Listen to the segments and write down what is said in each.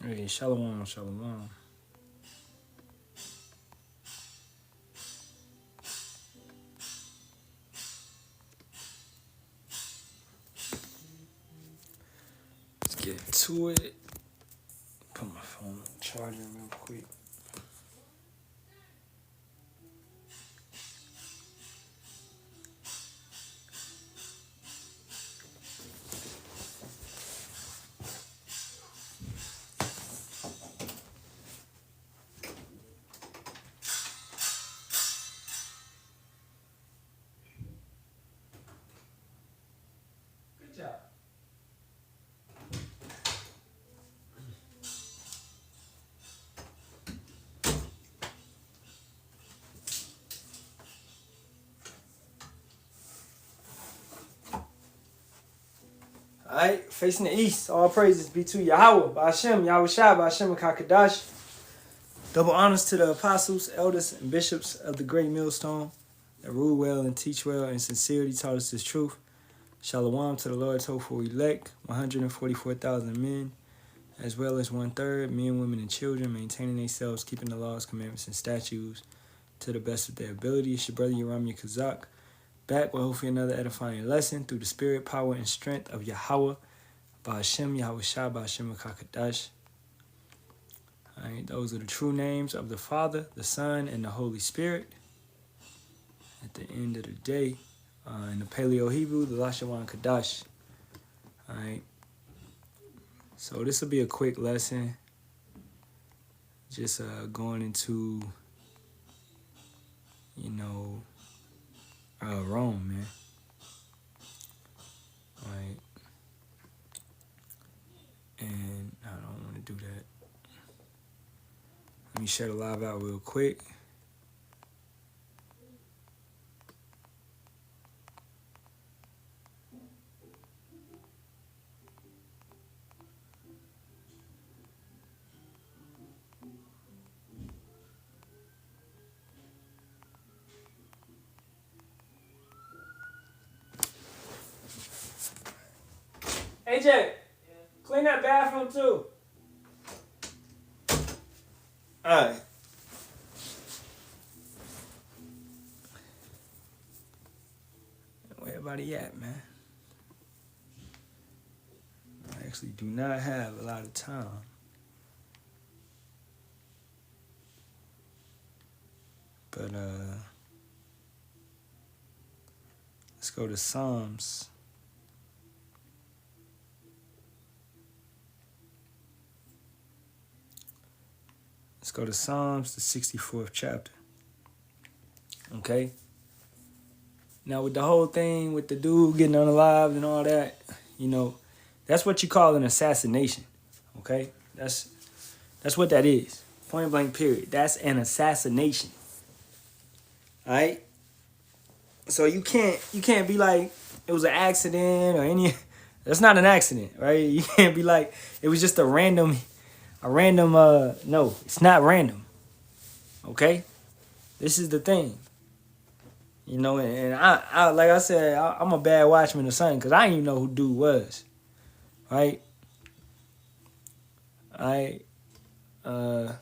Hey, Shalawam, Shalawam. Let's get to it. Put my phone on charger real quick. Good job. Alright, facing the east, all praises be to Yahweh, Ba'ashem, Yahweh Shai, Ba'ashem, Kakadash. Double honors to the apostles, elders, and bishops of the great millstone that rule well and teach well and sincerely taught us this truth. Shalawam to the Lord's hopeful elect, 144,000 men, as well as 1/3 men, women, and children, maintaining themselves, keeping the laws, commandments, and statutes to the best of their ability. It's your brother Yaram Kazak, back with hopefully another edifying lesson through the spirit, power, and strength of Yahweh, Ba'ashem, Yahweh Shai, Ba'ashem, Kakadash. All right, those are the true names of the Father, the Son, and the Holy Spirit. At the end of the day, in the Paleo Hebrew, the Lashawan Kadash. All right. So this will be a quick lesson. Just going into, Rome, man. All right. And I don't want to do that. Let me share the live out real quick. AJ, clean that bathroom too. All right. Where everybody at, man? I actually do not have a lot of time. But let's go to Psalms. Let's go to Psalms, the 64th chapter. Okay? Now, with the whole thing with the dude getting unalived and all that, that's what you call an assassination. Okay? That's what that is. Point blank, period. That's an assassination. All right? So you can't be like it was an accident or any. That's not an accident, right? You can't be like it was just a random. No, it's not random. Okay? This is the thing. And I like I said, I'm a bad watchman or something because I didn't even know who dude was. Right? I don't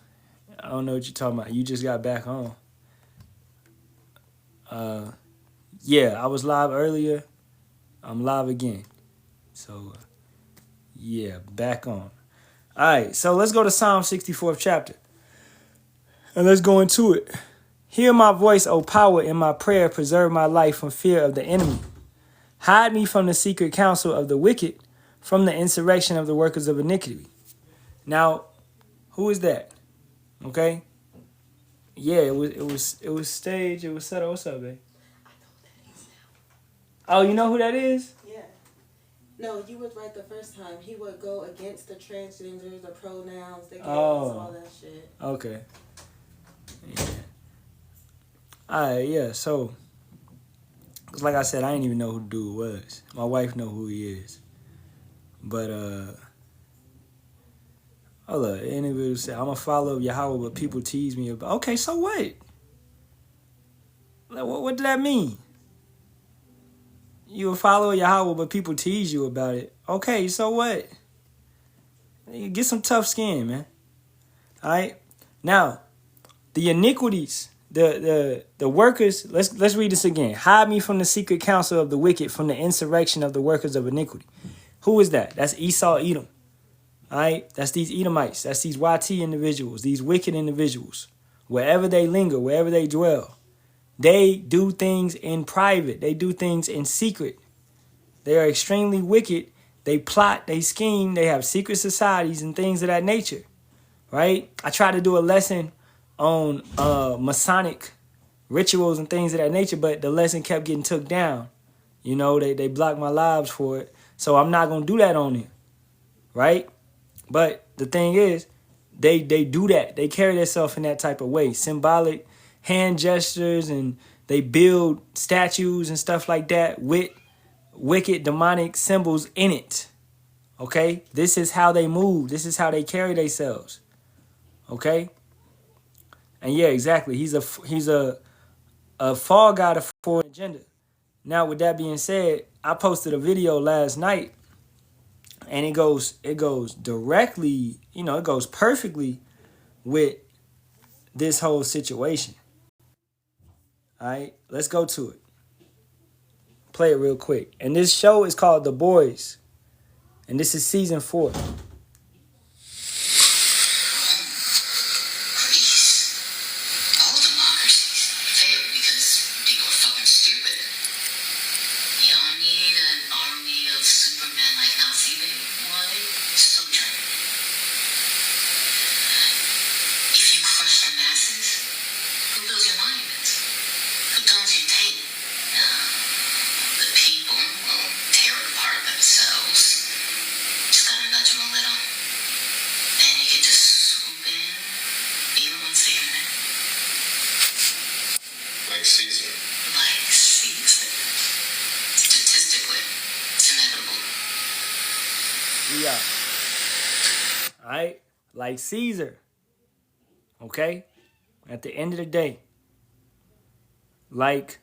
know what you're talking about. You just got back on. Yeah, I was live earlier. I'm live again. So, yeah, back on. All right, so let's go to Psalm 64th chapter. And let's go into it. Hear my voice, O power, in my prayer. Preserve my life from fear of the enemy. Hide me from the secret counsel of the wicked, from the insurrection of the workers of iniquity. Now, who is that? Okay? Yeah, it was Stage. It was Settle. What's up, babe? I know who that is now. Oh, you know who that is? Yeah. No, you was right the first time. He would go against the transgenders, the pronouns, the gays, all that shit. Okay. Yeah. Alright, yeah, so, cause like I said, I didn't even know who the dude was. My wife know who he is. But, hold up, individual said, I'm a follower of Yahweh, but people tease me about, okay, so what? What did that mean? You a follower of Yahweh, but people tease you about it. Okay, so what? Get some tough skin, man. All right. Now, the iniquities, the workers. Let's read this again. Hide me from the secret counsel of the wicked, from the insurrection of the workers of iniquity. Who is that? That's Esau, Edom. All right. That's these Edomites. That's these YT individuals. These wicked individuals. Wherever they linger, wherever they dwell, they do things in private. They do things in secret. They are extremely wicked. They plot, they scheme, they have secret societies and things of that nature, right? I tried to do a lesson on Masonic rituals and things of that nature, but the lesson kept getting took down. You know, they blocked my lives for it. So I'm not going to do that on it, right? But the thing is, they do that. They carry themselves in that type of way. Symbolic hand gestures, and they build statues and stuff like that with wicked demonic symbols in it. Okay, this is how they move. This is how they carry themselves. Okay, and yeah, exactly. He's a fall guy for an agenda. Now, with that being said, I posted a video last night, and it goes directly. You know, it goes perfectly with this whole situation. All right, let's go to it. Play it real quick. And this show is called The Boys. And this is season 4. Yeah. All right. Like Caesar. Okay. At the end of the day. Like,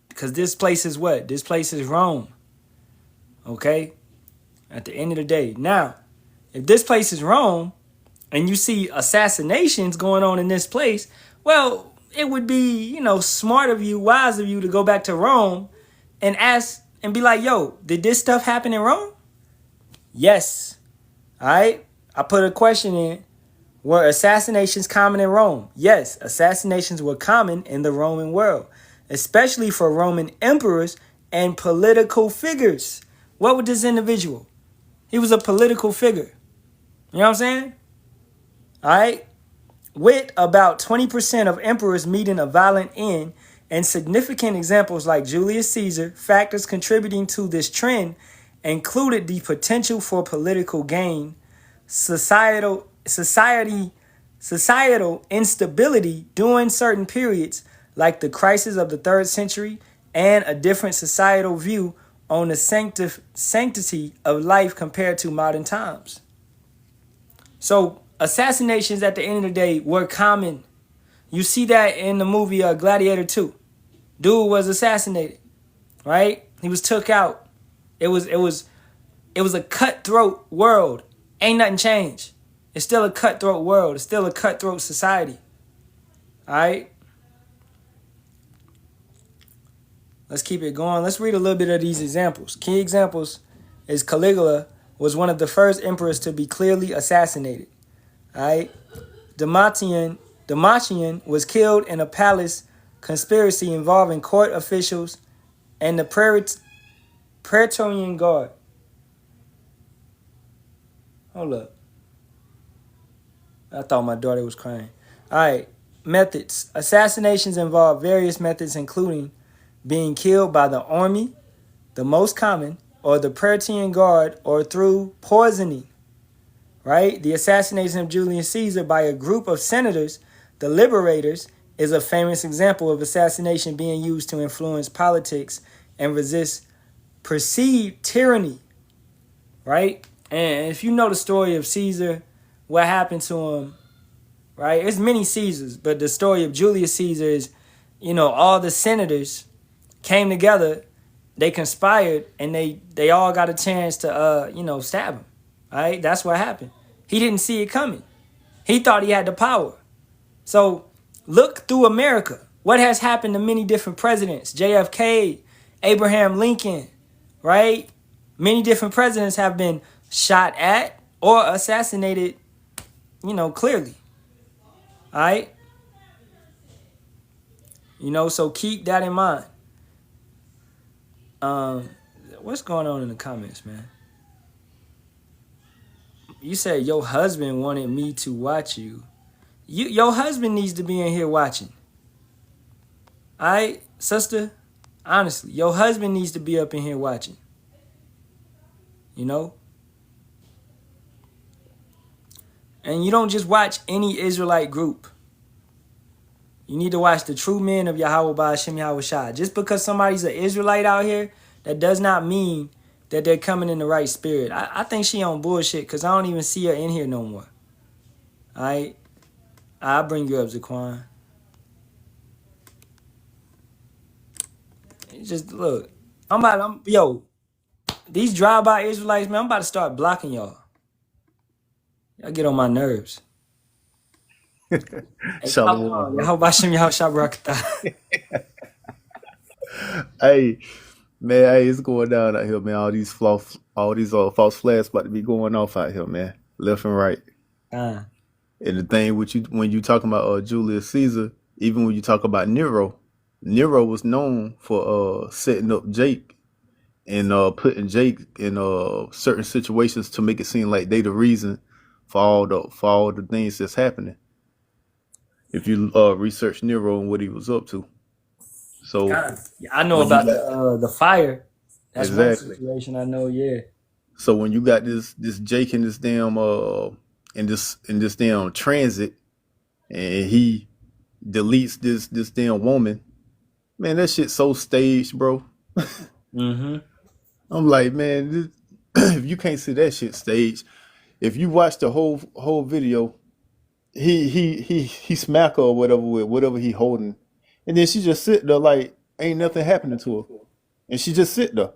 because this place is what? This place is Rome. Okay. At the end of the day. Now, if this place is Rome and you see assassinations going on in this place, well, it would be, you know, smart of you, wise of you to go back to Rome and ask and be like, yo, did this stuff happen in Rome? Yes. All right. I put a question in. Were assassinations common in Rome? Yes. Assassinations were common in the Roman world, especially for Roman emperors and political figures. What was this individual? He was a political figure. You know what I'm saying? All right. With about 20% of emperors meeting a violent end, and significant examples like Julius Caesar, factors contributing to this trend included the potential for political gain, societal instability during certain periods, like the crisis of the 3rd century, and a different societal view on the sanctity of life compared to modern times. So assassinations at the end of the day were common. You see that in the movie Gladiator 2. Dude was assassinated, right? He was took out. It was a cutthroat world. Ain't nothing changed. It's still a cutthroat world. It's still a cutthroat society. All right? Let's keep it going. Let's read a little bit of these examples. Key examples is Caligula was one of the first emperors to be clearly assassinated. All right? Domitian was killed in a palace conspiracy involving court officials and the Praetorian Guard. Hold up. I thought my daughter was crying. All right. Methods. Assassinations involve various methods, including being killed by the army, the most common, or the Praetorian Guard, or through poisoning. Right? The assassination of Julius Caesar by a group of senators, the liberators, is a famous example of assassination being used to influence politics and resist perceived tyranny. Right? And if you know the story of Caesar, what happened to him, right? There's many Caesars, but the story of Julius Caesar is, you know, all the senators came together, they conspired, and they all got a chance to, stab him, right? That's what happened. He didn't see it coming. He thought he had the power. So look through America. What has happened to many different presidents? JFK, Abraham Lincoln, right? Many different presidents have been shot at or assassinated, clearly. All right? So keep that in mind. What's going on in the comments, man? You said your husband wanted me to watch you. Your husband needs to be in here watching. All right, sister? Honestly, your husband needs to be up in here watching. And you don't just watch any Israelite group. You need to watch the true men of Yahweh Ba'ashem Yahweh Shai. Just because somebody's an Israelite out here, that does not mean that they're coming in the right spirit. I think she on bullshit because I don't even see her in here no more. All right? I'll bring you up, Zaquan. Just look. These drive-by Israelites, man, I'm about to start blocking y'all. Y'all get on my nerves. Shalawam. How about Shem Yahweh Shabrakata? Hey, man, hey, it's going down out here, man. All these false flags about to be going off out here, man. Left and right. And the thing with you, when you talking about Julius Caesar, even when you talk about Nero was known for setting up Jake and putting Jake in certain situations to make it seem like they the reason for all the things that's happening. If you research Nero and what he was up to. So I know about the fire. That's exactly one situation I know. Yeah. So when you got this Jake in this damn in this damn transit, and he deletes this damn woman, man, that shit's so staged, bro. Mm-hmm. I'm like, man, if you can't see that shit staged, if you watch the whole video, he smack her or whatever with whatever he holding, and then she just sit there like ain't nothing happening to her, and she just sit there.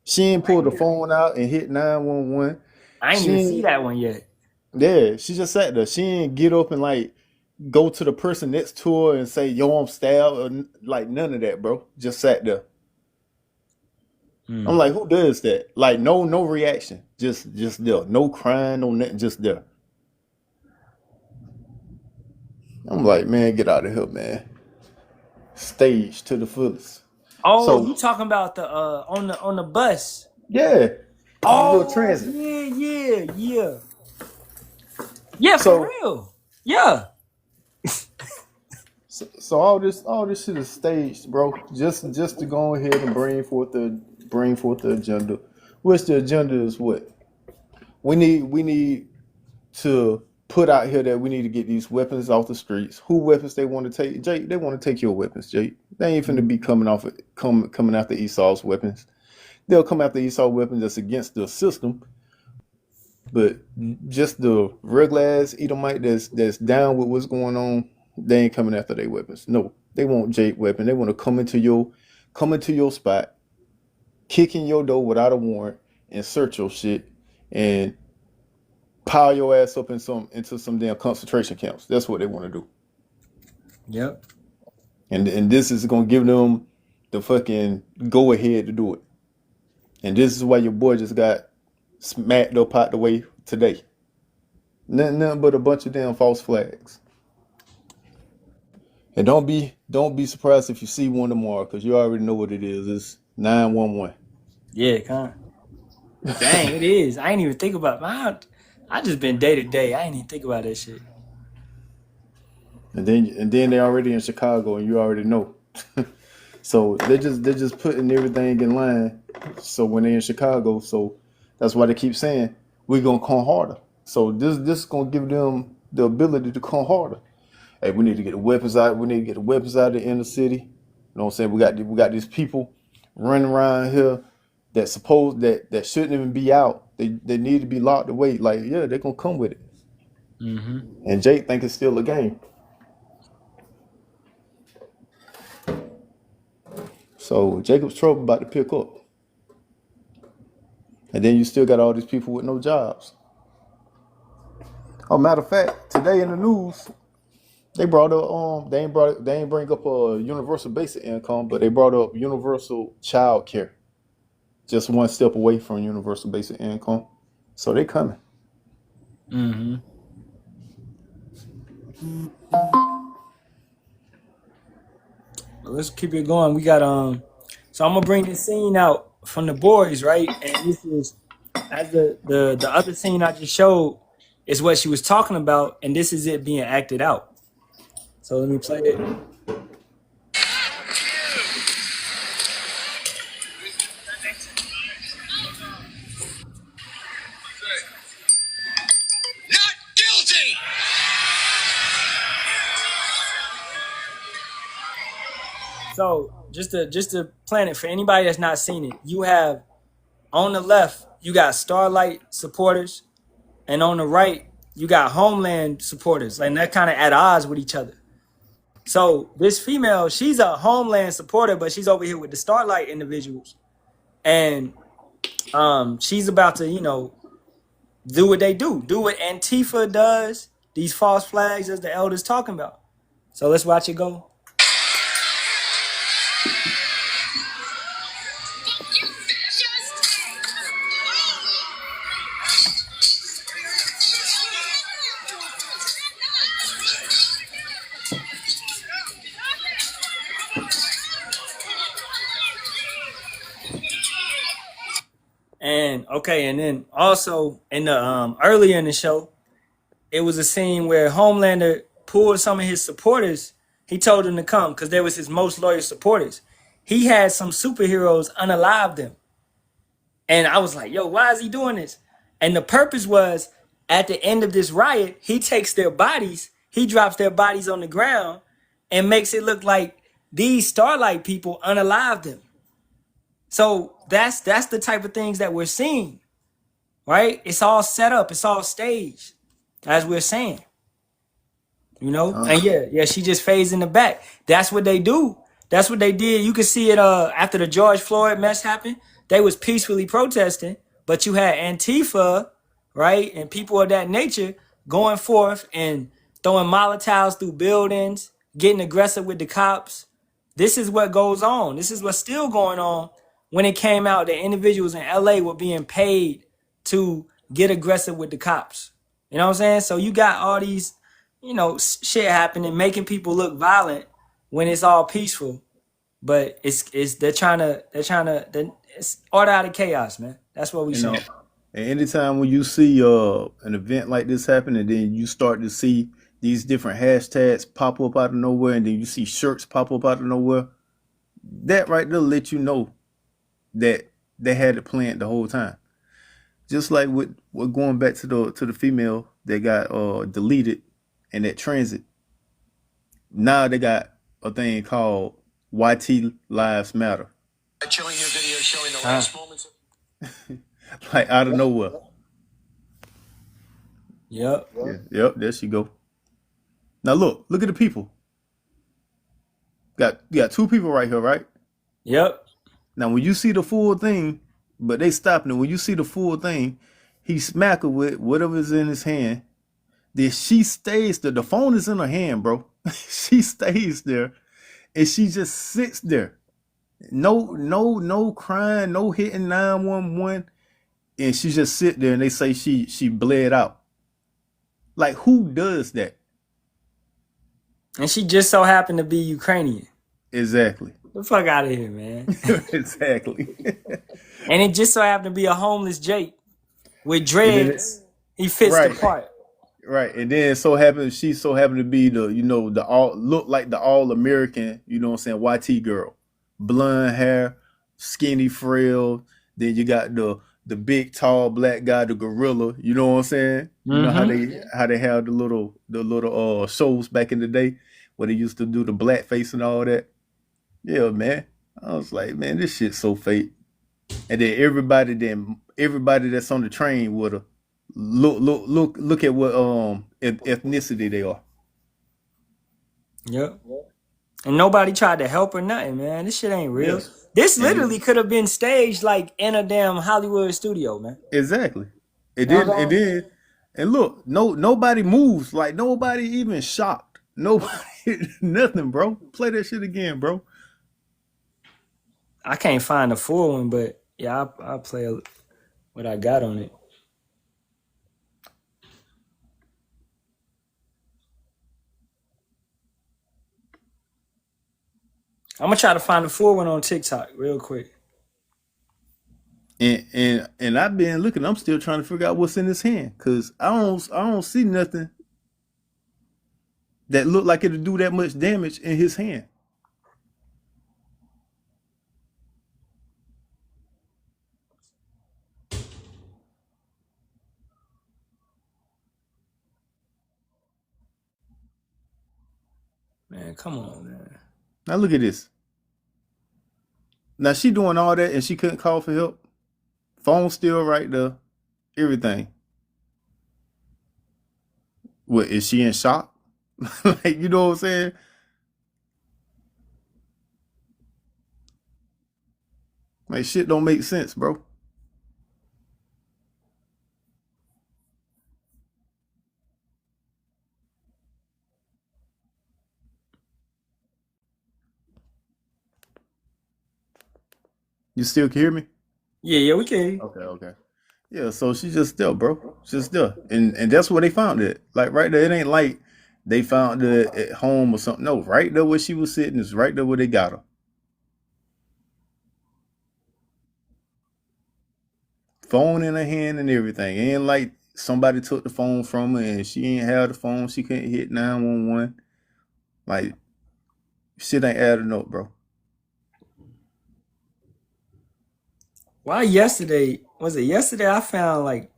She ain't pulled the phone out and hit 911. I ain't even see that one yet. Yeah, she just sat there. She ain't get up and like go to the person next to her and say, "Yo, I'm stabbed," or like none of that, bro. Just sat there. I'm like, who does that? Like, no reaction. Just there. No crying, no nothing, just there. I'm like, man, get out of here, man. Stage to the fullest. Oh, So you talking about the on the bus? yeah. Oh, Little transit. Yeah, So for real. Yeah. So all this shit is staged, bro. Just to go ahead and bring forth the agenda. Which the agenda is what? We need to put out here that we need to get these weapons off the streets. Who weapons they want to take? Jake, they want to take your weapons, Jake. They ain't finna be coming after Esau's weapons. They'll come after Esau's weapons that's against the system. But just the regular ass Edomite that's down with what's going on, they ain't coming after their weapons. No, they want Jake weapon. They want to come into your spot, kick in your door without a warrant, and search your shit and pile your ass up into some damn concentration camps. That's what they want to do. Yep. And this is gonna give them the fucking go ahead to do it. And this is why your boy just got smacked up out the way today. Nothing but a bunch of damn false flags. And don't be surprised if you see one tomorrow, because you already know what it is. It's 911. Yeah, kind of. Dang, it is. I ain't even think about it. I just been day to day. I ain't even think about that shit. And then they already in Chicago, and you already know. So they're just putting everything in line. So when they're in Chicago, so that's why they keep saying we're gonna come harder. So this is gonna give them the ability to come harder. Hey, we need to get the weapons out. We need to get the weapons out of the inner city. You know what I'm saying? We got these people running around here that shouldn't even be out. They need to be locked away. Like, yeah, they're gonna come with it. Mm-hmm. And Jake think it's still a game. So Jacob's trouble about to pick up. And then you still got all these people with no jobs. Oh, matter of fact, today in the news, they brought up they ain't bring up a universal basic income, but they brought up universal child care. Just one step away from universal basic income. So they coming. Mm-hmm. Let's keep it going. We got so I'm gonna bring this scene out from the boys, right? And this is as the other scene I just showed is what she was talking about, and this is it being acted out. So let me play it. Not guilty! So just to plan it for anybody that's not seen it, you have on the left you got Starlight supporters, and on the right you got Homeland supporters, and they're kind of at odds with each other. So this female, she's a Homeland supporter, but she's over here with the Starlight individuals, and she's about to do what they do what Antifa does, these false flags as the elders talking about. So let's watch it go. And okay, and then also in the earlier in the show, it was a scene where Homelander pulled some of his supporters. He told them to come because they was his most loyal supporters. He had some superheroes unalive them. And I was like, yo, why is he doing this? And the purpose was at the end of this riot, he takes their bodies, he drops their bodies on the ground and makes it look like these Starlight people unalive them. So that's the type of things that we're seeing, right? It's all set up, it's all staged, as we're saying. And yeah, she just fades in the back. That's what they do. That's what they did. You could see it after the George Floyd mess happened. They was peacefully protesting, but you had Antifa, right, and people of that nature going forth and throwing Molotovs through buildings, getting aggressive with the cops. This is what goes on. This is what's still going on when it came out that individuals in LA were being paid to get aggressive with the cops. You know what I'm saying? So you got all these shit happening, making people look violent when it's all peaceful. But they're trying to it's order out of chaos, man. That's what we see. And anytime when you see an event like this happen, and then you start to see these different hashtags pop up out of nowhere, and then you see shirts pop up out of nowhere, that right there let you know that they had it planned the whole time. Just like with going back to the female that got deleted in that transit. Now they got a thing called YT Lives Matter. Showing your video showing the last moments. Like out of nowhere. Yep. Yep, there she go. Now look at the people. You got two people right here, right? Yep. Now when you see the full thing, but they stopping it. When you see the full thing, he smack her with whatever's in his hand. Then she stays there. The phone is in her hand, bro. She stays there, and she just sits there. No crying, no hitting 911, and she just sit there. And they say she bled out. Like, who does that? And she just so happened to be Ukrainian. Exactly. The fuck out of here, man. Exactly. And it just so happened to be a homeless Jake with dreads. He fits the part. Right. And then she so happened to be the all look like the all American, YT girl. Blonde hair, skinny, frail. Then you got the big tall black guy, the gorilla, you know what I'm saying? You know how they have the little shows back in the day where they used to do the blackface and all that. Yeah, man. I was like, man, this shit's so fake. And then everybody that's on the train with her, look at what ethnicity they are. Yep. And nobody tried to help or nothing, man. This shit ain't real. Yes. This literally could have been staged like in a damn Hollywood studio, man. Exactly. And then And look, nobody moves. Like nobody even shocked. Nobody, nothing, bro. Play that shit again, bro. I can't find the full one, but yeah, I'll play what I got on it. I'm gonna try to find the full one on TikTok real quick. And I've been looking. I'm still trying to figure out what's in his hand because I don't see nothing that look like it'll do that much damage in his hand. Man, come on, man. Now look at this. Now she doing all that and she couldn't call for help. Phone still right there. Everything. What is she in shock? Like you know what I'm saying? Like shit don't make sense, bro. You still can hear me? Yeah, we can. Okay. Yeah, so she's just there, bro. Just there. And that's where they found it. Like right there. It ain't like they found it at home or something. No, right there where she was sitting is right there where they got her. Phone in her hand and everything. It ain't like somebody took the phone from her and she ain't had the phone. She couldn't hit 911. Like shit ain't adding up, bro. Why yesterday? Was it yesterday? I found like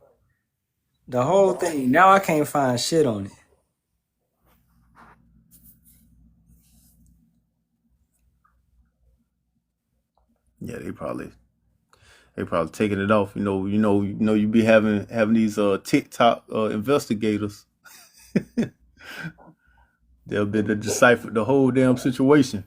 the whole thing. Now I can't find shit on it. Yeah, they probably taking it off. You be having these TikTok investigators. They'll be to decipher the whole damn situation.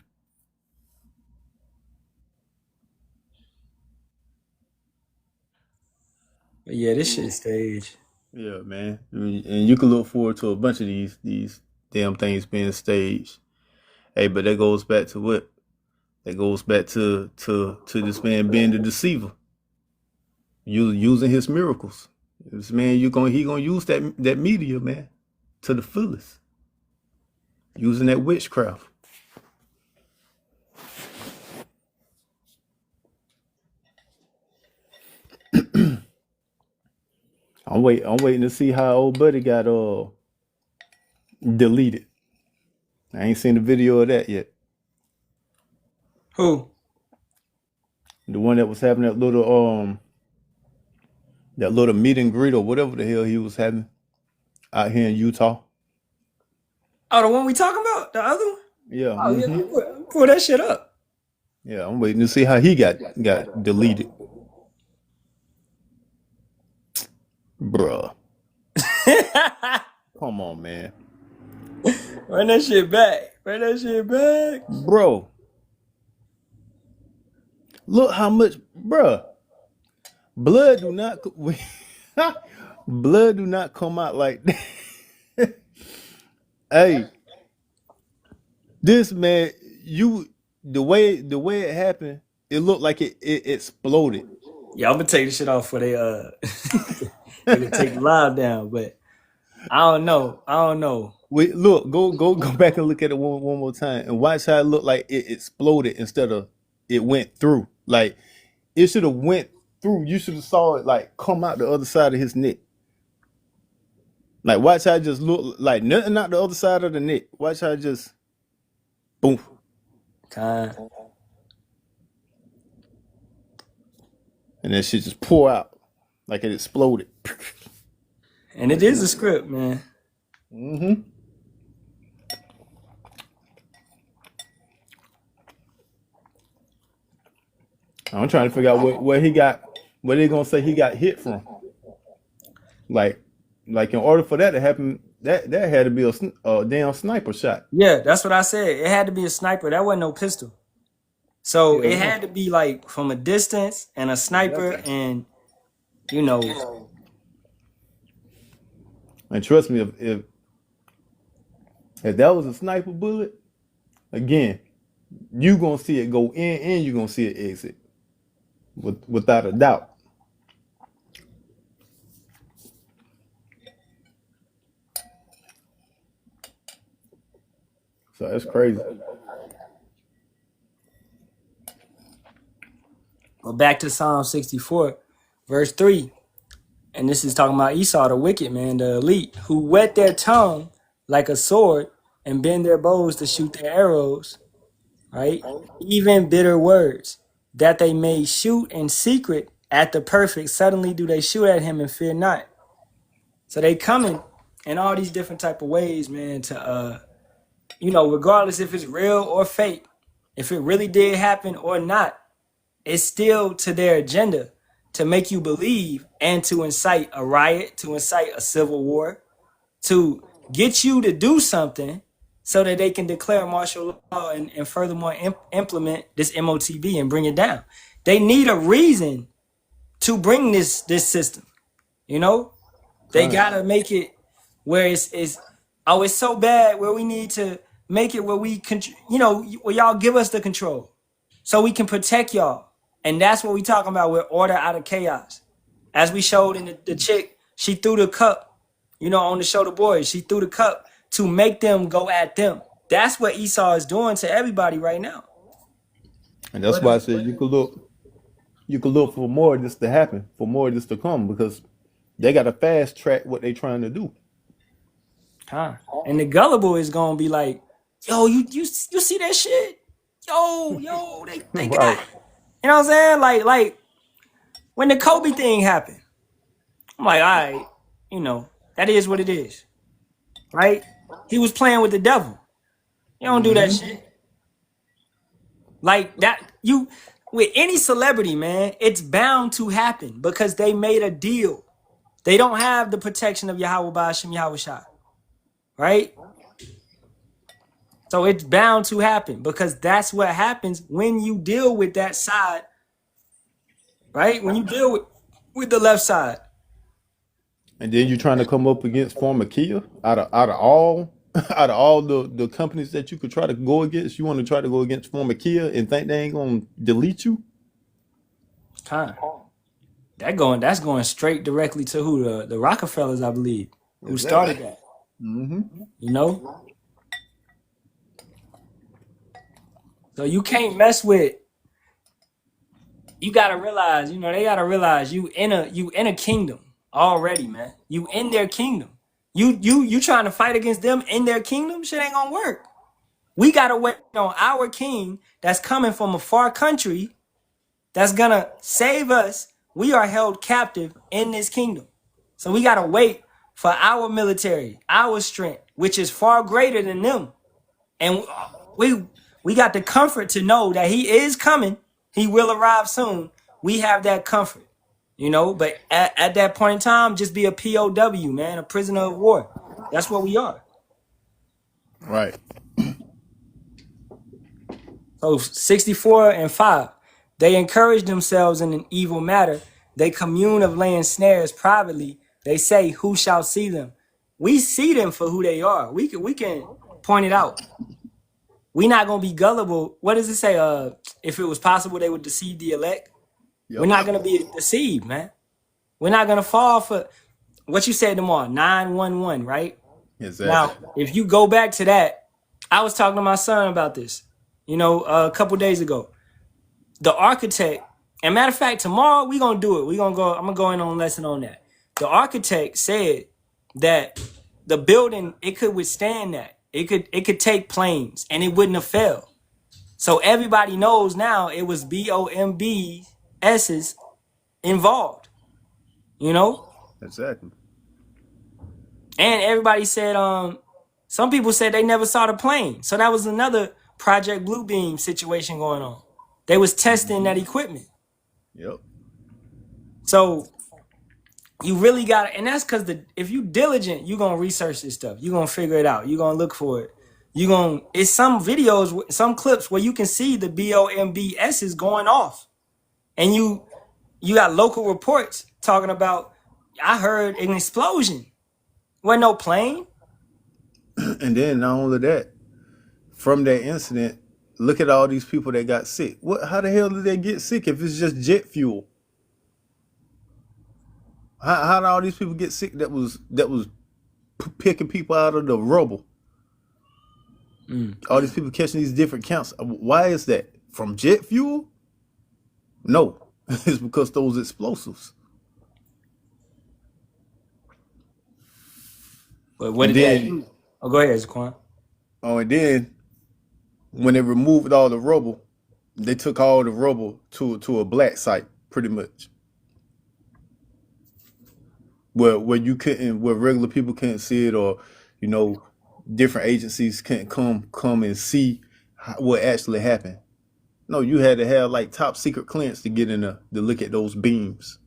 But yeah, this shit staged. Yeah, man. And you can look forward to a bunch of these damn things being staged. Hey, but that goes back to what? That goes back to this man being the deceiver, using his miracles. This man, he gonna use that media, man, to the fullest, using that witchcraft. I'm waiting to see how old buddy got deleted. I ain't seen the video of that yet. Who? The one that was having that little meet and greet or whatever the hell he was having out here in Utah. Oh, the one we talking about? The other one? Yeah. Oh yeah, pull that shit up. Yeah, I'm waiting to see how he got deleted. Bruh. Come on, man. Run that shit back. Run that shit back. Bro. Look how much, bruh. Blood do not blood do not come out like that. Hey, this man, the way it happened, it looked like it exploded. Yeah, I'm gonna take this shit off for they they can take the live down, but I don't know. Wait, look, go back and look at it one more time and watch how it looked like it exploded instead of it went through. Like it should have went through. You should have saw it like come out the other side of his neck. Like watch how it just look like nothing out the other side of the neck. Watch how it just boom. Kind. And that shit just pour out like it exploded. And it is a script, man. Mm-hmm. I'm trying to figure out where he got, where they gonna say he got hit from. Like in order for that to happen, that had to be a damn sniper shot. Yeah, that's what I said. It had to be a sniper. That wasn't no pistol. So Yeah, it had to be like from a distance and a sniper, exactly. and you know, And trust me, if that was a sniper bullet, again, you gonna see it go in and you gonna see it exit, without a doubt. So that's crazy. Well, back to Psalm 64, verse 3. And this is talking about Esau, the wicked man, the elite, who wet their tongue like a sword and bend their bows to shoot their arrows, right? Even bitter words, that they may shoot in secret at the perfect. Suddenly do they shoot at him and fear not. So they coming in all these different type of ways, man, to, regardless if it's real or fake, if it really did happen or not, it's still to their agenda to make you believe and to incite a riot, to incite a civil war, to get you to do something so that they can declare martial law and furthermore implement this MOTB and bring it down. They need a reason to bring this system, They got to make it where it's so bad where we need to make it where we can, where y'all give us the control so we can protect y'all. And that's what we talking about with order out of chaos. As we showed in the chick, she threw the cup, on the show The Boys. She threw the cup to make them go at them. That's what Esau is doing to everybody right now. And that's why I said you could look for more of this to happen, for more of this to come, because they got to fast track what they trying to do. And the gullible is gonna be like, yo, you see that shit? Yo, they got, Right. you know what I'm saying? Like when the Kobe thing happened, I'm like, all right, that is what it is, right? He was playing with the devil. You don't do that shit. Like that, with any celebrity, man, it's bound to happen because they made a deal. They don't have the protection of Yahweh Ba'ashem Yahweh Shah, right? So it's bound to happen because that's what happens when you deal with that side, right? When you deal with the left side. And then you're trying to come up against former Kia out of all the companies that you could try to go against. You want to try to go against former Kia and think they ain't gonna delete you? That's going straight directly to who? The Rockefellers, I believe, who started that. Mm-hmm. So you can't mess with. You gotta realize, they gotta realize you in a kingdom already, man. You in their kingdom. You trying to fight against them in their kingdom? Shit ain't gonna work. We gotta wait on our king that's coming from a far country that's gonna save us. We are held captive in this kingdom. So we gotta wait for our military, our strength, which is far greater than them. And we got the comfort to know that he is coming. He will arrive soon. We have that comfort, but at that point in time, just be a POW, man, a prisoner of war. That's what we are. Right. So 64 and 5, they encourage themselves in an evil matter. They commune of laying snares privately. They say, who shall see them? We see them for who they are. We can point it out. We're not going to be gullible. What does it say? If it was possible, they would deceive the elect. Yep. We're not going to be deceived, man. We're not going to fall for what you said tomorrow, 911, right? Exactly. Now, if you go back to that, I was talking to my son about this, a couple days ago. The architect, and matter of fact, tomorrow we're going to do it. I'm going to go in on a lesson on that. The architect said that the building, it could withstand that. It could take planes and it wouldn't have failed. So everybody knows now it was BOMBS's involved, Exactly. And everybody said, some people said they never saw the plane. So that was another Project Bluebeam situation going on. They was testing that equipment. Yep. So you really got to, and that's because if you diligent, you're going to research this stuff. You're going to figure it out. You're going to look for it. It's some videos, some clips where you can see the BOMBS's going off. And you got local reports talking about, I heard an explosion. Wasn't no plane. And then not only that, from that incident, look at all these people that got sick. What? How the hell did they get sick if it's just jet fuel? How did all these people get sick that was picking people out of the rubble? All these people catching these different counts. Why is that? From jet fuel? No, it's because those explosives. But what And did that then, do? Oh, go ahead, Zaquan. and then when they removed all the rubble, they took all the rubble to a black site, pretty much, where you couldn't, where regular people couldn't see it, or you know, different agencies couldn't come and see what actually happened. No, you had to have like top secret clearance to get in there to look at those beams.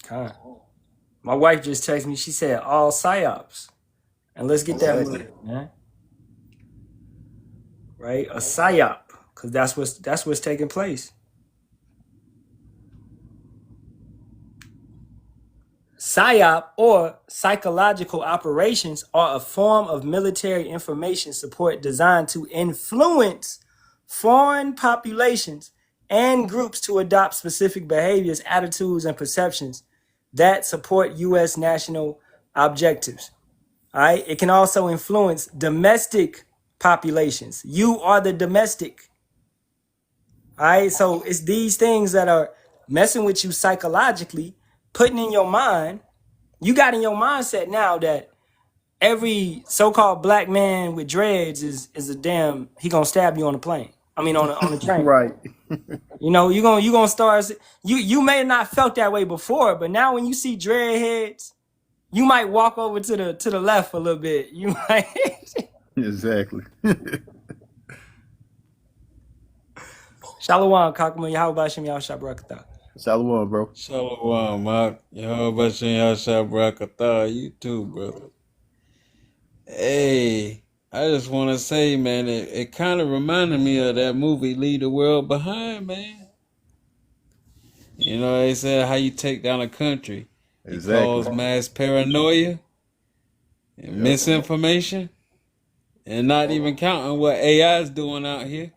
God. My wife just texted me. She said all psyops, and let's get that Exactly. movie, man. Right, a psyop, because that's what's taking place. PSYOP, or psychological operations, are a form of military information support designed to influence foreign populations and groups to adopt specific behaviors, attitudes, and perceptions that support U.S. national objectives. All right. It can also influence domestic populations. You are the domestic. All right. So it's these things that are messing with you psychologically, putting in your mind. You got in your mindset now that every so-called black man with dreads is a damn, he gonna stab you on the plane. I mean on the train. Right. You know, you gonna start, you may have not felt that way before, but now when you see dread heads, you might walk over to the left a little bit. You might Exactly. Shalawam Kakma Yahweh Bashem Yahweh. Shalom, bro. Shalawam, Mark. Yehovah Shem Yasharahla. You too, brother. Hey, I just want to say, man, it kind of reminded me of that movie Leave the World Behind, man. You know, they said how you take down a country. You Exactly. cause mass paranoia and misinformation, and not even counting what AI is doing out here.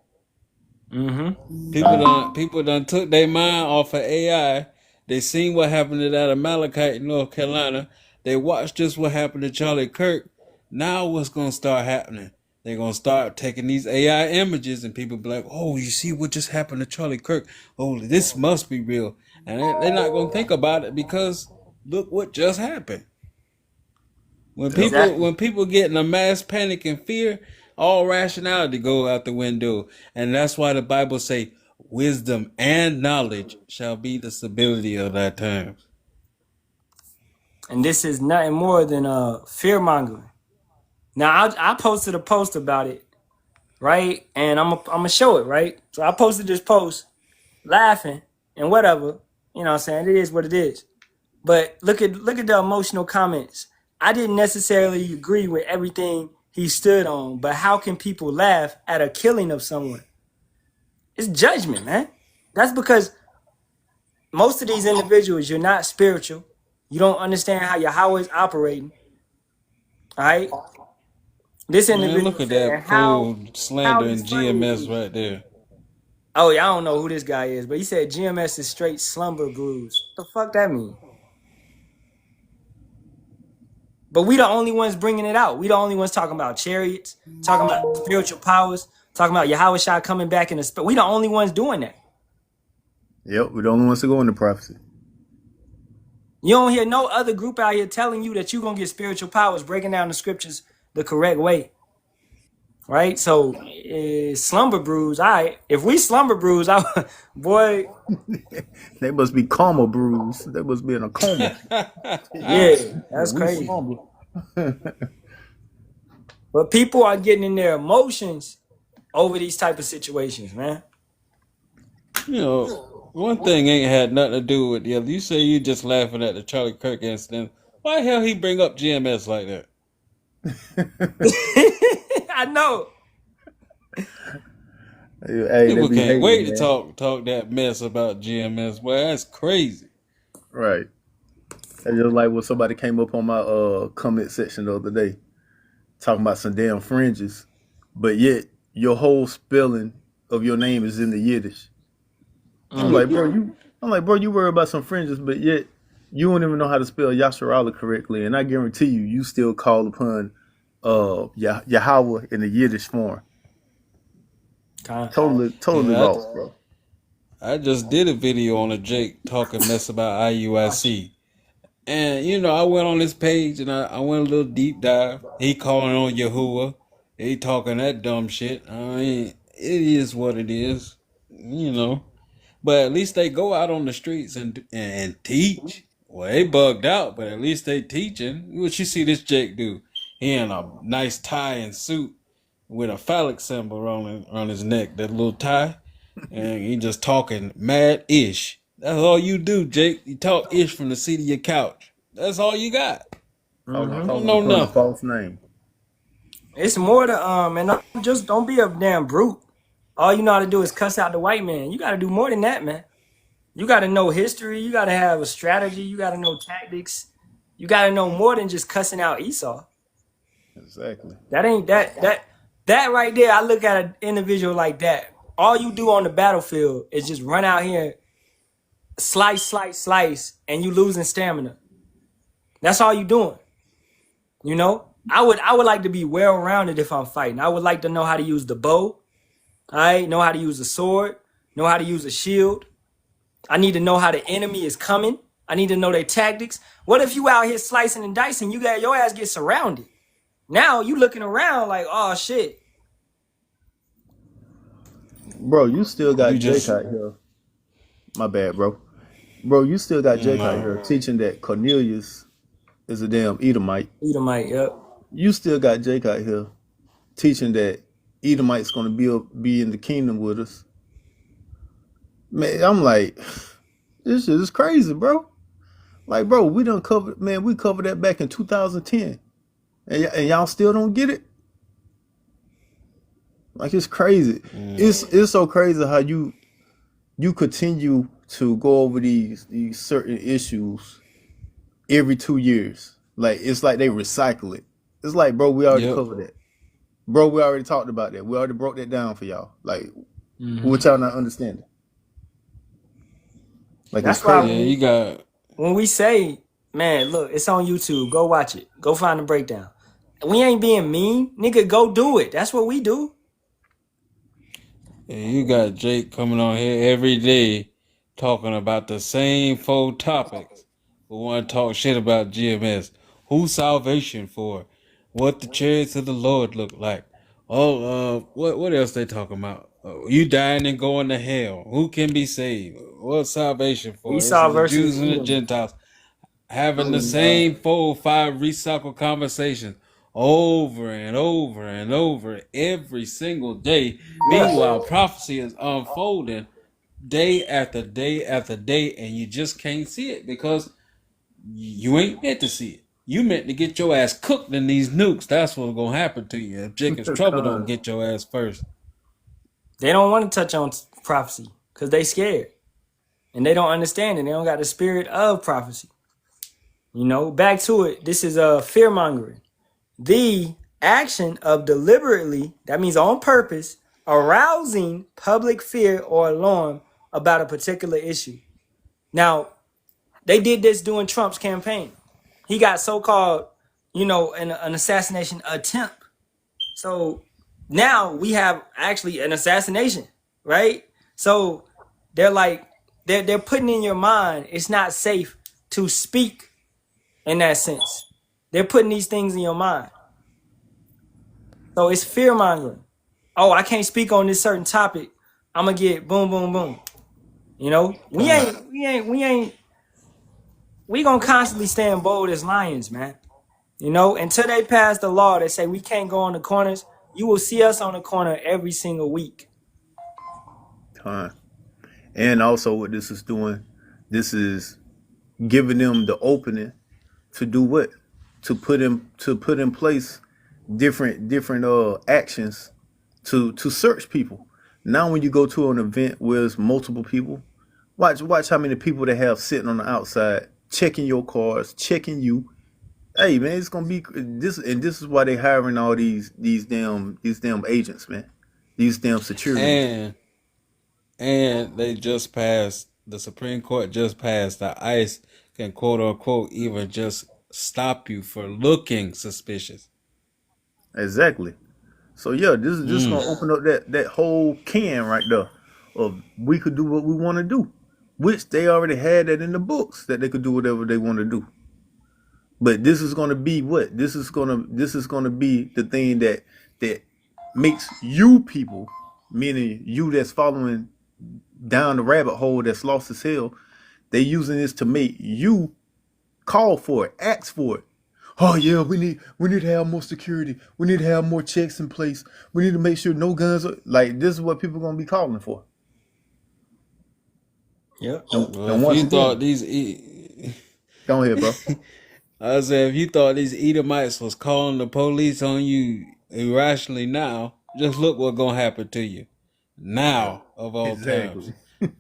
People done took their mind off of AI. They seen what happened to that Amalekite in North Carolina. They watched just what happened to Charlie Kirk. Now what's gonna start happening? They're gonna start taking these AI images and people be like, oh, you see what just happened to Charlie Kirk? Oh, this must be real. And they're not gonna think about it because look what just happened. Exactly. When people get in a mass panic and fear, all rationality go out the window. And that's why the Bible say wisdom and knowledge shall be the stability of thy times. And this is nothing more than fear mongering. Now I posted a post about it, right? And I'm gonna show it, right? So I posted this post laughing and whatever. You know what I'm saying? It is what it is. But look at the emotional comments. I didn't necessarily agree with everything he stood on, but how can people laugh at a killing of someone? It's judgment, man. That's because most of these individuals, you're not spiritual. You don't understand how Yahweh is operating. All right? This Man, individual look at said, that how fool slandering funny. GMS right there. Oh, yeah, I don't know who this guy is, but he said GMS is straight slumber bruise. What the fuck that mean? But we the only ones bringing it out. We the only ones talking about chariots, talking about spiritual powers, talking about Yahweh Shah coming back in the spirit. We the only ones doing that. Yep, we're the only ones to go into prophecy. You don't hear no other group out here telling you that you're going to get spiritual powers, breaking down the scriptures the correct way. Right? So, slumber bruise. All right. If we slumber bruise, boy. They must be coma bruised. They must be in a coma. Yeah, that's We crazy. slumber. But people are getting in their emotions over these type of situations, man. You know, one thing ain't had nothing to do with the other. You say you just laughing at the Charlie Kirk incident. Why the hell he bring up GMS like that? I know. Hey, People they be can't hating, wait man. to talk that mess about GMS. Boy, that's crazy. Right. It's just like when somebody came up on my comment section the other day talking about some damn fringes, but yet your whole spelling of your name is in the Yiddish. I'm like, bro, you worry about some fringes, but yet you don't even know how to spell Yasharahla correctly, and I guarantee you, you still call upon Yahweh in the Yiddish form. Totally Yeah, lost, bro. I just did a video on a Jake talking mess about IUIC. And, I went on his page and I went a little deep dive. He calling on Yahuwah. He talking that dumb shit. I mean, it is what it is. But at least they go out on the streets and teach. Well, they bugged out, but at least they teaching. What you see this Jake do? He in a nice tie and suit with a phallic symbol on his neck, that little tie. And he just talking mad ish. That's all you do, Jake. You talk ish from the seat of your couch. That's all you got. Calling Don't know upon a nothing. false name. It's more to and just don't be a damn brute. All you know how to do is cuss out the white man. You got to do more than that, man. You got to know history. You got to have a strategy. You got to know tactics. You got to know more than just cussing out Esau. Exactly. That ain't that right there. I look at an individual like that. All you do on the battlefield is just run out here, slice, and you losing stamina. That's all you doing. I would like to be well rounded if I'm fighting. I would like to know how to use the bow. I know how to use a sword, know how to use a shield. I need to know how the enemy is coming. I need to know their tactics. What if you out here slicing and dicing, your ass get surrounded? Now you looking around like, oh shit. Bro, you still got You Jake just out here. My bad, bro. Bro, you still got Jake out here teaching that Cornelius is a damn Edomite. Edomite, yep. You still got Jake out here teaching that Edomite's gonna be in the kingdom with us. Man, I'm like, this shit is crazy, bro. Like, bro, we covered that back in 2010. And y'all still don't get it? Like, it's crazy. It's so crazy how you continue to go over these certain issues every 2 years. Like, it's like they recycle it. It's like, bro, we already Yep. covered that. Bro, we already talked about that. We already broke that down for y'all. Like, what y'all not understanding? Like, That's it's why crazy. Yeah, you got when we say, man, look, it's on YouTube. Go watch it. Go find the breakdown. We ain't being mean. Nigga, go do it. That's what we do. you got Jake coming on here every day talking about the same 4 topics. We want to talk shit about GMS. Who's salvation for? What the chariots of the Lord look like? Oh, what else they talking about? You dying and going to hell. Who can be saved? What's salvation for? It's Esau the versus Jews and the Edom. Gentiles. Having the same 4 or 5 recycled conversations over and over and over every single day. Meanwhile, prophecy is unfolding day after day after day, and you just can't see it because you ain't meant to see it. You meant to get your ass cooked in these nukes. That's what's gonna happen to you if Jacob's trouble don't get your ass first. They don't want to touch on prophecy because they scared. And they don't understand it. They don't got the spirit of prophecy. Back to it. This is fear mongering. The action of deliberately, that means on purpose, arousing public fear or alarm about a particular issue. Now, they did this during Trump's campaign. He got so-called, an assassination attempt. So now we have actually an assassination, right? So they're like, they're putting in your mind, it's not safe to speak in that sense. They're putting these things in your mind. So it's fear mongering. Oh, I can't speak on this certain topic. I'm gonna get boom, boom, boom. We gonna constantly stand bold as lions, man. Until they pass the law that say we can't go on the corners, you will see us on the corner every single week. And also what this is doing, this is giving them the opening to do what? To put in place different actions to search people. Now when you go to an event where there's multiple people, watch how many people they have sitting on the outside checking your cars, checking you. Hey man, it's gonna be this, and this is why they hiring all these damn agents, man. These damn securities. And they just passed, the Supreme Court just passed that ICE can quote unquote even just stop you for looking suspicious. Exactly. So yeah, this is just gonna open up that whole can right there of we could do what we want to do, which they already had that in the books that they could do whatever they want to do. But this is gonna be what this is gonna be the thing that makes you people, meaning you that's following down the rabbit hole that's lost as hell. They using this to make you call for it, ask for it. Oh yeah, we need to have more security. We need to have more checks in place. We need to make sure no guns are like this is what people are gonna be calling for. Yep. Well, And if once you thought again, these, go ahead, bro. I said, if you thought these Edomites was calling the police on you irrationally now, just look what's gonna happen to you now of all times. Exactly.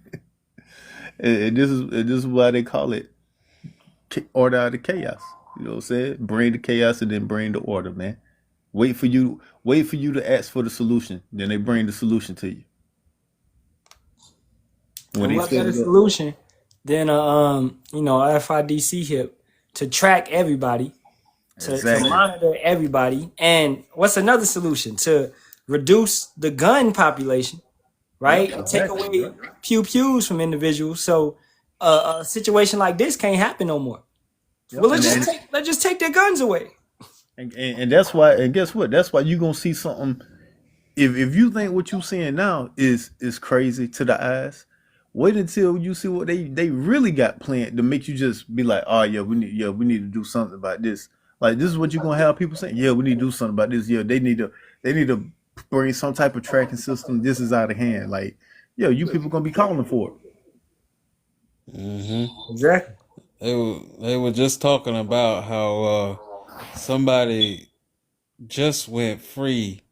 And this is why they call it order out of chaos. You know what I'm saying? Bring the chaos and then bring the order, man. Wait for you to ask for the solution. Then they bring the solution to you. When And they what set better it up. solution than a FIDC hip to track everybody, to Exactly. monitor everybody. And what's another solution? To reduce the gun population, right? Yep, And take exactly. away pews from individuals. So a situation like this can't happen no more. Well, let's just take their guns away. And that's why. And guess what? That's why you gonna see something. If you think what you seeing now is crazy to the eyes, wait until you see what they really got planned to make you just be like, oh yeah, we need to do something about this. Like this is what you're gonna have people saying. Yeah, we need to do something about this. Yeah, they need to bring some type of tracking system. This is out of hand. Like, yeah, you people gonna be calling for it. Exactly. They were just talking about how somebody just went free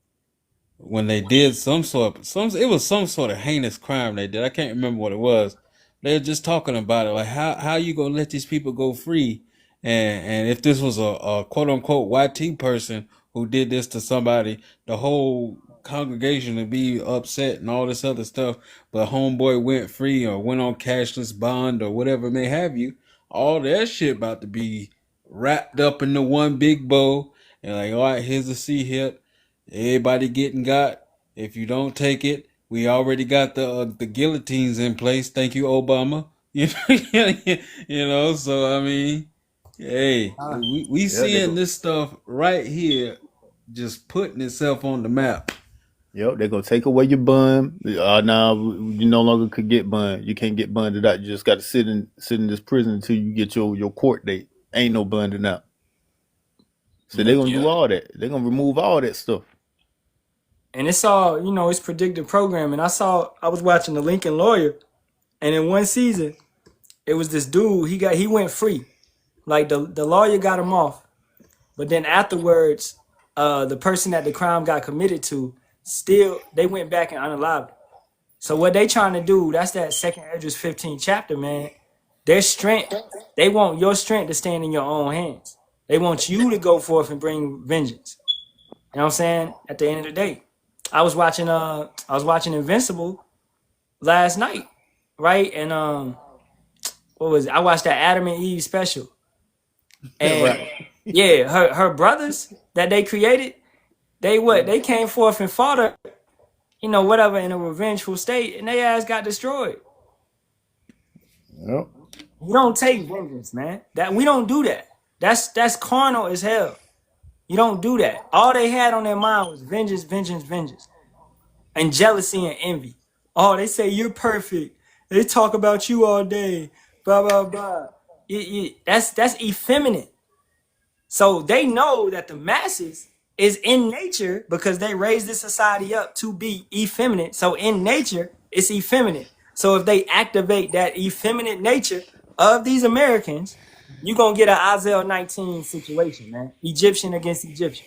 when they did some sort of heinous crime they did. I can't remember what it was. They were just talking about it, like how you gonna let these people go free, and if this was a quote unquote YT person who did this to somebody, the whole congregation would be upset and all this other stuff. But homeboy went free or went on cashless bond or whatever may have you. All that shit about to be wrapped up into one big bow, and like, all right, here's a C hip. Everybody getting got. If you don't take it, we already got the guillotines in place. Thank you, Obama. You know. So I mean, hey, we Yeah, they seeing go. this stuff right here, just putting itself on the map. Yep, they're gonna take away your bun. Now you no longer could get bun. You can't get bunded out. You just got to sit in this prison until you get your court date. Ain't no bunding out. So they're gonna do all that. They're gonna remove all that stuff. And it's all, it's predictive programming. I was watching The Lincoln Lawyer, and in one season, it was this dude, he went free. Like the lawyer got him off. But then afterwards, the person that the crime got committed to, still they went back and unalived him. So what they trying to do, that's that second Esdras 15 chapter, man. Their strength, they want your strength to stand in your own hands. They want you to go forth and bring vengeance. You know what I'm saying? At the end of the day. I was watching Invincible last night, right? And what was it? I watched that Adam and Eve special. And Right. yeah, her brothers that they created, they came forth and fought her, whatever, in a revengeful state, and their ass got destroyed. Yep. You don't take vengeance, man. That we don't do that. That's carnal as hell. You don't do that. All they had on their mind was vengeance, vengeance, vengeance, and jealousy and envy. Oh, they say you're perfect. They talk about you all day. Blah blah blah. That's effeminate. So they know that the masses is in nature because they raised this society up to be effeminate. So in nature, it's effeminate. So if they activate that effeminate nature of these Americans, you're going to get an Isaiah 19 situation, man. Egyptian against Egyptian.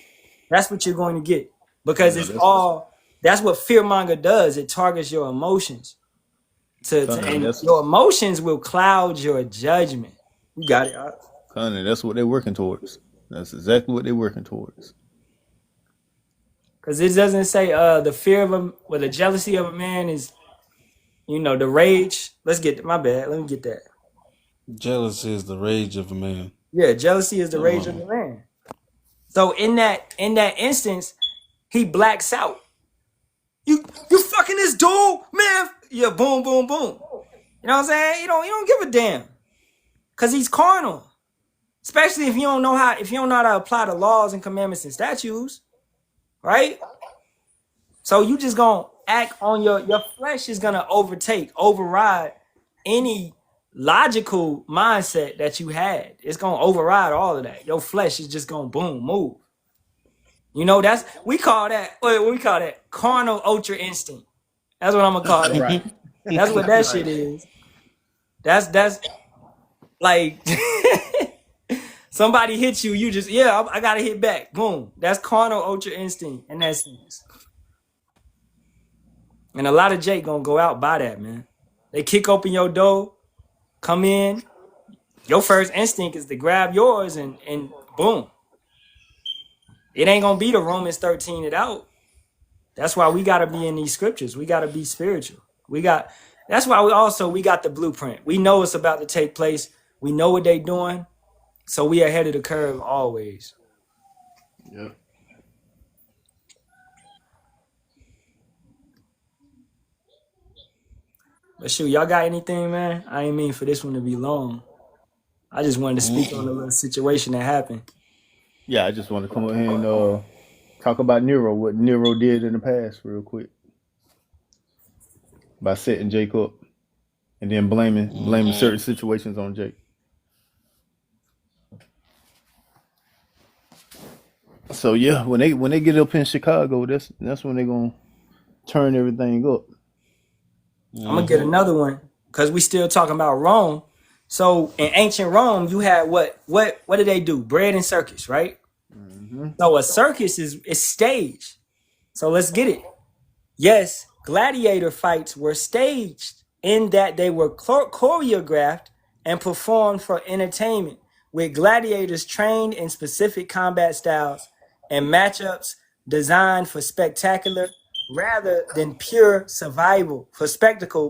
That's what you're going to get. Because that's what fearmonger does. It targets your emotions. And your emotions will cloud your judgment. You got it. Kinda, that's what they're working towards. That's exactly what they're working towards. Because it doesn't say the fear of the jealousy of a man is, the rage. Let's get my bad. Let me get that. Jealousy is the rage of a man. Yeah, jealousy is the Come rage of on. the man. So in that instance, he blacks out. You fucking this dude, man. Yeah, boom, boom, boom. You know what I'm saying? You don't give a damn. Cause he's carnal. Especially if you don't know how to apply the laws and commandments and statutes. Right? So you just gonna act on your flesh is gonna override any logical mindset that you had. It's gonna override all of that. Your flesh is just gonna boom, move. We call that carnal ultra instinct. That's what I'm gonna call that. Right. That's what that shit is. That's like somebody hits you, you just I gotta hit back. Boom. That's carnal ultra instinct in that sense. And a lot of Jake gonna go out by that, man. They kick open your door, come in. Your first instinct is to grab yours and boom. It ain't gonna be the Romans 13 it out. That's why we gotta be in these scriptures. We gotta be spiritual. That's why we got the blueprint. We know it's about to take place. We know what they doing. So we ahead of the curve always. Yeah. But shoot, y'all got anything, man? I ain't mean for this one to be long. I just wanted to speak on the little situation that happened. Yeah, I just want to come over here and talk about Nero, what Nero did in the past, real quick, by setting Jake up and then blaming certain situations on Jake. So yeah, when they get up in Chicago, that's when they're gonna turn everything up. I'm gonna get another one because we still talking about Rome. So in ancient Rome, you had what did they do? Bread and circus, right? Mm-hmm. So a circus is staged. So let's get it. Yes, gladiator fights were staged in that they were choreographed and performed for entertainment, with gladiators trained in specific combat styles and matchups designed for spectacular rather than pure survival. For spectacle,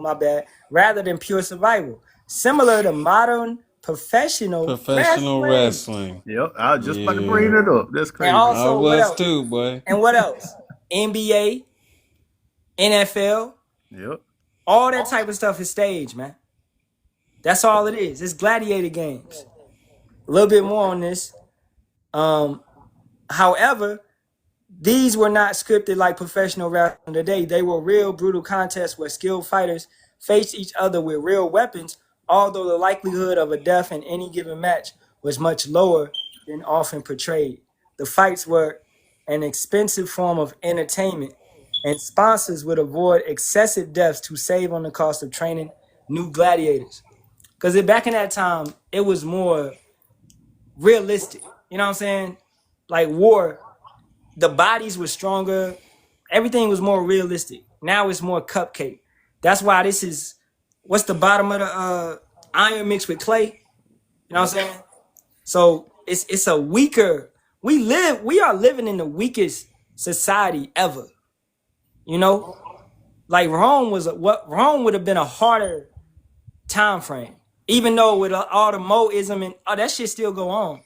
rather than pure survival. Similar to modern professional wrestling. Yep, I was just about to bring it up. That's crazy. And also, I what was else? too, boy. And what else? NBA, NFL, Yep. all that type of stuff is staged, man. That's all it is. It's gladiator games. A little bit more on this. However, these were not scripted like professional wrestling today. They were real brutal contests where skilled fighters faced each other with real weapons, although the likelihood of a death in any given match was much lower than often portrayed. The fights were an expensive form of entertainment, and sponsors would avoid excessive deaths to save on the cost of training new gladiators. Because back in that time, it was more realistic. You know what I'm saying? Like war, the bodies were stronger. Everything was more realistic. Now it's more cupcake. That's why this is, what's the bottom of the iron mixed with clay? You know what I'm saying? So it's a weaker, we are living in the weakest society ever. You know? Like Rome would have been a harder time frame. Even though with all the Moism and that shit still go on.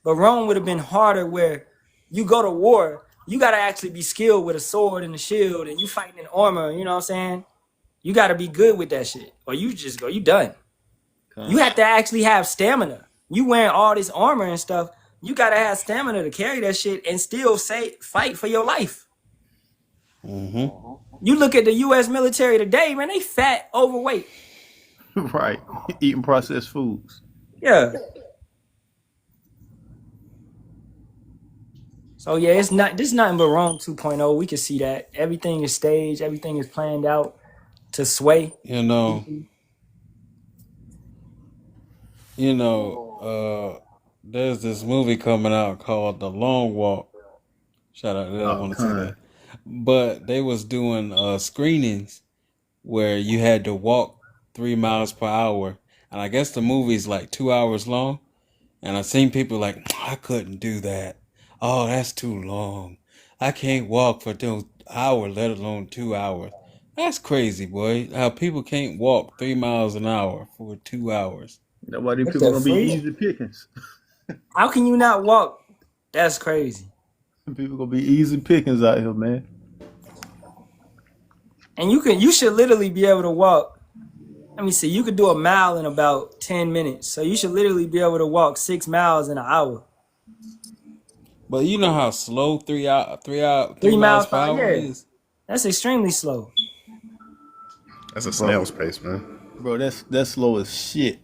But Rome would have been harder where you go to war, you got to actually be skilled with a sword and a shield and you fighting in armor, you know what I'm saying? You got to be good with that shit or you just go, you done. You have to actually have stamina. You wearing all this armor and stuff, you got to have stamina to carry that shit and still fight for your life. Mm-hmm. You look at the U.S. military today, man, they fat, overweight. Right. Eating processed foods. Yeah. So yeah, this is nothing but Rome 2.0. We can see that. Everything is staged, everything is planned out to sway. There's this movie coming out called The Long Walk. Shout out, I don't want to say that. But they was doing screenings where you had to walk 3 miles per hour and I guess the movie's like 2 hours long. And I've seen people like, I couldn't do that. Oh, that's too long. I can't walk for 2 hours, let alone 2 hours. That's crazy, boy. How people can't walk 3 miles an hour for 2 hours. That's why these What people the gonna be freak? easy pickings. How can you not walk? That's crazy. People gonna be easy pickings out here, man. And you should literally be able to walk. Let me see. You could do a mile in about 10 minutes. So you should literally be able to walk 6 miles in an hour. But you know how slow 3 3 miles miles per per hour. hour Yeah, is? that's extremely slow. That's a snail's pace, man. Bro, that's slow as shit.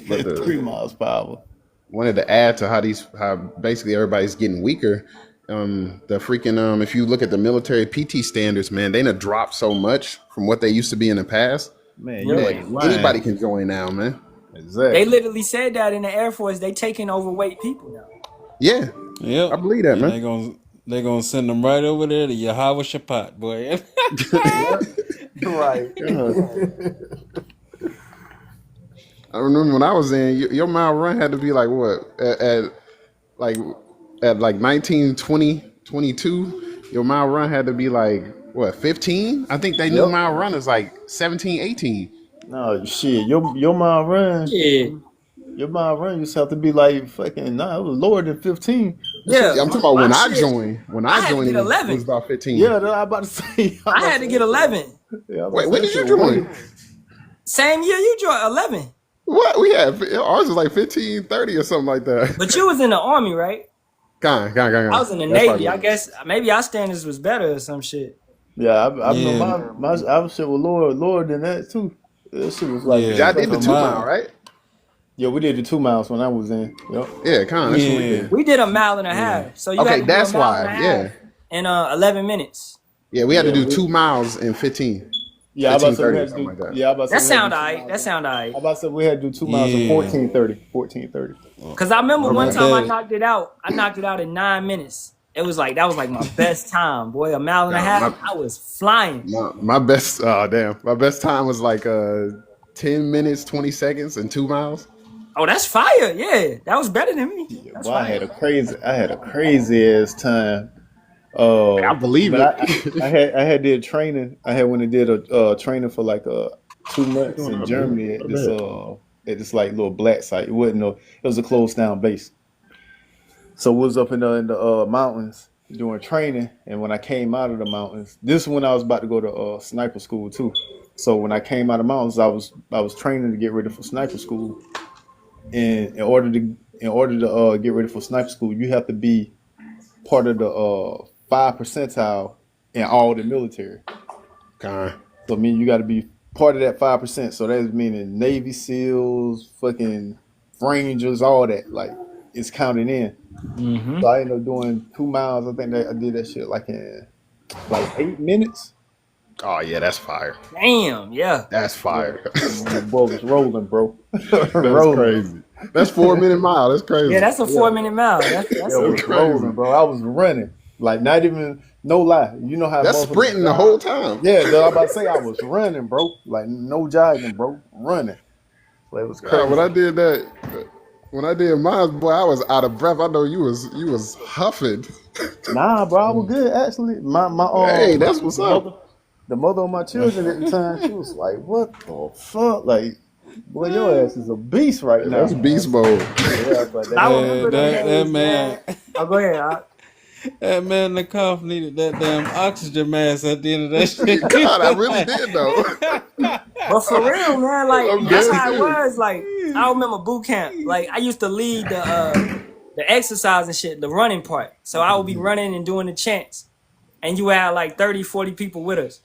But 3 miles per hour. wanted to add to how basically everybody's getting weaker. The freaking if you look at the military PT standards, man, they done dropped so much from what they used to be in the past. Man, Yeah. you That ain't lying. anybody can join now, man. Exactly. They literally said that in the Air Force. They taking overweight people now. Yeah, Yep. I believe that, And man. they gonna send them right over there to Yahweh Shabbat, boy. Right. I remember when I was in your mile run had to be like what at like 19, 20, 22. Your mile run had to be like what 15. I think they new Yep. mile run is like 17, 18. No shit. Your mile run. Yeah. Your mile run used to have to be like fucking. Nah, it was lower than 15. Yeah. I'm talking about when My I shit, joined. When I I had to joined, get it 11. was about 15. Yeah, I about to say. I had to get 11. Yeah, Wait, when did you join? Same year you joined, 11. What we had? Ours was like 15, 30 or something like that. But you was in the Army, right? Gone. I was in the That's Navy. probably I what it guess maybe our standards was better or some shit. Yeah, I Yeah. know I was shit with lower than that too. That shit was like Yeah. is. Y'all did the fucking 2 mile. mile, right? Yeah, we did the 2 miles when I was in. Yep. Yeah, con. That's what we Yeah. did. We did a mile and a half. So you Okay, had to do that's a mile why, and a yeah. half in 11 minutes. Yeah, we had to Yeah, do 2 miles in 15. Yeah, I about to say 15:30 we or had to something do. like that. Yeah, I about to say That we had to sound do 2 alright. miles. That sound I alright. about to say we had to do 2 miles in Yeah. 14:30. 14:30. Cause I remember one about time I that. knocked it out. I knocked it out in 9 minutes. It was like that was like my best time, boy. A mile and a Yeah, half. I was flying. My best my best time was like 10 minutes 20 seconds and 2 miles. Oh, that's fire. Yeah, that was better than me. Yeah, That's boy, I fire. had a crazy ass time. I believe But it. I had did training. I had went and did a training for like 2 months in Germany at this like little black site. It wasn't no. It was a closed down base. So we was up in the mountains doing training, and when I came out of the mountains, this is when I was about to go to sniper school too. So when I came out of the mountains, I was training to get ready for sniper school. And in order to get ready for sniper school, you have to be part of the 5 percentile in all the military. Con. So I mean, you got to be part of that 5%. So that's meaning Navy SEALs, fucking Rangers, all that. Like it's counted in. Mm-hmm. So I ended up doing 2 miles. I think that I did that shit like in like 8 minutes. Oh yeah, that's fire. Damn. Yeah. That's fire. The boy was rolling, bro. That's rolling. crazy. That's 4 minute mile. That's crazy. Yeah, that's a 4-minute mile. That's Yeah, I it. was crazy. rolling, bro. I was running. Like not even no lie. You know how That's motherfuckers sprinting the jog? whole time. Yeah, though, I'm about to say I was running, bro. Like no jogging, bro. Running. Like, it was crazy. When I did that, when I did mine, boy, I was out of breath. I know you was huffing. Nah, bro, I was good actually. My Hey, that's what's up. The mother of my children at the time, she was like, "What the fuck? Like, boy, your ass is a beast right now." That's beast mode. Yeah, I was like, I that, remember them that days, man. Oh, go ahead. That man in the cough needed that damn oxygen mask at the end of that shit. God, I really did though. But for real, man, like I'm that's dead how it serious. was. Like I remember boot camp. Like I used to lead the exercise and shit, the running part. So I would be running and doing the chants, and you had like 30, 40 people with us.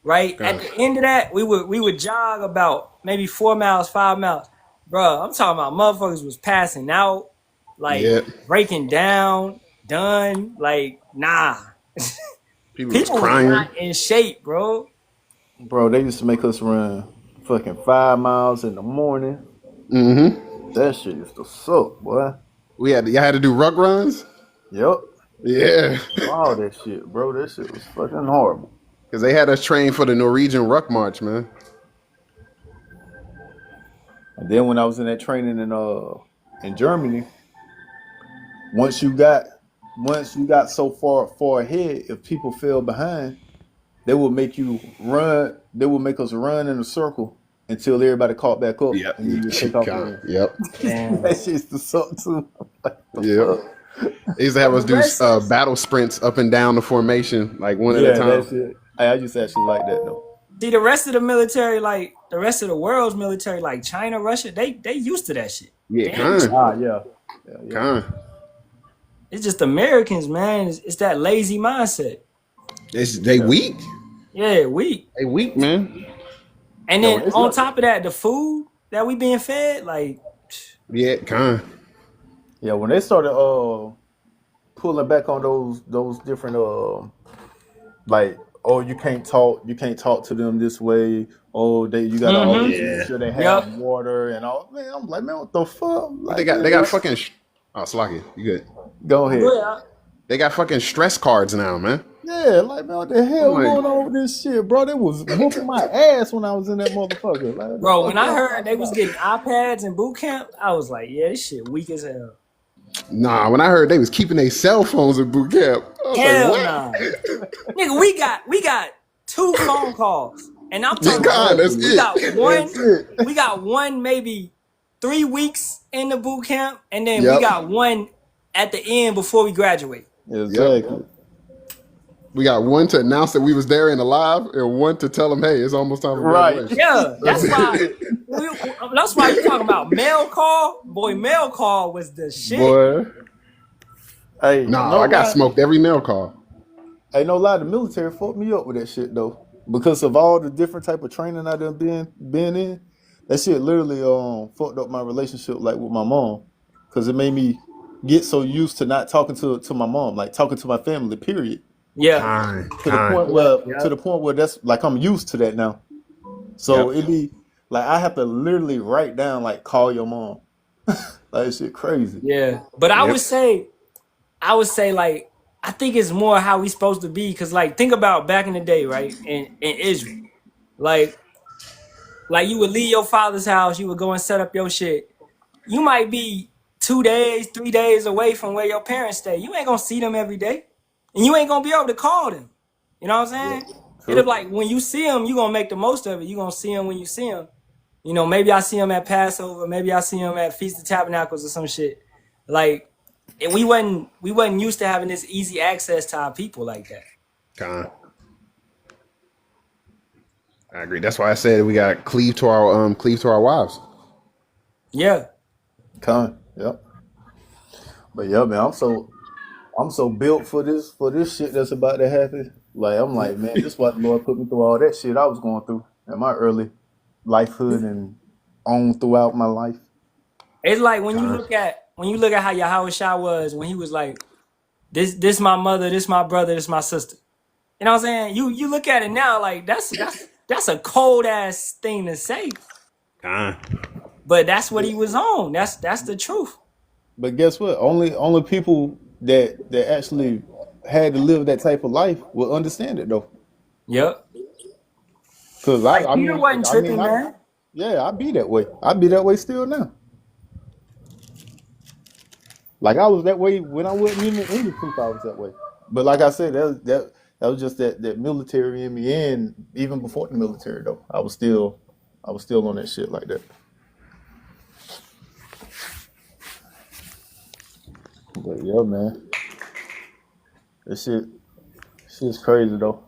Right at the end of that, we would jog about maybe 4 miles, 5 miles, bro. I'm talking about motherfuckers was passing out, like Yep. breaking down, done. Like nah, People was people was crying. not in shape, bro. bro, they used to make us run fucking 5 miles in the morning. Mm-hmm. That shit used to suck, boy. Y'all had to do ruck runs. Yep, Yeah, all that shit, bro. That shit was fucking horrible. because they had us train for the Norwegian ruck march, man. And then when I was in that training in Germany, once you got so far ahead, if people fell behind, they would make you run. They would make us run in a circle until everybody caught back up, Yep. and then you take off Con. again. Yep. Damn. That shit's the suck too. Like, the Yep. fuck? They used to have us do Rest- battle sprints up and down the formation, like one at a Yeah, time. that shit. I just actually like that though. See, the rest of the military, like the rest of the world's military, like China, Russia, they used to that shit. Yeah, They ain't- con. Yeah. Con. It's just Americans, man. It's that lazy mindset. They weak. Yeah, weak. They weak, man. And Yo, then it's on not- top of that, the food that we being fed, like, Yeah, con. Yeah, when they started pulling back on those different like, oh, you can't talk to them this way. Oh, you gotta always make sure they have Yep. water and all. Man, I'm like, man, what the fuck? Like, They got fucking. Oh, Slocky, you good? Go ahead. yeah, They got fucking stress cards now, man. Yeah, like, man, what the hell Like- going on with this shit, bro? They was whooping my ass when I was in that motherfucker. Like, bro. When I heard they was getting iPads in boot camp, I was like, yeah, this shit weak as hell. Nah, when I heard they was keeping their cell phones in boot camp, I was Hell like, nah, nigga. We got 2 phone calls, and I'm Yeah, talking God, about that's we it. got one. That's it. We got one maybe 3 weeks in the boot camp, and then Yep. we got one at the end before we graduate. Exactly. we got one to announce that we was there and alive, and one to tell them, hey, it's almost time for Right. graduation. Yeah, that's why. That's why you talking about mail call. Boy, mail call was the shit. Boy, Hey, nah, no I got lie. smoked every mail call. Hey, no lie, the military fucked me up with that shit though, because of all the different type of training I done been in. That shit literally fucked up my relationship like with my mom, because it made me get so used to not talking to my mom, like talking to my family. Period. Yeah, To the point where that's like I'm used to that now. So Yep. it be like I have to literally write down like call your mom. Like that shit crazy. yeah. But I Yep. would say like I think it's more how we supposed to be, because like think about back in the day, right? In Israel, like you would leave your father's house, you would go and set up your shit. You might be 2 days, 3 days away from where your parents stay. You ain't gonna see them every day, and you ain't gonna be able to call them. You know what I'm saying? It'll like when you see them, you gonna make the most of it. You gonna see them when you see them. You know, maybe I see them at Passover, maybe I see them at Feast of Tabernacles or some shit. Like, and we wasn't used to having this easy access to our people like that. Con. I agree. That's why I said we got cleave to our wives. Yeah, Yep. But yeah, man, I'm so built for this shit that's about to happen. Like I'm like, man, this is why the Lord put me through all that shit I was going through in my early lifehood and on throughout my life. it's like when you look at how Yahweh Shah was when he was like, this my mother, this my brother, this my sister. You know what I'm saying? You look at it now like that's a cold ass thing to say, Con. but that's what he was on. That's the truth. But guess what? Only people that actually had to live that type of life will understand it though. Yep. Cause Like I Peter mean, wasn't tripping, man. Yeah, I be that way. I be that way still now. Like I was that way when I wasn't even in the truth. I was that way. But like I said, that was just that military in me, and even before the military though, I was still on that shit like that. But yeah, man, that shit's crazy though.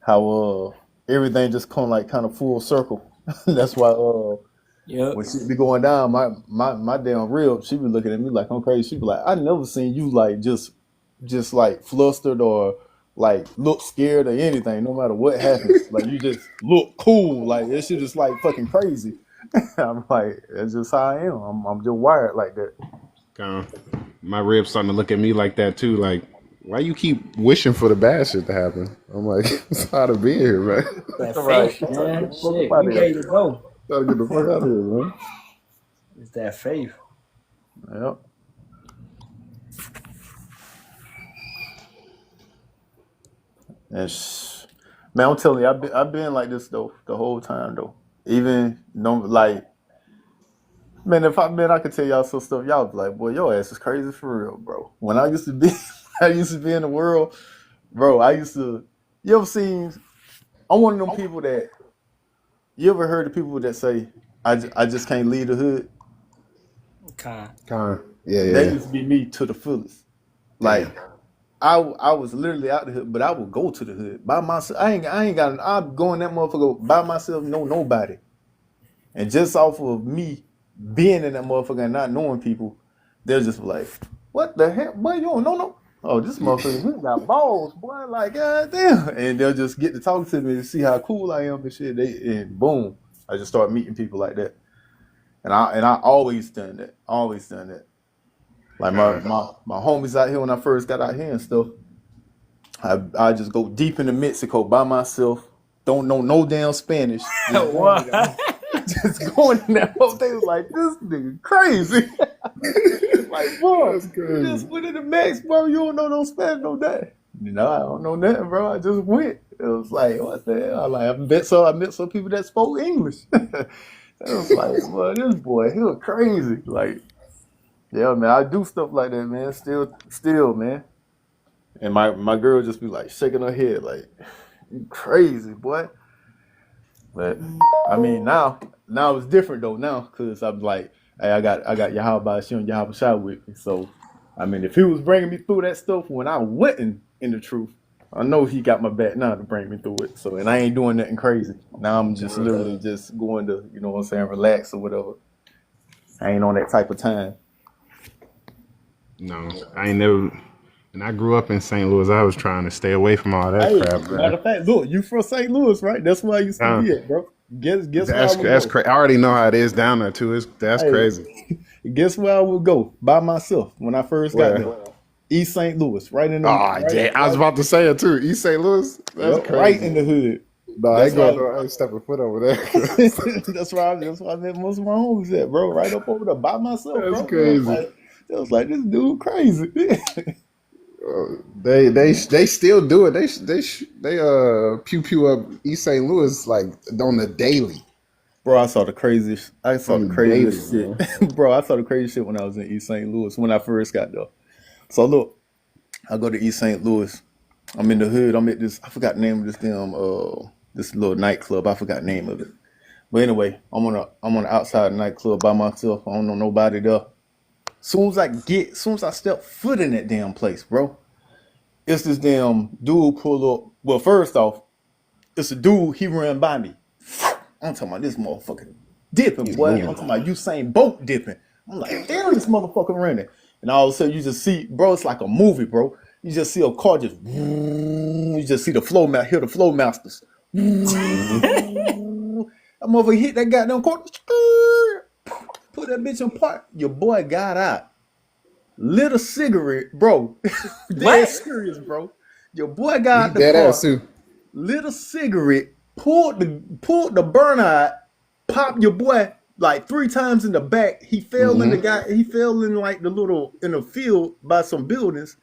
How everything just come like kind of full circle. That's why Yep. when she be going down, my damn rib, she be looking at me like I'm crazy. She be like, I never seen you like just like flustered or like look scared or anything, no matter what happens. Like you just look cool. Like that shit is like fucking crazy. I'm like, that's just how I am. I'm just wired like that. Con. My ribs starting to look at me like that too. Like, why you keep wishing for the bad shit to happen? I'm like, it's tired of being here, man. That Right. faith, man. Fuck Shit, outta we here. ready to go. Gotta get the fuck out of here, man. It's that faith. Yep. And man, I'm telling you, I've been like this though the whole time though. Even no like Man, if I could tell y'all some stuff, y'all be like, boy, your ass is crazy for real, bro. When I used to be, I used to be in the world, bro. I used to. You ever seen? I'm one of them people that. You ever heard of people that say, I just can't leave the hood? Con. Yeah, That yeah. used to be me to the fullest. Damn. Like I was literally out the hood, but I would go to the hood by myself. I ain't got. I'm going that motherfucker by myself. No nobody. And just off of me being in that motherfucker and not knowing people, they're just like, what the hell? Boy, you don't know no. Oh, this motherfucker he got balls, boy. Like, goddamn. And they'll just get to talk to me and see how cool I am and shit. And boom, I just start meeting people like that. And I always done that. Always done that. Like my homies out here when I first got out here and stuff, I just go deep into Mexico by myself. Don't know no damn Spanish. Just going What? just going in that whole thing was like, this nigga crazy. Like, boy, That's crazy. you just went in the Mex, bro. You don't know no Spanish, no that. No, I don't know nothing, bro. I just went. It was like, what the hell? Like, I met some people that spoke English. It was like, boy, this boy, he was crazy. Like, yeah, man, I do stuff like that, man. Still, man. And my girl just be like shaking her head, like, you crazy, boy. But I mean, now it's different though. Now, cause I'm like, hey, I got Yahweh Shim and Yahweh Shai with me. So, I mean, if he was bringing me through that stuff when I wasn't in the truth, I know he got my back now to bring me through it. So, and I ain't doing nothing crazy. Now I'm just literally just going to, you know what I'm saying, relax or whatever. I ain't on that type of time. No, I ain't never. And I grew up in St. Louis. I was trying to stay away from all that Hey, crap, matter man. of fact, look, you from St. Louis, right? That's where I used to be at, bro. Guess where I would That's go. crazy. I already know how it is down there too. That's Hey, crazy. guess where I would go by myself when I first got Where? there? East St. Louis, right in the Oh, yeah. I was about to say it too. East St. Louis. That's yep, crazy. right in the hood. No, I That's ain't going. why I ain't stepping foot over there. that's why I met most of my homies at, bro. Right up over there by myself, That's bro. crazy. It was like this dude crazy. They still do it. They pew pew up East St. Louis like on the daily. Bro, I saw the craziest. I saw the On the daily, craziest shit. Bro, I saw the craziest shit when I was in East St. Louis when I first got there. So look, I go to East St. Louis. I'm in the hood. I'm at this. I forgot the name of this damn this little nightclub. I forgot the name of it. But anyway, I'm on the outside nightclub by myself. I don't know nobody there. Soon as I step foot in that damn place, bro, it's this damn dude pull up. Well, first off, it's a dude. He ran by me. I'm talking about this motherfucker dipping, He's boy. moving. I'm talking about Usain Bolt dipping. I'm like, damn, this motherfucker running. And all of a sudden, you just see, bro, it's like a movie, bro. You just see a car just, you just see the flow, hear the flow masters. That motherfucker hit that goddamn car, put that bitch in park. Your boy got out, lit a cigarette, bro. Dead What? serious, bro. Your boy got out the Dead car, ass too. lit a cigarette, pulled the burner out, popped your boy like 3 times in the back. He fell in he fell in like in the field by some buildings,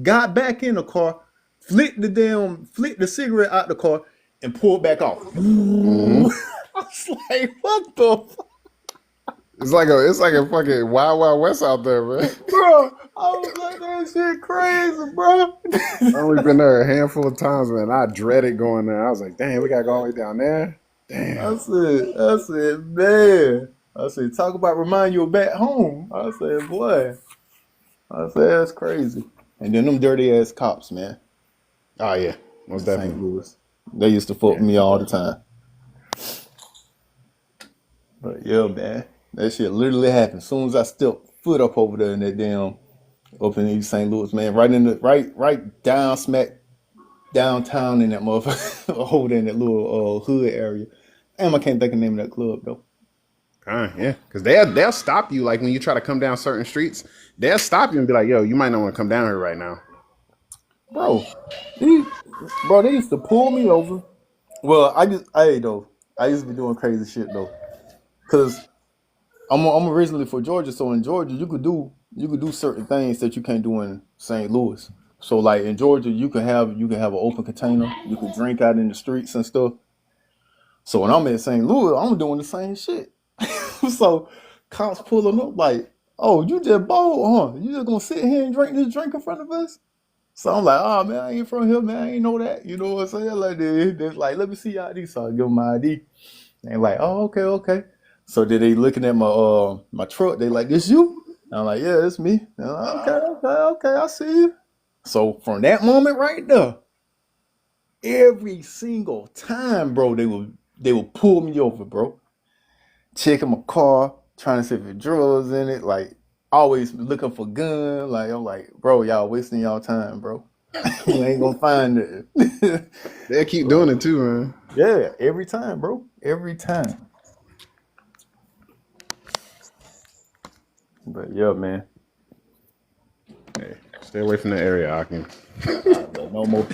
got back in the car, flicked the cigarette out the car, and pulled back off. I was like, what the fuck? It's like a fucking Wild Wild West out there, man. Bro, I was like, that shit crazy, bro. I only been there a handful of times, man. I dreaded going there. I was like, damn, we gotta go all the way down there. Damn. I said, man. I said, talk about remind you of back home. I said, boy. I said, that's crazy. And then them dirty ass cops, man. Oh yeah, most St. definitely. Louis. They used to fuck with me all the time. But yeah, man. That shit literally happened. As soon as I stepped foot up over there in that damn up in East St. Louis, man. Right in the right down smack downtown in that motherfucker over there in that little hood area. Damn, I can't think of the name of that club though. Yeah, because they'll stop you like when you try to come down certain streets. They'll stop you and be like, yo, you might not want to come down here right now. Bro, they used to pull me over. Well, I used to be doing crazy shit though, cause I'm originally for Georgia, so in Georgia you could do certain things that you can't do in St. Louis. So like in Georgia, you can have an open container, you can drink out in the streets and stuff. So when I'm in St. Louis, I'm doing the same shit. So Cops pulling up like, oh, you just bold, huh? You just gonna sit here and drink this drink in front of us? So I'm like, oh man, I ain't from here, man. I ain't know that. You know what I'm saying? Like they're like, let me see your ID. So I give them my ID. And like, oh, okay, okay. So then they looking at my truck. They like, this you? And I'm like, yeah, it's me. And I'm like, okay, I see you. So from that moment right there, every single time, bro, they would pull me over, bro. Checking my car, trying to see if there's drugs in it, like always looking for gun. Like I'm like, bro, y'all wasting y'all time, bro. You ain't gonna find it. They'll keep doing it too, man. Yeah, every time, bro. Every time. But yeah, man. Hey, stay away from the area, Akin. No more.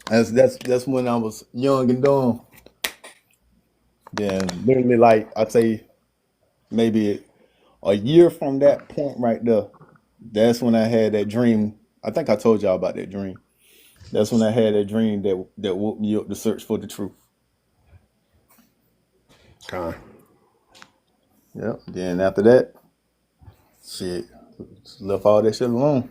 That's when I was young and dumb. Then literally, like I'd say, maybe a year from that point right there, that's when I had that dream. I think I told y'all about that dream. That's when I had that dream that woke me up to search for the truth. Con. Yeah. Then after that, shit, left all that shit alone.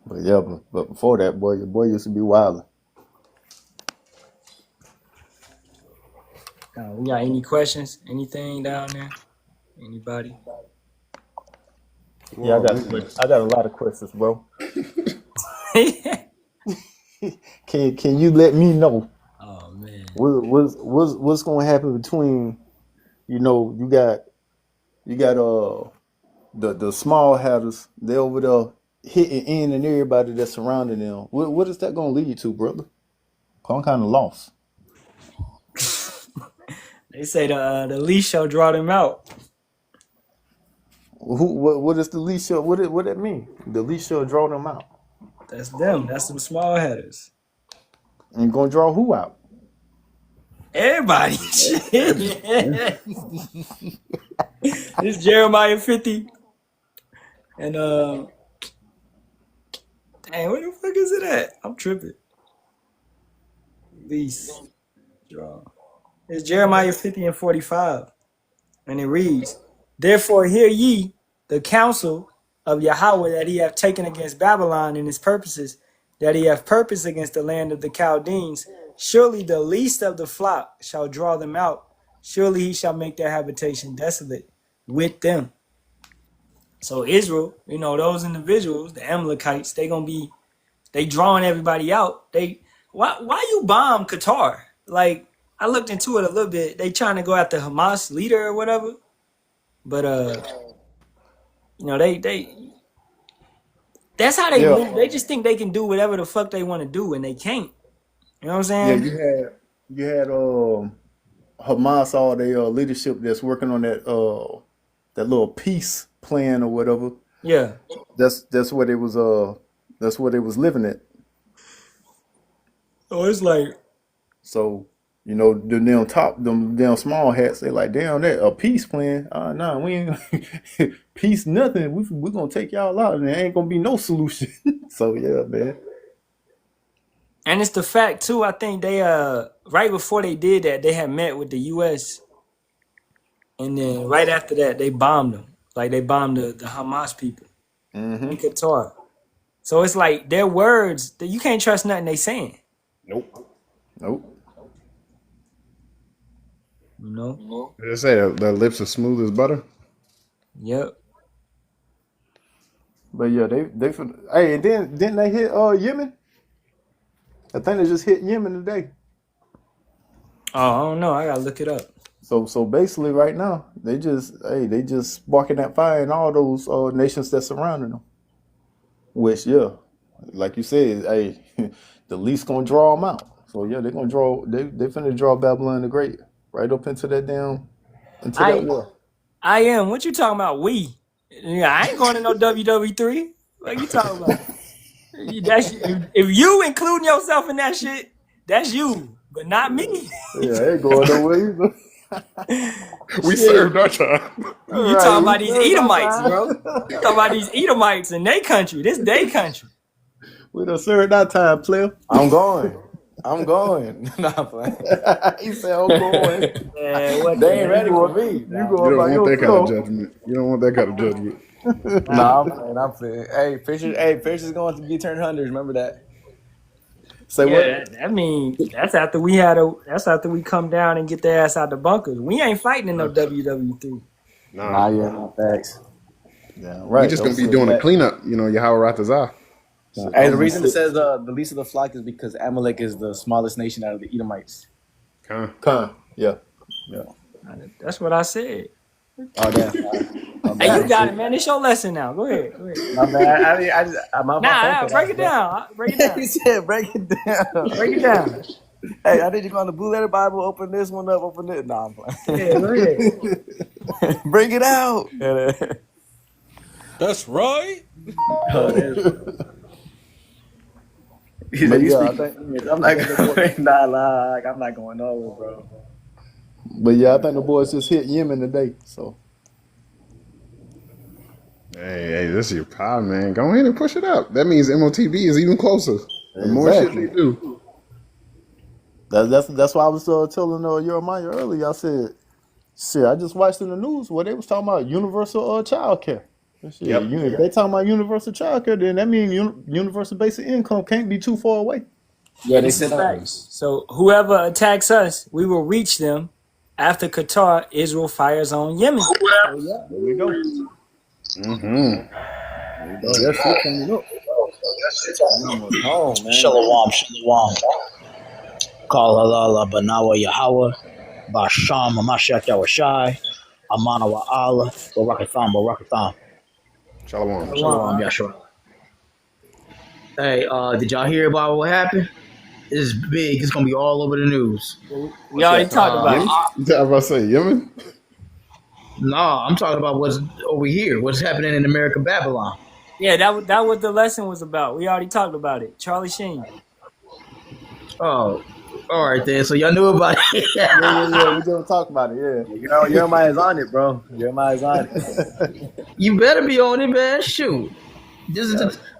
But yeah, but before that, boy, your boy used to be wilding. We got any questions? Anything down there? Anybody? Yeah, I got a lot of questions, bro. Can you let me know Oh man. what's gonna happen between, you know, you got the small hatters, they over there hitting in and everybody that's surrounding them. What is that gonna lead to, brother? I'm kind of lost. They say the leash shall draw them out. What is the leash shall, what that mean? The leash shall draw them out. That's them. That's some small headers. And gonna draw who out? Everybody. It's Jeremiah 50. And dang, where the fuck is it at? I'm tripping. Lease. Draw. It's Jeremiah 50 and 45. And it reads, therefore hear ye the counsel of Yahweh that he hath taken against Babylon and his purposes, that he hath purposed against the land of the Chaldeans. Surely the least of the flock shall draw them out. Surely he shall make their habitation desolate with them. So Israel, you know, those individuals, the Amalekites, they drawing everybody out. Why you bomb Qatar? Like, I looked into it a little bit. They trying to go after Hamas leader or whatever. But you know, that's how they move. They just think they can do whatever the fuck they want to do, and they can't. You know what I'm saying? Yeah, you had Hamas, all their leadership that's working on that little peace plan or whatever. Yeah. That's what it was living at. Oh, it's like, So, you know, them damn small hats, they like, damn, that a peace plan. Nah, we ain't peace nothing. We gonna take y'all out and there ain't gonna be no solution. So yeah, man. and it's the fact too. I think they right before they did that, they had met with the U.S. and then right after that, they bombed them. Like they bombed the Hamas people in Qatar. So it's like their words that you can't trust nothing they saying. Nope. You know? Did they say the lips are smooth as butter? Yep. But yeah, hey, and then didn't they hit Yemen? I think they just hit Yemen today. Oh, I don't know. I gotta look it up. So basically, right now they just sparking that fire in all those nations that surrounding them. Which yeah, like you said, hey, the least gonna draw them out. So yeah, they're gonna draw. They finna draw Babylon the Great right up into that that war. I am. What you talking about? Yeah, I ain't going to no WW3. What you talking about? If you including yourself in that shit, that's you, but not me. Yeah, I ain't going nowhere either. We served our time. You talking about these Edomites, bro. You talking about these Edomites in their country. This their country. We done served that time, player. I'm going. Nah, I'm playing. He said, I'm going. Man, what They ain't the ready for me. You You going by don't want that kind of yourself. judgment. You don't want that kind of judgment. Nah, I'm playing. Hey, Fisher's going to be turned hundreds. Remember that. Say what? Yeah, I mean, that's after we come down and get their ass out the bunkers. We ain't fighting in no WWE3. Nah, yeah, no facts. Yeah, We right. just gonna be doing a cleanup. Yahweh Ratazah. Hey, the reason it says the least of the flock is because Amalek is the smallest nation out of the Edomites. Con. Yeah. That's what I said. Oh, damn. Hey, you got it, man. It's your lesson now. Go ahead. My man, Nah, break it down. Break it down. He said, break it down. Break it down. Hey, I need you to go on the Blue Letter Bible, open this one up, open it. Nah, I'm playing. Yeah, go ahead. Bring it out. That's right. But yeah, I think I'm not going. I'm not going over, bro. But yeah, I think the boys just hit Yemen today. So Hey, this is your power, man. Go ahead and push it up. That means MOTB is even closer. The more shit they do. that's why I was telling Jeremiah earlier. I said, shit, I just watched in the news where they was talking about universal child care. If they talking about universal child care, then that means universal basic income can't be too far away. Yeah, they This is said facts. So whoever attacks us, we will reach them. After Qatar, Israel fires on Yemen. There we go. That's it coming up. Shalawam. Call halala banawa Yahweh, Basham Mashiach Yahushai, Amana wa Allah, Barakatham. Shalawam. Shalawam Yasharahla. Hey, did y'all hear about what happened? It's big. It's gonna be all over the news. We already talked about it. I was about to say Yemen. No, I'm talking about what's over here. What's happening in America, Babylon? Yeah, that what the lesson was about. We already talked about it. Charlie Sheen. Oh, all right then. So y'all knew about it. Yeah. We just talk about it. Yeah. You know, Jeremiah's on it, bro. Jeremiah's on it. You better be on it, man. Shoot.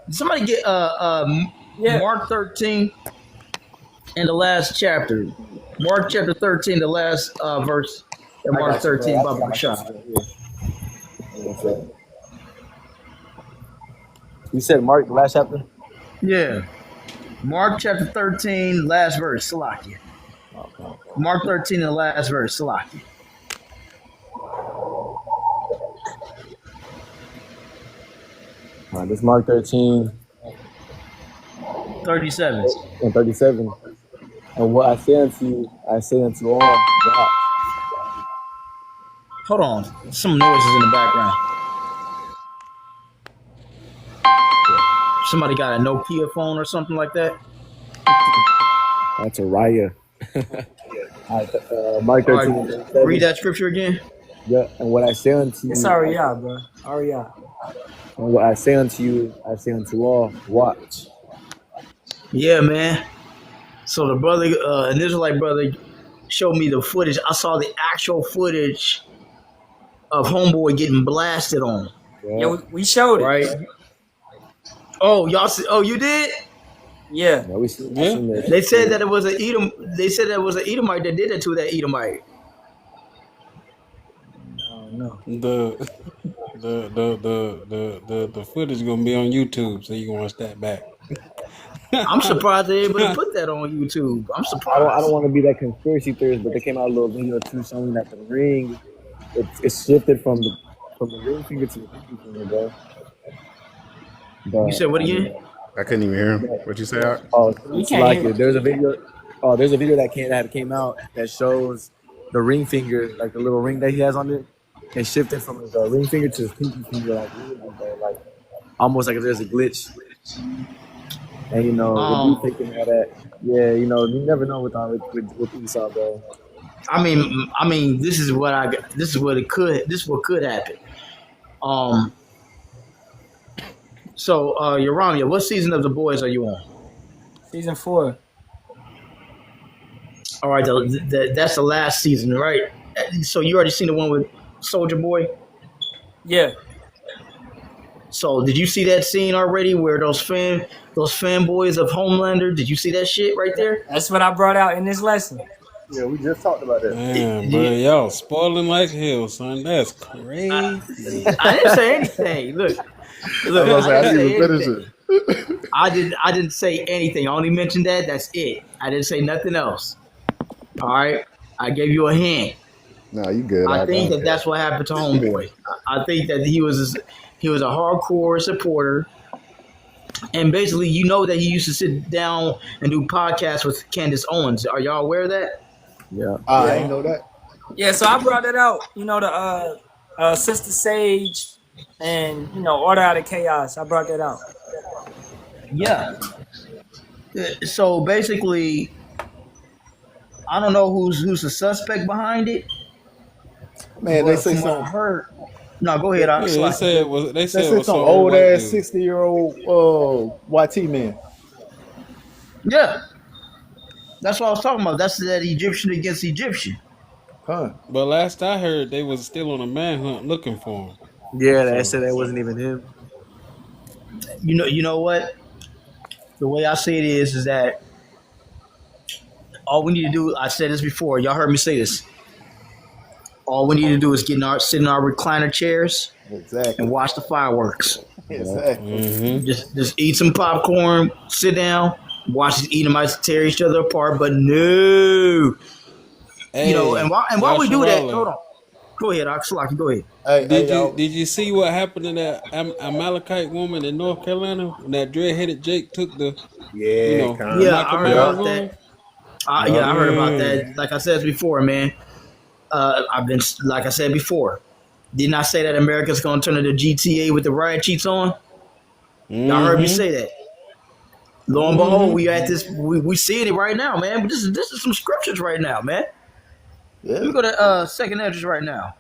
Somebody get Mark 13 in the last chapter. Mark chapter 13, the last verse in Mark 13, Baba Bashar. You said Mark, the last chapter? Yeah. Mark chapter 13, last verse, Salakia. Mark 13, the last verse, Salakia. This Mark 13 37. and 37. And what I say unto all, God. Hold on. Some noises in the background. Somebody got a Nokia phone or something like that? That's a Raya. Mark 13. Right, read that scripture again. Yeah, and what I say unto you. It's Ariyah, bro. Ariyah. And what I say unto you, I say unto all, watch. Yeah, man. So the brother, an Israelite brother, showed me the footage. I saw the actual footage of homeboy getting blasted on. Yeah, we showed it. Right. Oh, y'all see? Oh, you did? Yeah. Yeah, we seen this. They said that it was an Edom. They said that it was an Edomite that did it to that Edomite. Oh no. The footage gonna be on YouTube, so you can watch that back. I'm surprised they able to put that on YouTube. I'm surprised. I don't want to be that conspiracy theorist, but they came out a little video too showing that the ring it's shifted from the ring finger to the pinky finger, bro. But, You said what again? I couldn't even hear him. What'd you say, Art? Oh, We it's can't like hear. it. There's a video that came out that shows the ring finger, like the little ring that he has on it, and shifted from his ring finger to his pinky finger, like almost like if there's a glitch. And you know, if you thinking of that, yeah, you know, you never know with Esau, bro. I mean, this is what could happen. So, Urania, what season of The Boys are you on? Season 4. All right, that's the last season, right? So you already seen the one with Soldier Boy? Yeah. So did you see that scene already where those fanboys of Homelander? Did you see that shit right there? That's what I brought out in this lesson. Yeah, we just talked about that. Man, bro, y'all spoiling like hell, son. That's crazy. I didn't say anything. Look. I was I like, I didn't didn't say even finish anything. it. I didn't say anything. I only mentioned that. That's it. I didn't say nothing else. All right. I gave you a hint. No, you good. I think that that's what happened to Homeboy. I think that he was a hardcore supporter, and basically, you know that he used to sit down and do podcasts with Candace Owens. Are y'all aware of that? Yeah. I ain't know that. Yeah, so I brought it out. You know, the Sister Sage and, you know, Order Out of Chaos. I brought that out. Yeah. So basically, I don't know who's the suspect behind it. Man, they But say from what I something. heard. No, go ahead. Yeah, they said it was. They They said it say was some some old white ass dude. 60-year-old YT man. Yeah. That's what I was talking about. That's that Egyptian against Egyptian. Huh. But last I heard, they was still on a manhunt looking for him. Yeah, they said that wasn't even him. You know what? The way I see it is that all we need to do. I said this before. Y'all heard me say this. All we need to do is sit in our recliner chairs Exactly. and watch the fireworks. Exactly. Just eat some popcorn, sit down, watch eat them, might tear each other apart. But no, Hey, you know. And while we do that, Yasharahla, hold on. Go ahead, Oxalaki. Go ahead. Hey, Did you see what happened to that Amalekite woman in North Carolina when that dread-headed Jake took the yeah, kind Yeah, Michael I heard Myers about that. woman? I heard about that. Like I said before, man. I've been like I said before. Didn't I say that America's going to turn into GTA with the riot cheats on? Y'all heard me say that. Lo and behold, we at this. We seeing it right now, man. But this is some scriptures right now, man. Yeah. Let me go to second entrance right now.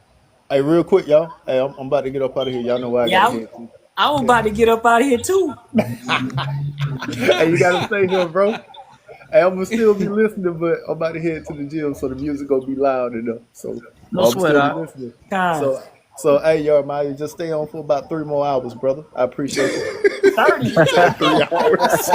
Hey, real quick, y'all. Hey, I'm about to get up out of here. Y'all know where I gotta head to. I was about to get up out of here, too. Hey, you gotta stay here, bro. Hey, I'm gonna still be listening, but I'm about to head to the gym, so the music gonna be loud enough. So No I'm sweat, still Doc. be listening. Kind. So hey, yo, Maya, just stay on for about 3 more hours, brother. I appreciate you. 30. 3 hours.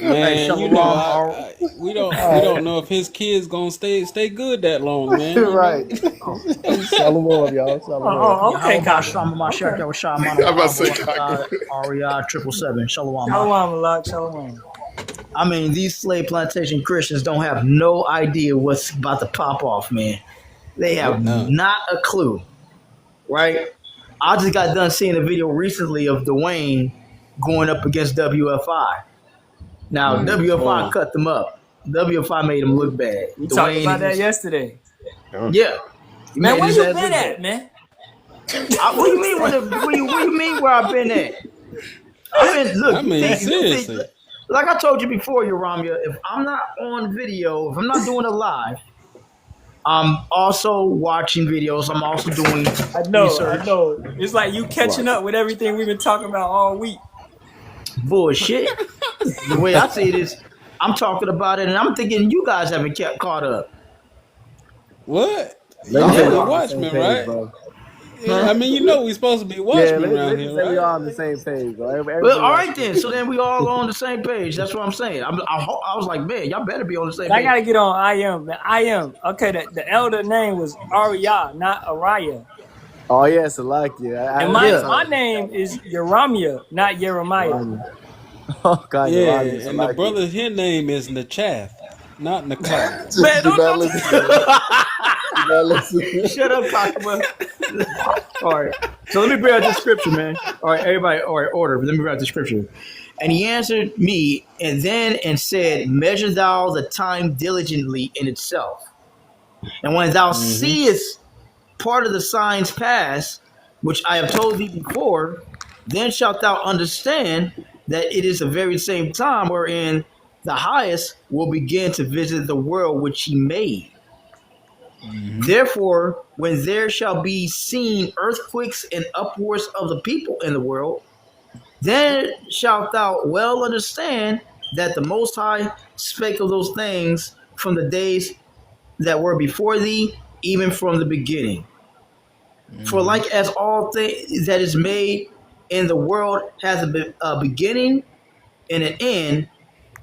Man, you know, we don't know if his kids gonna stay good that long, man. Right. Shalom, y'all. Shalom. Oh, okay, How about Kasha. Shama Mashak, that was Shama I'm about to say, Kaku. REI 777, Shalom. Shalom, Malak, shalom. I mean, these slave plantation Christians don't have no idea what's about to pop off, man. They have not a clue, right? I just got done seeing a video recently of Dwayne going up against WFI. Now, WFI cut them up. WFI made him look bad. We talked about that yesterday. Yeah. Man, where his you ass been look at, bad. man? What do you mean? What do you mean where I've been at? I've been look. I mean, seriously. Like I told you before, Ramya, if I'm not on video, if I'm not doing a live, I'm also watching videos. I'm also doing research. I know. It's like you catching up with everything we've been talking about all week. Bullshit. The way I see it is, I'm talking about it, and I'm thinking you guys haven't kept caught up. What? Let me Y'all say the we're on the watchmen, same page, right? bro. Yeah, I mean, you know we supposed to be Yeah, watchmen let's around just here, say we right? all on the same page, bro. Well, all right then. So then we all on the same page. That's what I'm saying. I was like, man, y'all better be on the same I page. gotta get on I am, man. I am. Okay, the elder name was Ariyah, not Ariah. Oh yeah, Salakia. And my name is Yeramia, not Jeremiah. Oh God, Yeah, Salakia. and the brother, his name is Nachath, not Nakai. Man, don't listen. Shut up, Kakuma. All right. So let me bring out the scripture, man. All right, everybody. All right, order. Let me bring out the scripture. And he answered me, and said, "Measure thou the time diligently in itself, and when thou seest part of the signs pass, which I have told thee before, then shalt thou understand that it is the very same time wherein the highest will begin to visit the world which he made. Therefore, when there shall be seen earthquakes and upwards of the people in the world, then shalt thou well understand that the Most High spake of those things from the days that were before thee, even from the beginning." For like as all things that is made in the world has a beginning and an end,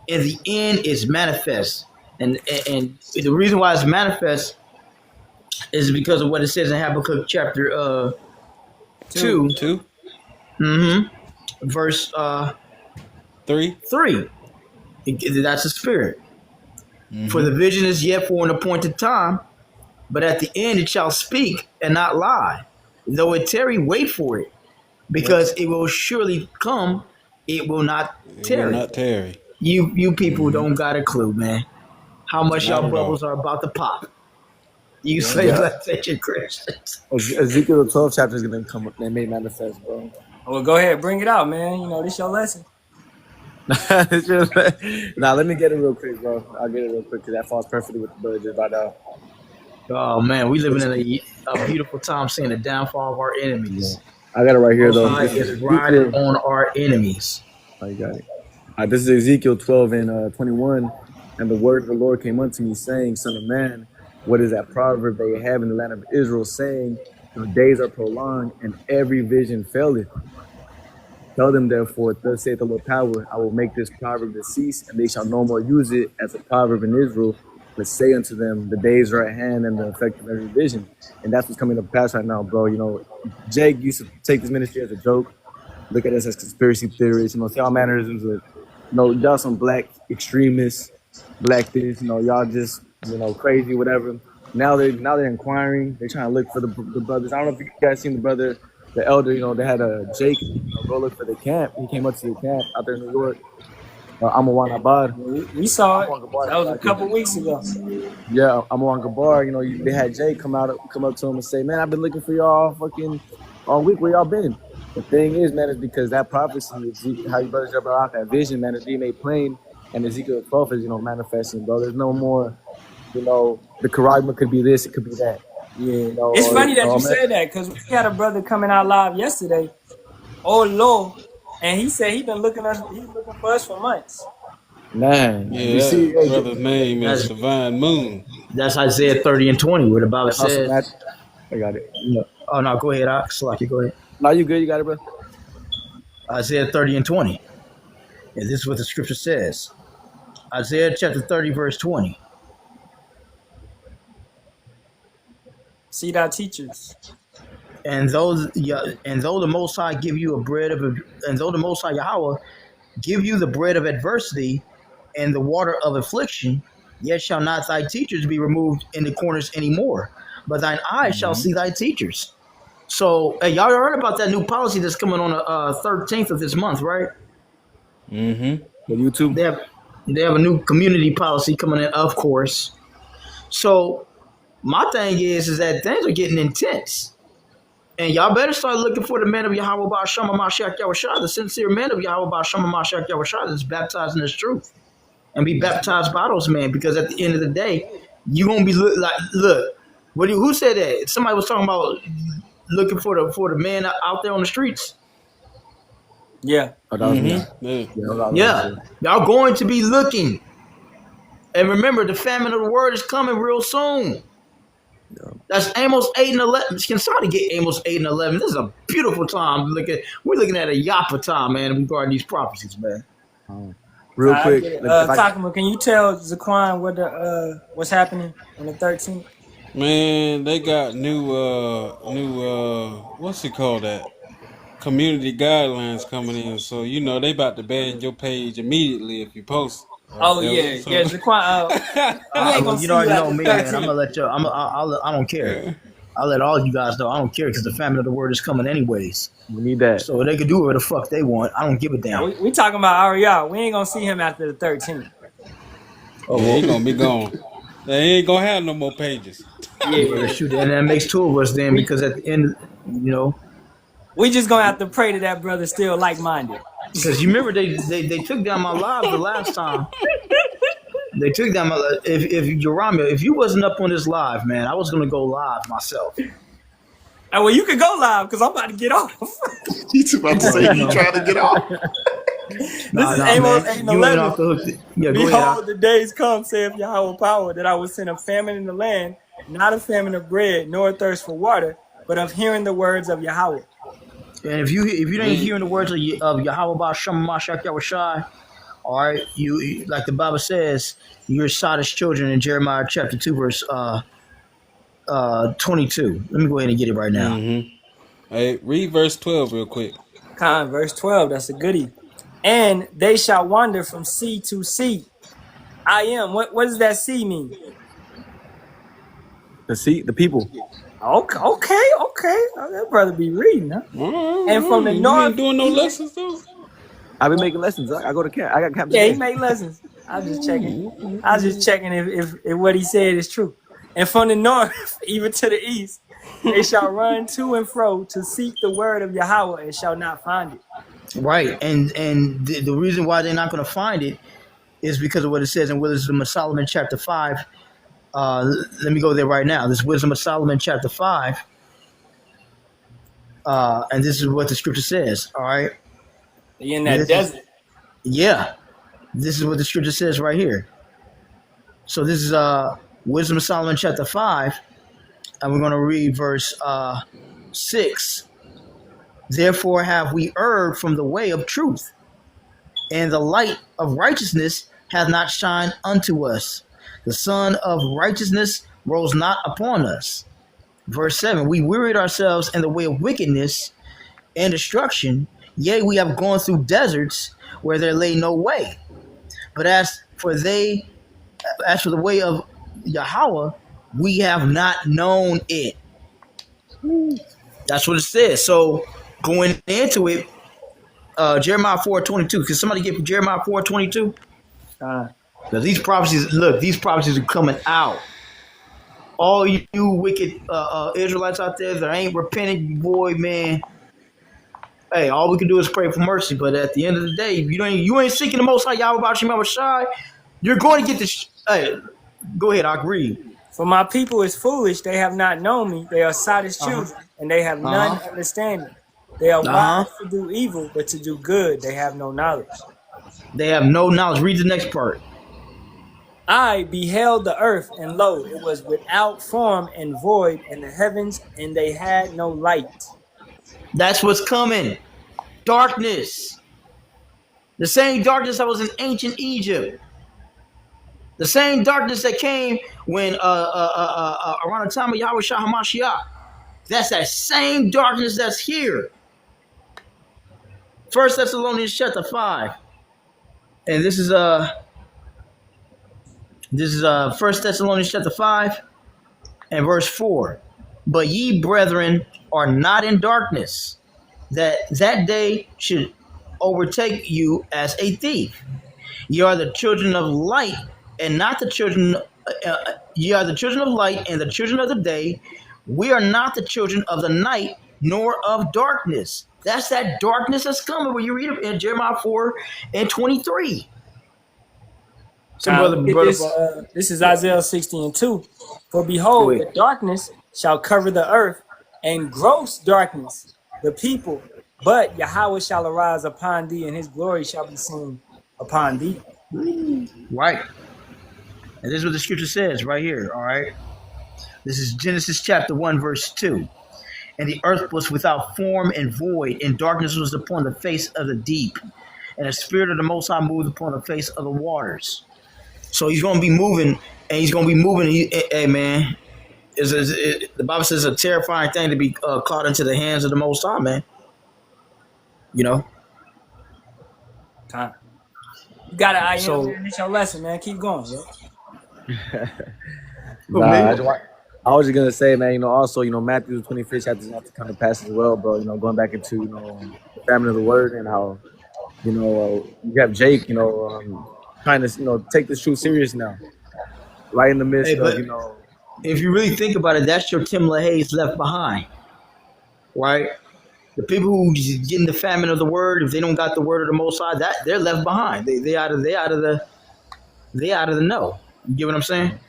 and the end is manifest. And the reason why it's manifest is because of what it says in Habakkuk chapter 2, 2, verse 3. 3. That's the spirit. For the vision is yet for an appointed time, but at the end it shall speak and not lie. Though it tarry, wait for it, because it will surely come. It will not tarry. It will not tarry. You people don't got a clue, man. How much Not y'all at bubbles all. are about to pop. You say let's say you're Christians. Ezekiel 12 chapter is gonna come up and make manifest, bro. Well, go ahead, bring it out, man. You know, this your lesson. Nah, let me get it real quick, bro. I'll get it real quick because that falls perfectly with the budget right now. Oh man, we living in a beautiful time seeing the downfall of our enemies. I got it right here, though. God is riding on our enemies. Oh, you got it. This is Ezekiel 12 and 21. And the word of the Lord came unto me, saying, Son of man, what is that proverb they have in the land of Israel, saying, the days are prolonged, and every vision faileth? Tell them, therefore, thus saith the Lord power, I will make this proverb to cease, and they shall no more use it as a proverb in Israel, but say unto them, the days are at hand, and the effect of every vision. And that's what's coming to pass right now, bro. You know, Jake used to take this ministry as a joke, look at us as conspiracy theorists, see all mannerisms of, y'all some black extremists, black this, y'all just, crazy, whatever. Now they're inquiring, they're trying to look for the brothers. I don't know if you guys seen the brother, the elder, they had a Jake go look for the camp. He came up to the camp out there in New York. Amawan Abad. We saw it. That was a couple weeks ago. Yeah, Amawan Gabar, they had Jake come up to him and say, man, I've been looking for y'all fucking all week. Where y'all been? The thing is, man, is because that prophecy, how you brothers jump out that vision, man, is being made plain, and Ezekiel 12 is, manifesting, bro. There's no more, the Karagma could be this, it could be that. Yeah, it's funny that you said that, because we had a brother coming out live yesterday, oh Lord, and he said he's looking for us for months. Man, Yeah, you see, brother's name is Divine Moon. That's Isaiah 30 and 20, where the Bible says. I got it. Oh no, go ahead, Slaki, go ahead. No, you good? You got it, bro. Isaiah 30 and 20, and this is what the scripture says. Isaiah chapter 30, verse 20. See thy teachers. And though the Most High give you and though the Most High Yahweh give you the bread of adversity and the water of affliction, yet shall not thy teachers be removed in the corners anymore, but thine eyes shall see thy teachers. So, hey, y'all heard about that new policy that's coming on the 13th of this month, right? The YouTube. They have a new community policy coming in, of course. So, my thing is that things are getting intense. And y'all better start looking for the man of Yahweh Ba'Shama Mashiach Yahushua, the sincere man of Yahweh Ba'Shama Mashiach Yahushua that's baptized in his truth. And be baptized by those men, because at the end of the day, you're going to be look, who said that? Somebody was talking about looking for the man out there on the streets. Yeah. Yeah. Y'all going to be looking. And remember, the famine of the word is coming real soon. That's Amos 8 and 11. Can somebody get Amos 8 and 11? This is a beautiful time. We're looking at a Yapa time, man, regarding these prophecies, man. Real quick. Takuma, can you tell Zaquan what's happening on the 13th? Man, they got new what's it called, that community guidelines coming in. So they about to ban your page immediately if you post. Zaquan. You already know me, man. I'm gonna let you. I don't care. I'll let all you guys know. I don't care, because the famine of the word is coming anyways. We need that. So they can do whatever the fuck they want. I don't give a damn. We talking about Ariel. We ain't gonna see him after the 13th. Oh, yeah, he gonna be gone. They ain't gonna have no more pages. Yeah, shoot, and that makes two of us then, because at the end, we just gonna have to pray that brother still like-minded. Because you remember they took down my live the last time. They took down my if Jerami, if you wasn't up on this live, man, I was gonna go live myself. Well, you could go live, because I'm about to get off. He's about to say you trying to get off. This is Amos 8 and 11. Yeah, Behold, the days come, saith Yahweh power, that I will send a famine in the land, not a famine of bread, nor a thirst for water, but but of hearing the words of Yahweh. And if you ain't hearing the words of Yahweh Ba'Shem Mashiach Yahushai, all right, you like the Bible says, you're Sodom's children in Jeremiah chapter 2 verse 22. Let me go ahead and get it right now. Hey, read verse 12 real quick. Verse 12, that's a goodie. And they shall wander from sea to sea. I am. What does that sea mean? The people. Okay. That brother be reading, huh? And from the you north, ain't doing no lessons though. I've been making lessons. I go to camp. I got camp. yeah, he make lessons. I was just checking if what he said is true. And from the north, even to the east, they shall run to and fro to seek the word of Yahweh and shall not find it. Right, and the reason why they're not going to find it is because of what it says in Wisdom of Solomon chapter 5. Let me go there right now. This Wisdom of Solomon chapter 5. And this is what the scripture says, all right? They in that desert. Yeah. This is what the scripture says right here. So this is Wisdom of Solomon chapter 5. And we're going to read verse 6. Therefore have we erred from the way of truth, and the light of righteousness hath not shined unto us. The sun of righteousness rose not upon us. Verse 7, we wearied ourselves in the way of wickedness and destruction. Yea, we have gone through deserts where there lay no way. But as for the way of Yahweh, we have not known it. That's what it says. So going into it, Jeremiah 4:22. Can somebody get Jeremiah 4:22? Because these prophecies are coming out. All you wicked Israelites out there that ain't repenting, boy, man. Hey, all we can do is pray for mercy. But at the end of the day, if you ain't seeking the Most High Yahweh Ba'Shem Yahushai, you're going to get this. Hey, go ahead, I agree. For my people is foolish; they have not known me. They are Sodom's children, and they have none understanding. They are wise to do evil, but to do good they have no knowledge. They have no knowledge. Read the next part. I beheld the earth, and lo, it was without form and void, and the heavens, and they had no light. That's what's coming. Darkness. The same darkness that was in ancient Egypt. The same darkness that came when around the time of Yahweh Shah HaMashiach. That's that same darkness that's here. 1 Thessalonians chapter 5. And this is 1 Thessalonians chapter 5 and verse 4. But ye, brethren, are not in darkness, that day should overtake you as a thief. Ye are the children of light, and not the children. Ye are the children of light and the children of the day. We are not the children of the night, nor of darkness. That's that darkness that's coming. When you read it in Jeremiah 4:23. This is Isaiah 60:2. For behold, the darkness shall cover the earth, and gross darkness the people. But Yahweh shall arise upon thee, and his glory shall be seen upon thee. Right. And this is what the scripture says right here, all right? This is Genesis chapter 1, verse 2. And the earth was without form and void, and darkness was upon the face of the deep. And the spirit of the Most High moved upon the face of the waters. So he's going to be moving, and he's going to be moving. Hey, man, the Bible says it's a terrifying thing to be caught into the hands of the Most High, man. You know? Time. You got to it's your lesson, man. Keep going, yo. I was just gonna say, man, also, Matthew 25th chapter is not to come to pass as well, bro. Going back into, the famine of the word, and how, you have Jake, trying to, take this truth serious now, right in the midst of, if you really think about it, that's your Tim LaHaye's left behind, right? The people who get in the famine of the word, if they don't got the word of the Most High, that they're left behind. They out of the know. You get what I'm saying?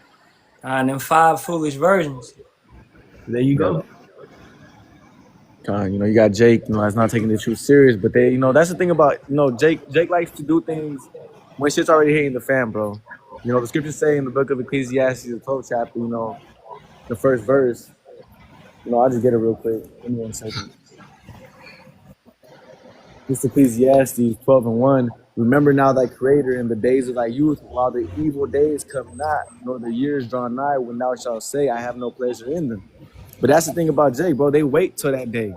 And them 5 foolish virgins. There you go. You got Jake, that's not taking the truth serious, but they, that's the thing about, Jake likes to do things when shit's already hitting the fan, bro. The scriptures say in the book of Ecclesiastes, the 12th chapter, the first verse, No, I'll just get it real quick. Give me 1 second. This Ecclesiastes 12:1. Remember now thy creator in the days of thy youth, while the evil days come not, nor the years draw nigh, when thou shalt say, I have no pleasure in them. But that's the thing about Jake, bro. They wait till that day.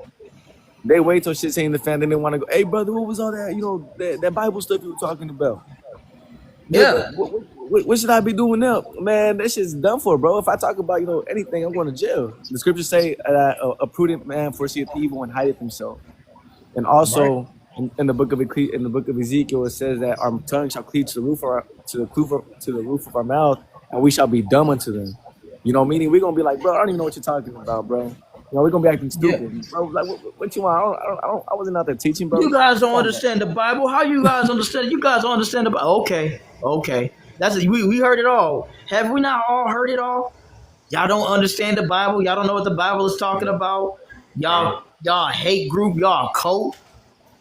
They wait till shit's hitting the fan, then they want to go, hey, brother, what was all that, that Bible stuff you were talking about? Yeah. What should I be doing now? Man, that shit's done for, bro. If I talk about, anything, I'm going to jail. The scriptures say a prudent man foreseeth evil and hideth himself. And also in the book of Ezekiel, it says that our tongue shall cleave to the roof of our mouth, and we shall be dumb unto them. Meaning we're gonna be like, bro, I don't even know what you're talking about, bro. We're gonna be acting stupid, bro. Like, what you want? I wasn't out there teaching, bro. You guys don't understand the Bible. How you guys understand? You guys don't understand the Bible. Okay. We heard it all. Have we not all heard it all? Y'all don't understand the Bible. Y'all don't know what the Bible is talking about. Y'all hate group. Y'all cult.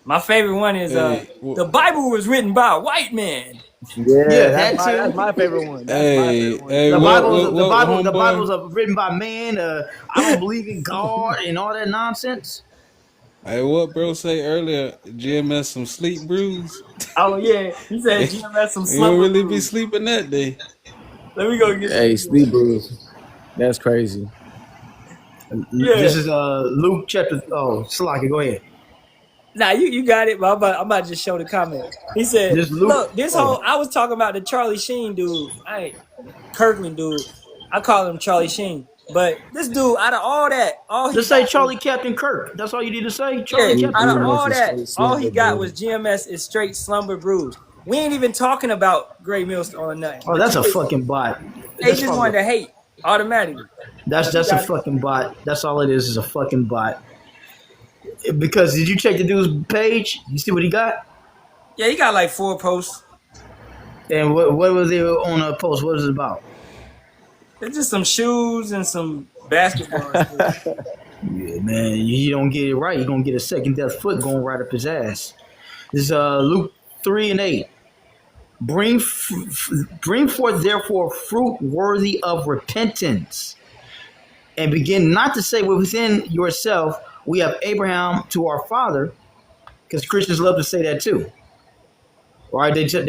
My favorite one is the Bible was written by a white man. Yeah, that's my favorite one. The Bible's written by man. I don't believe in God and all that nonsense. Hey, what bro say earlier? GMS some sleep brews. Oh yeah, he said GMS some You slumber don't really be brews. sleeping that day. Let me go get. Hey, sleep brews. That's crazy. Yeah. This is Luke chapter. Oh, Salaki, go ahead. Nah, you got it, but I'm about to just show the comment. He said, look, I was talking about the Charlie Sheen dude. Kirkland dude. I call him Charlie Sheen. But this dude, out of all that, just say Charlie Captain Kirk. That's all you need to say. Charlie Captain out of Kirk. all that, all he got was GMS is straight slumber brews. We ain't even talking about Great Millstone or nothing. Oh, that's a fucking bot. They just wanted to hate automatically. That's a fucking bot. That's all it is a fucking bot. Because did you check the dude's page? You see what he got? Yeah, he got like 4 posts. And what was it on a post? What was it about? It's just some shoes and some basketball. Yeah, man, you don't get it right, you're gonna get a second death foot going right up his ass. This is Luke 3:8. Bring forth therefore fruit worthy of repentance, and begin not to say within yourself, we have Abraham to our father, because Christians love to say that too. Right? They try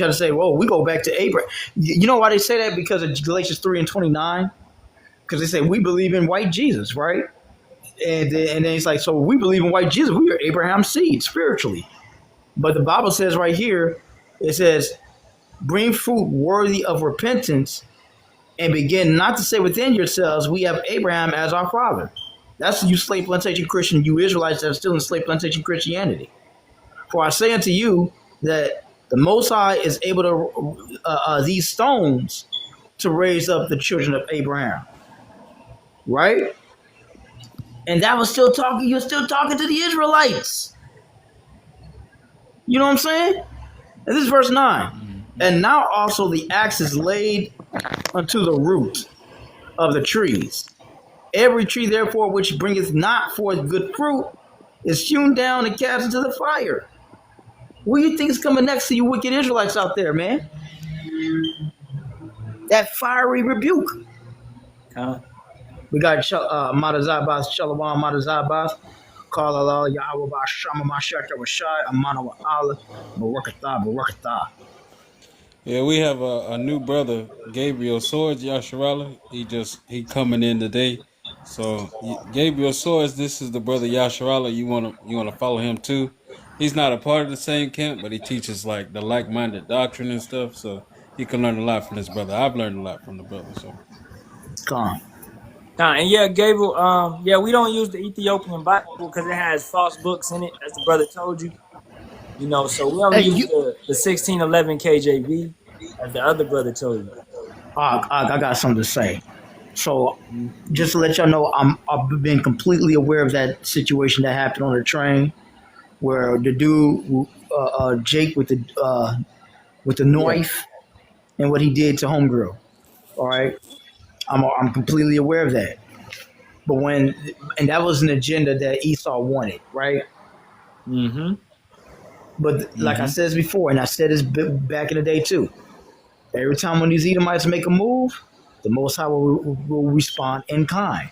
to say, well, we go back to Abraham. You know why they say that? Because of Galatians 3:29. Because they say, we believe in white Jesus, right? And then it's like, so we believe in white Jesus. We are Abraham's seed spiritually. But the Bible says right here, it says, bring fruit worthy of repentance, and begin not to say within yourselves, we have Abraham as our father. That's you slave plantation Christian, you Israelites that are still in slave plantation Christianity. For I say unto you that the Most High is able to these stones to raise up the children of Abraham. Right? And that was still talking, you're still talking to the Israelites. You know what I'm saying? And this is verse 9. And now also the axe is laid unto the root of the trees. Every tree, therefore, which bringeth not forth good fruit is hewn down and cast into the fire. What do you think is coming next to you wicked Israelites out there, man? That fiery rebuke. We got Madazabas, Shalawam Madazabas, Call Allah, Yahweh, Shama, Mashaka, Rashai, Amana, Allah, Barakatah. Yeah, we have a new brother, Gabriel Swords Yasharahla. He coming in today. So Gabriel Swords, this is the brother Yasharahla. You wanna follow him too. He's not a part of the same camp, but he teaches like the like-minded doctrine and stuff. So you can learn a lot from this brother. I've learned a lot from the brother. So and yeah, Gabriel, we don't use the Ethiopian Bible because it has false books in it, as the brother told you. So we only use the 1611 KJV, as the other brother told you. I got something to say. So just to let y'all know, I've been completely aware of that situation that happened on the train, where the dude, Jake, with the knife, and what he did to homegirl. All right, I'm completely aware of that. But and that was an agenda that Esau wanted, right? Mm-hmm. But like I said before, and I said this back in the day too, every time when these Edomites make a move, the Most High will respond in kind.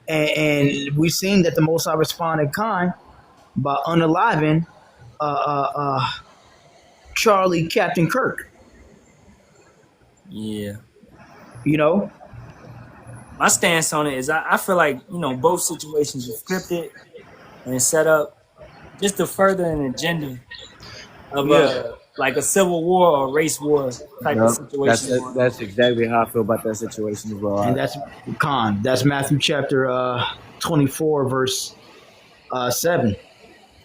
and we've seen that the Most High responded kind by unaliving Charlie Captain Kirk. Yeah. You know, My stance on it is I feel like, both situations are scripted and set up just to further an agenda of yeah, like a civil war or race war type of Yep. situation going on. That's exactly how I feel about that situation as well. and that's Matthew chapter 24 verse 7.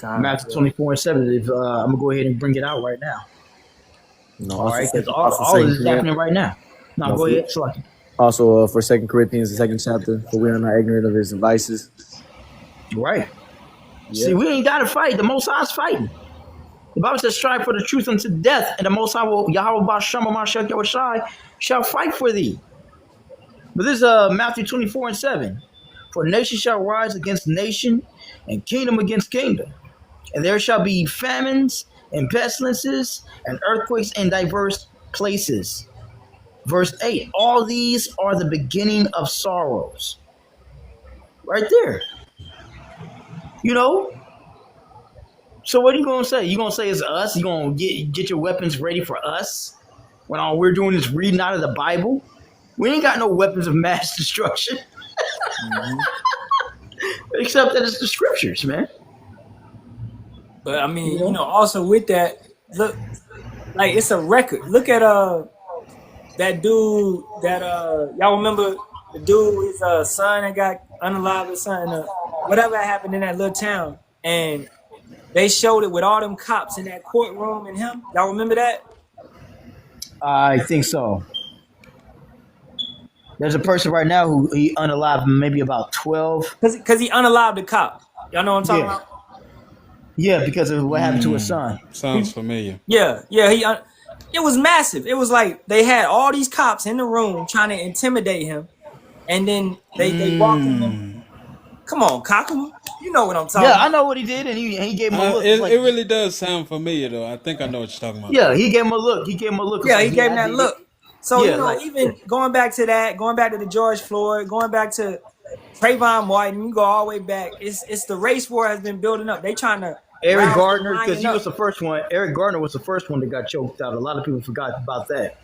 Matthew 24 and 7. If, I'm gonna go ahead and bring it out right now. No, All right, because all of this is happening right now. No, go ahead. Also, for 2 Corinthians, the 2nd chapter, for we are not ignorant of his devices. Right. Yeah. See, we ain't got to fight. The Most High's fighting. The Bible says, strive for the truth unto death, and the Most High will, Yahweh Basham Mashiach Yahushai, shall fight for thee. But this is Matthew 24 and 7. For nation shall rise against nation, and kingdom against kingdom. And there shall be famines, and pestilences, and earthquakes in diverse places. Verse 8, all these are the beginning of sorrows. Right there. You know? So what are you going to say? You going to say it's us? You going to get your weapons ready for us? When all we're doing is reading out of the Bible? We ain't got no weapons of mass destruction. Except that it's the scriptures, man. But I mean, also with that, look, like it's a record. Look at that dude that y'all remember the dude, his son that got unalived or something, whatever happened in that little town, and they showed it with all them cops in that courtroom and him. Y'all remember that? I think so. There's a person right now who he unalived maybe about 12. Because he unalived the cop. Y'all know what I'm talking about? Yeah, because of what happened to his son. Sounds familiar. Yeah. It was massive. It was like they had all these cops in the room trying to intimidate him, and then they walked him. Come on, Cockle. You know what I'm talking about. Yeah, I know what he did, and he gave him a look. It really does sound familiar, though. I think I know what you're talking about. Yeah, he gave him a look. Yeah, he gave him that look. So, Yeah, even going back to that, going back to the George Floyd, going back to Trayvon White, and you go all the way back, it's the race war has been building up. They trying to Eric Gardner, because he was the first one. Eric Gardner was the first one that got choked out. A lot of people forgot about that.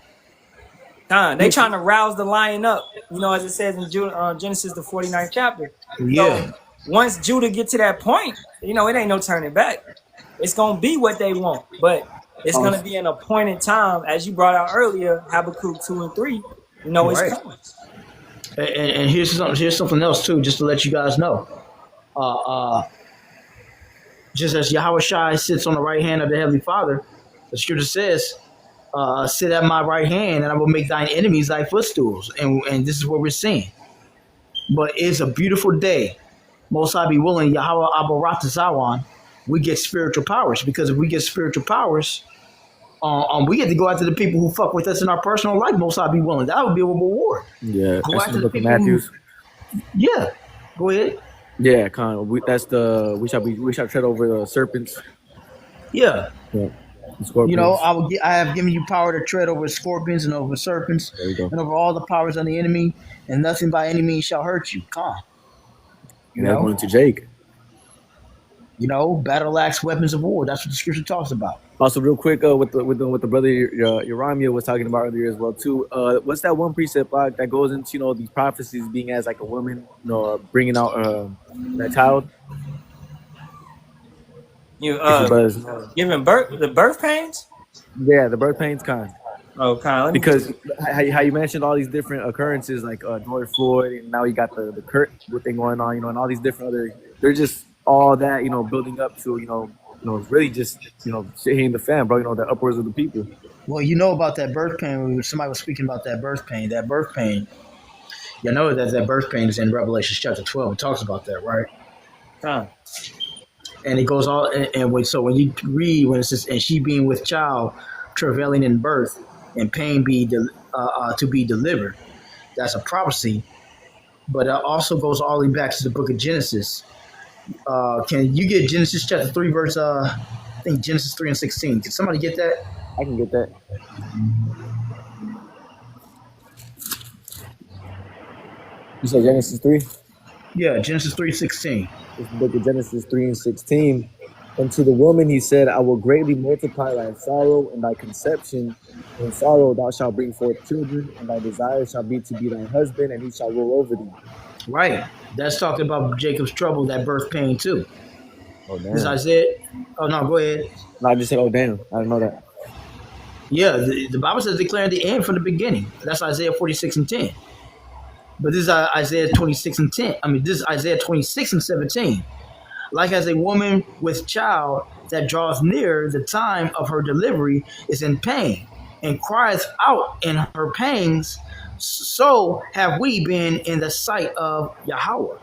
They trying to rouse the lion up, as it says in Genesis, the 49th chapter. Yeah. So once Judah get to that point, it ain't no turning back. It's going to be what they want. But it's going to be an appointed time, as you brought out earlier, Habakkuk 2 and 3. It's coming. And here's something else, too, just to let you guys know. Just as Yahweh Shai sits on the right hand of the Heavenly Father, the scripture says, sit at my right hand, and I will make thine enemies thy footstools. And this is what we're seeing. But it's a beautiful day. Most High be willing, Yahweh Abarat Zawan, we get spiritual powers. Because if we get spiritual powers, we get to go after the people who fuck with us in our personal life. Most High be willing. That would be a reward. Yeah, Go that's after the the book of people Matthews. Yeah. Go ahead. Yeah, kind of. We shall tread over the serpents. Yeah. Yeah. Scorpions. I have given you power to tread over scorpions and over serpents There you go. and over all the powers of the enemy, and nothing by any means shall hurt you. Come on. Going to Jake. Battle axe, weapons of war. That's what the scripture talks about. Also, real quick, with the brother Yeramia was talking about earlier as well too. What's that one precept that goes into these prophecies being as like a woman, bringing out that child. Giving birth, the birth pains. Yeah, the birth pains kind. Oh, kind. Because how you mentioned all these different occurrences like George Floyd, and now you got the Kurt thing going on, and all these different other. They're just all that building up to really just shit hitting the fan, bro. The upwards of the people. Well, about that birth pain. Somebody was speaking about that birth pain. That birth pain. That birth pain is in Revelation chapter 12. It talks about that, right? And it goes all so when you read when it says, and she being with child, travailing in birth, and pain to be delivered. That's a prophecy, but it also goes all the way back to the book of Genesis. Can you get Genesis chapter 3 verse? I think Genesis 3 and 16. Can somebody get that? I can get that. You said Genesis 3? Yeah, Genesis 3:16. It's the book of Genesis 3:16. And to the woman he said, I will greatly multiply thy sorrow and thy conception. In sorrow thou shalt bring forth children, and thy desire shall be to be thy husband, and he shall rule over thee. Right. That's talking about Jacob's trouble, that birth pain too. Oh This damn. Isaiah. Oh no, go ahead. No, I just said, oh damn. I didn't know that. Yeah, the Bible says declaring the end from the beginning. That's Isaiah 46:10. But this is Isaiah 26:10. I mean, this is Isaiah 26:17. Like as a woman with child that draws near the time of her delivery is in pain and cries out in her pangs, so have we been in the sight of Yahweh.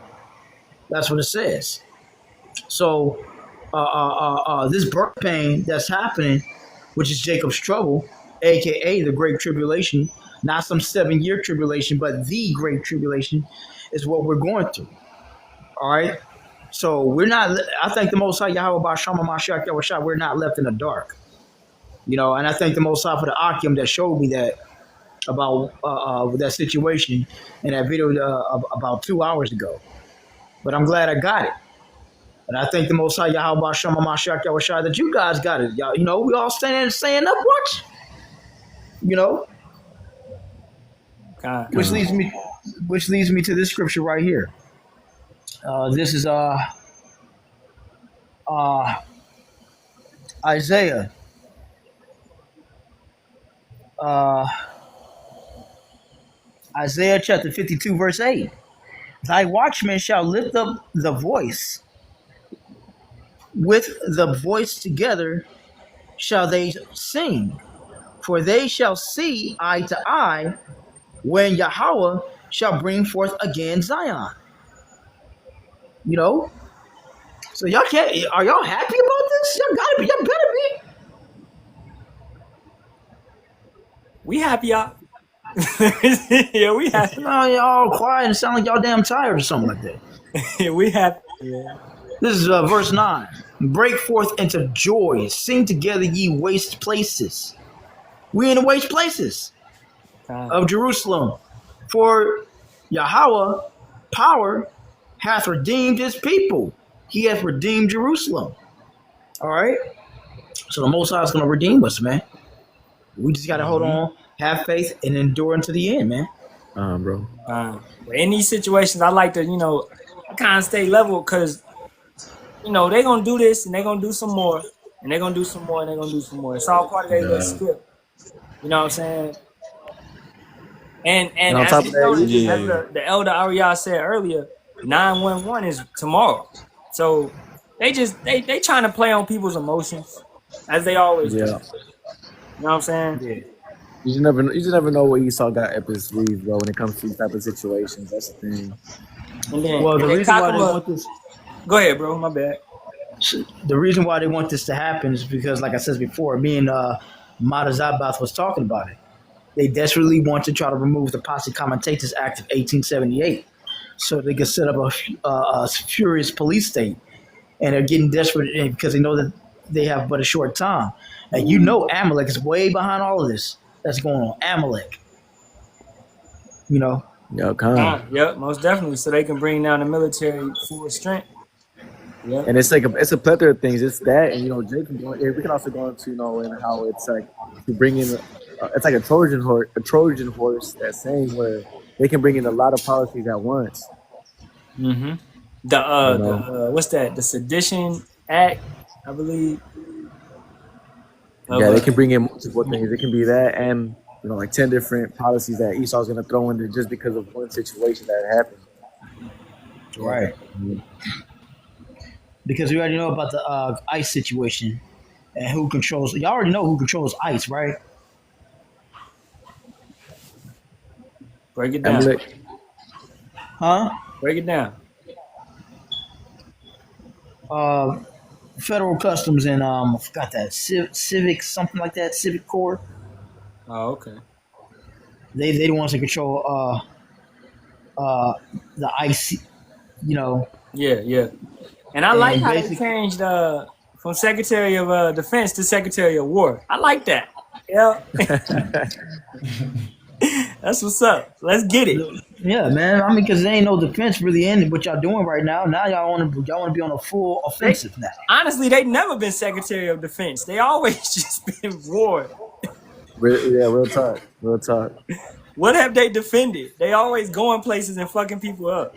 That's what it says. So this birth pain that's happening, which is Jacob's trouble, aka the Great Tribulation, not some 7-year tribulation, but the Great Tribulation, is what we're going through. All right. So we're not. I thank the Most High Yahweh B'Shama Mashiach Yahushua. We're not left in the dark. You know, and I thank the Most High for the Akim that showed me that about that situation in that video about 2 hours ago. But I'm glad I got it. And I thank the Most High Yahweh B'Shama Mashiach Yahushua that you guys got it. Y'all, you know, we all standing and saying up, watch. You know, which leads me to this scripture right here. This is Isaiah. Isaiah chapter 52, verse 8. Thy watchmen shall lift up the voice. With the voice together shall they sing. For they shall see eye to eye when Yahweh shall bring forth again Zion. You know? So y'all can't, are y'all happy about this? Y'all better be. We happy, y'all. Yeah, we happy. No, y'all quiet and sound like y'all damn tired or something like that. Yeah, we happy. Yeah. This is verse 9. Break forth into joy. Sing together, ye waste places. We in the waste places of Jerusalem. For Yahweh power hath redeemed his people. He hath redeemed Jerusalem. All right? So the Most High is going to redeem us, man. We just got to hold on, have faith, and endure unto the end, man. Bro. In these situations, I like to, I kind of stay level because, they're going to do this and they're going to do some more and they're going to do some more and they're going to do some more. It's all part of their little script. You know what I'm saying? And as you noticed, as the elder Ariel said earlier, 911 is tomorrow. So they trying to play on people's emotions as they always do. You know what I'm saying? Yeah. You just never know what Esau got up his sleeve, bro, when it comes to these type of situations. That's the thing. And then, well, the reason why they want this. Go ahead, bro. My bad. The reason why they want this to happen is because, like I said before, me and Mata Zabath was talking about it. They desperately want to try to remove the Posse Comitatus Act of 1878 so they can set up a furious police state. And they're getting desperate because they know that they have but a short time. And Amalek is way behind all of this that's going on. Amalek. Yep, most definitely. So they can bring down the military full strength. Yeah. And it's a plethora of things. It's that, and Jake can go. We can also go into and how it's like to bring in. It's like a Trojan horse. That saying where they can bring in a lot of policies at once. Mm-hmm. The what's that? The Sedition Act, I believe. Yeah, they can bring in multiple things. It can be that, and like 10 different policies that Esau's gonna throw in there just because of one situation that happened. Right. Mm-hmm. Because we already know about the ICE situation and who controls. Y'all already know who controls ICE, right? Break it down. Huh? Break it down. Federal Customs and I forgot that Civic something like that. Civic Corps. Oh, okay. They the ones that control the ICE. Yeah. And I like how they changed from Secretary of Defense to Secretary of War. I like that. Yeah. That's what's up. Let's get it. Yeah, man. I mean, because there ain't no defense really in what y'all doing right now. Now y'all want to be on a full offensive now. Honestly, they've never been Secretary of Defense. They always just been war. Real talk. Real talk. What have they defended? They always going places and fucking people up.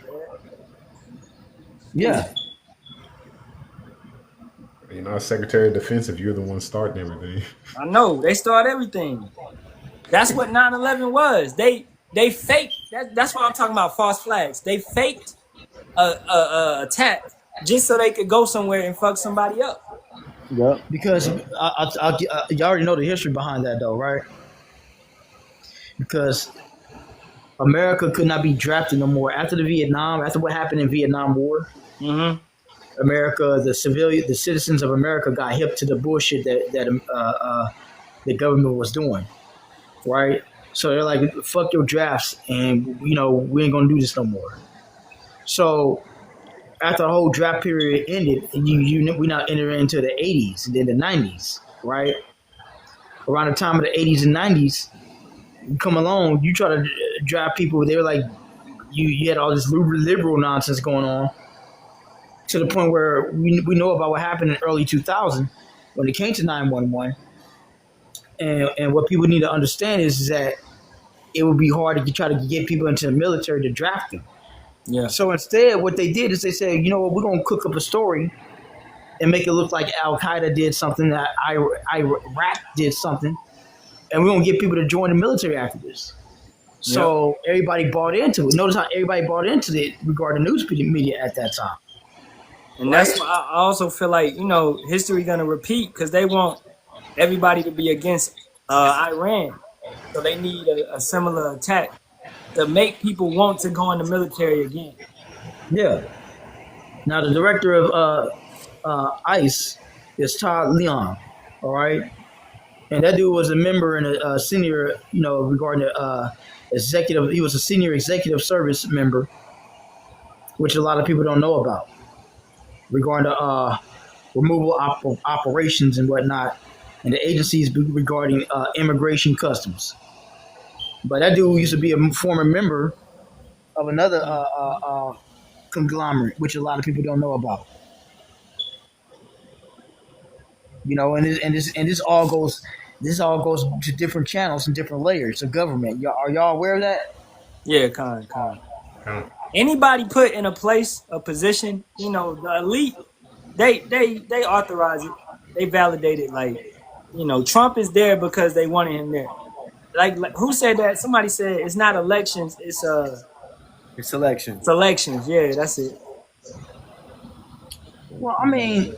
Yeah. You're not Secretary of Defense if you're the one starting everything. I know. They start everything. That's what 9/11 was. They faked. That's what I'm talking about. False flags. They faked a attack just so they could go somewhere and fuck somebody up. Yep. Because you already know the history behind that, though, right? Because America could not be drafted no more after what happened in Vietnam War. Mm-hmm. America, the citizens of America got hip to the bullshit that the government was doing, right? So they're like, fuck your drafts, and we ain't gonna do this no more. So after the whole draft period ended, we now enter into the 80s and then the 90s, right? Around the time of the 80s and 90s, you come along, you try to draft people. They were like, you had all this liberal nonsense going on, to the point where we know about what happened in early 2000 when it came to 911. And what people need to understand is that it would be hard to try to get people into the military to draft them. Yeah. So instead, what they did is they said, you know what, we're going to cook up a story and make it look like Al-Qaeda did something, that Iraq did something, and we're going to get people to join the military after this. So everybody bought into it. Notice how everybody bought into it regarding the news media at that time. And that's why I also feel like, history going to repeat, because they want everybody to be against Iran. So they need a similar attack to make people want to go in the military again. Yeah. Now, the director of ICE is Todd Leon, all right? And that dude was a member and a senior, regarding executive. He was a senior executive service member, which a lot of people don't know about, regarding removal operations and whatnot, and the agencies regarding immigration customs. But that dude used to be a former member of another conglomerate, which a lot of people don't know about. And this all goes to different channels and different layers of government. Are y'all aware of that? Yeah, kind. Anybody put in a position, the elite, they authorize it, they validate it. Like, Trump is there because they wanted him there. Like who said that? Somebody said it's not elections, it's elections. It's elections. Yeah, that's it. Well, I mean,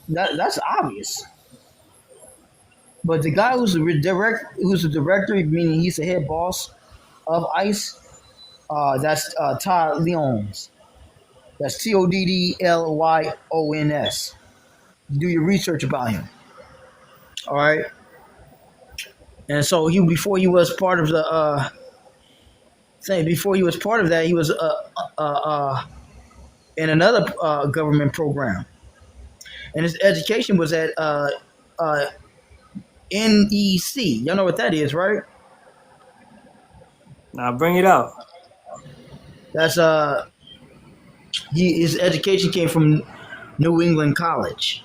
that's obvious. But the guy who's the director, meaning he's the head boss of ICE, that's Todd Lyons. That's Toddlyons. Do your research about him. All right. And so before he was part of that, he was in another government program, and his education was at NEC. Y'all know what that is, right? Now bring it out. That's his education came from New England College.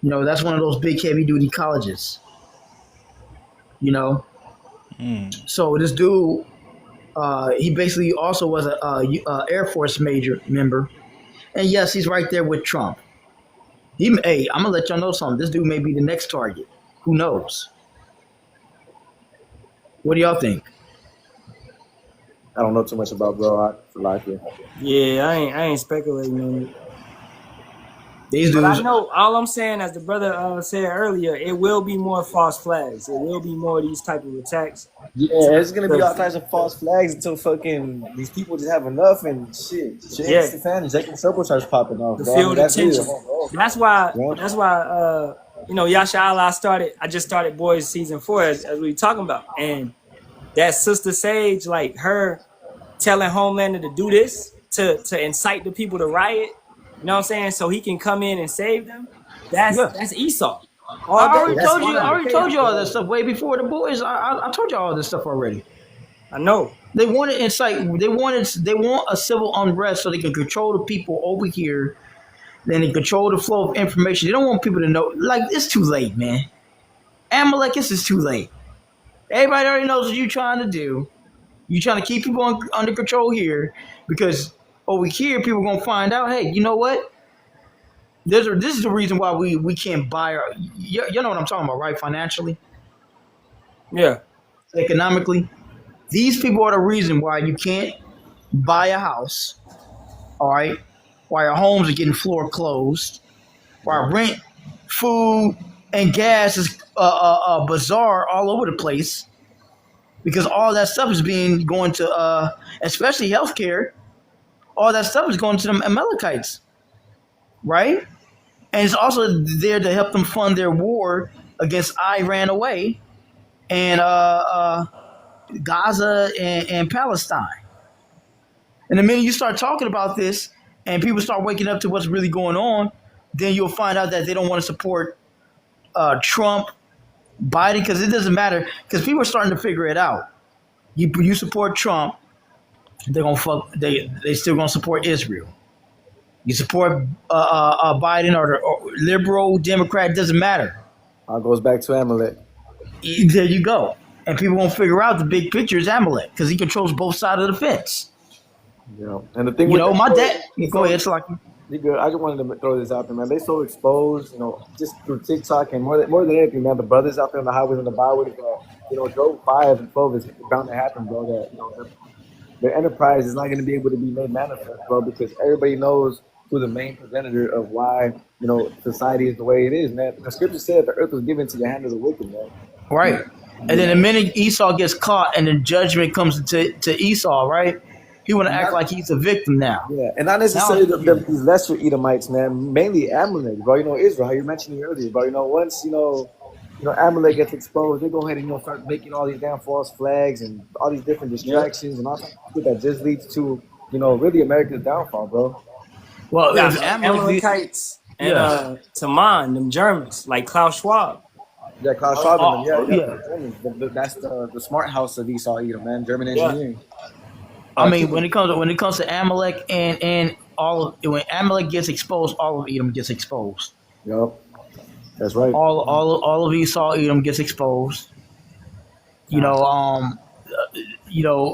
That's one of those big heavy duty colleges. So this dude, he basically also was a Air Force member, and yes, he's right there with Trump. I'm gonna let y'all know something. This dude may be the next target. Who knows? What do y'all think? I don't know too much about bro. I like it. Yeah, I ain't speculating on it. These But dudes. I know all I'm saying, as the brother said earlier, it will be more false flags. It will be more of these type of attacks. Yeah, it's gonna be all types of false flags until fucking these people just have enough and shit. Yeah. Second circle starts popping off. To Bro. feel the That's it. tension. That's why. Yasharahla I just started Boys season 4 as we were talking about, and that Sister Sage, like her telling Homelander to do this to incite the people to riot. You know what I'm saying? So he can come in and save them. That's Esau. all day. I That's already told you all that stuff way before the boys. I told you all this stuff already. I know. They wanted incite. They want a civil unrest so they can control the people over here. Then they control the flow of information. They don't want people to know. Like, it's too late, man. Amalek, this is too late. Everybody already knows what you're trying to do. You're trying to keep people under control here because over here people are gonna find out. Hey, you know what? This is the reason why we can't buy our. You know what I'm talking about, right? Financially, Yeah. economically, these people are the reason why you can't buy a house. All right, why our homes are getting floor closed, why rent, food, and gas is bizarre all over the place, because all that stuff is going to, especially healthcare. All that stuff is going to the Amalekites, right? And it's also there to help them fund their war against Iran away and Gaza and Palestine. And the minute you start talking about this and people start waking up to what's really going on, then you'll find out that they don't want to support Trump, Biden, because it doesn't matter. Because people are starting to figure it out. You support Trump, they're gonna fuck. They still gonna support Israel. You support Biden or liberal, Democrat, it doesn't matter. All goes back to Amalek. There you go. And people won't figure out the big picture is Amalek because he controls both sides of the fence. Yeah, and the thing, you know, my dad. Go ahead, it's like you good. I just wanted to throw this out there, man. They so exposed, you know, just through TikTok and more than anything, man. The brothers out there on the highways and the byways, you know, Job 5 and 12 is bound to happen, bro. That you know, their enterprise is not going to be able to be made manifest, bro, because everybody knows who the main progenitor of why, you know, society is the way it is, man. The scripture said the earth was given to the hand of the wicked, man. Right. And then the minute Esau gets caught and the judgment comes to Esau, right? He want to act like he's a victim now. Yeah, and not necessarily these lesser Edomites, man. Mainly Amalek, bro. You know, Israel, how you mentioned earlier, bro. You know, once, you know, Amalek gets exposed, they go ahead and, you know, start making all these damn false flags and all these different distractions and all that just leads to, you know, really America's downfall, bro. Well, yeah, Amalekites and Taman, them Germans, like Klaus Schwab. Yeah, Klaus Schwab. That's the smart house of Esau Edom, man. German engineering. I mean, when it comes to Amalek and when Amalek gets exposed, all of Edom gets exposed. Yep, that's right. All of Esau Edom gets exposed. You know,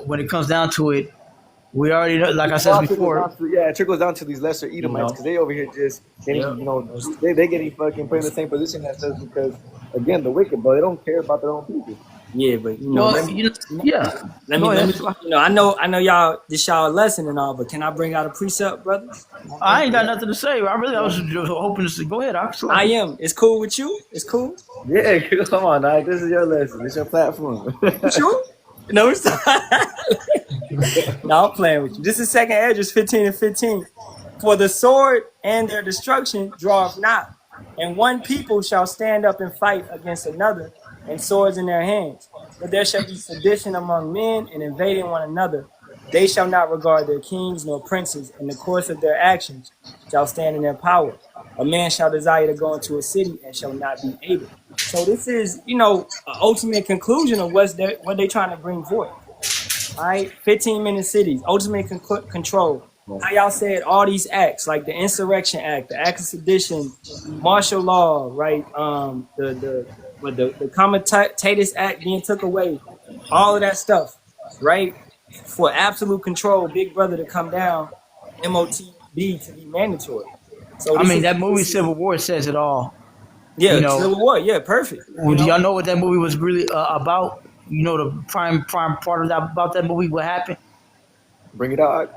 when it comes down to it, we already know, like I said before. It trickles down to these lesser Edomites because they over here just getting, you know, they getting fucking put in the same position as us because, again, the wicked, but they don't care about their own people. Yeah, but you know, let me, I know y'all, this y'all lesson and all, but can I bring out a precept, brothers? I ain't got nothing to say. I was hoping to go ahead. I am. It's cool with you? It's cool? Yeah, come on, Nike. This is your lesson. It's your platform. Sure? No, it's not. No, I'm playing with you. This is 2nd Esdras 15 and 15. For the sword and their destruction draweth not, and one people shall stand up and fight against another, and swords in their hands. But there shall be sedition among men and invading one another. They shall not regard their kings nor princes, and the course of their actions shall stand in their power. A man shall desire to go into a city and shall not be able. So this is, you know, an ultimate conclusion of what they're trying to bring forth. All right, 15-minute cities, ultimate control. How y'all said all these acts, like the Insurrection Act, the Act of Sedition, martial law, right? The Comitatus Act being took away, all of that stuff, right? For absolute control, Big Brother to come down, MOTB to be mandatory. So I mean, that movie Civil War says it all. Yeah, you know, Civil War, yeah, perfect. Well, do y'all know what that movie was really about? You know, the prime part of that about that movie, what happened? Bring it out.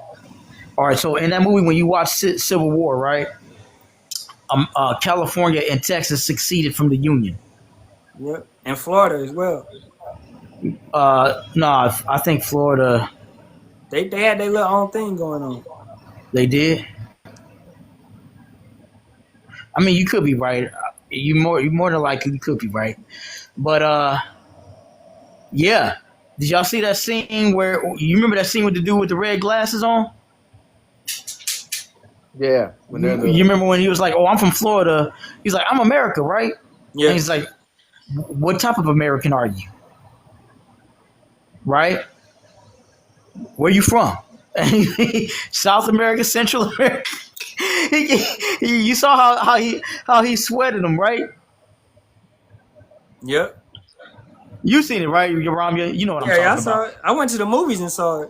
All right, so in that movie, when you watch Civil War, right? California and Texas succeeded from the Union. Yeah, and Florida as well. No, I think Florida. They had their little own thing going on. They did. I mean, you could be right. You more than likely you could be right. But yeah. Did y'all see that scene where you remember that scene with the dude with the red glasses on? Yeah. You remember when he was like, "Oh, I'm from Florida." He's like, "I'm America, right?" Yeah. And he's like, what type of American are you? Right? Where you from? South America, Central America. You saw how he sweated him, right? Yep. You seen it, right, Ramya? You know what I'm Yeah, I talking saw about. it. I went to the movies and saw it.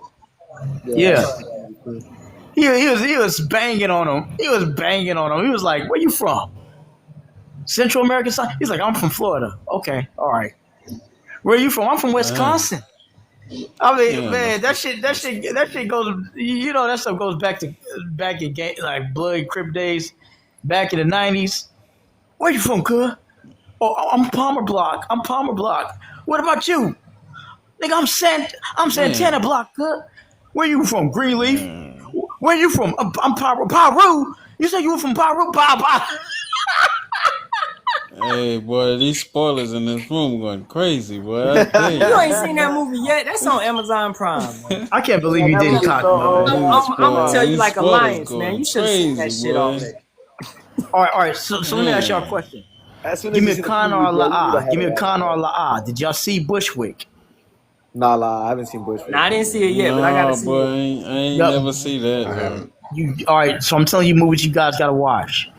Yeah. He was banging on him. He was banging on him. He was like, "Where you from? Central America?" He's like, "I'm from Florida." Okay, all right. Where you from? I'm from Wisconsin. I mean, man, that shit goes. You know, that stuff goes back in like Blood Crip days, back in the '90s. Where you from, cuz? Oh, I'm Palmer Block. What about you? Nigga, I'm Santana Block, cuz. Where you from? Greenleaf? Where you from? I'm Paru. You said you were from Paru? Hey, boy, these spoilers in this room going crazy, boy. I tell You ain't seen that movie yet? That's on Amazon Prime, man. I can't believe you didn't cock I'm gonna tell you These like spoilers Alliance, man. going You should have seen that crazy, shit boy. already. All right. So let me ask y'all a question. Give me a con or a la'a. Give me a con or a la'a. Did y'all see Bushwick? Nah, I haven't seen Bushwick. Nah, I didn't see it yet, but I gotta see boy, it. I ain't Yup. never see that. I haven't. All right, so I'm telling you movies you guys gotta watch.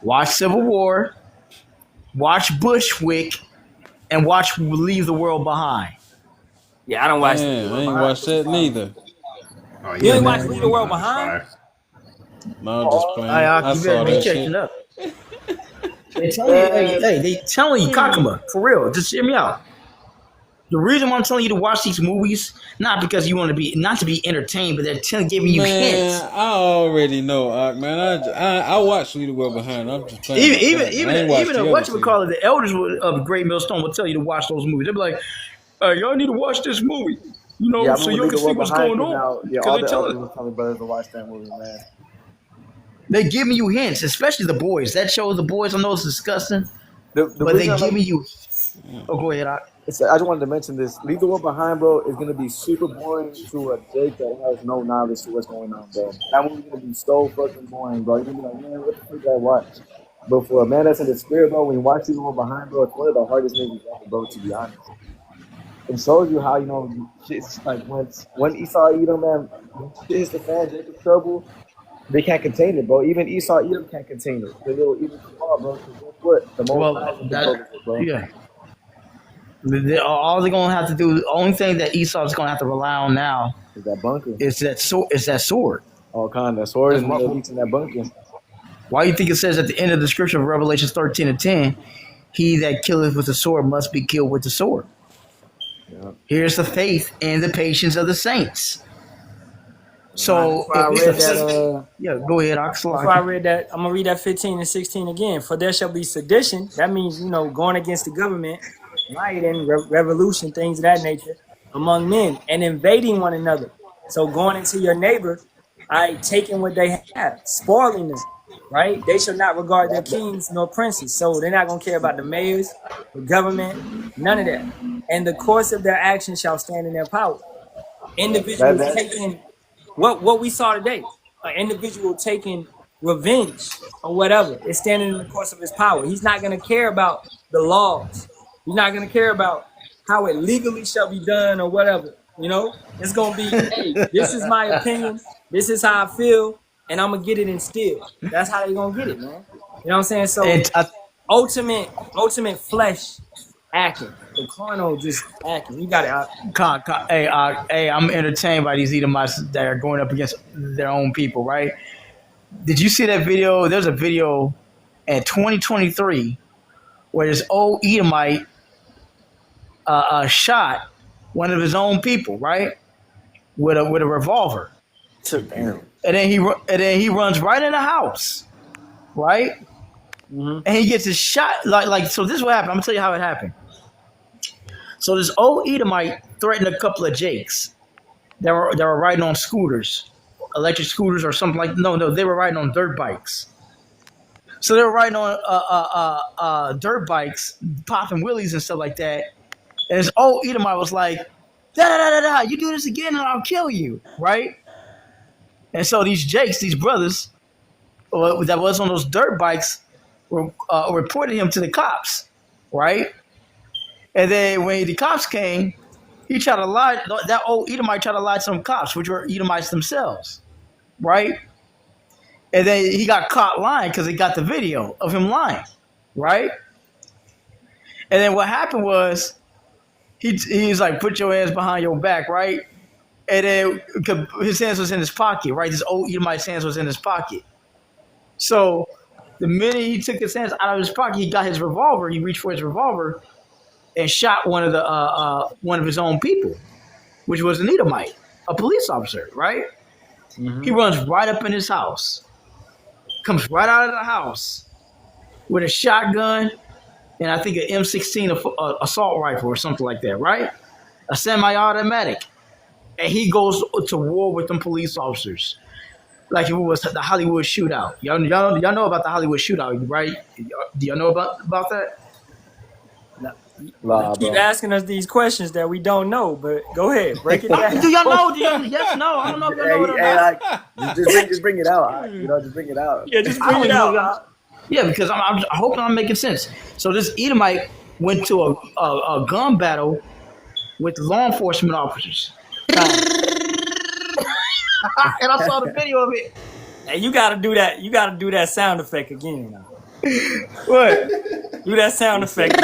Watch Civil War, watch Bushwick, and watch Leave the World Behind. Yeah, I don't watch Man, I ain't watched that neither. Oh, You yeah, ain't man. watch Leave the World Behind? No, I'm just playing. I You saw better be that catching shit. up. They telling you, Kakuma, for real, just hear me out. The reason why I'm telling you to watch these movies, not because you want to be, not to be entertained, but they're giving you hints. Man, I already know, man. I watched Leave the World Behind. I'm just playing. Even the elders of Great Millstone will tell you to watch those movies. They'll be like, y'all need to watch this movie, you know, Yeah, I so remember you can Legal see World what's Behind going came on. out. Yeah, all the elders were telling brothers to watch that movie, man. They're giving you hints, especially the boys. That shows the boys. I know it's disgusting, The but reason they're giving you. Oh, go ahead. I just wanted to mention this. Leave the World Behind, bro, is going to be super boring to a Jake that has no knowledge to what's going on, bro. That movie's going to be so fucking boring, bro. You're going to be like, man, what the fuck did I watch? But for a man that's in the spirit, bro, when you watch Leave the World Behind, bro, it's one of the hardest movies ever, bro, to be honest. It shows you how, you know, shit's like when Esau Edom, man, when shit hits the fan, Jacob's trouble, they can't contain it, bro. Even Esau Edom can't contain it. The little Edom Kamal, bro. Because guess what? The most high is the bro. Yeah. All they're gonna have to do, the only thing that Esau's gonna have to rely on now Is that bunker? is that sword. All kind of sword and in that bunker. Why do you think it says at the end of the scripture of Revelation 13:10, he that killeth with the sword must be killed with the sword? Yeah. Here's the faith and the patience of the saints. So Before I read that, yeah, go ahead, before I read that, I'm gonna read that 15 and 16 again. For there shall be sedition. That means, you know, going against the government, rioting, revolution, things of that nature among men, and invading one another. So going into your neighbor, taking what they have, spoiling them, right? They shall not regard their kings nor princes. So they're not gonna care about the mayors, the government, none of that. And the course of their action shall stand in their power. Individuals taking what we saw today, an individual taking revenge or whatever, is standing in the course of his power. He's not going to care about the laws. He's not going to care about how it legally shall be done or whatever. You know, it's going to be, hey, this is my opinion. This is how I feel, and I'm going to get it instilled. That's how they're going to get it, man. You know what I'm saying? So ultimate flesh acting. The carnal just acting. You got it. Hey, I'm entertained by these Edomites that are going up against their own people, right? Did you see that video? There's a video in 2023 where this old Edomite shot one of his own people, right, with a revolver. Damn. And then he runs right in the house, right? Mm-hmm. And he gets his shot like so. This is what happened. I'm gonna tell you how it happened. So this old Edomite threatened a couple of Jakes that were riding on scooters, electric scooters or something like. No, they were riding on dirt bikes. So they were riding on dirt bikes, popping wheelies and stuff like that. And this old Edomite was like, da, you do this again and I'll kill you, right? And so these Jakes, these brothers that was on those dirt bikes, reported him to the cops, right? And then when the cops came, he tried to lie. That old Edomite tried to lie to some cops, which were Edomites themselves, right? And then he got caught lying because he got the video of him lying, right? And then what happened was he's like, put your hands behind your back, right? And then his hands was in his pocket, right? This old Edomite's hands was in his pocket. So the minute he took his hands out of his pocket, he got his revolver. He reached for his revolver and shot one of his own people, which was an Edomite, a police officer, right? Mm-hmm. He runs right up in his house, comes right out of the house with a shotgun and I think an M16 assault rifle or something like that, right? A semi-automatic. And he goes to war with them police officers. Like it was the Hollywood shootout. Y'all know about the Hollywood shootout, right? Do y'all know about that? No. Keep asking us these questions that we don't know, but go ahead, break it down. Do y'all know? Yes, no. I don't know if y'all know what I'm just bring it out. Just bring it out. Yeah, just bring it out. Yeah, because I'm hoping I'm making sense. So this Edomite went to a gun battle with law enforcement officers. And I saw the video of it. Hey, you gotta do that. You gotta do that sound effect again now. What? Do that sound effect.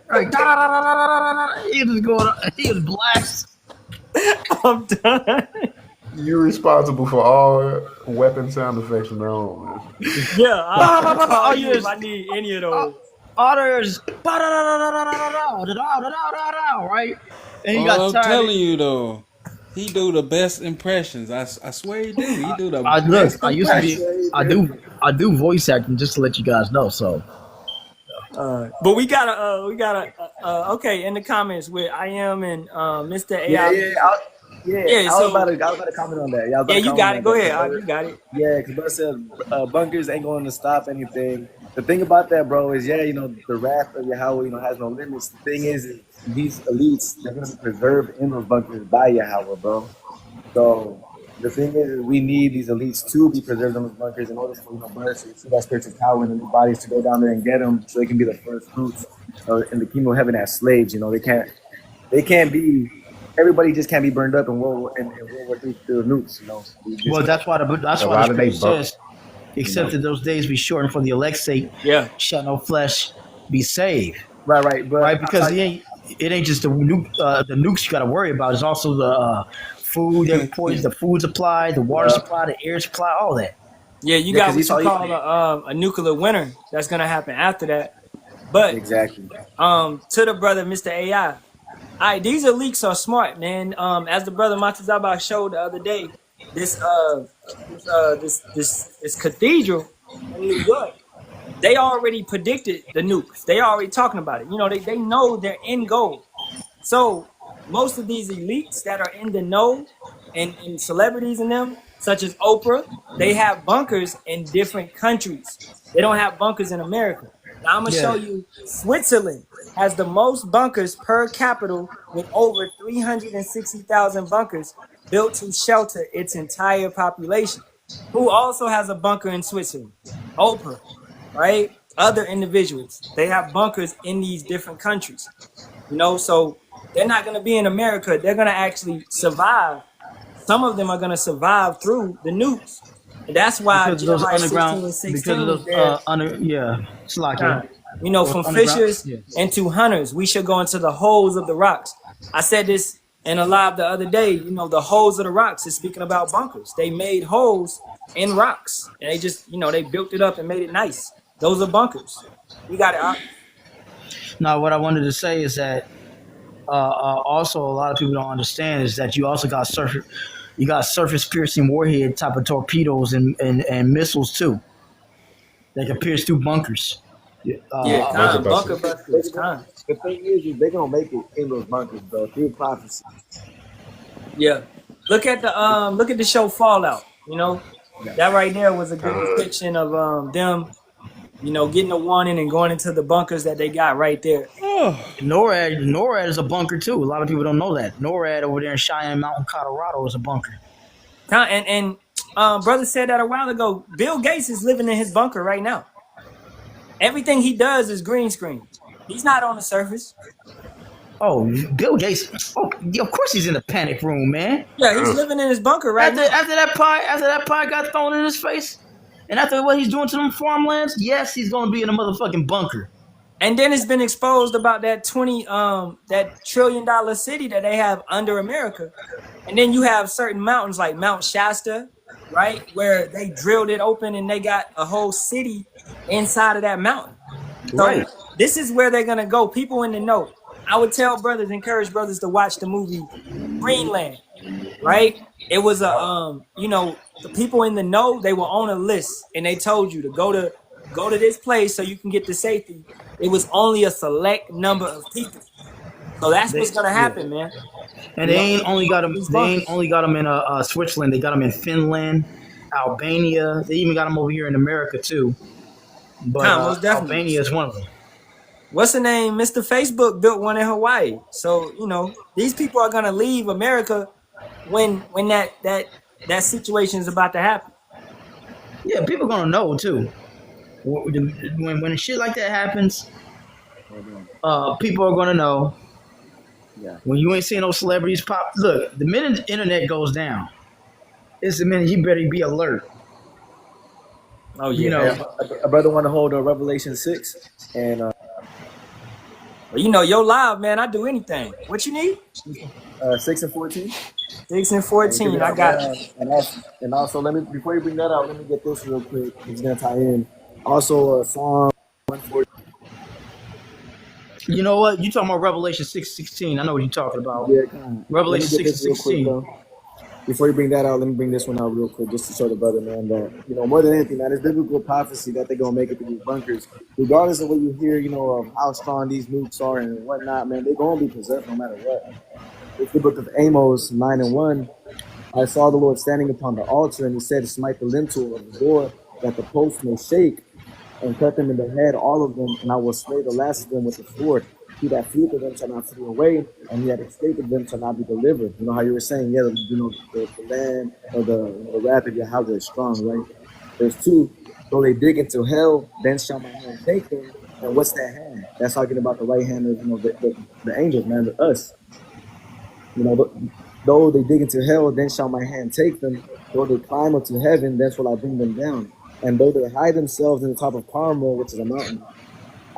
Right. He was going on. He was blast. I'm done. You're responsible for all weapon sound effects from now on, man. Yeah, I need any of those. Others, right? And you I'm telling you though, he do the best impressions. I swear he do. He do the best. I used to be. I do voice acting just to let you guys know. So, but we gotta. Okay, in the comments with I am and Mr. AI. I was about to comment on that. Yeah, you got it. Go ahead. You got it. Yeah, because bro said bunkers ain't going to stop anything. The thing about that, bro, is the wrath of Yahweh, has no limits. The thing is these elites, they're going to be preserved in those bunkers by Yahweh, bro. So the thing is we need these elites to be preserved in those bunkers in order for brothers to see that spiritual power in their bodies to go down there and get them, so they can be the first fruits in the kingdom of heaven as slaves. They can't be. Everybody just can't be burned up in World War III through nukes. Well, that's why the scripture says, except that those days be shortened for the elect's sake. Yeah, shall no flesh be saved. Right, but right, because it ain't just the nukes you got to worry about. It's also the food, the food supply, the water supply, the air supply, all that. Yeah, you got what you call a nuclear winter that's gonna happen after that. But exactly. To the brother, Mr. AI. All right, these elites are smart, man. As the brother Matazaba showed the other day, this cathedral in New York, they already predicted the nukes. They already talking about it. They know their end goal. So most of these elites that are in the know and celebrities in them, such as Oprah, they have bunkers in different countries. They don't have bunkers in America. Now I'm gonna show you Switzerland has the most bunkers per capita with over 360,000 bunkers built to shelter its entire population. Who also has a bunker in Switzerland? Oprah, right? Other individuals. They have bunkers in these different countries. So they're not gonna be in America. They're gonna actually survive. Some of them are gonna survive through the nukes. And that's why because of those underground, because of those from fishers into hunters, we should go into the holes of the rocks. I said this in a live the other day. The holes of the rocks is speaking about bunkers. They made holes in rocks, and they just they built it up and made it nice. Those are bunkers. You got it. Now, what I wanted to say is that also a lot of people don't understand is that you also got surface piercing warhead type of torpedoes and missiles too. They can pierce through bunkers. Bunker busters. The thing is they're gonna make it in those bunkers, bro, through prophecy. Yeah. Look at the show Fallout. That right there was a good depiction of them. Getting a warning and going into the bunkers that they got right there. NORAD is a bunker too. A lot of people don't know that. NORAD over there in Cheyenne Mountain, Colorado is a bunker. And brother said that a while ago. Bill Gates is living in his bunker right now. Everything he does is green screen. He's not on the surface. Oh, Bill Gates. Oh, yeah, of course he's in the panic room, man. Yeah, he's living in his bunker right now. After that pie got thrown in his face, and after what he's doing to them farmlands, yes, he's gonna be in a motherfucking bunker. And then it's been exposed about that that $1 trillion city that they have under America. And then you have certain mountains like Mount Shasta, right, where they drilled it open and they got a whole city inside of that mountain. So Right. this is where they're gonna go. People in the know. I would encourage brothers to watch the movie Greenland, right? It was the people in the know, they were on a list and they told you to go to this place so you can get to safety. It was only a select number of people. So that's what's gonna happen, man. And they ain't only got him. They ain't only got him in Switzerland. They got him in Finland, Albania. They even got him over here in America too. But Most definitely. Albania is one of them. What's the name? Mr. Facebook built one in Hawaii. So, these people are gonna leave America when that situation is about to happen. Yeah, people gonna know too. When shit like that happens, people are gonna know. Yeah. When you ain't seeing no celebrities pop, look, the minute the internet goes down, it's the minute you better be alert. Oh You know, A brother want to hold a Revelation 6, and Well, your live, man, I do anything. What you need? 6 and 14. 6 and 14. I got you. And also, let me, before you bring that out, let me get this real quick. It's gonna tie in. Also, Psalm 140. you know what? You talking about Revelation 6:16? I know what you're talking about. Yeah, come on. Revelation Let me get this real 6:16. quick, though. Before you bring that out, let me bring this one out real quick, just to show the brother, man, that, more than anything, man, it's biblical prophecy that they're gonna make it through these bunkers. Regardless of what you hear, of how strong these nukes are and whatnot, man, they're gonna be possessed no matter what. It's the book of Amos 9:1. I saw the Lord standing upon the altar, and he said, "Smite the lintel of the door, that the post may shake, and cut them in the head, all of them, and I will slay the last of them with the sword. He that fleeth of them shall not flee away, and he that escaped of them shall not be delivered." You know how you were saying, yeah, the land or the wrath of Yahweh is strong, right? There's two. Though they dig into hell, then shall my hand take them. And what's that hand? That's talking about the right hand of the angels, man, us. Though they dig into hell, then shall my hand take them. Though they climb up to heaven, then will I bring them down. And though they hide themselves in the top of Carmel, which is a mountain,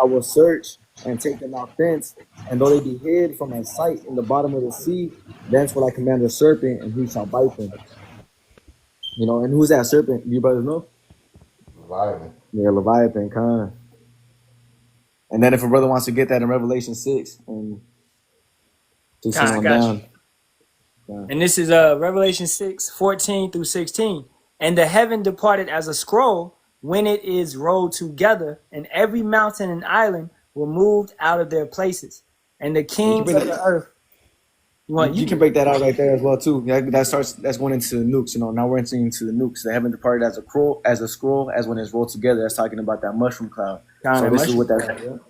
I will search and take them out thence. And though they be hid from my sight in the bottom of the sea, thence will I command the serpent, and he shall bite them. And who's that serpent? You brothers know? Leviathan. Yeah, Leviathan, Khan. And then if a brother wants to get that in Revelation 6, and just Khan, on got down. you. And this is Revelation 6:14 through 16. And the heaven departed as a scroll when it is rolled together, and every mountain and island were moved out of their places. And the kings of the earth. You can break that out right there as well too. That's going into the nukes. Now we're entering into the nukes. The heaven departed as a scroll, as when it's rolled together. That's talking about that mushroom cloud. So this is what that.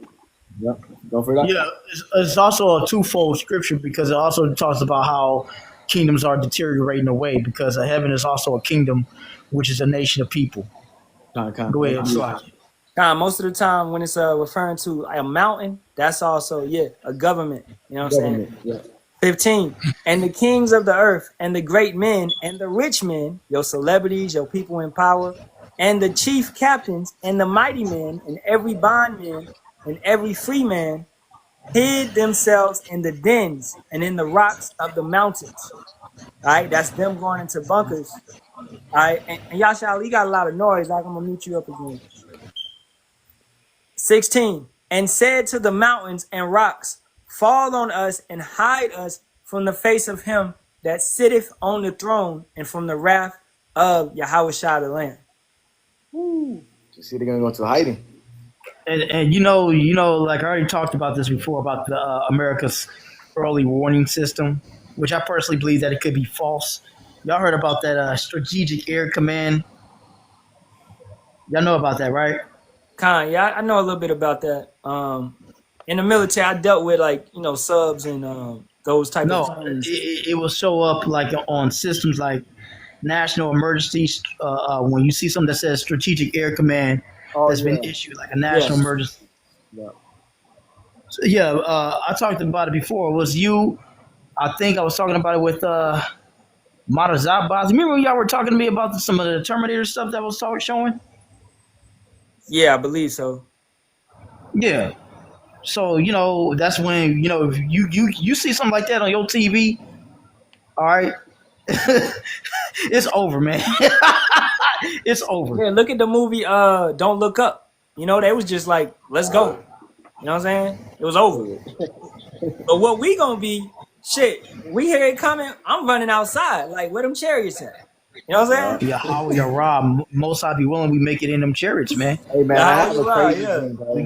Yep. Go for that. Yeah, it's also a twofold scripture because it also talks about how kingdoms are deteriorating away because heaven is also a kingdom, which is a nation of people. Go ahead, Slack. Most of the time when it's referring to a mountain, that's also, a government. You know what I'm saying? Yeah. 15. And the kings of the earth and the great men and the rich men, your celebrities, your people in power, and the chief captains and the mighty men and every bondman and every free man hid themselves in the dens and in the rocks of the mountains. All right, that's them going into bunkers. All right, and Yashal, you got a lot of noise. I'm gonna mute you up again. 16. And said to the mountains and rocks, fall on us and hide us from the face of him that sitteth on the throne and from the wrath of Yahweh Shah the Lamb. You see, they're gonna go into hiding. And like I already talked about this before about the America's early warning system, which I personally believe that it could be false. Y'all heard about that strategic air command? Y'all know about that, right? Khan, yeah, I know a little bit about that. In the military, I dealt with subs and those type of things. It will show up like on systems like national emergencies. When you see something that says strategic air command, that's been issued like a national emergency. Yeah. So, yeah, I talked about it before. It was you? I think I was talking about it with Matazabaz. Remember when y'all were talking to me about some of the Terminator stuff that was showing? Yeah, I believe so. Yeah. So that's when if you see something like that on your TV. All right, it's over, man. It's over. Yeah, look at the movie Don't Look Up. They was just like, let's go. You know what I'm saying? It was over. But what we gonna be, shit, we hear it coming, I'm running outside. Like, where them chariots at? You know what I'm saying? Yeah, how we rob? Most I be willing, we make it in them chariots, man. Hey man, I have a crazy dream, bro. We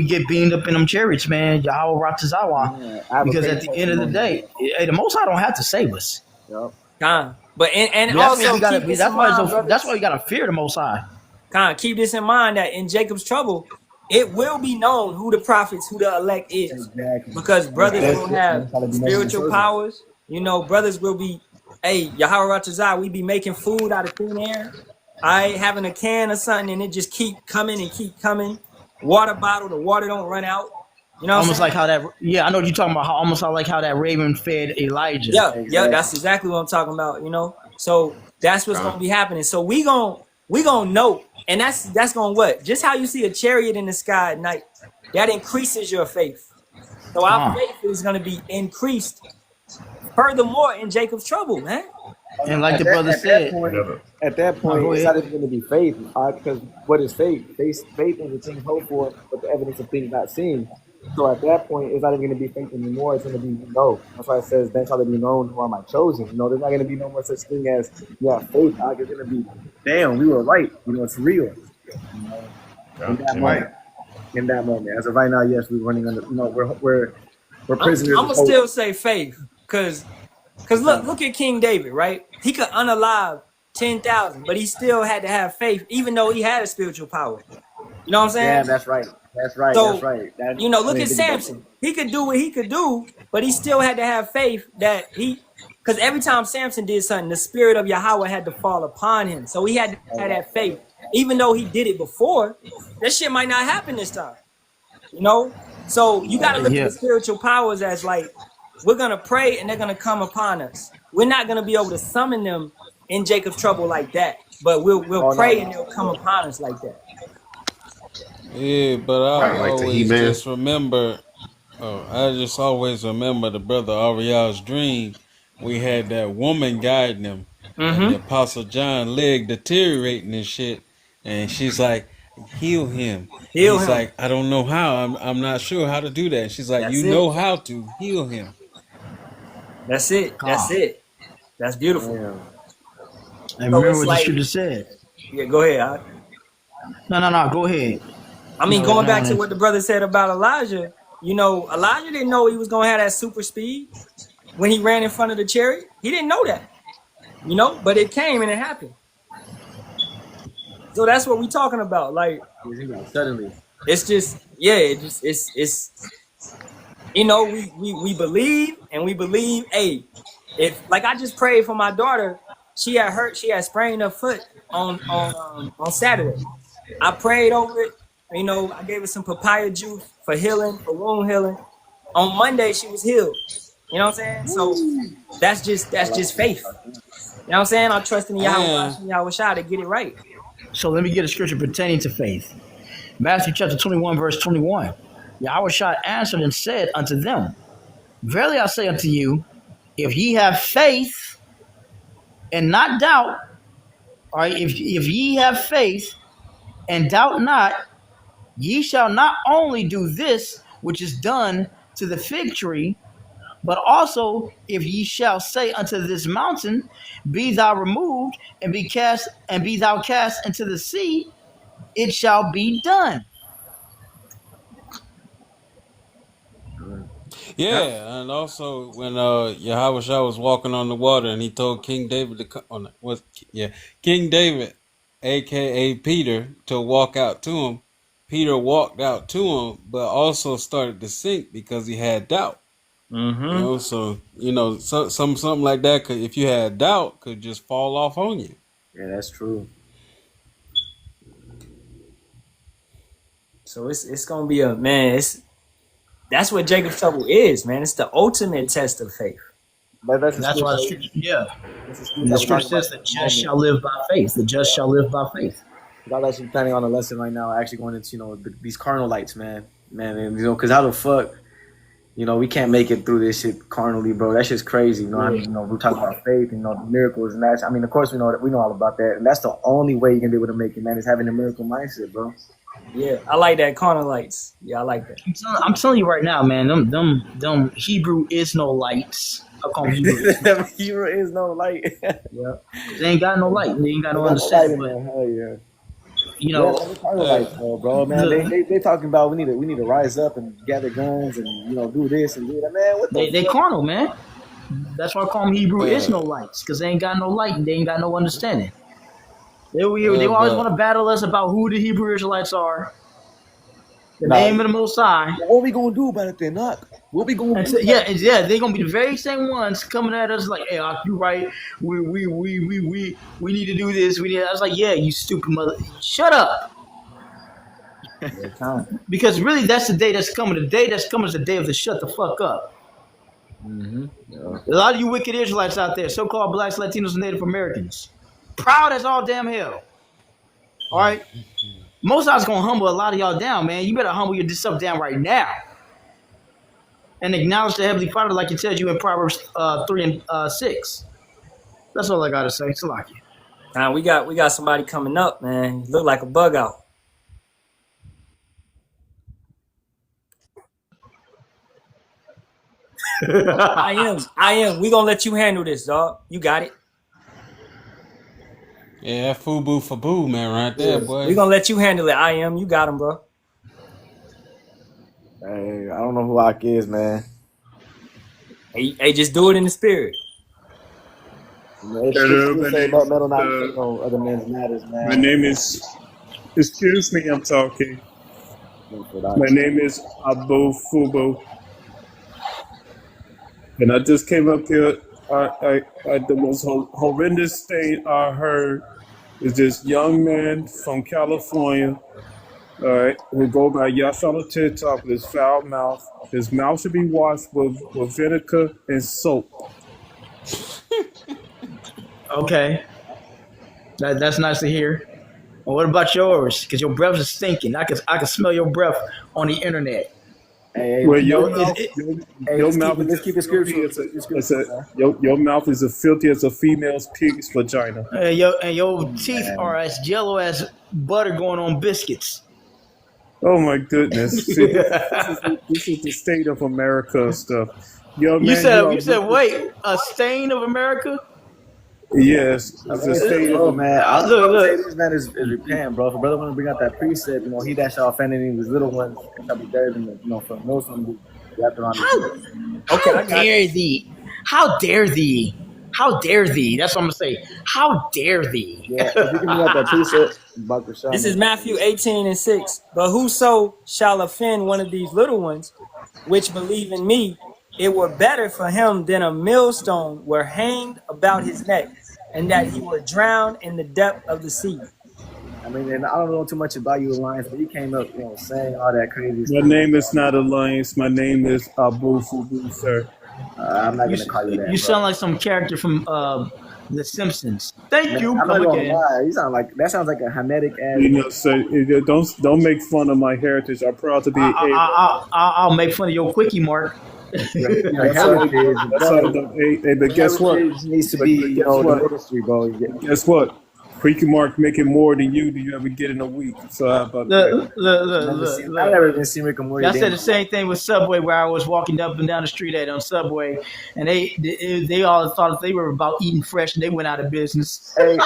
get beamed up in them chariots, man. Yahweh Ratazawa. Because at the end of the day, the Most High don't have to save us. Yep. But and That's also why keep this in mind, that's why you gotta fear the Most High. Keep this in mind that in Jacob's trouble, it will be known who the prophets, who the elect is. Exactly. Because brothers will have spiritual powers. Brothers will be, hey, Yahweh Ratazah, we be making food out of thin air. Having a can or something, and it just keep coming and keep coming. Water bottle, the water don't run out. Almost like how that, I know what you're talking about. How that raven fed Elijah. Yeah, that's exactly what I'm talking about. So that's what's gonna be happening. So we gonna know, and that's gonna what? Just how you see a chariot in the sky at night, that increases your faith. So our faith is gonna be increased. Furthermore, in Jacob's trouble, man. And like the brother said, at that point, it's not even going to be faith. Because what is faith? Faith is the thing hoped for, but the evidence of things not seen. So at that point, it's not even going to be faith anymore. It's going to be That's why it says, "Then shall they be known who are my chosen." There's not going to be no more such thing as faith. It's going to be, damn, we were right. It's real. In that moment, as of right now, yes, we're running under. We're prisoners. I'm gonna still say faith, cause look at King David, right? He could unalive 10,000, but he still had to have faith, even though he had a spiritual power. You know what I'm saying? Yeah, that's right. So, that's right. Look at Samson. He could do what he could do, but he still had to have faith that because every time Samson did something, the spirit of Yahweh had to fall upon him. So he had to have that faith. Even though he did it before, that shit might not happen this time. So you got to look at the spiritual powers as like, we're going to pray and they're going to come upon us. We're not going to be able to summon them in Jacob's trouble like that, but we'll pray and they'll come upon us like that. Yeah, but I just always remember the brother Ariel's dream. We had that woman guiding him, and the Apostle John leg deteriorating and shit, and she's like, heal him. He's like, I don't know how. I'm not sure how to do that. And she's like, know how to heal him. That's it. That's beautiful. Yeah. And remember what the scripture said. Yeah, go ahead. No, go ahead. I mean, going back to what the brother said about Elijah, Elijah didn't know he was going to have that super speed when he ran in front of the chariot. He didn't know that, but it came and it happened. So that's what we're talking about. Like, suddenly, it's just, it's we believe, and we believe, hey, if, like, I just prayed for my daughter, she had sprained her foot on Saturday. I prayed over it. I gave her some papaya juice for healing, for wound healing. On Monday, she was healed. You know what I'm saying? So that's just faith. You know what I'm saying? I'm trusting Yahweh Shah to get it right. So let me get a scripture pertaining to faith. Matthew chapter 21, verse 21. Yahweh Shah answered and said unto them, Verily I say unto you, if ye have faith and not doubt, or if ye have faith and doubt not, ye shall not only do this which is done to the fig tree, but also if ye shall say unto this mountain, Be thou removed and be thou cast into the sea, it shall be done. Yeah, and also when Yahweh Shah was walking on the water and he told King David to come King David, aka Peter, to walk out to him. Peter walked out to him, but also started to sink because he had doubt. So something like that could, if you had doubt, could just fall off on you. Yeah, that's true. So it's gonna be that's what Jacob's trouble is, man. It's the ultimate test of faith. But That's why the scripture, the the scripture says the just shall live by faith. The just shall live by faith. I'm actually planning on a lesson right now. Actually going into these carnal lights, man. And, because how the fuck, we can't make it through this shit carnally, bro. That shit's crazy. We're talking about faith, the miracles and that. I mean, of course we know all about that, and that's the only way you can be able to make it, man. Is having a miracle mindset, bro. Yeah, I like that carnal lights. Yeah, I like that. I'm telling you right now, man. Them Hebrew is no lights. I call them Hebrew. Hebrew is no light. Yeah, they ain't got no light. They ain't got no understanding. Hell yeah. Bro, man. They talking about we need to rise up and gather guns and do this and do that, man. What they carnal, man. That's why I call them Hebrew is no lights, because they ain't got no light and they ain't got no understanding. They always want to battle us about who the Hebrew Israelites are. The name of the Most High. What we gonna do about it then, Knock? What we gonna do? They're gonna be the very same ones coming at us like, "Hey, you right? We need to do this. I was like, "Yeah, you stupid mother, shut up." Because really, that's the day that's coming. The day that's coming is the day of the shut the fuck up. Mm-hmm. Yeah. A lot of you wicked Israelites out there, so-called blacks, Latinos, and Native Americans, proud as all damn hell. All right. Most High's gonna humble a lot of y'all down, man. You better humble yourself down right now, and acknowledge the Heavenly Father, like it tells you in Proverbs 3 and 6. That's all I gotta say. It's like you. Now we got somebody coming up, man. You look like a bug out. I am. We gonna let you handle this, dog. You got it. Yeah, FUBU for boo, man, right there, boy. We gonna let you handle it. I am. You got him, bro. Hey, I don't know who Ak is, man. Hey, just do it in the spirit. Other men's matters, man. My name is. Excuse me, I'm talking. My name is Abu Fubu, and I just came up here. The most horrendous thing I heard is this young man from California, all right, who go by Yasharahla TikTok with his foul mouth. His mouth should be washed with vinegar and soap. Okay, that's nice to hear. Well, what about yours? Because your breath is stinking. I can smell your breath on the internet. Hey, well, your mouth let's keep it spiritual. Your mouth is as filthy as a female's pig's vagina. Your teeth are as jello as butter going on biscuits. Oh my goodness! See, this is the state of America stuff. Yo, you said wait, a stain of America? Yes, it's a state of man. Look. This man is repent, bro. If a brother want to bring out that precept, he that shall offend any of his little ones shall be better than for most of them. How dare thee? How dare thee? How dare thee? That's what I'm gonna say. How dare thee? Yeah, if you can bring out that precept, this is Matthew 18:6. But whoso shall offend one of these little ones, which believe in me, it were better for him than a millstone were hanged about his neck, and that he were drowned in the depth of the sea. I mean, and I don't know too much about you, Alliance, but you came up, saying all that crazy stuff. My name is not Alliance. My name is Abu Fubu, sir. I'm not going to call you that. You sound like some character from The Simpsons. Thank you. I'm not gonna lie. You sound like that. Sounds like a Hamitic ass. Sir, don't make fun of my heritage. I'm proud to be. I'll make fun of your quickie mark. But guess what? Needs to be, the industry, bro. Guess what? Quickie Mark making more than you do you ever get in a week. So how about that? Look. I've never even seen Rick and Morty. I said the same thing with Subway, where I was walking up and down the street on Subway, and they all thought they were about eating fresh, and they went out of business. Hey,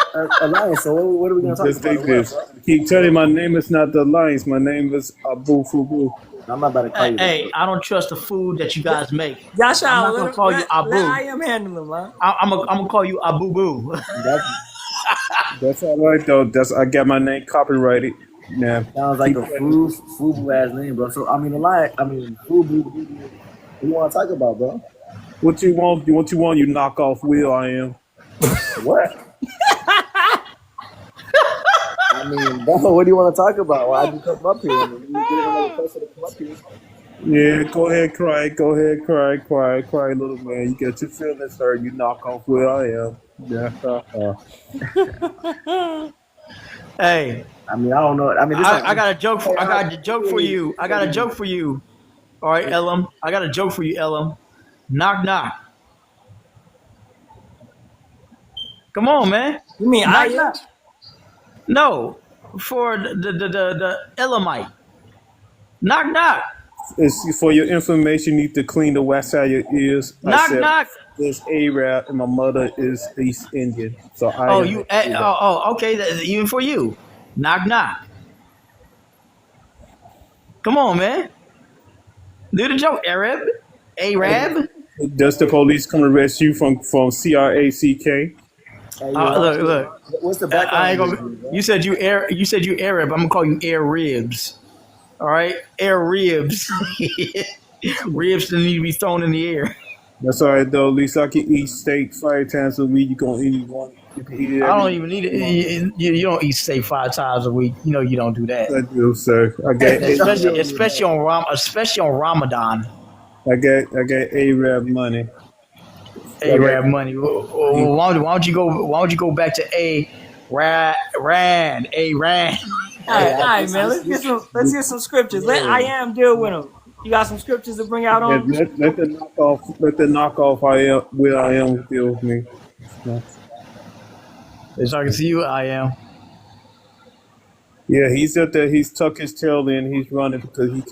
Alliance. So what are we gonna talk about? Keep telling my name is not the Alliance. My name is Abu Fubu. I'm not about to call you. Hey, I don't trust the food that you guys make. Yasha, I'm not gonna call you Abu. I am handling, man. I'm gonna call you Abu Boo. That's all right though. I got my name copyrighted. Yeah. Sounds like a Fubu ass name, bro. So Fubu. What you want to talk about, bro? What you want? You knock off Will. I am. What? I mean, bro, what do you want to talk about? Why did you come up here? I mean, you didn't have a person to come up here. Yeah, go ahead, cry. Go ahead, cry, little man. You get your feelings hurt. You knock off where I am. Yeah. Hey, I mean, I don't know. I mean, this I like, got a joke. I got a joke for you. I got a joke for you. All right, Elam. I got a joke for you, Elam. Knock knock. Come on, man. You mean Knock I? knock. No, for the Elamite. Knock knock. It's for your information. You need to clean the west side of your ears. I Knock said knock. this Arab and my mother is East Indian, so I Oh, am. you. Okay. Even for you. Knock knock. Come on, man. Do the joke, Arab. Arab. Does the police come arrest you from CRACK? hey, yo, Look. what's the I background? ain't gonna. You said you Arab. I'm gonna call you air ribs. All right, air ribs. Ribs that need to be thrown in the air. That's all right though. At least I can eat steak 5 times a week. You gonna eat one? You can eat it. I don't even need it. You don't eat steak 5 times a week. You know you don't do that. I do, sir. I got Especially on Ramadan. I got Arab money. Arab money. Why don't you go back to Rand? All right, man. Let's get some scriptures. Let I am deal with them. You got some scriptures to bring out on? Let the knockoff I am deal with me. As I can see you, I am. Yeah, he's up there. He's tucked his tail in. He's running because he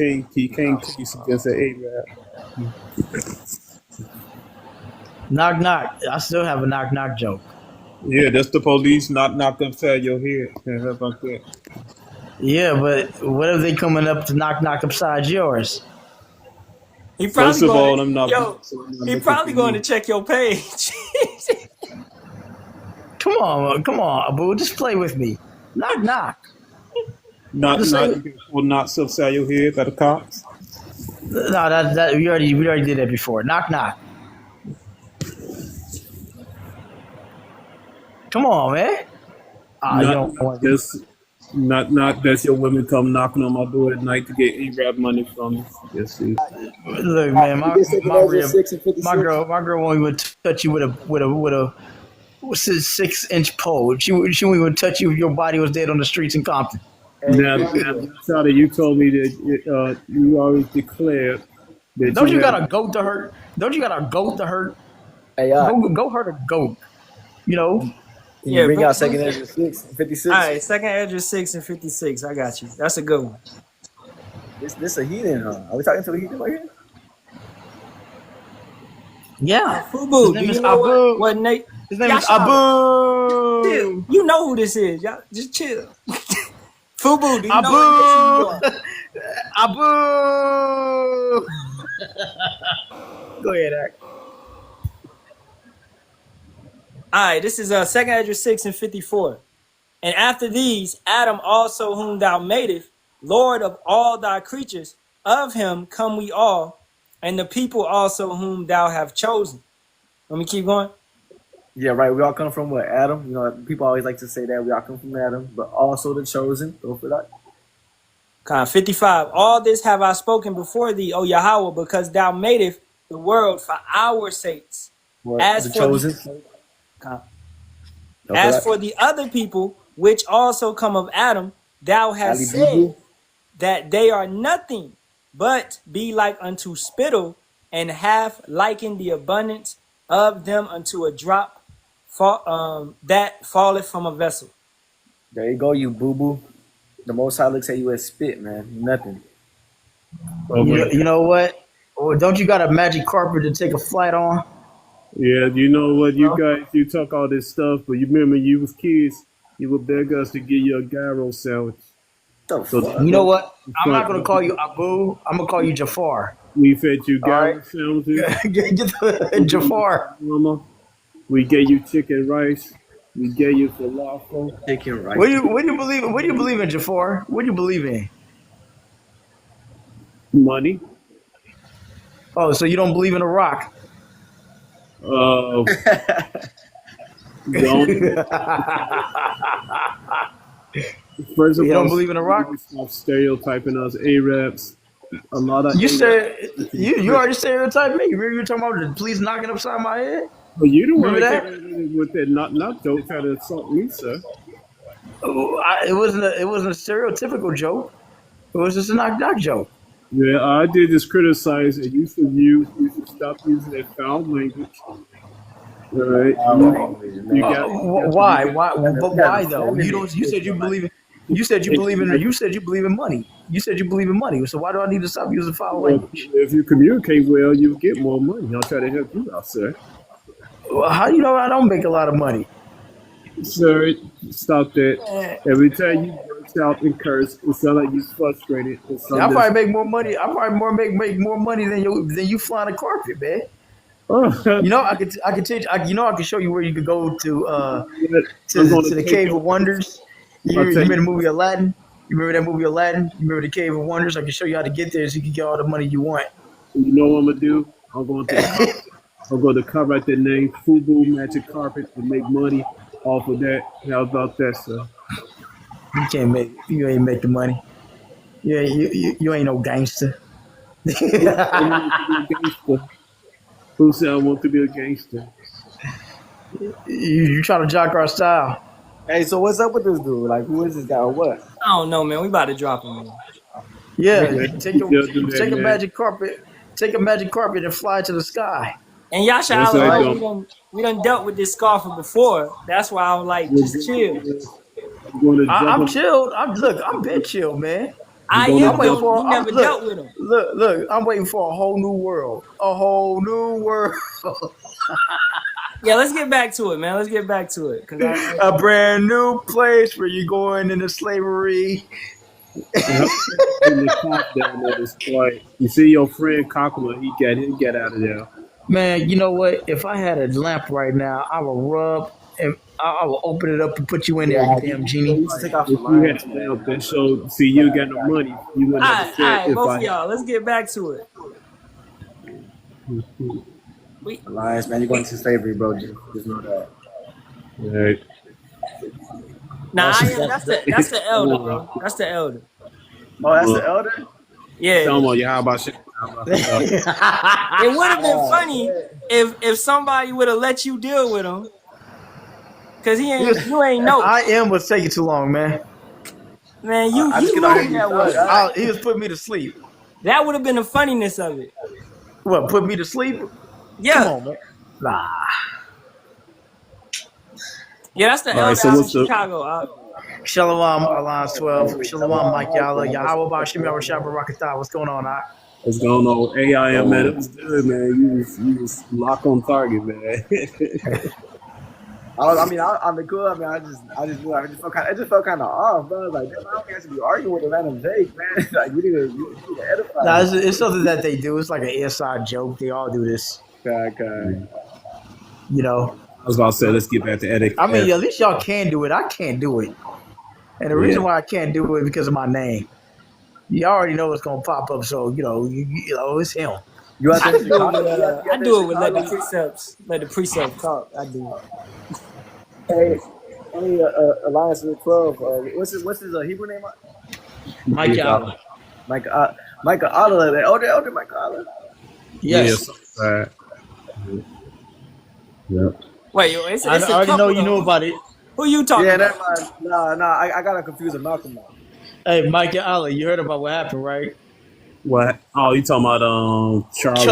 can't case against an Arab. Knock knock. I still have a knock knock joke. Yeah, that's the police knock upside your head. Yeah, how about that? Yeah, but what if they coming up to knock upside yours? He probably First of going, all, I'm not. he probably going to check your page. Come on, Abu, just play with me. Knock knock. Not upside your head by the cops. No, that we already did that before. Knock knock. Come on, man. Not that's your women come knocking on my door at night to get Arab money from me. Yes, see. Look, man, my girl won't even touch you with a 6-inch pole. She won't even touch you if your body was dead on the streets in Compton. Now, Shawty, you told me that you always declared that. Don't you got a goat to hurt? Don't you got a goat to hurt? Hey, go hurt a goat. You know. Can you bring out 2 Ezra 6 and 56? All right, 2 Ezra 6 and 56. I got you. That's a good one. This a heathen, huh? Are we talking to a heathen right here? Yeah. Fubu, do you know what Nate? His name is Abu. Chill. You know who this is. Y'all just chill. Fubu, do you know what Nate? Abu. Go ahead, Ak. All right, this is 2 Ezra 6 and 54. And after these, Adam also whom thou madest, Lord of all thy creatures, of him come we all, and the people also whom thou have chosen. Let me keep going. Yeah, right. We all come from what? Adam. You know, people always like to say that we all come from Adam, but also the chosen. Go for that. 55. All this have I spoken before thee, O Yahweh, because thou madest the world for our sakes. As for the other people, which also come of Adam, thou hast said that they are nothing, but be like unto spittle, and have likened the abundance of them unto a drop that falleth from a vessel. There you go, you boo-boo. The Most High looks at you as spit, man. Nothing. You know what? Or don't you got a magic carpet to take a flight on? Yeah, you know what, you guys, you talk all this stuff, but you remember you was kids, you would beg us to give you a gyro sandwich. So, you know what? I'm not going to call you Abu. I'm going to call you Jafar. We fed you gyro sandwiches. Jafar. Mama. We gave you chicken rice. We gave you falafel. Chicken rice. What do you believe in? What do you believe in, Jafar? What do you believe in? Money. Oh, so you don't believe in a rock? Don't. First of You all, don't believe in The Rock? stop stereotyping us Arabs. A lot of You Arabs. said you already stereotyped me. Remember you were talking about the police knocking upside my head? But you the one Remember that came that? in with that not joke trying to assault me, sir. It wasn't a stereotypical joke. It was just a knock joke. Yeah, I did just criticize and you should stop using that foul language. All right, Why? Why? But why though? You don't. You said you believe in. You said you believe in. You said you believe in money. You said you believe in money. So why do I need to stop using foul language? if you communicate well, you get more money. I'll try to help you out, sir. Well, how do you know I don't make a lot of money? Sir, stop that. Every time you burst out and curse, it sounds like you're frustrated. I probably make more money. I probably make more money than you flying a carpet, man. You know, I could teach. I can show you where you could go to the Cave of Wonders. You remember the movie Aladdin? You remember that movie Aladdin? You remember the Cave of Wonders? I can show you how to get there so you can get all the money you want. You know what I'm gonna do? I'm going to copyright the name Fubu Magic Carpet and make money off of that. How about that, sir? You ain't make the money. Yeah, you ain't no gangster. Who said I want to be a gangster? You try to jock our style. Hey, so what's up with this dude? Like, who is this guy or what? I don't know, man. We about to drop him, man. Yeah, take a magic carpet. Take a magic carpet and fly to the sky. And Yasharahla, we done dealt with this scoffer before. That's why I was like, just chill. I'm chilled. I'm been chilled, man. I am, but we never dealt with him. Look, I'm waiting for a whole new world. A whole new world. Yeah, let's get back to it, man. Let's get back to it. A brand new place where you're going into slavery. You see your friend Cockler, he get out of there. Man, you know what? If I had a lamp right now, I would rub and I will open it up and put you in there, you damn genie. Take off the If you had a lamp that showed, see, you got no money, you wouldn't have All right, both of y'all, let's get back to it. Alliance, man, you're going to slavery, bro. Just know that. Right. Nah, that's the elder, bro. That's the elder. Oh, that's the elder? Yeah. Tell me, how about shit? It would have been funny if somebody would have let you deal with him. Cause you ain't know. I am was taking too long, man. Man, you knew that was. He was putting me to sleep. That would have been the funniness of it. What, put me to sleep? Yeah. Come on, man. Nah. Yeah, that's the elder out in Chicago. Shalawam, Alliance 12. Shalawam, Mike Yalla. Yahweh Bashim Yahweh Barakatah. What's going on, Doc? What's going on? AIM, man. It was good, man. You was lock on target, man. On the cool. I mean, it just felt kind of off, bro. Like, damn, I don't think I should be arguing with a random Jake, man. Like, we need to edify. Nah, it's something that they do. It's like an inside joke. They all do this. Okay. You know. I was about to say, let's get back to etiquette. I mean, at least y'all can do it. I can't do it. And the reason why I can't do it is because of my name. You already know it's gonna pop up, so you know it's him. I do it with let the precepts talk. I do it. Hey, Alliance with 12. What's his Hebrew name? Mike Yalla. Micah Allah. The elder Micah Allah. Yes. Yeah. Wait, it's I already know you knew about it. Who you talking about? No, I got to confuse with Malcolm now. Hey, Mike and Allah, you heard about what happened, right? What? Oh, you talking about Charlie?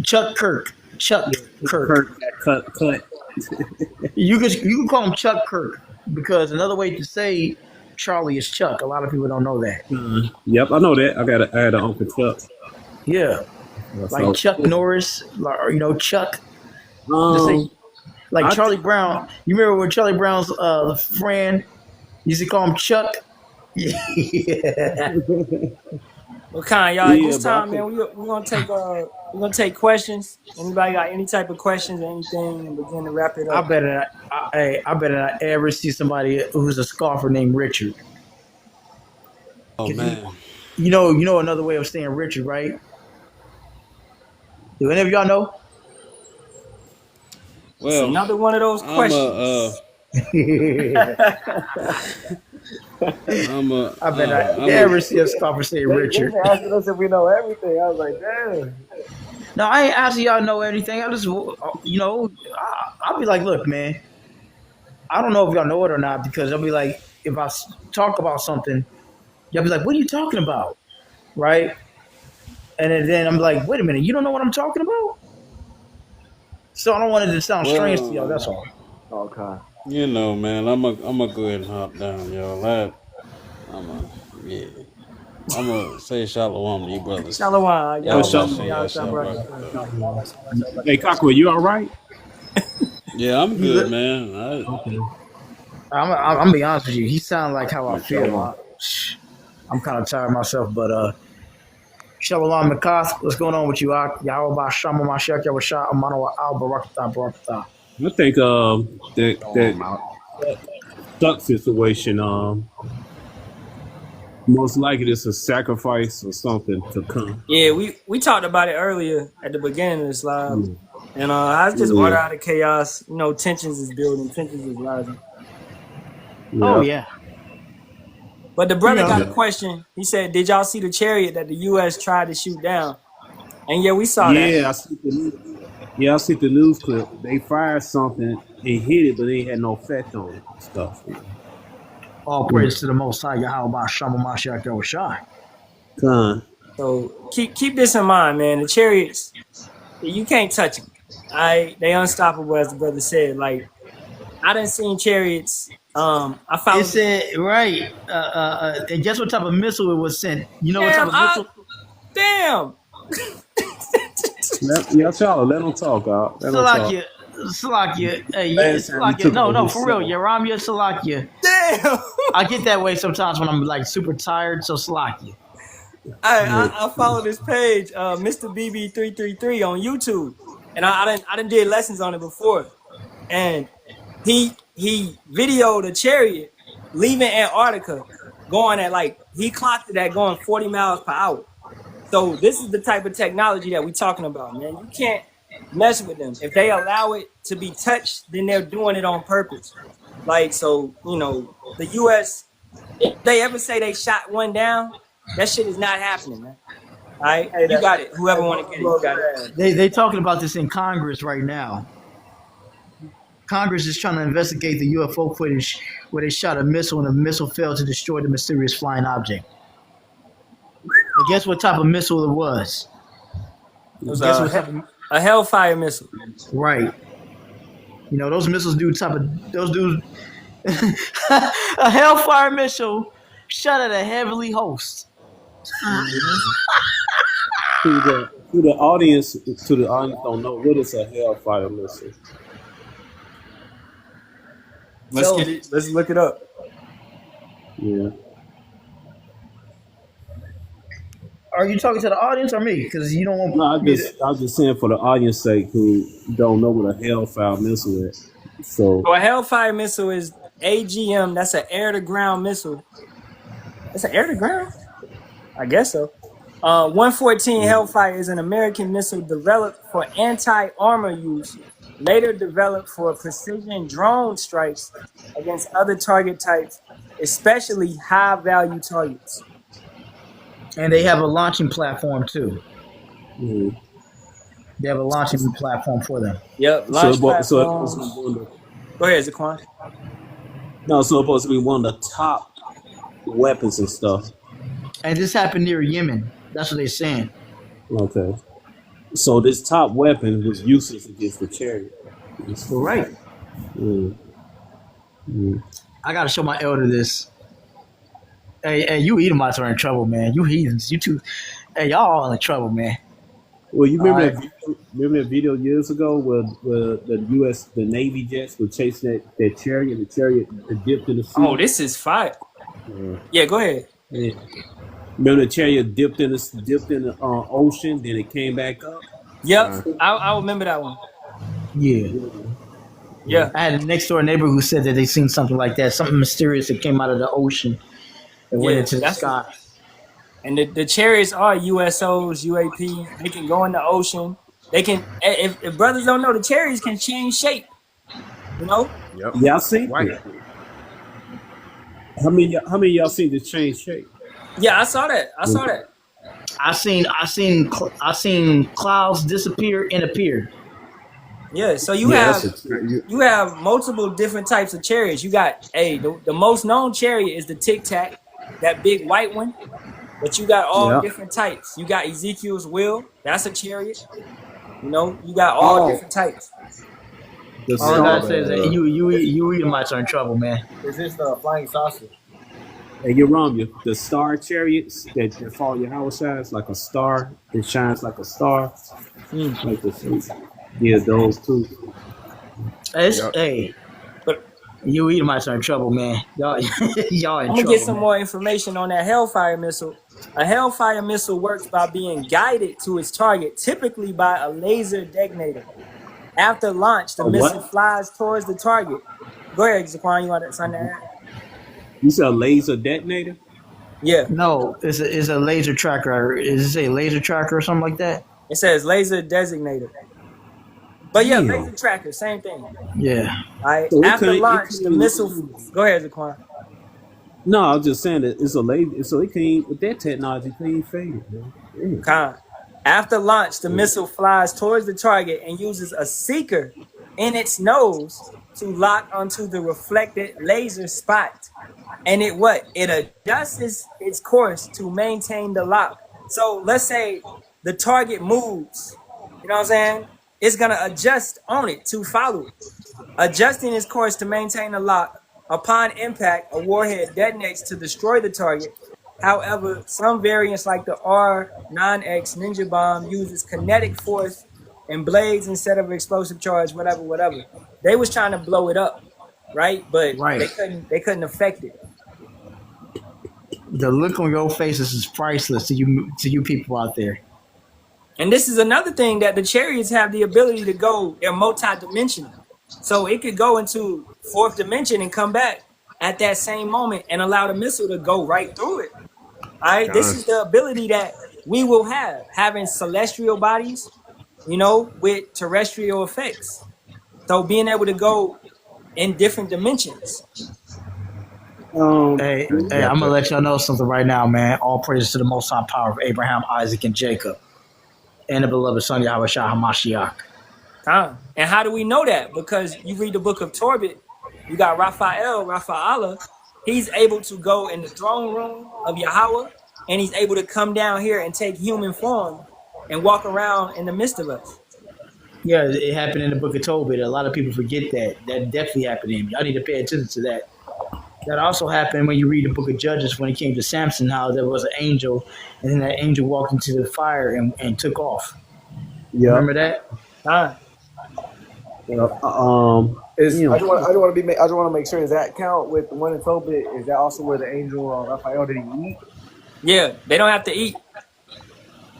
Chuck Kirk. Chuck Kirk. Cut. You can call him Chuck Kirk because another way to say Charlie is Chuck. A lot of people don't know that. Yep, I know that. I had an Uncle Chuck. Yeah, like Chuck Norris, Chuck. Like Charlie Brown. You remember when Charlie Brown's friend used to call him Chuck? Yeah. Well, kind y'all. This time, man, we're gonna take questions. Anybody got any type of questions or anything, and begin to wrap it up. I better not ever see somebody who's a scoffer named Richard. Oh man. You know another way of saying Richard, right? Do any of y'all know? Well, it's another one of those questions. I'm a, I bet I I'm never a, see us stop and say They Richard. been asking us if we know everything. I was like, damn. No, I ain't asking y'all know anything. I just, I'll be like, look, man, I don't know if y'all know it or not because I'll be like, if I talk about something, y'all be like, what are you talking about? Right? And then I'm like, wait a minute, you don't know what I'm talking about? So I don't want it to sound strange to y'all. That's well, all. Okay. you know, man, I'm gonna go ahead and hop down, y'all. Yeah. I'm gonna say shalom to you brothers. Shalawam. Oh, Y'all Y'all about Shalom. Bashem, y'all y'all shop Shem rocket. Hey, Cockrell, you all right? Yeah, I'm He good, look. man. Okay. I'm gonna be honest with you. He sounds like how I Right, feel. shalom. I'm kind of tired myself, but Shalom Nakas, what's going on with you? Yahweh Shama Mashak Yahweh Amano Al Barakatah Barakatah. I think that Shalom out. duck situation most likely it's a sacrifice or something to come. Yeah, we talked about it earlier at the beginning of this live. And I just Yeah, order out of chaos. You know, tensions is building, tensions is rising. Oh yeah, yeah, But the you brother know. got a yeah. question. He said, did y'all see the chariot that the US tried to shoot down? And yeah, we saw that. Yeah, I see the news clip. They fired something, it hit it, but it had no effect on it and stuff. All praise to the Most High Yahweh Shama Mashak Yahweh Shai. Con. So keep this in mind, man. The chariots, you can't touch them. They unstoppable, as the brother said. Like I done seen chariots. I It followed. said right, and guess what type of missile it was sent? You know what type Damn, of missile? damn. Let them talk out. Let them talk. Salakia, Salakia, Last time he Salakia. took it No, on no, for real. himself. Yaramia Salakia. Damn. I get that way sometimes when I'm like super tired. So Salakia. I follow this page, Mr. BB333 on YouTube, and I didn't did lessons on it before, and he videoed a chariot leaving Antarctica, going at he clocked it at going 40 miles per hour. So this is the type of technology that we talking about, man. You can't mess with them. If they allow it to be touched, then they're doing it on purpose. So the U.S. if they ever say they shot one down, that shit is not happening, man. All right, Hey, you that got it. Whoever want to get it, you buffalo got it. trash. They talking about this in Congress right now. Congress is trying to investigate the UFO footage where they shot a missile and the missile failed to destroy the mysterious flying object. And guess what type of missile it was? It was Guess what type of a Hellfire missile. right? You know those missiles do type of those dudes. A Hellfire missile shot at a heavenly host. To the audience don't know what is a hellfire missile. Let's So get it. Let's look it up. Yeah. are you talking to the audience or me? Because you don't No, want me to. I was just saying for the audience sake who don't know what a hellfire missile is. So So a Hellfire missile is AGM. That's an air to ground missile. That's an air to ground. I guess so. 114 Hellfire is an American missile developed for anti-armor use, later developed for precision drone strikes against other target types, especially high-value targets. And they have a launching platform too. mhm. They have a launching platform for them. Yep, so launch it's platforms. Go ahead, Zaquan. no, so it's supposed to be one of the top weapons and stuff. And this happened near Yemen. That's what they're saying. Okay. So this top weapon was useless against the chariot. Well, right. Mm. I gotta show my elder this. Hey, you Edomites are in trouble, man. You heathens. You two. Hey, y'all all in trouble, man. Well, you All remember right. that video years ago where the Navy jets were chasing that chariot, the chariot dipped in the sea? Oh, this is fire. Yeah, go ahead. Yeah. Remember the chariot dipped in the ocean, then it came back up? Yep, I remember that one. Yeah. Yeah, I had a next door neighbor who said that they seen something like that, something mysterious that came out of the ocean and went yeah, into the that's sky. and the chariots are USOs, UAPs. They can go in the ocean. They can. If brothers don't know, the chariots can change shape. You know. Yep. Yeah, I seen Right. it. How many of y'all seen the change shape? Yeah, I saw that. I saw that. I seen clouds disappear and appear. Yeah, so Yeah, that's a you have multiple different types of chariots. You got the most known chariot is the Tic Tac, that big white one. But you got all yeah. different types. You got Ezekiel's will. That's a chariot. You know, you got all Oh, different types. the All I star. gotta say is that you Edomites are in trouble, man. Is this the flying saucer? Hey, you're wrong. The star chariots that follow your house shines like a star. It shines like a star, like the yeah, those two. Yep. Hey, But you Edomites are in trouble, man. Y'all, y'all in I'm gonna get trouble, some man. more information on that Hellfire missile. A Hellfire missile works by being guided to its target, typically by a laser detonator. After launch, the A missile what? flies towards the target. Go ahead, Zaquan. You want to sign that? You said a laser detonator? Yeah. No, it's a laser tracker. Is it a laser tracker or something like that? It says laser designator. But yeah, laser Damn. tracker, same thing. Yeah. All right. So After it launch, the missile. can't. Go ahead, Zaquan. No, I was just saying that it's a laser. So it can't with that technology. It can't fade, man. Damn. Con. After launch, the missile flies towards the target and uses a seeker in its nose to lock onto the reflected laser spot. And it adjusts its course to maintain the lock. So let's say the target moves, you know what I'm saying? It's gonna adjust on it to follow it. Adjusting its course to maintain the lock. Upon impact, a warhead detonates to destroy the target. However, some variants like the R9X Ninja Bomb uses kinetic force and blades instead of explosive charge, whatever. They was trying to blow it up, right? But Right. they couldn't affect it. The look on your faces is priceless to you people out there. And this is another thing that the chariots have the ability to go, they're multi-dimensional. So it could go into fourth dimension and come back at that same moment and allow the missile to go right through it. All right. This is the ability that we will have, having celestial bodies, you know, with terrestrial effects. So being able to go in different dimensions. Hey, I'm gonna let y'all know something right now, man. All praises to the Most High Power of Abraham, Isaac, and Jacob, and the beloved Son Yahweh Shah Hamashiach. And how do we know that? Because you read the book of Tobit, you got Raphael, he's able to go in the throne room of Yahweh, and he's able to come down here and take human form and walk around in the midst of us. Yeah, it happened in the book of Tobit. A lot of people forget that. That definitely happened to him. Y'all need to pay attention to that. That also happened when you read the book of Judges when it came to Samson, how there was an angel, and then that angel walked into the fire and took off. Yeah. Remember that? Huh? I just want to make sure, does that count with the one in Tobit? Is that also where the angel Raphael did he eat? Yeah, they don't have to eat.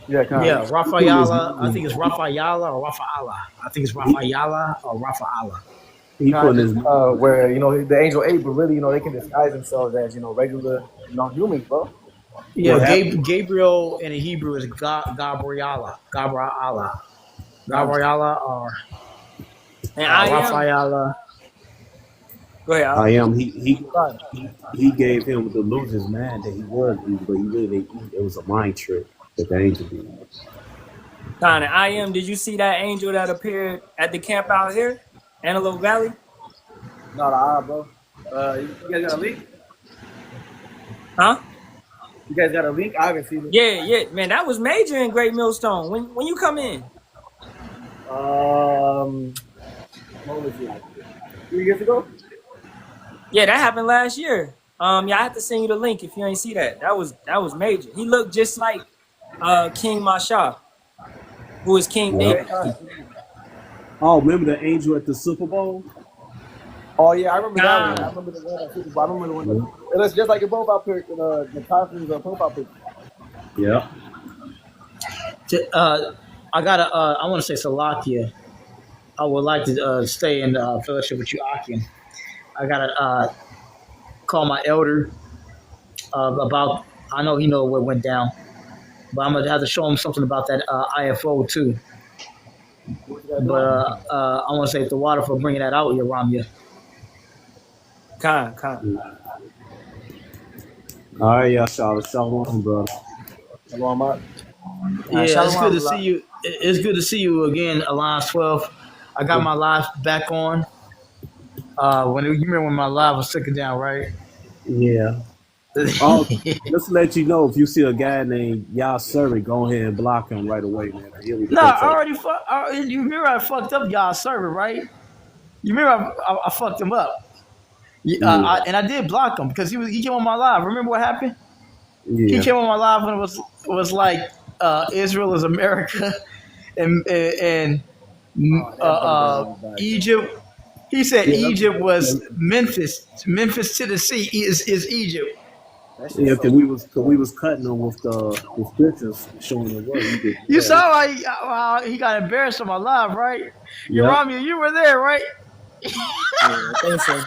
Yeah, Yeah, Raphael. I think it's Raphael or Raphaala. I think it's Raphael or Raphaala. He put his where the angel ate, but really they can disguise themselves as regular humans, bro. Yeah, Gabriel in the Hebrew is Gabriela or And I am. Raphael. Go ahead. I am. He gave him the delusions, man, that he was evil, but he really didn't eat. It was a mind trick that the angel did. Con, I am. Did you see that angel that appeared at the camp out here, Antelope Valley? No, bro. You guys got a link? Huh? You guys got a link? I haven't seen it. Yeah, man, that was major in Great Millstone. When you come in? What was it? 3 years ago? Yeah, that happened last year. Yeah, I have to send you the link if you ain't see that. That was major. He looked just like King Mashah, who is King David. Oh, remember the angel at the Super Bowl? Oh yeah, I remember that one. I remember the one at Super Bowl. I remember the one. It looks just like your profile picture, the Cosmos profile picture. Yeah. I want to say Salakia. I would like to stay in fellowship with you, Akin. I gotta call my elder about. I know he know what went down, but I'm gonna have to show him something about that IFO too. But I want to say the water for bringing that out, Yaramya. Con. All right, y'all, shalom, brother. Shalom out. Yeah, it's good Shalom. to see you. It's good to see you again, Alliance 12. I got my live back on. When you remember when my live was taken down, right? Yeah. Oh, just to let you know, if you see a guy named Yasharahla, go ahead and block him right away, man. He'll be No, pay you remember I fucked up y'all server, right? You remember I fucked him up. Yeah, And I did block him because he came on my live. Remember what happened? He yeah. came on my live when it was like Israel is America and Oh, that brother been on my back. Egypt. He said Yeah, Egypt was Memphis. Memphis, Tennessee is Egypt. That shit's yeah, so cause we was cutting him with the scriptures showing the word. You did You that. saw how he got embarrassed on my live, right? Yep. Romeo, you were there, right? yeah, I think so.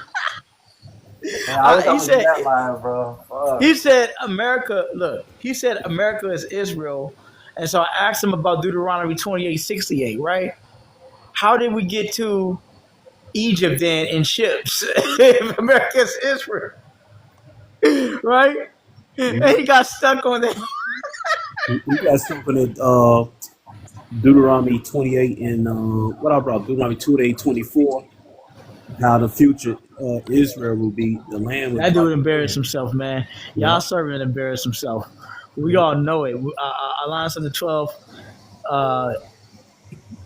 Man, I wish I He was in said that line, bro. Fuck. he said America. Look, he said America is Israel, and so I asked him about Deuteronomy 28:68, right? How did we get to Egypt then in ships if America is Israel, right? And he got stuck on that. We got something at Deuteronomy 28 and what I brought Deuteronomy 28:24. How the future Israel will be, the land was That like. dude embarrassed himself, man. Y'all Yep. serving embarrassed himself. We Yep. all know it. Alliance of the 12. Uh,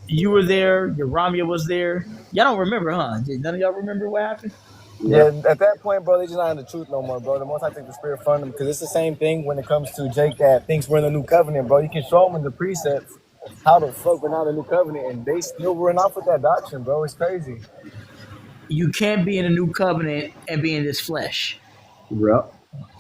you were there. Your Ramya was there. Y'all don't remember, huh? Did none of y'all remember what happened? Yeah, at that point, bro, they just not in the truth no more, bro. The most I take the spirit from them, because it's the same thing when it comes to Jake that thinks we're in the new covenant, bro. You can show them in the precepts how the fuck we're not in the new covenant, and they still run off with that doctrine, bro. It's crazy. You can't be in a new covenant and be in this flesh. Yep.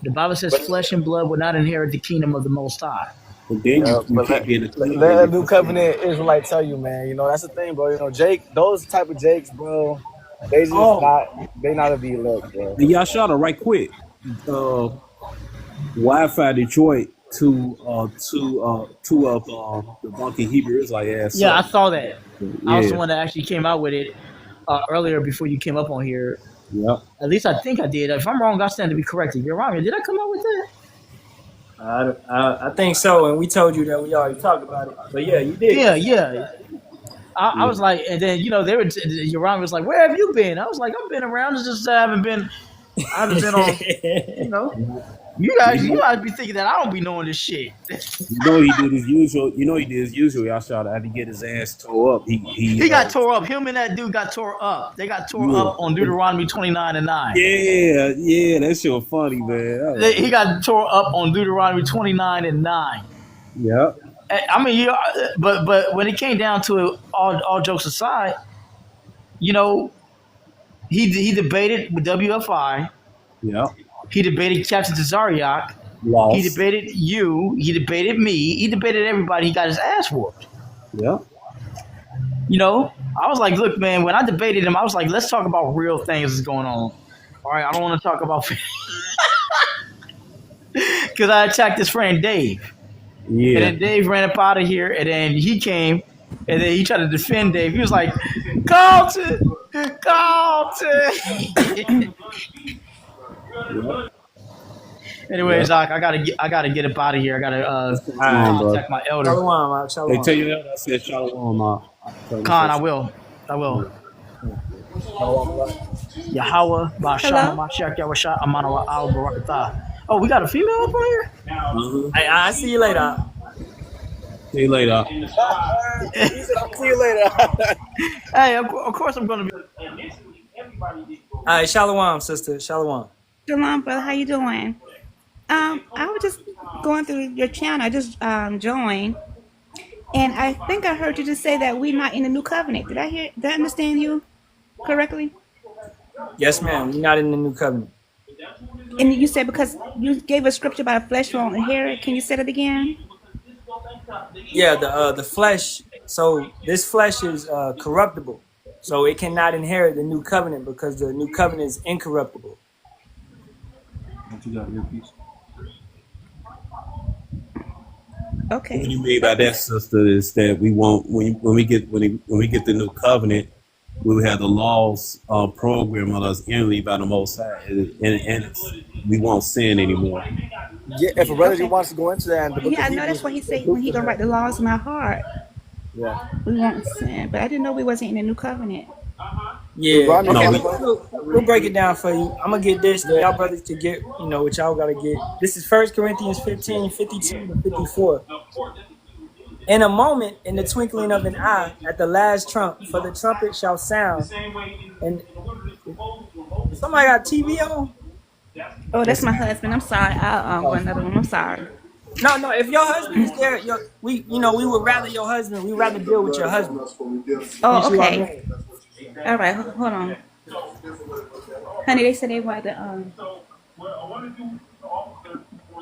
The Bible says flesh and blood will not inherit the kingdom of the Most High. But then Yeah, you but can't be in the let a covenant. new covenant Israelite tell you, man. You know that's the thing, bro. You know, Jake, those type of Jakes, bro. They just Oh, not. They not to be elect, bro. and y'all shot her right quick. Wi-Fi Detroit two of the bunky Hebrew is like ass Yeah, I up. saw that. I was the Yeah. one that actually came out with it earlier before you came up on here. Yep. At least I think I did. If I'm wrong, I stand to be corrected. You're wrong. Did I come out with that? I think so, and we told you that we already talked about it. But yeah, you did. Yeah. I Yeah. was like, and then Yoram was like, "Where have you been?" I was like, "I've been around. It's just I haven't been on. You know, you guys be thinking that I don't be knowing this shit." You know he did his usual. You know he did his usual. Y'all shot had to get his ass tore up. He got tore up. Him and that dude got tore up. They got tore Yeah. up on Deuteronomy 29:9. Yeah, that shit was funny, man. He got tore up on Deuteronomy 29:9. Yeah. I mean, but when it came down to it, all jokes aside, you know, he debated with WFI. Yeah. He debated Captain Tazariak. He Lost. debated you. He debated me. He debated everybody. He got his ass whooped. Yeah. You know, I was like, look, man, when I debated him, I was like, let's talk about real things that's going on. All right, I don't want to talk about because I attacked his friend Dave. Yeah. And then Dave ran up out of here, and then he came, and then he tried to defend Dave. He was like, Carlton. Anyways, Doc, I gotta get up out of here. I gotta contact my elder. Shalom, They tell you that I said Shalawam. Khan, I will. Yahweh, Bashama, Mashiach, Yahweh, Amana, Al Barakatah. Oh, we got a female up on here? Hey, I see you later. See you later. He said, "I'll see you later." Hey, of course I'm gonna be. All right, shalom, sister. Shalom. Shalom, brother. How you doing? I was just going through your channel. I just joined, and I think I heard you just say that we're not in the new covenant. Did I understand you correctly? Yes, ma'am. We're not in the new covenant. And you said because you gave a scripture about a flesh won't inherit. Can you say that again? Yeah, the flesh. So this flesh is corruptible. So it cannot inherit the new covenant because the new covenant is incorruptible. What you got your piece? Okay. What you mean by that, sister, is that we won't when we get the new covenant, we would have the laws programmed on us inwardly by the Most High, we won't sin anymore. Yeah, if a brother Okay. wants to go into that, and the book Yeah, of I know that's Hebrews what he is the said when proof he of gonna write that. the laws in my heart. Yeah. We won't sin, but I didn't know we wasn't in the new covenant. Hey, Yeah. Rodney, Okay, No, can I we, go ahead? we'll break it down for you. I'm gonna get this, then Yeah. y'all brothers can get, what y'all gotta get. This is 1 Corinthians 15, 52 to 54. In a moment, in the twinkling of an eye, at the last trump, for the trumpet shall sound. And somebody got TV on? Oh, that's Yes. my husband. I'm sorry. I'll go Oh. another one. I'm sorry. No. If your husband is there, we would rather your husband. We rather deal with your husband since Oh, you are okay. married. All right. Hold on, honey. They said they wanted to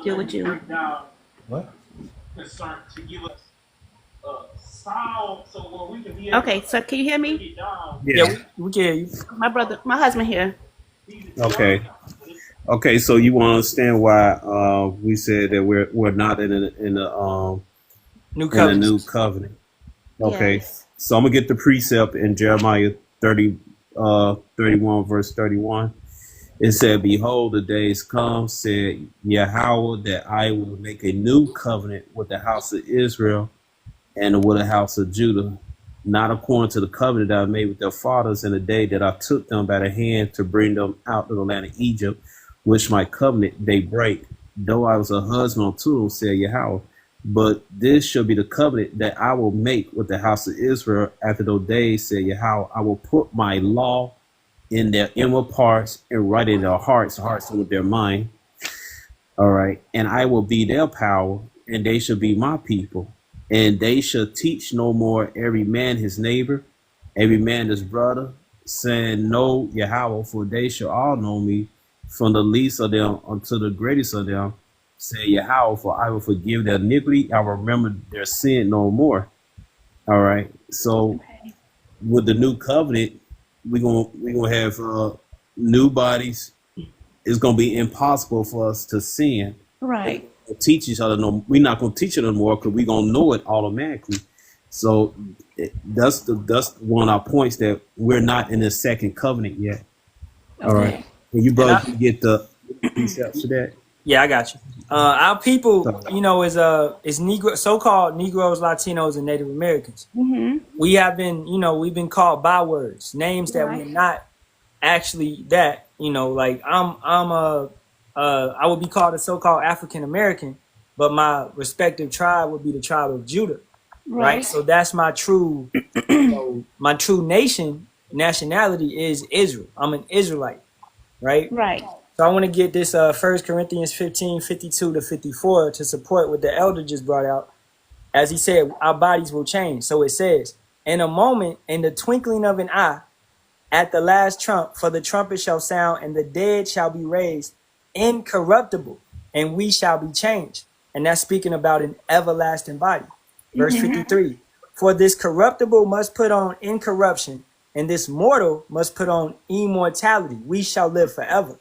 deal with you. What? Okay. So can you hear me? Yeah, yeah. we can hear you. My husband here. Okay. Okay. So you want to understand why we said that we're not New in a new covenant. covenant. Okay. Yes. So I'm gonna get the precept in Jeremiah 31 verse 31. It said, "Behold, the days come," said Yahweh, "that I will make a new covenant with the house of Israel and with the house of Judah, not according to the covenant that I made with their fathers in the day that I took them by the hand to bring them out of the land of Egypt, which my covenant they break, though I was a husband unto them," said Yahweh. "But this shall be the covenant that I will make with the house of Israel after those days, said Yahweh. I will put my law in their inward parts and write in their hearts with their mind. All right. And I will be their power, and they shall be my people. And they shall teach no more every man his neighbor, every man his brother, saying, Know Yahweh, for they shall all know me, from the least of them unto the greatest of them, say Yahweh, for I will forgive their iniquity, I will remember their sin no more." All right. So Okay. with the new covenant, we gonna have new bodies. It's gonna be impossible for us to sin. Right. Teach each other. No, we're not gonna teach it anymore because we're gonna know it automatically. So that's one of our points, that we're not in the second covenant yet. All right. Okay. And you And brothers can get the precepts to that. yeah, I got you. Our people, So, is Negro, so-called Negroes, Latinos, and Native Americans. Mhm. We have been, we've been called bywords, names that we're Right. not actually that. Like I would be called a so-called African American, but my respective tribe would be the tribe of Judah, right? Right. So that's my true, my true nationality is Israel. I'm an Israelite, right? Right. So I want to get this 1 Corinthians 15, 52 to 54 to support what the elder just brought out. As he said, our bodies will change. So it says, in a moment, in the twinkling of an eye, at the last trump, for the trumpet shall sound, and the dead shall be raised incorruptible, and we shall be changed. And that's speaking about an everlasting body. Verse 53, for this corruptible must put on incorruption, and this mortal must put on immortality. We shall live forever.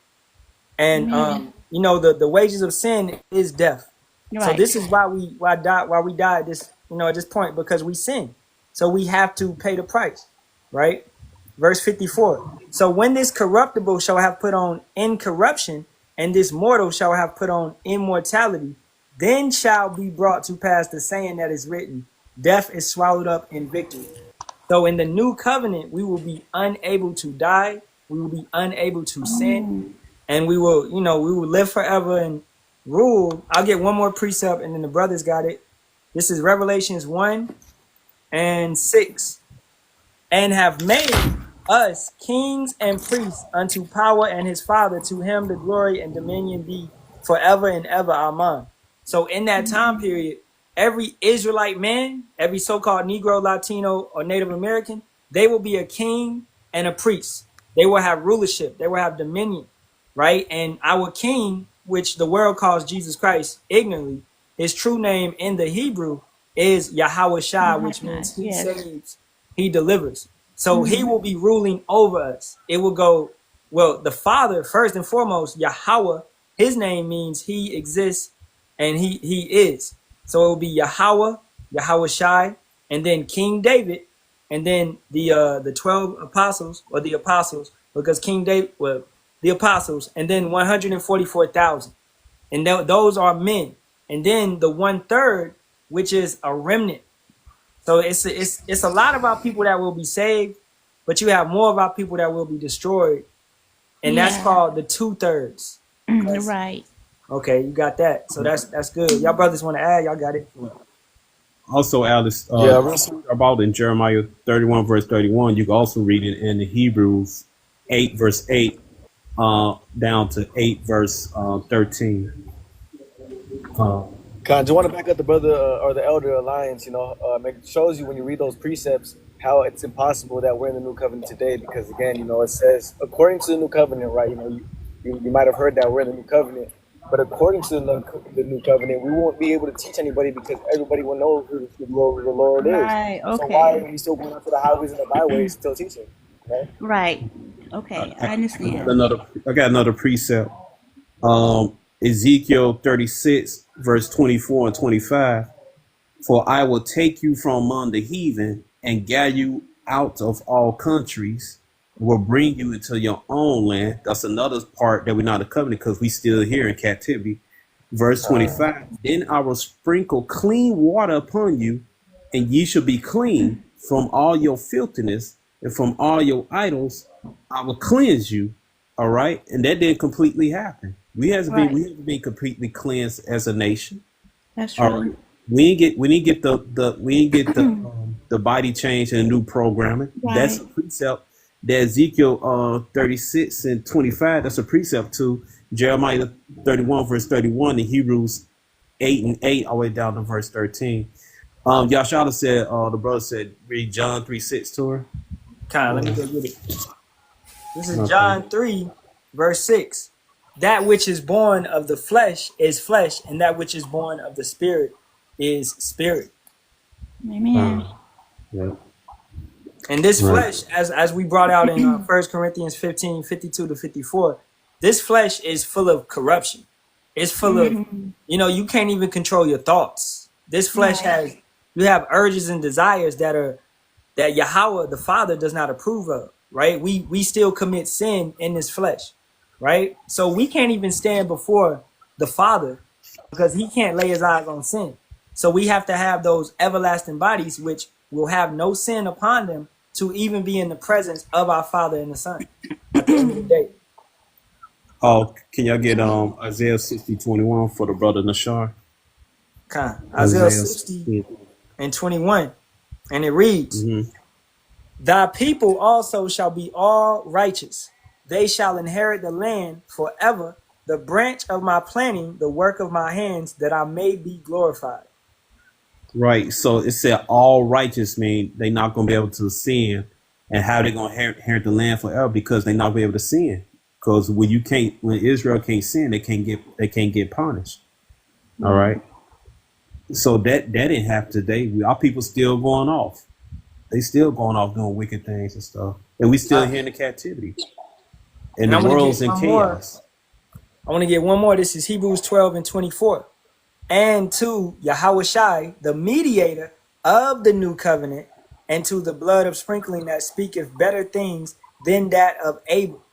And the wages of sin is death. So Right. this is why we die at this, at this point, because we sin. So we have to pay the price, right? Verse 54. So when this corruptible shall have put on incorruption, and this mortal shall have put on immortality, then shall be brought to pass the saying that is written, death is swallowed up in victory. So in the new covenant, we will be unable to die. We will be unable to sin, and we will live forever and rule. I'll get one more precept, and then the brothers got it. This is Revelations 1:6. And have made us kings and priests unto power and his Father. To him the glory and dominion be forever and ever. Amen. So in that time period, every Israelite man, every so-called Negro, Latino, or Native American, they will be a king and a priest. They will have rulership. They will have dominion, right? And our king, which the world calls Jesus Christ ignorantly, his true name in the Hebrew is Yahweh Shai, which means he Yes. saves, he delivers. So he will be ruling over us. It will go, well, the Father, first and foremost, Yahweh, his name means he exists and he is. So it will be Yahweh, Yahweh Shai, and then King David, and then the 12 apostles or the apostles, because King David, well, the apostles, and then 144,000, and those are men, and then the 1/3, which is a remnant. So it's a lot about people that will be saved, but you have more about people that will be destroyed, and that's called the 2/3. Right. Okay, you got that. So that's good. Y'all brothers want to add? Y'all got it. Also, Alice, Yeah, about in Jeremiah 31, verse 31, you can also read it in the Hebrews 8, verse 8, down to 8, verse 13. Con, just want to back up the brother or the elder alliance. It shows you when you read those precepts how it's impossible that we're in the new covenant today. Because again, it says according to the new covenant, right? You might have heard that we're in the new covenant, but according to the new covenant, we won't be able to teach anybody because everybody will know who the Lord is. Right. Okay. So why are we still going out to the highways and the byways still teaching? Right. Right. Okay, I understand. I got another precept. Ezekiel 36, verse 24 and 25. For I will take you from among the heathen and gather you out of all countries, will bring you into your own land. That's another part that we're not a covenant because we still here in captivity. Verse 25. Then I will sprinkle clean water upon you, and ye shall be clean from all your filthiness and from all your idols. I will cleanse you. All right. And that didn't completely happen. We haven't been completely cleansed as a nation. That's true. All right. We didn't get the body change and the new programming. Right. That's a precept. That Ezekiel 36 and 25. That's a precept to Jeremiah 31 verse 31 and Hebrews 8 and 8 all the way down to verse 13. Yasharahla said, the brother said, read John 3:6 to her. Let me go get it. This is John 3, verse 6. That which is born of the flesh is flesh, and that which is born of the spirit is spirit. Amen. And this flesh, as we brought out in 1 Corinthians 15, 52 to 54, this flesh is full of corruption. It's full of, you can't even control your thoughts. This flesh you have urges and desires that Yahweh, the Father, does not approve of, right? We still commit sin in this flesh, right? So we can't even stand before the Father because he can't lay his eyes on sin. So we have to have those everlasting bodies, which will have no sin upon them to even be in the presence of our Father and the Son at the end of the day. Oh, can y'all get Isaiah 60:21 for the brother Nashar? Isaiah 60 and 21. And it reads, Thy people also shall be all righteous. They shall inherit the land forever, the branch of my planting, the work of my hands, that I may be glorified. Right. So it said all righteous mean they're not going to be able to sin. And how they going to inherit the land forever? Because they're not going to be able to sin. Because when Israel can't sin, they can't get punished. All right. So that didn't happen today. Our people still going off. They still going off doing wicked things and stuff. And we still here in the captivity. And the world's in chaos. I want to get one more. This is Hebrews 12 and 24. And to Yahushai, the mediator of the new covenant, and to the blood of sprinkling that speaketh better things than that of Abel.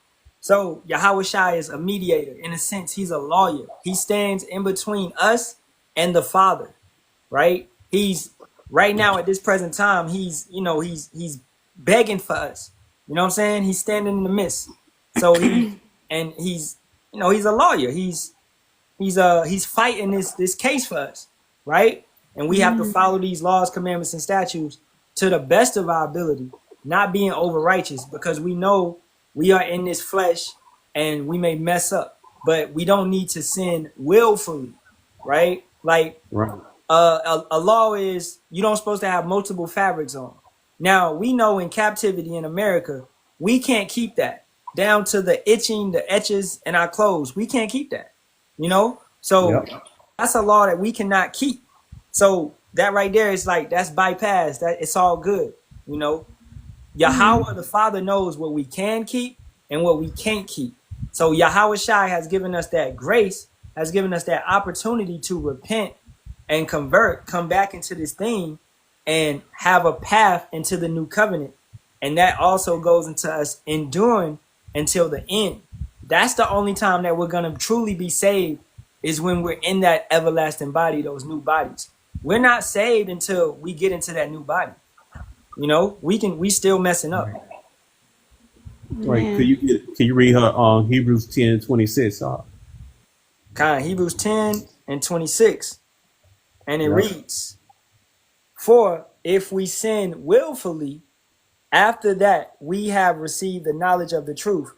So Yahushai is a mediator. In a sense, he's a lawyer. He stands in between us and the Father, right? He's right now at this present time, he's begging for us. You know what I'm saying? He's standing in the midst. So he's a lawyer. He's fighting this case for us, right? And we have to follow these laws, commandments, and statutes to the best of our ability, not being over righteous, because we know we are in this flesh and we may mess up, but we don't need to sin willfully, right? Like a law is you don't supposed to have multiple fabrics on. Now we know in captivity in America, we can't keep that down to the itching, the etches in our clothes. We can't keep that, So that's a law that we cannot keep. So that right there is like, that's bypassed. That it's all good. Yahweh, the Father, knows what we can keep and what we can't keep. So Yahweh Shai has given us that grace, has given us that opportunity to repent and convert, come back into this thing and have a path into the new covenant. And that also goes into us enduring until the end. That's the only time that we're going to truly be saved, is when we're in that everlasting body, those new bodies. We're not saved until we get into that new body. You know, we still messing up. Right. Can you read her Hebrews 10:26? Hebrews 10:26. And it reads, "For if we sin willfully, after that we have received the knowledge of the truth,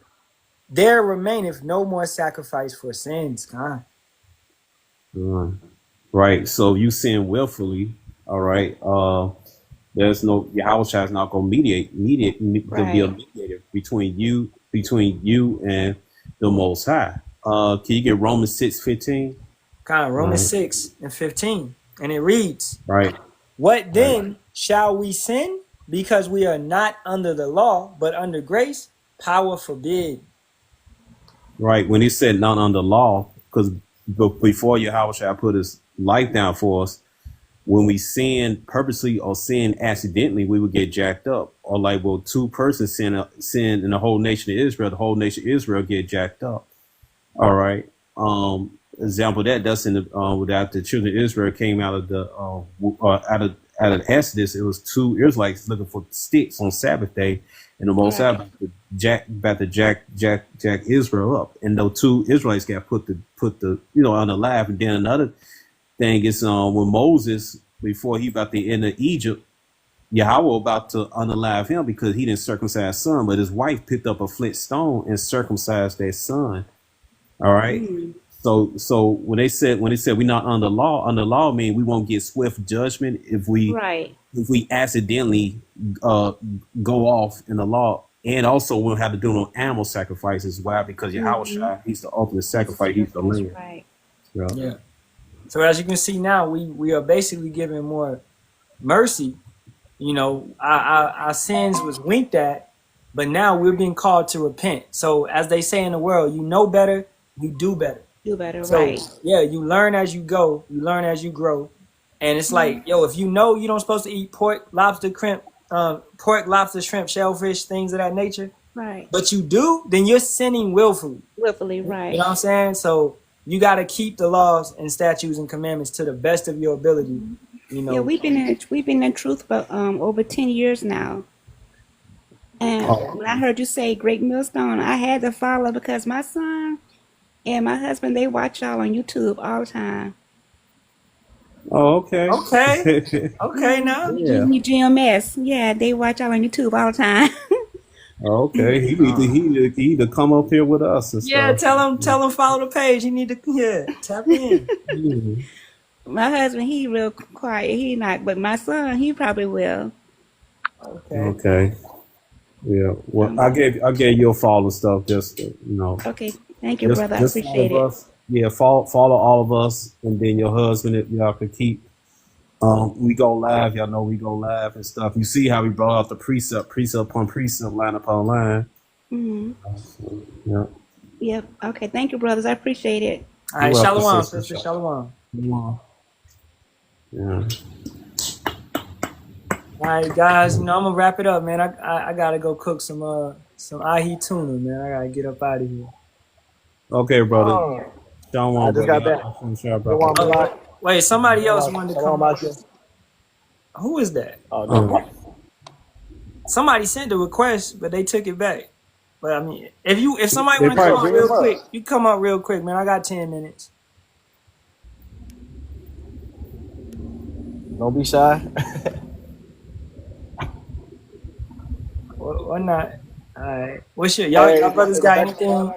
there remaineth no more sacrifice for sins." Right. So you sin willfully, all right. There's no Yahweh is not going to mediate to be a mediator between you and the Most High. Can you get Romans 6:15? Romans 6:15, and it reads, Right. "What then shall we sin? Because we are not under the law, but under grace? Power forbid." Right. When he said not under law, because before Yahweh shall put his life down for us, when we sin purposely or sin accidentally, we would get jacked up. Or like, well, two persons sin in the whole nation of Israel, the whole nation of Israel get jacked up. All right. Example that's in the without the children of Israel came out of the out of Exodus. It was two Israelites looking for sticks on Sabbath day, and the Most High about to jack Israel up, and those two Israelites got put the on the live. And then another thing is when Moses, before he about to enter Egypt, Yahweh about to unalive him because he didn't circumcise his son, but his wife picked up a flint stone and circumcised their son. All right. So when they said we're not under law means we won't get swift judgment if we accidentally go off in the law, and also we'll have to do no animal sacrifices. Why? Because Yahweh he's the ultimate sacrifice. He's the lamb. Right. Yeah. So as you can see now, we are basically giving more mercy. You know, our sins was winked at, but now we're being called to repent. So as they say in the world, you know better, you do better. Do better, So, right. yeah, you learn as you go. You learn as you grow. And it's like, yo, if you know you don't supposed to eat pork, lobster, shrimp, shellfish, things of that nature, Right. but you do, then you're sinning willfully. Willfully, right. You know what I'm saying? So you got to keep the laws and statutes and commandments to the best of your ability. You know. Yeah, we've been in truth for over 10 years now. And when I heard you say Great Millstone, I had to follow because my son and my husband, they watch y'all on YouTube all the time. Oh, okay. Okay, now. Yeah. GMS. Yeah, they watch y'all on YouTube all the time. Okay. He need to come up here with us and Yeah, stuff. tell him follow the page. He need to tap in. My husband, he real quiet. He not, but my son, he probably will. Okay. Yeah. Well, I gave you a follow stuff just Okay. Thank you, brother. I appreciate it. Us. Yeah, follow all of us, and then your husband, if y'all can keep. We go live. Y'all know we go live and stuff. You see how we brought out the precept upon precept, line upon line. Mm-hmm. Yeah. Yep. Okay. Thank you, brothers. I appreciate it. All right, Shalawam, sister. Shalawam. Yeah. All right, guys. I'm gonna wrap it up, man. I gotta go cook some ahi tuna, man. I gotta get up out of here. Okay, brother. I just got back. Wait, somebody else wanted to come. Who is that? Oh, no. Somebody sent a request, but they took it back. But I mean, if somebody want to come up real quick, you come up real quick, man. I got 10 minutes. Don't be shy. Or not. All right. What's your y'all brothers got anything?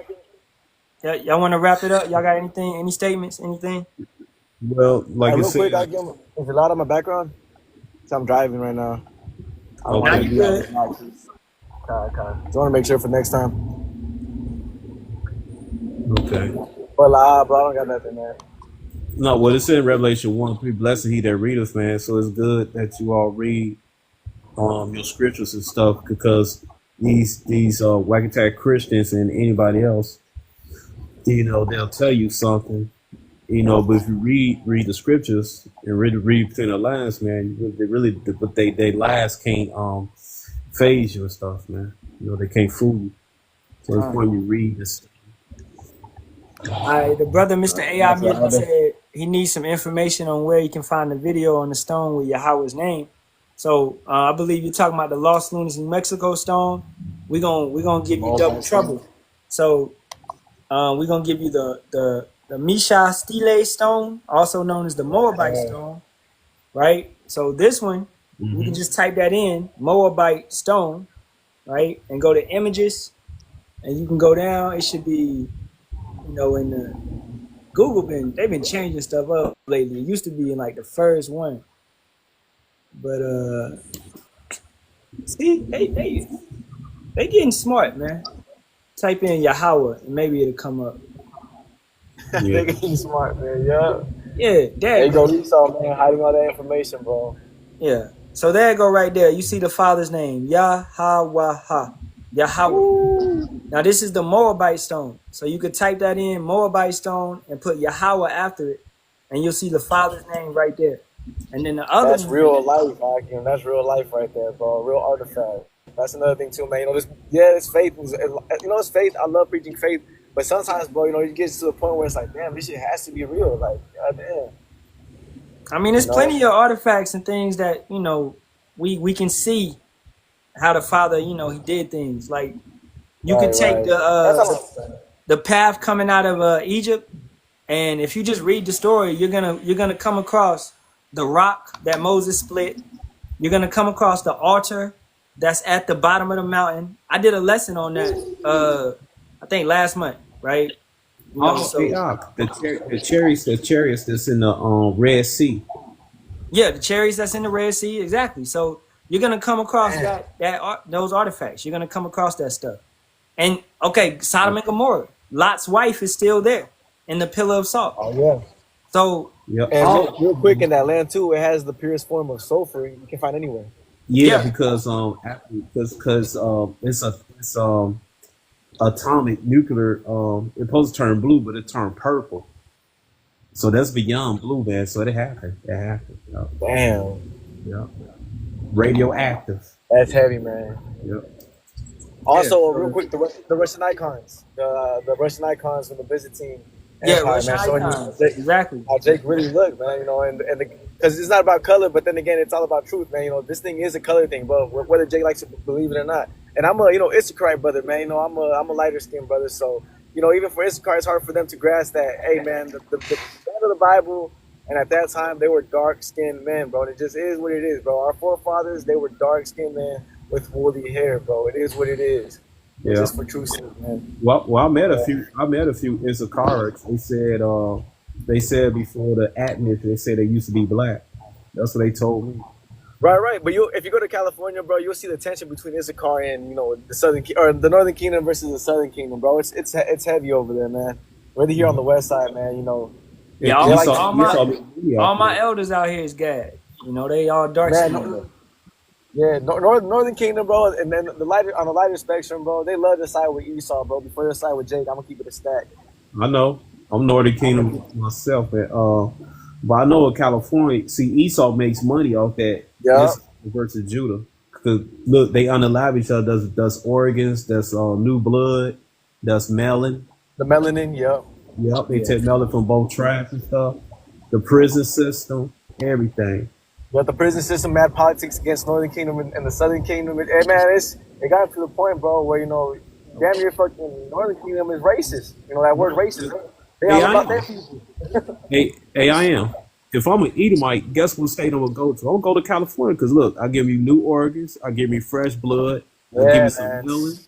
Y'all want to wrap it up? Y'all got anything? Any statements? Anything? Well, like you real said, quick, I give him, is it loud on my background? So I'm driving right now. Now you good. Okay. Just want to make sure for next time. Okay. But bro, I don't got nothing, man. No, well, it's in Revelation 1:3. Blessed he that readeth, man. So it's good that you all read your scriptures and stuff, because these whack-attack Christians and anybody else, they'll tell you something, You know, but if you read the scriptures and read between the lines, man, they really, but they lies can't phase you and stuff, man. You know, they can't fool you. So it's when you read this. The brother Mr. AI Music said he needs some information on where he can find the video on the stone with Yahweh's name. So I believe you're talking about the Lost Lunas in Mexico stone. We're gonna give you double trouble. So we're gonna give you the Misha Stele stone, also known as the Moabite stone, right? So this one, you can just type that in, Moabite stone, right? And go to images, and you can go down. It should be, you know, in the Google they've been changing stuff up lately. It used to be in like the first one. But see, they getting smart, man. Type in Yahweh and maybe it'll come up. They getting smart, man. Yeah. Yeah, there you go, Esau, man, hiding all that information, bro. Yeah. So there you go right there. You see the father's name, Yahweh. Yahweh. Now this is the Moabite stone. So you could type that in, Moabite stone, and put Yahweh after it, and you'll see the father's name right there. And then the other That's real life, Hakeem. That's real life right there, bro. Real artifact. That's another thing too, man. You know, it's faith. You know, it's faith. I love preaching faith, but sometimes, bro, you know, you get to the point where it's like, damn, this shit has to be real. Like, goddamn. I mean, there's plenty of artifacts and things that, you know, we can see how the father, you know, he did things. Like you could take the path coming out of Egypt, and if you just read the story, you're gonna come across the rock that Moses split. You're gonna come across the altar that's at the bottom of the mountain. I did a lesson on that I think last month, right? You know, the chariots that's in the Red Sea. Yeah, the chariots that's in the Red Sea, exactly. So you're gonna come across those artifacts. You're gonna come across that stuff. And okay, Sodom and Gomorrah, Lot's wife is still there in the pillar of salt. Oh yeah. So and real quick, in that land too, it has the purest form of sulfur you can find anywhere. Yeah, because it's atomic nuclear. It's supposed to turn blue, but it turned purple. So that's beyond blue, man. So it happened. It happened. Damn. Yeah. Radioactive. That's heavy, man. Yep. Also, real quick, the Russian icons, the Russian icons from the Byzantine Empire, Russian man, showing icons. you Exactly how Jake really looked, man. You know, and because it's not about color, but then again, it's all about truth, man. You know, this thing is a color thing, but whether Jake likes to believe it or not. And I'm a Issacharite brother, man. You know, I'm a lighter skinned brother, so you know, even for Issachar, it's hard for them to grasp that. Hey, man, the God of the Bible. And at that time, they were dark-skinned men, bro. And it just is what it is, bro. Our forefathers, they were dark-skinned men with woolly hair, bro. It is what it is. Yeah. Just for true sake, man. Well, I met a few Issacharites. They said before the Atmos, they said they used to be black. That's what they told me. Right. But if you go to California, bro, you'll see the tension between Issachar and, you know, the Northern Kingdom versus the Southern Kingdom, bro. It's heavy over there, man. Whether here on the West Side, man, you know. Yeah, all my elders out here is Gad. You know, they all dark skinned. Yeah, Northern Kingdom, bro, and then on the lighter spectrum, bro, they love to side with Esau, bro. Before they side with Jake, I'm gonna keep it a stack. I know. I'm Northern Kingdom myself, but I know in California, see, Esau makes money off that versus Judah. Cause look, they unalive each other. Does organs, that's new blood, that's melon. The melanin, Yep, they take melon from both tribes and stuff. The prison system, everything. But the prison system, mad politics against Northern Kingdom and the Southern Kingdom. And man, it got to the point, bro, where, you know, damn near fucking Northern Kingdom is racist. You know, that word racist. They all about their people. hey, I am. If I'm an Edomite, guess what state I'm gonna go to? I'm gonna go to California because look, I give you new organs, I give you fresh blood, I give you some melon.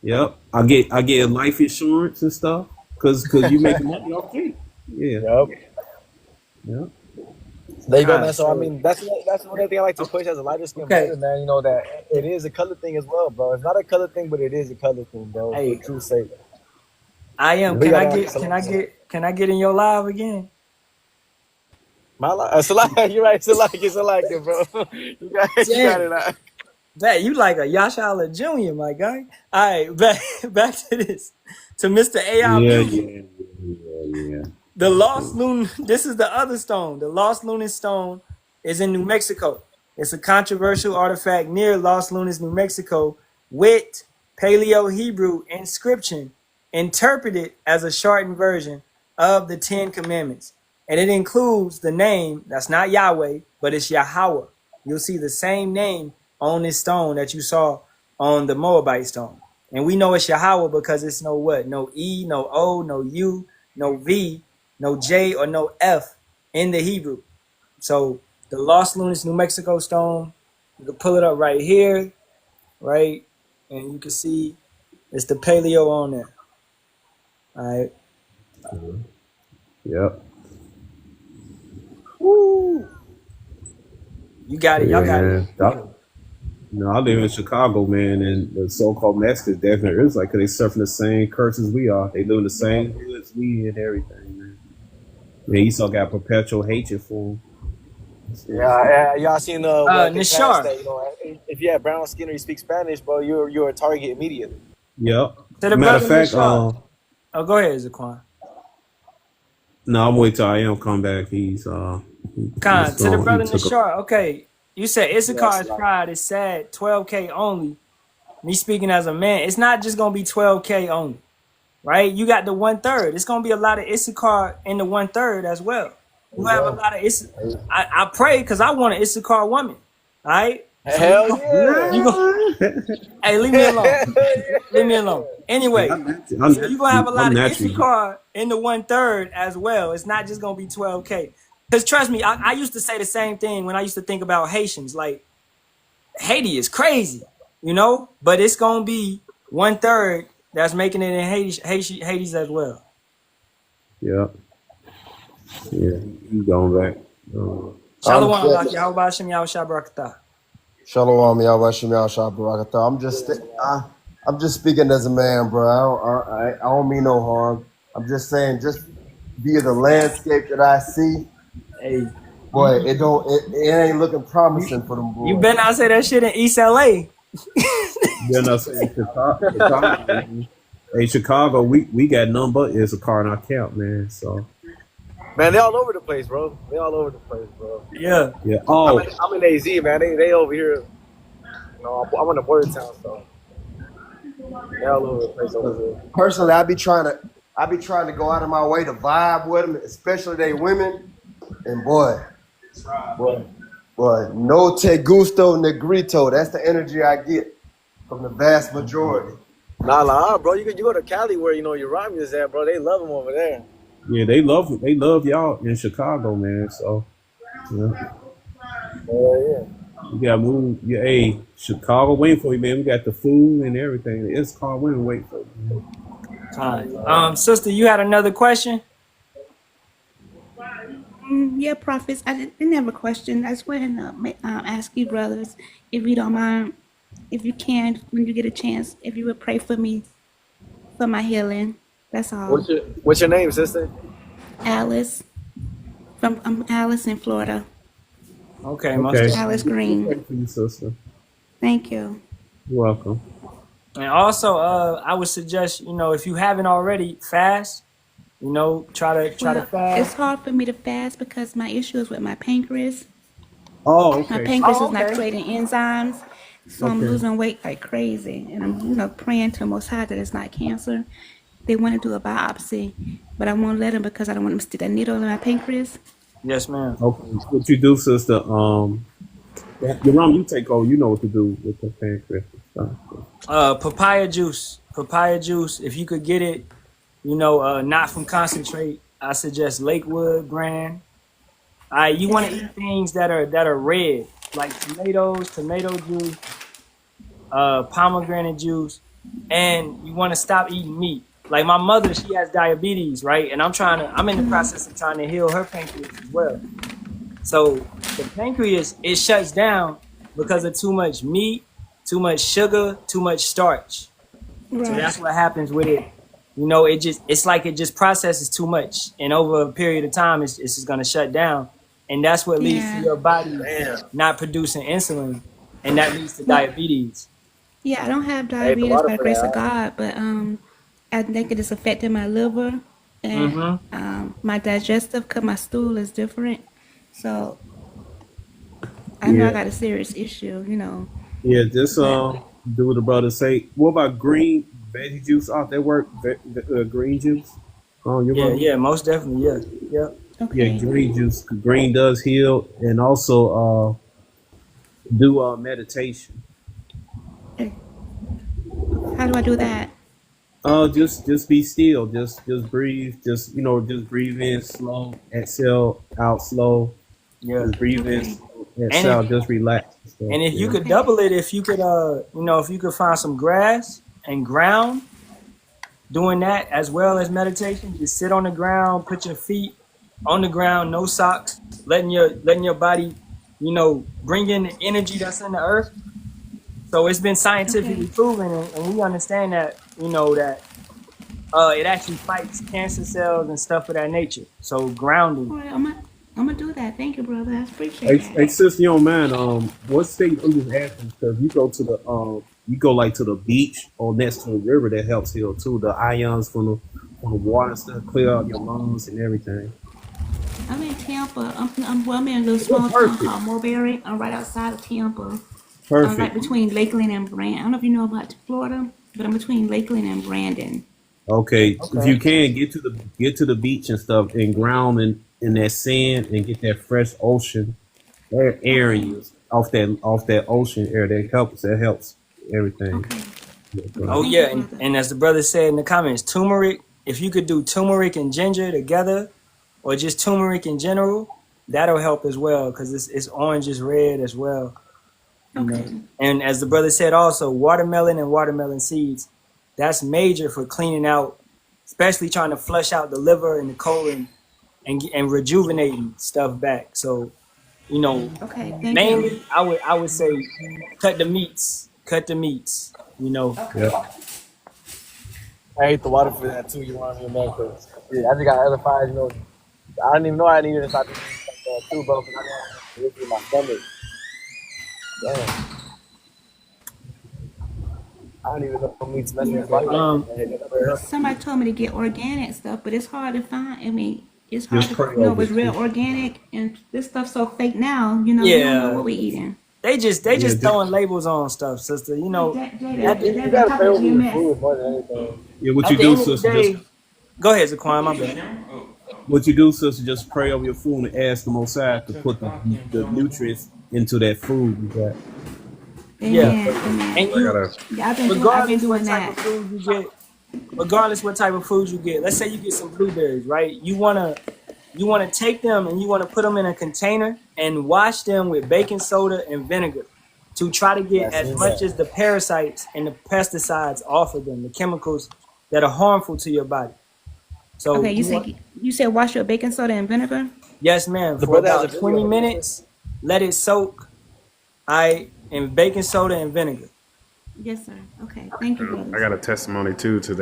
Yep, I get life insurance and stuff. Cause you making money off cake. Yeah. Yep. There you go, man. So I mean, that's one thing I like to push as a lighter skin brother, man. You know that it is a color thing as well, bro. It's not a color thing, but it is a color thing, bro. Hey, for true sake. I am. Can I get in your live again? My live, you're right. Salaka, bro. You got it out. Bet you like a Yasharahla Jr., my guy. All right, back to this. To Mr. AI. Yeah. The Lost Lunar, this is the other stone. The Lost Lunar stone is in New Mexico. It's a controversial artifact near Lost Lunas, New Mexico, with Paleo Hebrew inscription interpreted as a shortened version of the Ten Commandments. And it includes the name, that's not Yahweh, but it's Yahweh. You'll see the same name on this stone that you saw on the Moabite stone. And we know it's Yahweh because it's no what? No E, no O, no U, no V, no J, or no F in the Hebrew. So the Lost Lunas, New Mexico stone, you can pull it up right here, right? And you can see it's the paleo on there. All right. Yep. Woo. You got it. Y'all got it. No, I live in Chicago, man, and the so-called Mexicans definitely is like, cause they suffering the same curses we are. They live in the same hoods we and everything, man. Man, Esau got perpetual hatred for them. Yeah, y'all seen Nishar. that, if you have brown skin or you speak Spanish, bro, you're a target immediately. Yep. To the Matter of fact, oh, go ahead, Zaquan. No, I'm waiting till I am come back. He's to the brother Nishar. Okay, you said Issachar is pride. It's sad. 12K only. Me speaking as a man, it's not just gonna be 12K only, right? You got the 1/3. It's gonna be a lot of Issachar in the 1/3 as well. You have a lot of I pray because I want an Issachar woman. All right. Hell yeah. Hey, leave me alone. Leave me alone. Anyway, so you're gonna have a lot of Issachar in the 1/3 as well. It's not just gonna be 12K. Because trust me, I used to say the same thing when I used to think about Haitians. Like, Haiti is crazy, but it's gonna be 1/3 that's making it in Haiti as well. Yeah. Yeah, he's going back. Shalawam Yasharahla. Shalawam Yasharahla. I'm just speaking as a man, bro. I don't mean no harm. I'm just saying, just via the landscape that I see, hey, boy, it ain't looking promising for them boys. You better not say that shit in East LA. Better not say Chicago. Hey, Chicago, we got none but Issachar in our camp, man. So. Man, they all over the place, bro. Bro. Yeah. Yeah. Oh, I'm in AZ, man. They over here. I'm in the border town, so they all over the place over there. Personally, I be trying to go out of my way to vibe with them, especially they women. And boy, no te gusto negrito. That's the energy I get from the vast majority. Nah, bro. You go to Cali where your Rami is at, bro. They love them over there. yeah, they love y'all in Chicago, man. So, yeah. Yeah. You gotta move. Yeah, hey, Chicago waiting for you, man. We got the food and everything. It's called women waiting for you, man. Sister, you had another question? Yeah, prophets. I didn't have a question. I just wanted to ask you, brothers, if you don't mind, if you can, when you get a chance, if you would pray for me, for my healing. That's all. What's your name, sister? Alice. I'm Alice in Florida. Okay. Alice Green. Thank you, sister. Thank you. You're welcome. And also, I would suggest, if you haven't already, fast. Try to fast. It's hard for me to fast because my issue is with my pancreas. Oh, okay. My pancreas is not creating enzymes, so I'm losing weight like crazy. And I'm, praying to Most High that it's not cancer. They want to do a biopsy, but I won't let them because I don't want them to stick that needle in my pancreas. Yes, ma'am. Okay. What you do, sister? You take over. You know what to do with the pancreas and stuff. Papaya juice. If you could get it, not from concentrate, I suggest Lakewood brand. All right, you want to eat things that are red, like tomatoes, tomato juice, pomegranate juice, and you want to stop eating meat. Like my mother, she has diabetes, right? And I'm in the process of trying to heal her pancreas as well. So the pancreas, it shuts down because of too much meat, too much sugar, too much starch. Right. So that's what happens with it. It's like it just processes too much. And over a period of time, it's just going to shut down. And that's what leads to your body not producing insulin. And that leads to diabetes. Yeah, I don't have diabetes by the grace of God, but I think it is affecting my liver. and my digestive, cause my stool is different, so I know I Yeah, got a serious issue. yeah. Just But do what the brother say. What about green veggie juice? Off that work, green juice. You Yeah, remember? yeah, most definitely, yeah, yeah. Yeah, okay, green juice. Green does heal, and also do meditation. okay. How do I do that? Just be still. Just breathe. Just breathe in slow. Exhale out slow. Yeah. Just breathe in Okay, slow. And if Exhale. Just relax. And stuff. if you Yeah. could okay, double it, if you could if you could find some grass and ground, doing that as well as meditation, just sit on the ground, put your feet on the ground, no socks, letting your body, bring in the energy that's in the earth. So it's been okay. scientifically proven, and we understand that, that it actually fights cancer cells and stuff of that nature. So grounding. All right, I'm gonna do that. Thank you, brother. I appreciate Hey, that. sister, you don't mind? What state? I'm just asking because you go like to the beach or next to the river that helps heal too. The ions from the water and stuff clear out your lungs and everything. I'm in Tampa. I'm in a little Oh, small town perfect, called Mulberry. I'm right outside of Tampa. I'm right perfect. between Lakeland and Brandon. I don't know if you know about Florida, but I'm between Lakeland and Brandon. Okay, if Okay. you can get to the beach and stuff and ground in that sand and get that fresh ocean air in Okay. you off that ocean air that helps everything. Okay. Yeah, Okay. Oh Thank you, yeah, and, brother. and as the brother said in the comments, turmeric. If you could do turmeric and ginger together, or just turmeric in general, that'll help as well because it's orange is red as well. You know. Okay. And as the brother said, also watermelon and watermelon seeds. That's major for cleaning out, especially trying to flush out the liver and the colon and rejuvenating stuff back. So Okay. Thank you. mainly I would say cut the meats, cut the meats. yeah. Okay. I hate the water for that too. You want me to make because I just got other fires. I didn't even know I needed to stop eating like that too, bro. Because I know it's in my stomach. Damn, I don't even know meat's messing with my Um, body. Somebody told me to get organic stuff, but it's hard to find. I mean, it's hard Just to pray know over what's it. real organic, and this stuff's so fake now. We don't know yeah, what we're eating. Yeah, they just throwing labels on stuff, sister. Like that, At the, You that's on gotta top pray of over your GMS. food more than anything. yeah. What at you the do, end of the sister, just day, go ahead, Zaquan. My bad. what you do, sister, just pray over your food and ask the Most High to put the nutrients into that food you got. Yeah, Amen. Amen. and I gotta. Yeah, I've been regardless what doing type of that. food you get, let's say you get some blueberries, right? You wanna take them and you wanna put them in a container and wash them with baking soda and vinegar to try to Yeah, I get as seen much that. as the parasites and the pesticides off of them, the chemicals that are harmful to your body. So Okay, you said wash your baking soda and vinegar. yes, ma'am, The for brother has a about video 20 on YouTube. minutes, let it soak, in baking soda and vinegar. Yes, sir. Okay, thank you, I brothers. got a testimony too to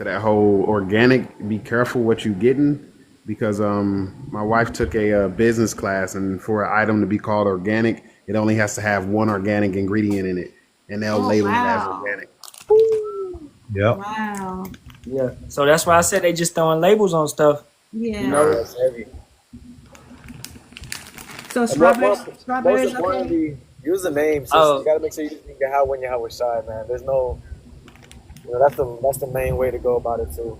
that whole organic. Be careful what you getting because my wife took a business class and for an item to be called organic, it only has to have one organic ingredient in it, and they'll Oh label it as wow, organic. Yep. wow, Yeah. So that's why I said they just throwing labels on stuff. You yeah. know, That's heavy. So And most strawberries, okay. importantly, use the name. So you Oh, gotta make sure you use your how when your how was shy, man. There's no, that's the main way to go about it too.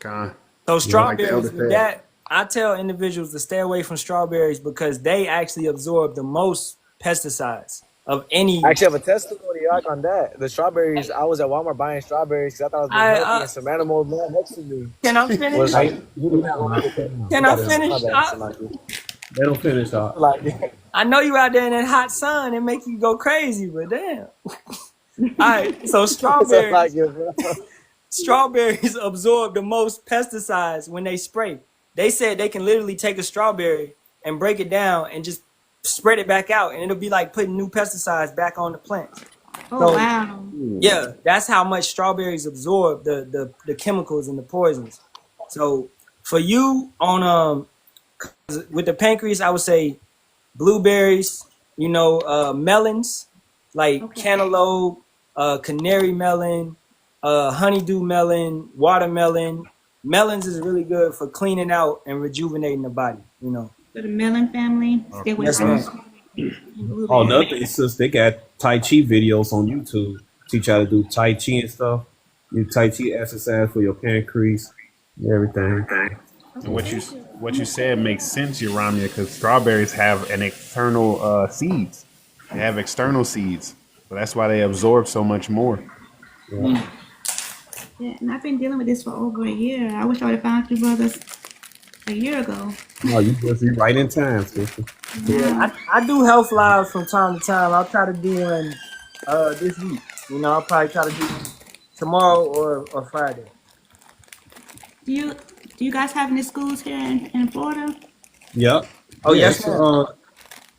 Con. so Yep. Like the elder strawberries with said. that, I tell individuals to stay away from strawberries because they actually absorb the most pesticides of I any. actually have a testimony Yak, on that. The strawberries, I was at Walmart buying strawberries because I thought I was being I healthy, and some animal man next to me can I was finish? like, "You do not want to take Can You I got it. My finish? bad, Samaki. They don't finish off. Like, I know you out there in that hot sun and make you go crazy, but damn. All right, so strawberries. Samaki, bro. Strawberries absorb the most pesticides when they spray. They said they can literally take a strawberry and break it down and just spread it back out, and it'll be like putting new pesticides back on the plants. Oh So wow. yeah, that's how much strawberries absorb the chemicals and the poisons. So for you on with the pancreas, I would say blueberries, melons like Okay. cantaloupe, canary melon, honeydew melon, watermelon, melons is really good for cleaning out and rejuvenating the body. You know. For the melon family, stay away Yes, from ma'am. Oh, another thing, sis, they got Tai Chi videos on YouTube. Teach how to do Tai Chi and stuff. You Tai Chi exercise for your pancreas, and everything. And what you said makes sense, Uramia, because strawberries have an external seeds. They have external seeds, so that's why they absorb so much more. Yeah. Yeah, and I've been dealing with this for over a year. I wish I would have found you brothers a year ago. No, you just be right in time, sister. Yeah, I do health lives from time to time. I'll try to do one this week. You know, I'll probably try to do one tomorrow or Friday. Do you guys have any schools here in Florida? Yep. Oh yes, ma'am.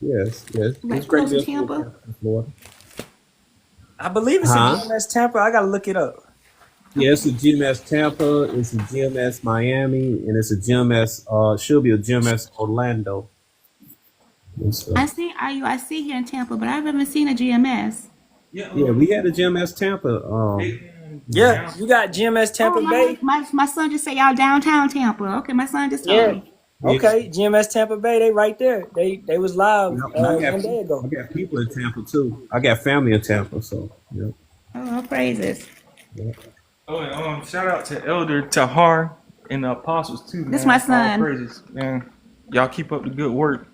Yes. Like It's great close to deal Tampa? in Florida. I believe it's Huh? in GMS Tampa. I gotta look it up. Yeah, it's a GMS Tampa, it's a GMS Miami, and it's a GMS. Should be a GMS Orlando. I see I see here in Tampa, but I haven't seen a GMS. Yeah, we had a GMS Tampa. Yeah, you got GMS Tampa Bay. My son just said y'all downtown Tampa. Okay, my son just told Yeah. me. Okay, GMS Tampa Bay. They right there. They was live I 1 day ago. got people in Tampa too. I got family in Tampa, so yeah. Oh, all praises. Oh, and shout out to Elder Tahar and the apostles too, man. That's my son. All praises, man. Y'all keep up the good work.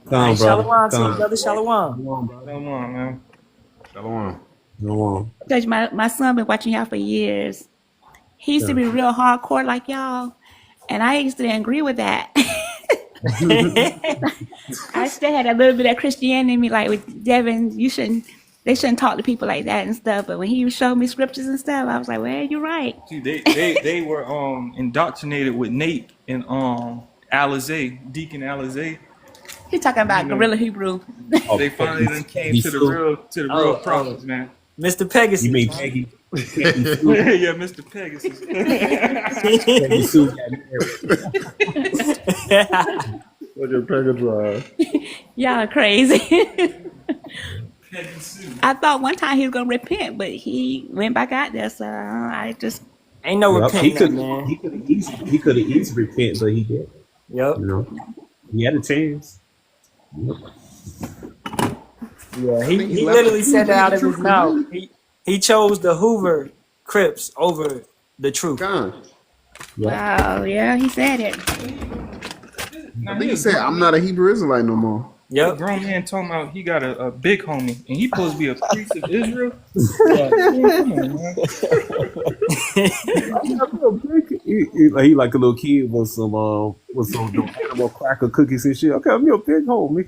Come on, brother. Shalawam to Come you, brother. Shalawam. Come on, man. Shalom. Come on. Because my son been watching y'all for years. He used to be real hardcore like y'all, and I used to agree with that. I still had a little bit of Christianity in me, like with Devin. They shouldn't talk to people like that and stuff. But when he showed me scriptures and stuff, I was like, well, you're right. See, they were indoctrinated with Nate and Alizé, Deacon Alizé. He's talking about Gorilla Hebrew. They finally then came to the real prophets, man. Mr. Pegasus. You mean Peggy? Yeah, Mr. Pegasus. Peggy Sue got married. Look at Pegasus. Y'all are crazy. I thought one time he was gonna repent, but he went back out there. So I just ain't no repenting, man. He could have easily repent, but he did. Yep. You know, he had a chance. Yep. Yeah, he literally said that out of his mouth. He chose the Hoover Crips over the truth. wow, yeah, he said it. I think he said, "I'm not a Hebrew Israelite no more." Yep. A grown man talking about he got a big homie and he supposed to be a priest of Israel. He like a little kid with some animal cracker cookies and shit. Okay, I'm your big homie.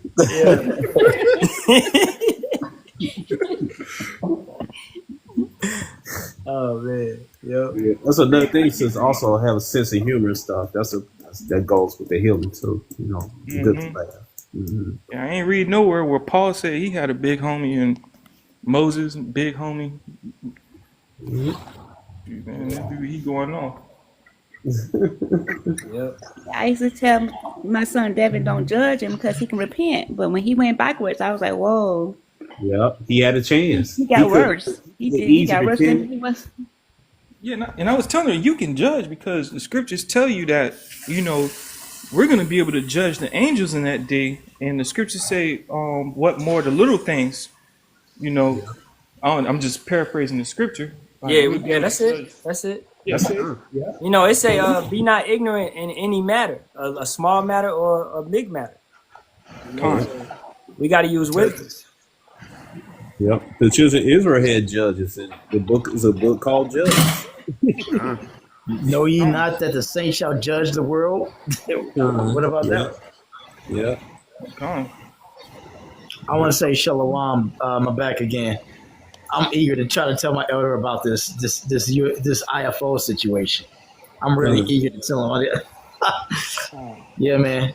Oh man, yep. Yeah, that's another thing. Since also have a sense of humor and stuff. That goes with the healing too. You know, it's good to laugh. Mm-hmm. Yeah, I ain't read nowhere where Paul said he had a big homie and Moses big homie. Man, that dude, he going on. Yep. I used to tell my son Devin don't judge him because he can repent. But when he went backwards, I was like, whoa. Yep, he had a chance. He got worse. He got worse than he was. Yeah, and I was telling her you can judge because the scriptures tell you that, you know, we're going to be able to judge the angels in that day. And the scriptures say, what more the little things, you know. I'm just paraphrasing the scripture. Yeah, that's it. That's it. That's it. Yeah. You know, it say, be not ignorant in any matter, a small matter or a big matter. We got to use wisdom. Yep. The children of Israel had judges, and the book is a book called Judges. Know ye not that the saints shall judge the world? What about that? Yeah. I want to say Shalawam, I'm back again. I'm eager to try to tell my elder about this IFO situation. I'm really eager to tell him. Yeah, man.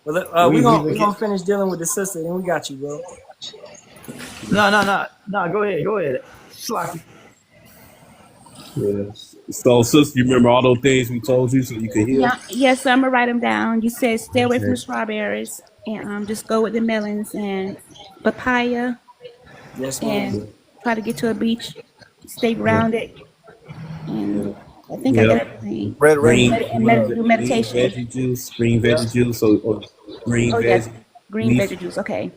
Well, we're gonna finish dealing with the sister, and we got you, bro. No. Go ahead. Slocky. Yeah. So, sister, you remember all those things we told you so you could hear? Yeah, yes, so I'm gonna write them down. You said stay away from the strawberries and just go with the melons and papaya. Yes, ma'am. And try to get to a beach, stay grounded, and I think I got everything. Red Green, rain. Do meditation. veggie juice, green veggie juice, or green Oh yes, veggie green leaf. veggie juice. Okay.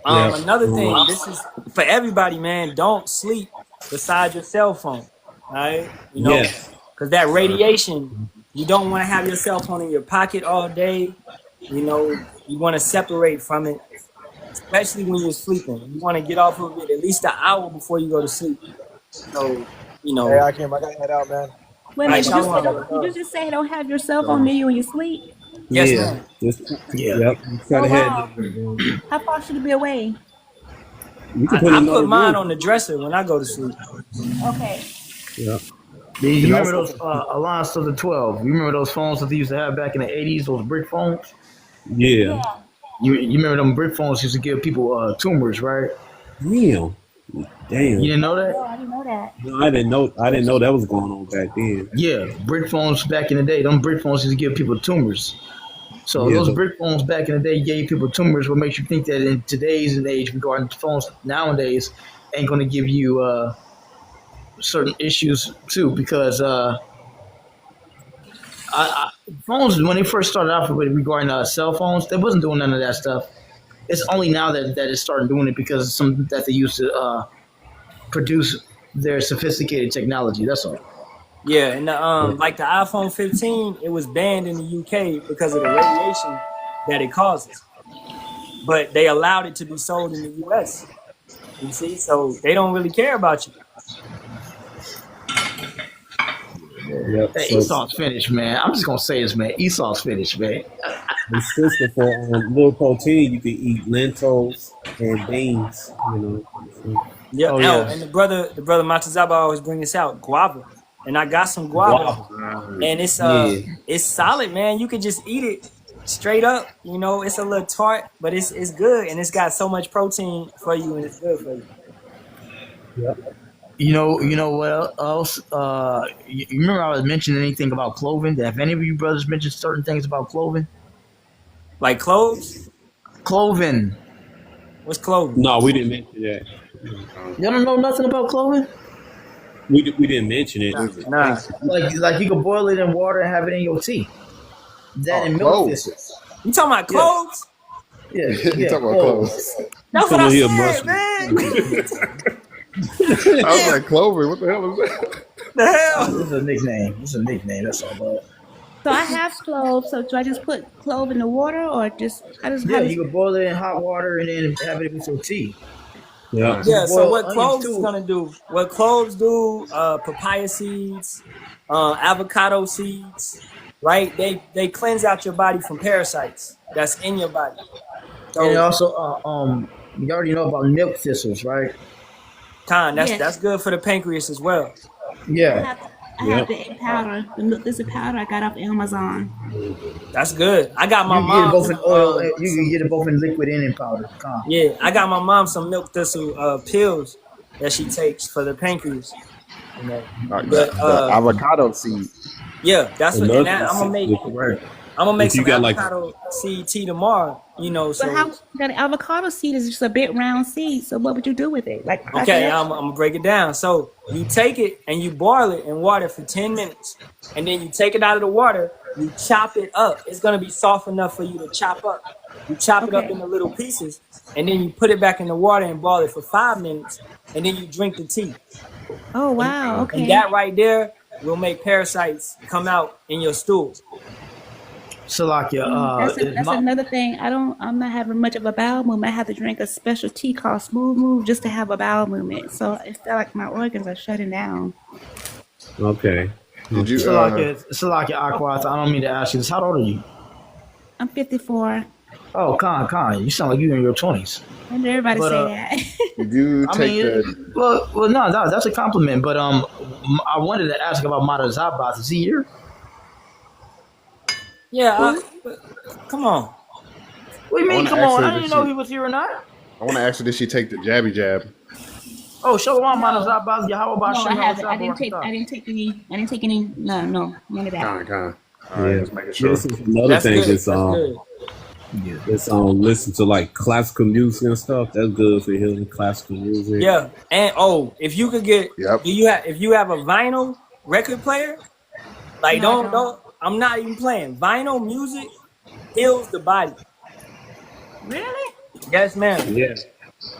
Yeah. Another thing, this is for everybody, man. Don't sleep beside your cell phone. All right, Yes. because that radiation, you don't want to have your cell phone in your pocket all day. You want to separate from it, especially when you're sleeping. You want to get off of it at least an hour before you go to sleep. So, Hey, I gotta head out, man. Wait a All right, minute. Shalawam. Did you just say don't have your cell phone near you when you sleep? Yes, Yeah. ma'am. Yep. Try Oh to head. wow. How far should it be away? You can I put it in put the mine room. on the dresser when I go to sleep. Okay. Yeah. You remember those Alliance of the 12? You remember those phones that they used to have back in the 80s, those brick phones? Yeah. You remember them brick phones used to give people tumors, right? Damn. You didn't know that? No, I didn't know that. No, I didn't know. I didn't know that was going on back then. Yeah, brick phones back in the day. Them brick phones used to give people tumors. So Yeah, those but- brick phones back in the day gave people tumors. What makes you think that in today's age, regarding phones nowadays, ain't going to give you certain issues too? Because phones, when they first started off with regarding cell phones, they wasn't doing none of that stuff. It's only now that it's starting doing it because it's something that they used to produce their sophisticated technology. That's all. Yeah, and like the iPhone 15, it was banned in the UK because of the radiation that it causes. But they allowed it to be sold in the US. You see, so they don't really care about you. Yep. Hey, So Esau's finished, man. I'm just gonna say this, man. Esau's finished, man. the sister for little protein, you can eat lentils and beans. Yeah, Oh, yeah. and the brother Matazaba always bring this out, guava. And I got some guava. And it's it's solid, man. You can just eat it straight up. It's a little tart, but it's good, and it's got so much protein for you, and it's good for you. You know what else? You remember I was mentioning anything about clothing? Have any of you brothers mentioned certain things about clothing? Like clothes? Clothing. What's clothing? No, we didn't mention that. Y'all don't know nothing about clothing? We didn't mention it. Nah. Like you can boil it in water and have it in your tea. That and milk clothes. thistles. You talking about clothes? Yeah, You talking about clothes? That's what I He a said, Muslim. man. I was like, Clover, what the hell is that? The hell? This is a nickname. This is a nickname. That's all. But So I have cloves. So do I just put clove in the water, or just yeah, you can boil it in hot water and then have it with your tea. Yeah. Yeah, so Boiled what onions, cloves too. is gonna do? What cloves do? Papaya seeds, avocado seeds, right? They cleanse out your body from parasites that's in your body. So, And also, you already know about milk thistles, right? Yes. that's good for the pancreas as well. Yeah. I have the in powder. The milk thistle powder I got off Amazon. That's good. I got my You can get it mom. both in oil. You can get it both in liquid and in powder. Yeah, I got my mom some milk thistle pills that she takes for the pancreas. But The avocado seed. yeah, that's what. And I'm gonna make. Right. I'm gonna make If you some got, like- avocado seed tea tomorrow. So But how that avocado seed is just a big round seed. So what would you do with it? Like okay, I'm gonna break it down. So you take it and you boil it in water for 10 minutes, and then you take it out of the water. You chop it up. It's gonna be soft enough for you to chop up. You chop it up into little pieces, and then you put it back in the water and boil it for 5 minutes, and then you drink the tea. Oh wow, okay. And that right there will make parasites come out in your stool. Salakia. That's another thing. I'm not having much of a bowel movement. I have to drink a special tea called Smooth Move just to have a bowel movement. So it felt like my organs are shutting down. Okay. Did you? Salakia Aquas, I don't mean to ask you this. How old are you? I'm 54. Oh, Con, you sound like you're in your 20s. And everybody But, say that. Did you I take mean, the? well, no, that's a compliment. But I wanted to ask about Mata Zabat. Is he here? Yeah, come on. What do you mean? wanna Come ask on, her I didn't that know she- he was here or not. I want to ask her, did she take the jabby jab? Oh, Shalawam Yasharahla. How about No, I Shem haven't. I Yasharahla? didn't take any. No, none of that. Kind. All right, just making sure. This is another That's thing good. that's good. It's listen to like classical music and stuff. That's good for healing classical music. Yeah, and if you could get, Yep. if you have a vinyl record player, Like No, I don't don't. don't. I'm not even playing. Vinyl music heals the body. Really? Yes, ma'am. Yeah.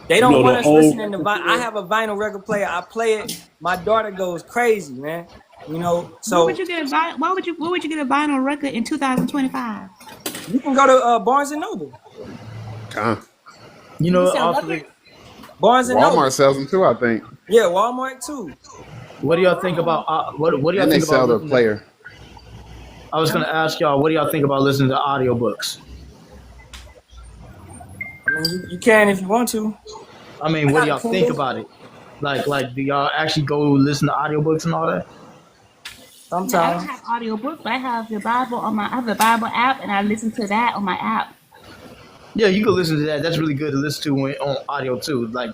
They You don't know want the us old listening to record vinyl. I player? have a vinyl record player. I play it. My daughter goes crazy, man. You know, Where would so you get a vinyl? Where would you get a vinyl record in 2025? you can go to Barnes and Noble. Con. You You know, sell also, records? Barnes and Walmart Noble. sells them too, I think, Yeah, Walmart too. what do y'all think about what do y'all and they think about sell the listening to? player. I was gonna ask y'all, what do y'all think about listening to audiobooks? I mean, you can if you want to. I mean, I what do got a y'all think Kindle about it? Like, do y'all actually go listen to audiobooks and all that? No, I don't sometimes. have audiobooks, but I have the Bible on my. I have the Bible app, and I listen to that on my app. Yeah, you can listen to that. That's really good to listen to on audio too. Like,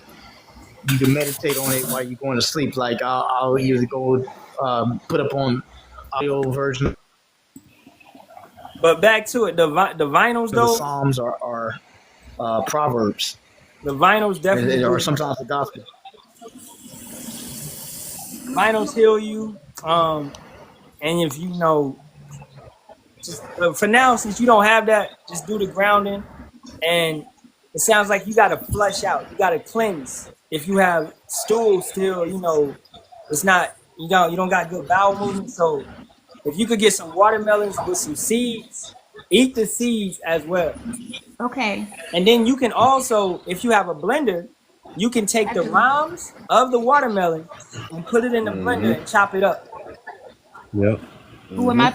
you can meditate on it while you're going to sleep. Like, I'll usually go put up on audio version But back to it, the vinyls of the though, Psalms or Proverbs, the vinyls definitely or do. sometimes the Gospel. Vinyls heal you. And if you know, just for now, since you don't have that, just do the grounding. And it sounds like you got to flush out. You got to cleanse. If you have stool still, you know, it's not you don't got good bowel movement. So if you could get some watermelons with some seeds, eat the seeds as well. Okay, And then you can also, if you have a blender, you can take I the do. rims of the watermelon and put it in the blender and chop it up. Yep. But will my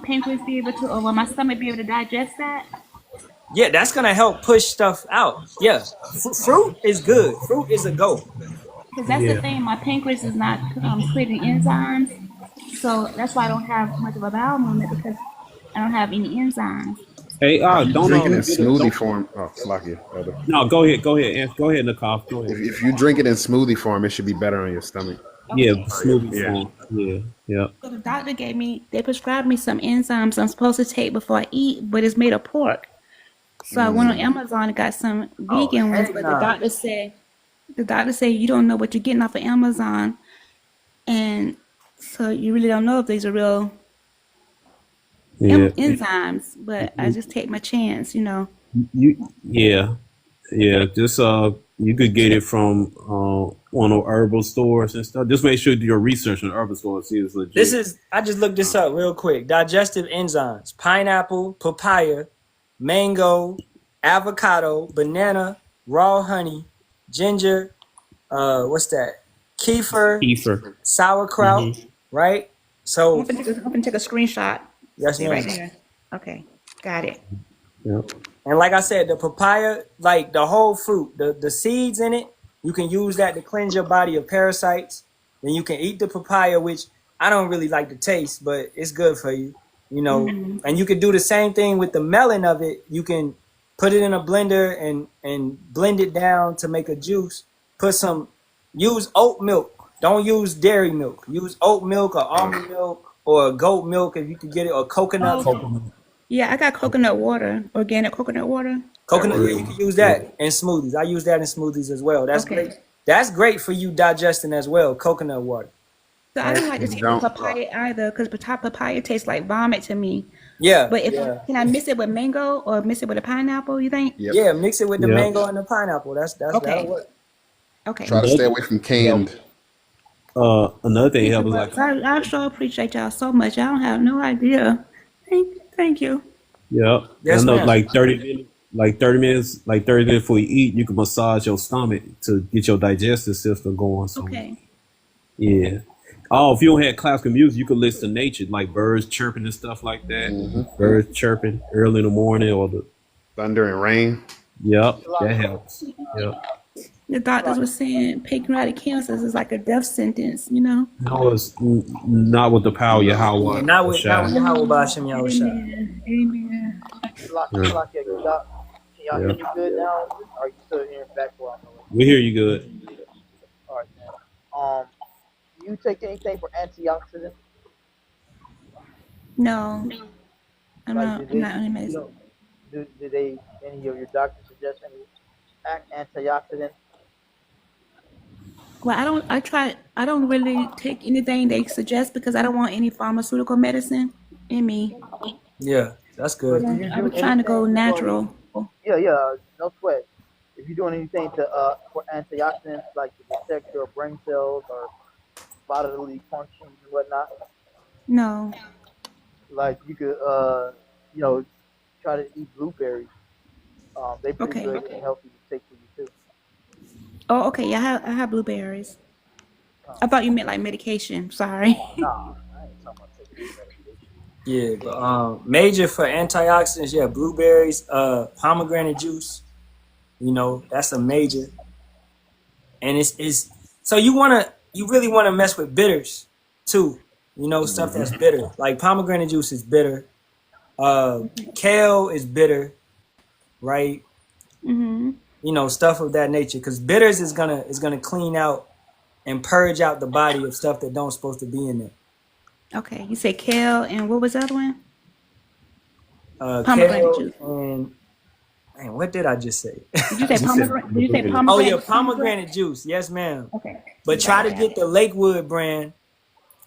pancreas be able to, or will my stomach be able to digest that? Yeah, that's gonna help push stuff out. Yeah, fruit is good. Fruit is a go. Because that's the Yeah. thing. My pancreas is not creating enzymes, so that's why I don't have much of a bowel movement because I don't have any enzymes. Hey, If you don't drink it in get it. smoothie Don't. form, oh, Slakia, elder. No, go ahead. Go ahead. Go ahead, Nicole. Go ahead. If you drink it in smoothie form, it should be better on your stomach. Yeah, Okay. smoothie Yeah. form. Yeah. Yeah. So the doctor they prescribed me some enzymes I'm supposed to take before I eat, but it's made of pork. So I went on Amazon and got some Oh vegan ones, heck but nah. the doctor said you don't know what you're getting off of Amazon, and so you really don't know if these are real Yeah. enzymes. But I just take my chance, you know. Yeah. Yeah. Just you could get it from one of herbal stores and stuff. Just make sure you do your research on herbal stores. See, it's This legit. is I just looked this up real quick. Digestive enzymes: pineapple, papaya, mango, avocado, banana, raw honey, ginger. What's that? Kefir, Kefir. sauerkraut. Right. I'm So gonna take a screenshot. yes, See right ma'am. there. Okay, got it. Yeah. And like I said, the papaya, like the whole fruit, the seeds in it, you can use that to cleanse your body of parasites. Then you can eat the papaya, which I don't really like the taste, but it's good for you, you know. Hmm. And you can do the same thing with the melon of it. You can put it in a blender and blend it down to make a juice. Use oat milk. Don't use dairy milk. Use oat milk or almond milk or goat milk if you can get it, or coconut milk. Okay. Yeah, I got coconut water, organic coconut water. Coconut, yeah, you can use that in smoothies. I use that in smoothies as well. That's Okay. great. That's great for you digesting as well. Coconut water. So I Right? don't like to take the Don't. papaya either because papaya tastes like vomit to me. Yeah, But yeah, can I mix it with mango or mix it with a pineapple? You think? Yep. yeah. Mix it with the Yeah. mango and the pineapple. That'll Okay. work. Okay. Try to stay away from canned. Another thing Thank you, helps like brothers. I sure appreciate y'all so much. I don't have no idea. Thank you. yeah. I Yes, know ma'am. like 30 minutes, like 30 minutes before you eat, you can massage your stomach to get your digestive system going. So Okay. yeah. Oh, if you don't have classical music, you can listen to nature, like birds chirping and stuff like that. Birds chirping early in the morning or the Thunder and rain. yep, that helps. Yep. The doctors were saying pancreatic cancer is like a death sentence, you know? No, it's not with the power of Yeah, Yahweh. not with Shai. Yahweh Bashim Yahweh Shai. Amen. Amen. Yeah. Can y'all hear me good now? Or are you still hearing back where I'm going? We hear you good. All right, man. Do you take anything for antioxidants? No, I'm Like, not on medicine. do they, any of your doctors suggest any antioxidants? Well, I don't really take anything they suggest because I don't want any pharmaceutical medicine in me. Yeah, that's But good. do you I do was trying to go anything for? natural. Yeah, no sweat. If you're doing anything to for antioxidants, like to protect your brain cells or bodily functions and whatnot, No. like you could you know try to eat blueberries. They pretty Okay. good and healthy to take for you too. Oh, okay. Yeah, I have blueberries. I thought you meant like medication. Sorry. Nah, I ain't talking about taking any medication. Yeah, but major for antioxidants, yeah, blueberries, pomegranate juice, you know, that's a major. And it's so you really wanna mess with bitters too. You know, stuff that's bitter. Like pomegranate juice is bitter. Kale is bitter, right? Mhm. You know, stuff of that nature. Because bitters is gonna clean out and purge out the body of stuff that don't supposed to be in there. Okay. You say kale and what was the other one? Pomegranate Kale juice. and man, what did I just say? Did you say pomegranate? Did you say Oh yeah, pomegranate? pomegranate juice. Yes, ma'am. Okay. But try to get the Lakewood brand,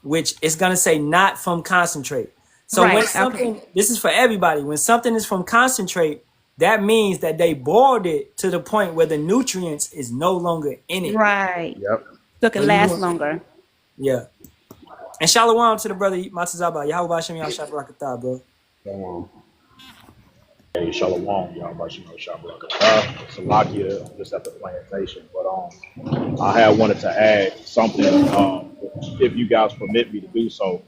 which is gonna say not from concentrate. So when Right. something, Okay. this is for everybody. When something is from concentrate, that means that they boiled it to the point where the nutrients is no longer in it. Right. Yep. So it can last longer. Yeah. And shalom to the brother Matazaba. Yahweh Hashem Yasharahla, bro. Hey, Shalawam Yasharahla. Salakia, just at the plantation. But I had wanted to add something, if you guys permit me to do so.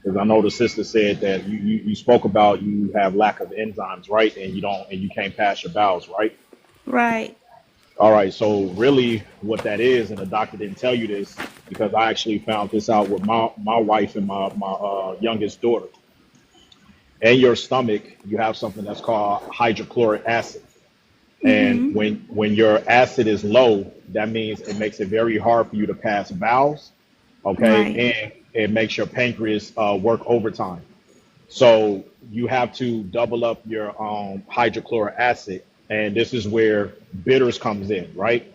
Because I know the sister said that you spoke about you have lack of enzymes, right? And you can't pass your bowels, right? Right. All right. So really, what that is, and the doctor didn't tell you this because I actually found this out with my wife and my youngest daughter. In your stomach, you have something that's called hydrochloric acid. And when your acid is low, that means it makes it very hard for you to pass bowels, okay? Right. And it makes your pancreas work overtime. So you have to double up your hydrochloric acid, and this is where bitters comes in, right?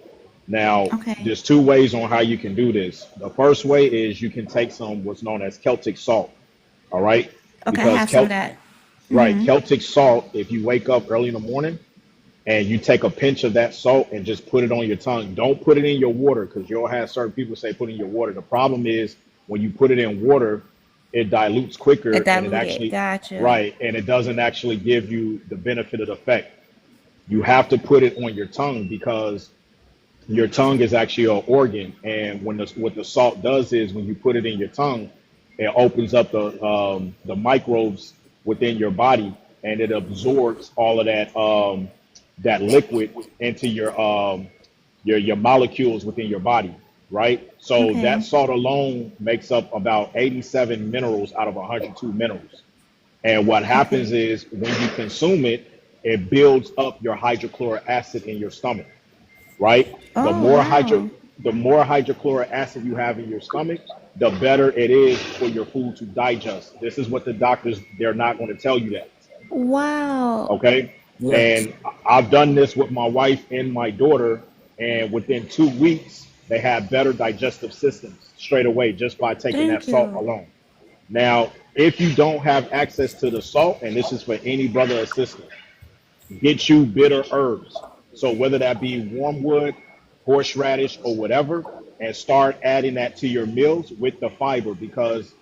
Now, Okay. there's two ways on how you can do this. The first way is you can take some what's known as Celtic salt, all right? Okay. I have some of that. Right, Celtic salt, if you wake up early in the morning and you take a pinch of that salt and just put it on your tongue, don't put it in your water because you'll have certain people say put in your water. The problem is when you put it in water, it dilutes quicker It and it diluted. actually, Gotcha. right, and it doesn't actually give you the benefit of the effect. You have to put it on your tongue because your tongue is actually an organ. And what the salt does is when you put it in your tongue, it opens up the microbes within your body, and it absorbs all of that liquid into your molecules within your body, right? So Okay. that salt alone makes up about 87 minerals out of 102 minerals. And what happens is when you consume it, it builds up your hydrochloric acid in your stomach, right? Oh, wow. The more hydrochloric acid you have in your stomach, the better it is for your food to digest. This is what the doctors, they're not going to tell you that. Wow. Okay. Yeah. And I've done this with my wife and my daughter, and within 2 weeks, they have better digestive systems straight away just by taking that Thank salt you. alone. Now, if you don't have access to the salt, and this is for any brother or sister, get you bitter herbs. So whether that be wormwood, horseradish, or whatever, and start adding that to your meals with the fiber, because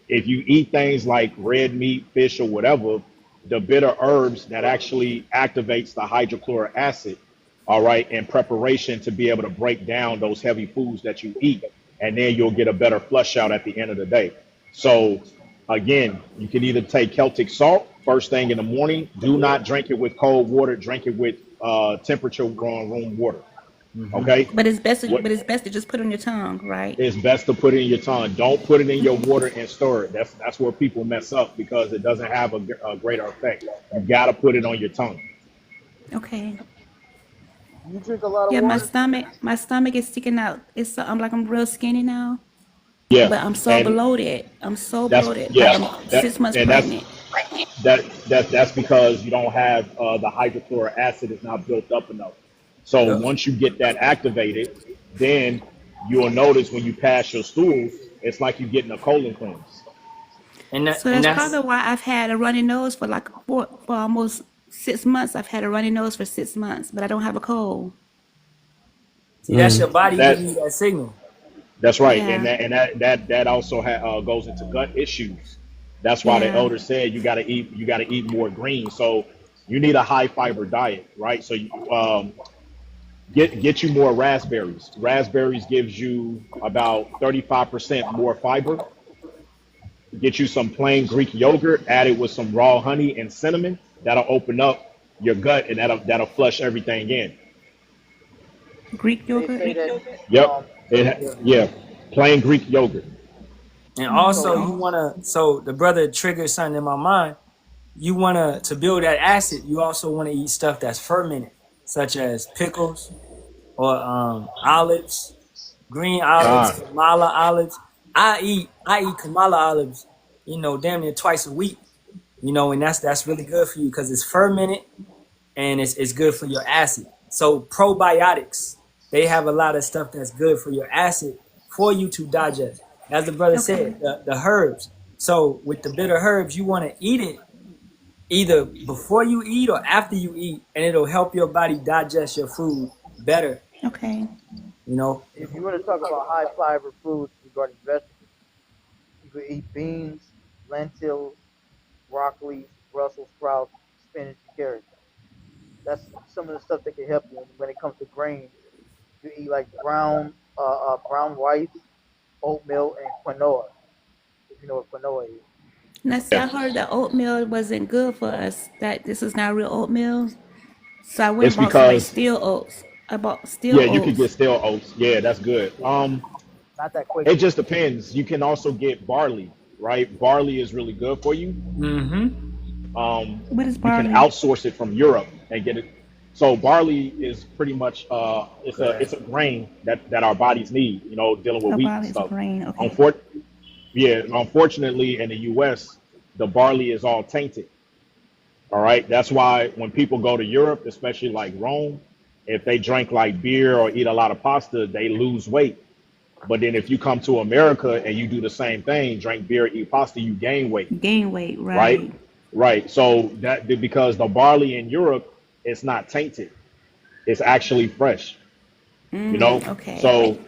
if you eat things like red meat, fish, or whatever, the bitter herbs that actually activates the hydrochloric acid, all right, in preparation to be able to break down those heavy foods that you eat, and then you'll get a better flush out at the end of the day. So again, you can either take Celtic salt first thing in the morning. Do not drink it with cold water. Drink it with temperature grown room water. Okay. But it's best. To just put it on your tongue, right? It's best to put it in your tongue. Don't put it in your water and stir it. That's where people mess up because it doesn't have a greater effect. You got to put it on your tongue. Okay. You drink a lot of Yeah, water. my stomach is sticking out. I'm real skinny now, Yeah, but I'm so and bloated. I'm so that's bloated. Like yeah, I'm that 6 months and pregnant. that's because you don't have the hydrochloric acid is not built up enough. So Yep. once you get that activated, then you'll notice when you pass your stools, it's like you're getting a colon cleanse. So And that's that's probably why I've had a runny nose for like for almost 6 months. I've had a runny nose for 6 months, but I don't have a cold. see, that's your body That giving you that signal. that's right, and Yeah, that also goes into gut issues. That's why the yeah. elder said you got to eat more greens. So you need a high fiber diet, right? So get you more raspberries. Raspberries gives you about 35% more fiber. Get you some plain Greek yogurt, add it with some raw honey and cinnamon. That'll open up your gut and that'll flush everything in. Greek They yogurt. say that Yep. Yeah. Plain Greek yogurt. And so also you wanna so the brother triggered something in my mind. You wanna to build that acid, you also wanna eat stuff that's fermented, such as pickles or olives, green olives, Ah, Kamala olives. I eat Kamala olives, damn near twice a week. And that's really good for you because it's fermented and it's good for your acid. So probiotics, they have a lot of stuff that's good for your acid for you to digest. As the brother Okay. said, the herbs. So with the bitter herbs, you want to eat it either before you eat or after you eat, and it'll help your body digest your food better. Okay. You know, if you want to talk about high fiber foods regarding vegetables, you could eat beans, lentils, broccoli, Brussels sprouts, spinach, and carrots. That's some of the stuff that can help you when it comes to grains. You eat like brown rice, oatmeal, and quinoa. If you know what quinoa is. Now, see, yeah. I heard that oatmeal wasn't good for us. That this is not real oatmeal. So I went It's and bought some like because steel oats. I bought steel yeah, you could get oats. stale oats. Yeah, that's good. Not that It Quaker. just depends. You can also get barley, right? Barley is really good for you. mm-hmm. What is You can barley? outsource it from Europe and get it. So barley is pretty much it's a grain that our bodies need. Dealing with Oh, wheat and barley is a stuff. grain. Okay. Unfor- yeah, unfortunately, in the U.S., the barley is all tainted. All right, that's why when people go to Europe, especially like Rome, if they drink like beer or eat a lot of pasta, they lose weight. But then if you come to America and you do the same thing, drink beer, eat pasta, you gain weight, Gain weight, right? right? Right. So that because the barley in Europe is not tainted, it's actually fresh. You know. Okay. So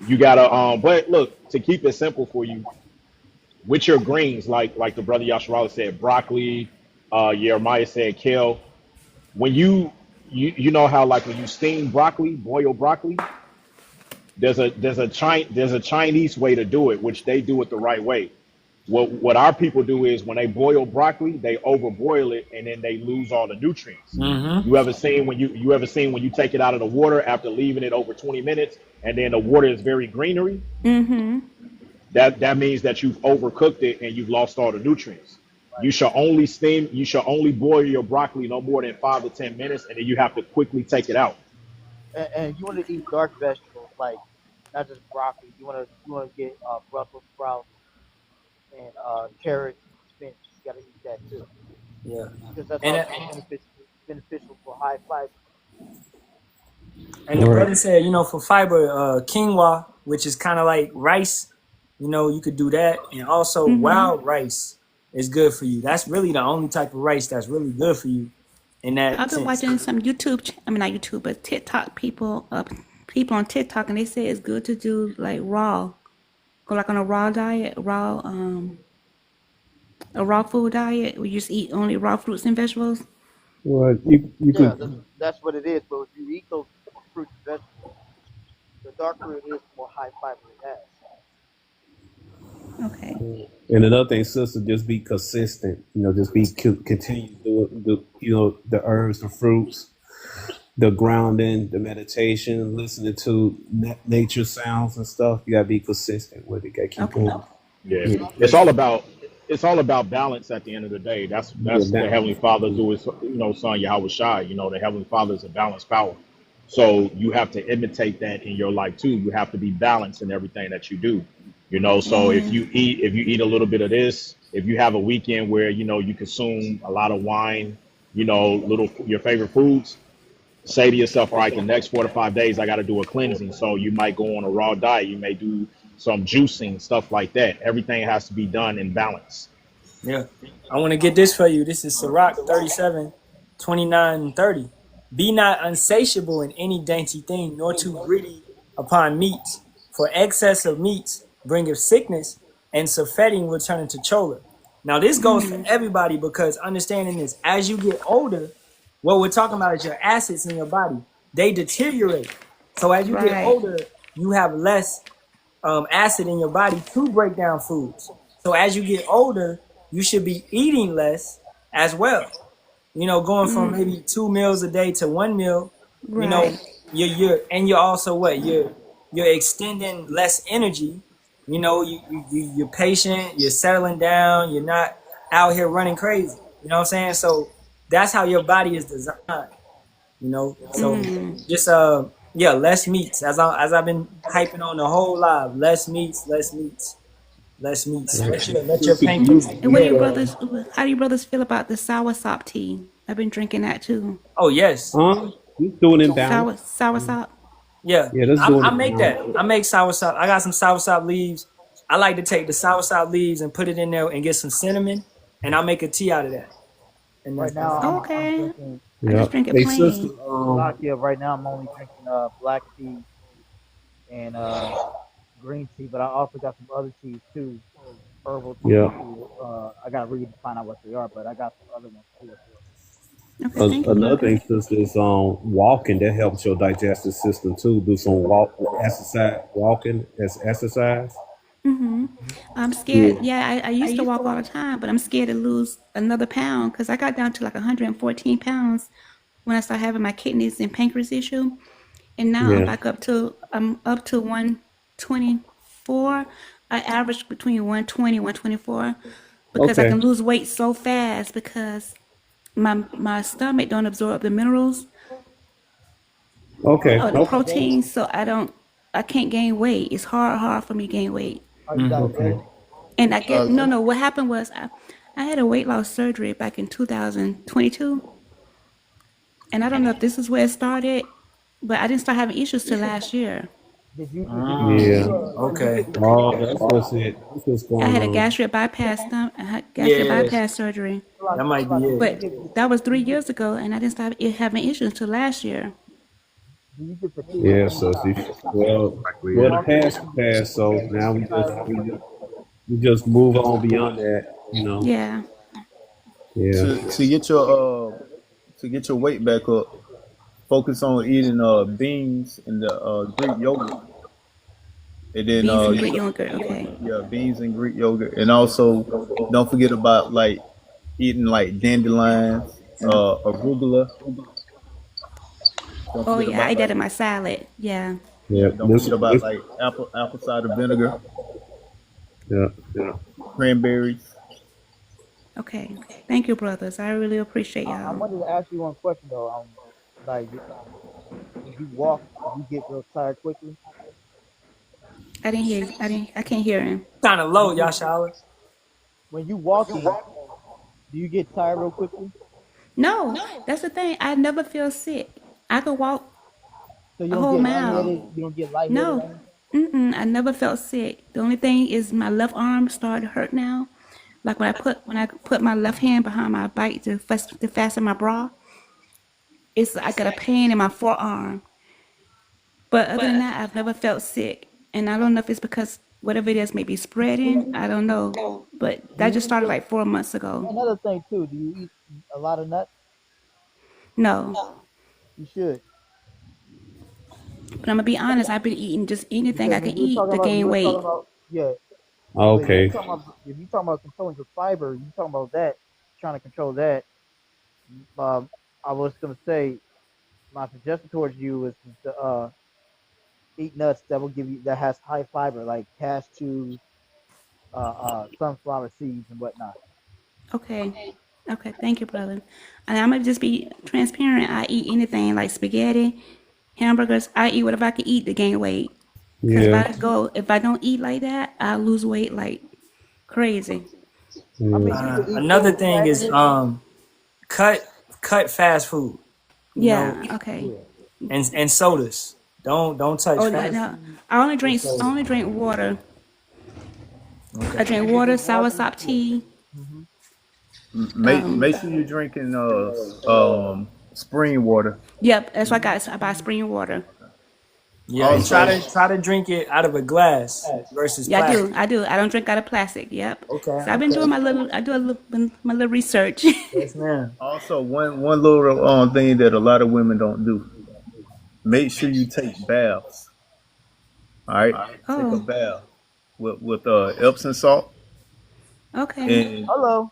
you gotta But look, to keep it simple for you, with your greens, like the brother Yasharahla said, broccoli, Jeremiah said kale. When you know how like when you steam broccoli, boil broccoli, there's a Chinese way to do it, which they do it the right way. What our people do is when they boil broccoli, they overboil it and then they lose all the nutrients. Mm-hmm. You ever seen when you take it out of the water after leaving it over 20 minutes and then the water is very greenery? Mm-hmm. That means that you've overcooked it and you've lost all the nutrients. You should only boil your broccoli no more than 5 to 10 minutes, and then you have to quickly take it out. And you want to eat dark vegetables like not just broccoli. You want to get Brussels sprouts and carrots and spinach. You got to eat that too Yeah. because that's And also beneficial for high fiber. the Right. brother said, for fiber, quinoa, which is kind of like rice, you could do that. And also Mm-hmm. wild rice is good for you. That's really the only type of rice that's really good for you in I've that been sense. watching some YouTube. I mean, not YouTube, but TikTok people. People on TikTok, and they say it's good to do like raw. Go like on a raw diet, a raw food diet where you just eat only raw fruits and vegetables. Well, you Yeah, could, that's what it is. But if you eat those fruits and vegetables, the darker it is, the more high fiber it has. Okay. and another thing, sister, just be consistent. Just be continue doing the herbs, the fruits, the grounding, the meditation, listening to nature sounds and stuff. You gotta be consistent with it. Gotta keep Okay. doing Yeah, it. it's all about balance at the end of the day. That's Yeah, that's the Heavenly Father do his son Yahweh Shai. The Heavenly Father is a balanced power. So you have to imitate that in your life too. You have to be balanced in everything that you do. So if Amen. you eat a little bit of this, if you have a weekend where you consume a lot of wine, little your favorite foods, say to yourself, all right, the next 4 to 5 days, I got to do a cleansing. So you might go on a raw diet. You may do some juicing, stuff like that. Everything has to be done in balance. Yeah. I want to get this for you. This is Sirach 37, 29 and 30. Be not unsatiable in any dainty thing, nor too greedy upon meats. For excess of meats bringeth sickness, and surfeiting will turn into choler. Now, this goes for everybody because understanding this, as you get older, what we're talking about is your acids in your body. They deteriorate. So as you get Right. older, you have less acid in your body to break down foods. So as you get older, you should be eating less as well. You know, going from maybe 2 meals a day to 1 meal. You know, Right. you're also what you're extending less energy. You know, you're patient. You're settling down. You're not out here running crazy. You know what I'm saying? So that's how your body is designed. You know, so just yeah, less meats. As I've been hyping on the whole live, less meats, less meats, less meats. Let your pancreas. And what do you brothers? How do you brothers feel about the sour sop tea? I've been drinking that too. Oh yes, He's doing in balance. Sour sop. yeah. Yeah, that's doing I it. make that. I make soursop. I got some soursop leaves. I like to take the soursop leaves and put it in there and get some cinnamon, and I'll make a tea out of that. And Right now, I'm Okay. drinking. I just drink it They sister, plain. Lakia, right now, I'm only drinking black tea and green tea, but I also got some other teas too, herbal teas yeah. too. I gotta read to find out what they are, but I got some other ones too. Okay, thank you, Another brother. thing, sister, is walking. That helps your digestive system too. Do some exercise, walking as exercise. I'm Yeah. scared. Yeah, I used to walk all the time, but I'm scared to lose another pound because I got down to like 114 pounds when I started having my kidneys and pancreas issue, and now Yeah. I'm up to 124. I average between 120 124 because I Okay. can lose weight so fast because my stomach don't absorb the minerals Okay. or the Okay. proteins, so I can't gain weight. It's hard for me to gain weight. Oh, you Okay. diabetic? And I get no. What happened was I had a weight loss surgery back in 2022, and I don't know if this is where it started, but I didn't start having issues till last year. Yeah. Did you Okay. get the Oh, that's what's it. That's what's I going had a on. gastric bypass I had gastric Yeah, bypass surgery, that might be it. but that was 3 years ago, and I didn't start having issues till last year. Do you get fatigue at Yeah, any so see, time? well, the past is past, so now we just move on beyond that, you know. Yeah. Yeah. To get your weight back up, focus on eating beans and the Greek yogurt, and then Beans and Greek yogurt. Okay. yeah, beans and Greek yogurt, and also don't forget about like eating like dandelions, arugula. Don't Oh forget yeah, I about ate that like in my salad. Yeah. Yeah. don't forget about like apple cider vinegar, Yeah. cranberries. Okay. Thank you, brothers. I really appreciate I y'all. wanted to ask you one question though. Like, when you walk, you get real tired quickly. I didn't hear. I can't hear him. Kind of You low, get Yashala. when you walking, do you get tired real quickly? No, that's the thing. I never feel sick. I could walk So you a don't whole get mile. lightheaded. You don't get lightheaded. No. Or anything? I never felt sick. The only thing is my left arm started to hurt now. Like when I put my left hand behind my bike to fasten my bra, I got a pain in my forearm. But other than that, I've never felt sick. And I don't know if it's because whatever it is may be spreading. I don't know. But Do that you just eat started your, like 4 months ago. another thing too? Do you eat a lot of nuts? No. You should. But I'm gonna be honest, I've been eating just anything Because I when can you were eat talking to about, gain weight. yeah. But Okay. if you talking about controlling your fiber, you talking about that, trying to control that. I was gonna say my suggestion towards you is to eat nuts that has high fiber, like cashews, sunflower seeds, and whatnot. Okay. Okay, thank you, brother. And I'm gonna just be transparent. I eat anything like spaghetti, hamburgers. I eat whatever I can eat to gain weight. Cause Yeah. if I don't eat like that, I lose weight like crazy. I Yeah. mean, you could eat Another those thing is packages. cut fast food. You know, Yeah. Okay. and sodas. Don't touch Oh fast no, food I only or drink soda. water. Okay. I drink water, soursop tea. Make sure you're drinking spring water. Yep, that's what I got. I buy spring water. Yeah, and Also, try to drink it out of a glass versus Yeah, I do. plastic. I do. I don't drink out of plastic. Yep. Okay, So I've been doing okay. my little. I do a little my little research. Yes, ma'am. also one little thing that a lot of women don't do. Make sure you take baths. All right, take a Oh, bath with Epsom salt okay. and Hello.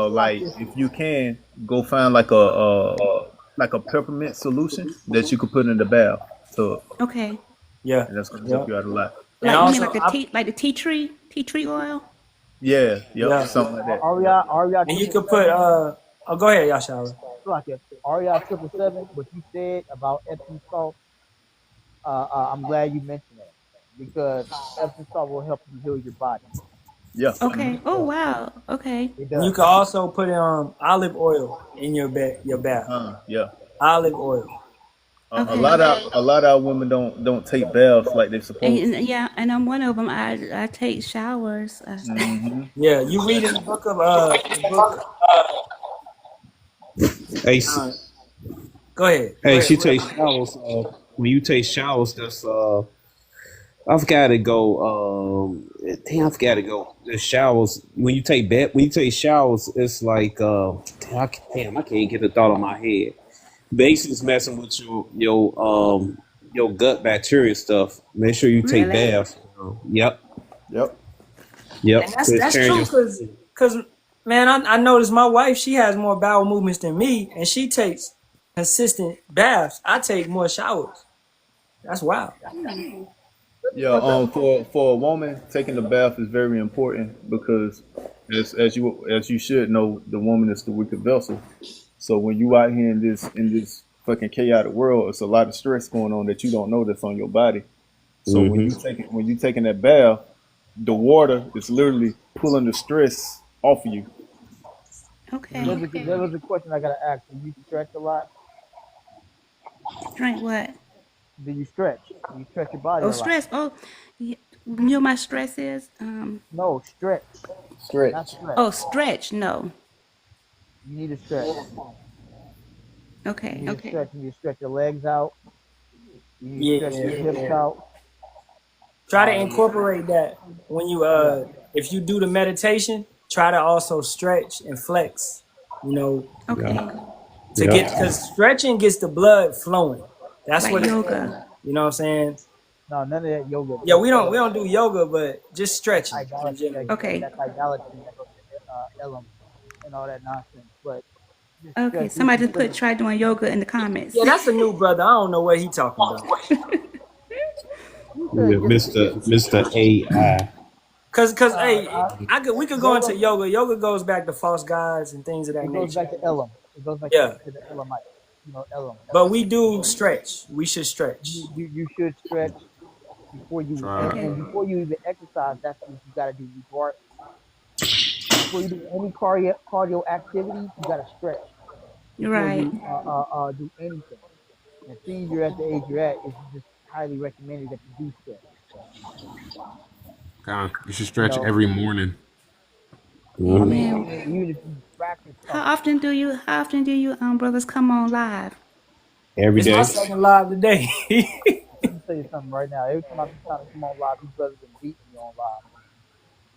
like if you can go find like a peppermint solution that you could put in the bath tub, Okay. Yeah, and that's gonna yeah. help you out a lot. And Like you mean also, like the tea tree oil? Yeah, yep, yeah, something like that. Aria and you triple could put seven. oh, go ahead, Yashara. Like it. Aria 777. What you said about Epsom salt. I'm glad you mentioned that because Epsom salt will help you heal your body. Yeah. Okay. Oh wow. Okay. It And you does. could also put olive oil in your bath. Yeah. Olive oil. A Okay. lot of our women don't take baths like they're supposed to. Yeah, and I'm one of them. I take showers. Hmm. Yeah, you read in the book of the book. Hey, Go ahead. Go hey, ahead. she takes showers. When you take showers, that's I forgot to go. Damn, I forgot to go. The showers. When you take showers, it's like damn, I can't get the thought on my head. Basically, it's messing with your gut bacteria stuff. Make sure you take Really? baths. Yep, Yep. yep. And It's that's tearing true because man, I noticed my wife, she has more bowel movements than me, and she takes consistent baths. I take more showers. That's wild. Yeah. For a woman, taking a bath is very important because as you should know, the woman is the wicked vessel. So when you out here in this fucking chaotic world, it's a lot of stress going on that you don't know that's on your body. So when you taking that bath, the water is literally pulling the stress off of you. Okay. There was a question I gotta ask. Do you stretch a lot? Drink what? Do you stretch? Do you stretch your body Oh, a lot? stress. Oh, you know my stress is No, stretch, not Stretch. stretch. oh, stretch. No. You need to stretch. You Okay. need to stretch. You need to stretch your legs out. You need to stretch your hips Yeah. out. Try to incorporate that when you Yeah. if you do the meditation, try to also stretch and flex, you know, Okay. to get because stretching gets the blood flowing. That's Like what yoga. you know what I'm saying? No, none of that yoga. Yeah, we don't do yoga, but just stretching in Idolatry. general. Okay. That's idolatry. That goes to Elam and all that nonsense. But just Okay. stretch. Somebody just try doing yoga in the comments. Yeah, that's a new brother. I don't know what he talking about. Mr. AI. Cause hey, we could go into yoga. Yoga goes back to false gods and things of that It goes nature. back to Elam. It goes back Yeah, to the Elamite. Elam. but we do stretch. We should stretch. You should stretch before you and before you even exercise. That's what you got to do. Before you do any cardio activity, you got to stretch before Right. you do anything. And seeing you're at the age you're at, it's just highly recommended that you do stretch. You should You stretch know, every morning. I mean, Amen. even if you practice something, How often do you brothers come on live? Every It's my day. second live today. let me tell you something right now. Every time I've been trying to come on live, these brothers been beating me on live.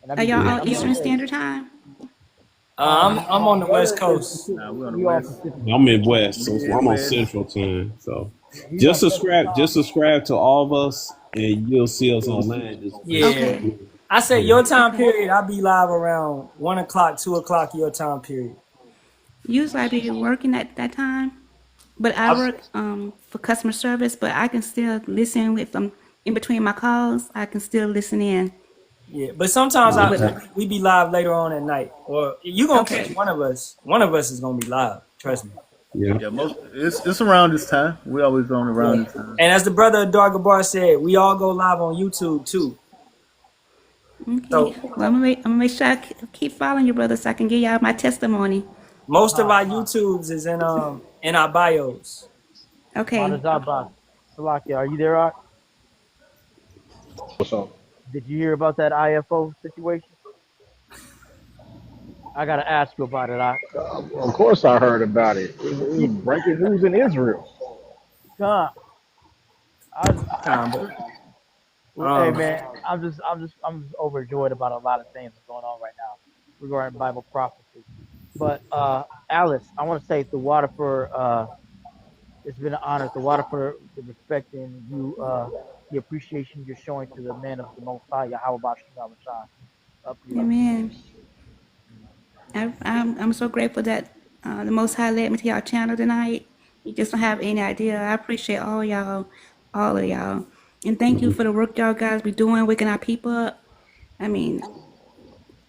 And Are y'all on I'm Eastern gonna say, Standard Time? I'm on the West Coast. Nah, we're on the we all west. Pacific. I'm in West, so I'm on Midwest. Central Time. So He's just on Central subscribe, Time. to all of us, and you'll see us online. Just Yeah. Okay. I say your time period, I'll be live around 1 o'clock, 2 o'clock your time period. Usually I be working at that time, but I work for customer service. But I can still listen if I'm in between my calls. I can still listen in. Yeah, but sometimes we be live later on at night, or you gonna Okay. catch one of us. One of us is gonna be live. Trust me. yeah. Yeah, it's around this time. We always on around this time. And as the brother of Darga Bar said, we all go live on YouTube too. Okay. So Well, I'm gonna make sure I keep following you, brother, so I can give y'all my testimony. most of our YouTubes is in in our bios. Okay. Monazaba. Salakia, are you there, Ak? What's up? Did you hear about that IFO situation? I gotta ask you about it, Ak. Of course, I heard about it. It was breaking news in Israel. Come, Kind of, hey man, I'm just overjoyed about a lot of things that's going on right now regarding Bible prophecy. But Alice, I want to say the water for it's been an honor. The water for the respect and you the appreciation you're showing to the man of the Most High, Yahweh Bashim Yahweh. Up to you, up to you. Amen. I'm so grateful that the Most High led me to y'all channel tonight. You just don't have any idea. I appreciate all y'all, all of y'all, and thank you for the work y'all guys be doing, waking our people up. I mean,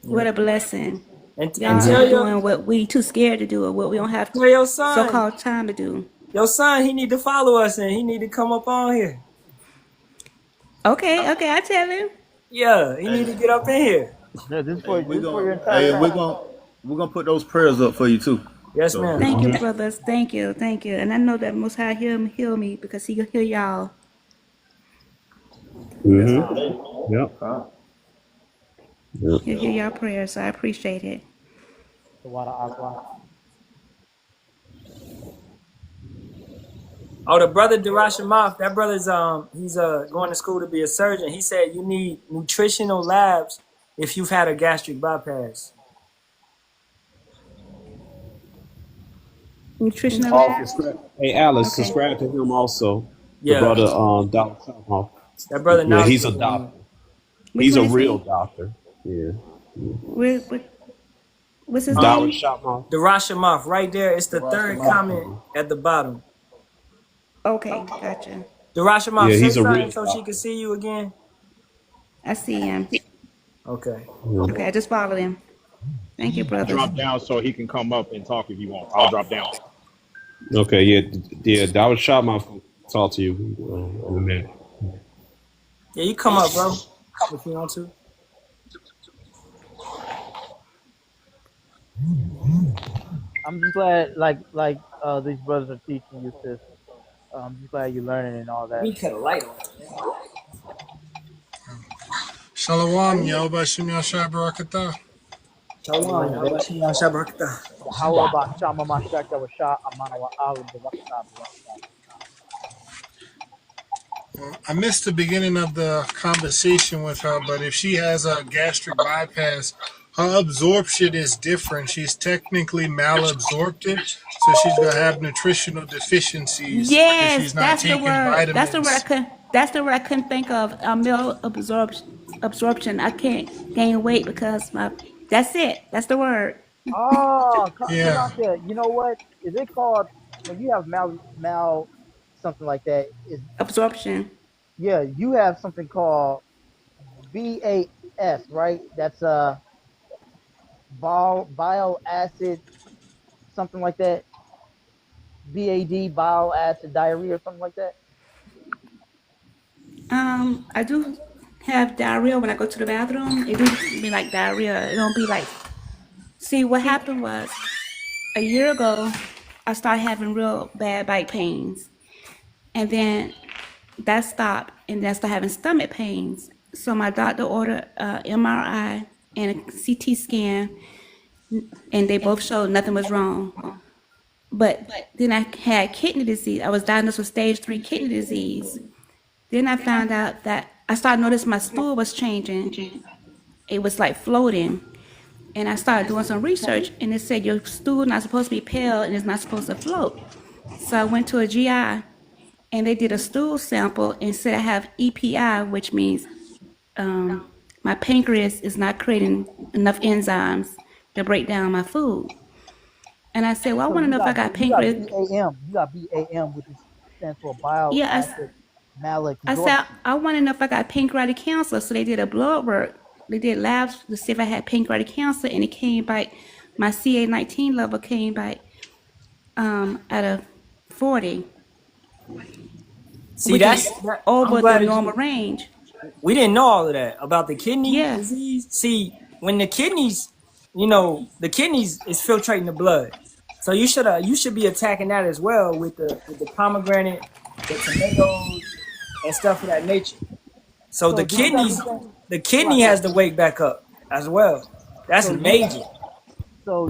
what a blessing. And Y'all tell are your doing what we too scared to do, or what we don't have son, so-called time to do. your son, he need to follow us and he need to come up on here. Okay, I tell him. Yeah, he need to get up in here. No, this is for your entire Hey, family. we're gonna put those prayers up for you too. Yes, So, ma'am. Thank you, brothers. Thank you. And I know that Most High heal me because He will heal y'all. Yep. He'll hear y'all prayers, so I appreciate it. The water agua. Oh, the brother Darashimov, that brother's he's going to school to be a surgeon. He said you need nutritional labs if you've had a gastric bypass. Nutritional Oh, labs? hey, Alice, Okay. subscribe to him also. The Yeah. brother, Dr. Shalawam. That brother Yeah, he's a knowledgeable. doctor. Which He's a one is real he? doctor. Yeah. What's his Dawud name? Shalawam. Darashimov, right there. It's the third comment at the bottom. Okay, gotcha. Darashimov, Yeah, say he's a something real so she can see you again. I see him. Okay. Okay, I just followed him. Thank you, brothers. Drop down so he can come up and talk if you want. I'll drop down. Okay, yeah. Dawud Shalawam will talk to you in a minute. Yeah, you come up, bro, if you want to. I'm just glad, these brothers are teaching you, sis. I'm just glad you're learning and all that. We cut a light on. Shalawam, Yahweh Yasharahla. Shalom. Yasharahla. How about Shama Mashaka Rasha Amana wa Al Bavakta? I missed the beginning of the conversation with her, but if she has a gastric bypass, her absorption is different. She's technically malabsorptive, so she's gonna have nutritional deficiencies if Yes, she's not that's the taking word. That's the word I vitamins. couldn't. That's the word I couldn't think of. Meal absorption. I can't gain weight because my. That's it. That's the word. Oh, Yeah. Salakia, you know what? Is it called when you have mal something like that? Is Absorption. Yeah, you have something called BAS, right? That's bile acid, something like that. BAD, bile acid diarrhea, or something like that. I do have diarrhea when I go to the bathroom. It do be like diarrhea. It don't be like. See, what happened was a year ago, I started having real bad back pains, and then that stopped, and then I started having stomach pains. So my doctor ordered a MRI and a CT scan, and they both showed nothing was wrong. But then I had kidney disease. I was diagnosed with stage 3 kidney disease. Then I found out that I started noticing my stool was changing. It was like floating. And I started doing some research, and it said your stool not supposed to be pale and it's not supposed to float. So I went to a GI, and they did a stool sample and said I have EPI, which means my pancreas is not creating enough enzymes to break down my food. And I said, well, I So want to know if I got pancreas. BAM. You got BAM, which stands for bile Yeah, acid I said, malabsorption. I want to know if I got pancreatic cancer. So they did a blood work. They did labs to see if I had pancreatic cancer, and it came back. My CA19 level came back out of 40, See, which that's is that, I'm over the glad that normal range. we didn't know all of that about the kidney Yeah. disease. See, when the kidneys, the kidneys is filtrating the blood. So you should be attacking that as well with the pomegranate, the tomatoes, and stuff of that nature. So So do you got the same? the kidney has Salakia. to wake back up as well. That's So major.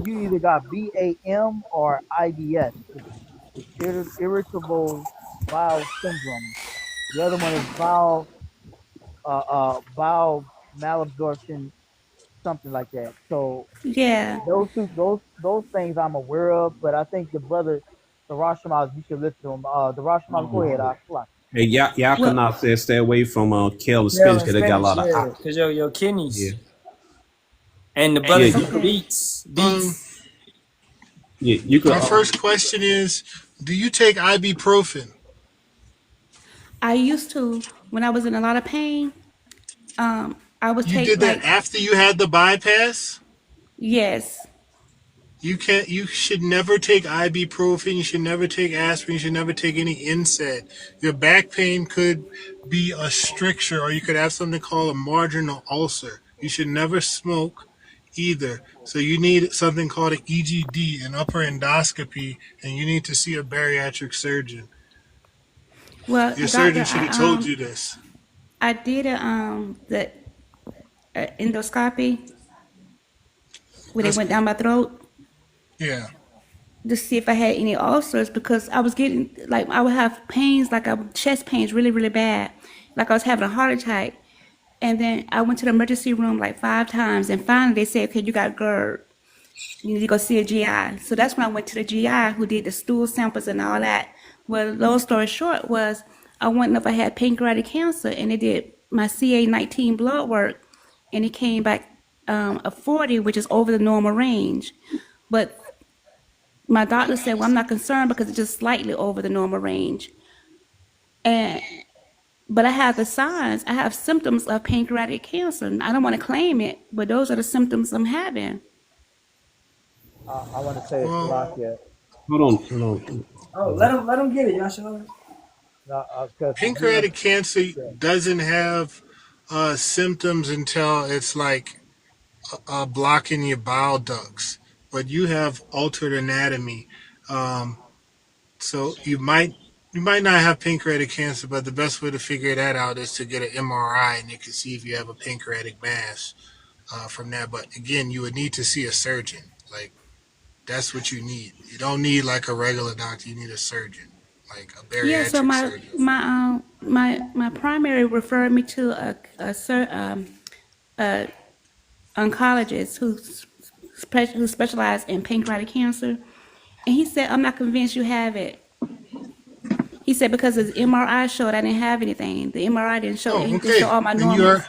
you either got BAM or IBS, it's irritable bowel syndrome. The other one is bowel malabsorption, something like that. So Yeah. those things I'm aware of, but I think the brother, the Rashomaz, you should listen to him. The Rashomaz, go ahead, Slakia. Hey, Well, Yakana said stay away from kale and Kale spinach and because they got a spinach, lot of yeah, because your yeah, kidneys and the yeah, brothers eat okay. Um, beets. yeah. You could. my first question is, do you take ibuprofen? I used to when I was in a lot of pain. I would You take did that like after you had the bypass? yes. You can't. You should never take ibuprofen. You should never take aspirin. You should never take any NSAID. Your back pain could be a stricture, or you could have something called a marginal ulcer. You should never smoke either. So you need something called an EGD, an upper endoscopy, and you need to see a bariatric surgeon. Well, Your doctor, surgeon should have told you this. I did the endoscopy where they That's went down my throat yeah. to see if I had any ulcers because I was getting like I would have pains like chest pains really really bad, like I was having a heart attack. And then I went to the emergency room like 5 times, and finally they said, "Okay, you got GERD. You need to go see a GI." So that's when I went to the GI who did the stool samples and all that. Well, long story short was I went if I had pancreatic cancer, and they did my CA-19 blood work, and it came back a 40, which is over the normal range. But my doctor said, "Well, I'm not concerned because it's just slightly over the normal range." And but I have the signs. I have symptoms of pancreatic cancer. I don't want to claim it, but those are the symptoms I'm having. I want to say Well, Salakia, Hold on. Oh, let him get it, Yasha. because pancreatic cancer yeah. doesn't have symptoms until it's like blocking your bile ducts, but you have altered anatomy. Um, so you might not have pancreatic cancer, but the best way to figure that out is to get an MRI, and they can see if you have a pancreatic mass from that. But again, you would need to see a surgeon. Like that's what you need. You don't need like a regular doctor. You need a surgeon, like a Yeah, so bariatric surgeon. my primary referred me to a oncologist who specialized in pancreatic cancer, and he said, "I'm not convinced you have it." He said because his MRI showed I didn't have anything. The MRI didn't show Oh, it didn't show okay. all my normals.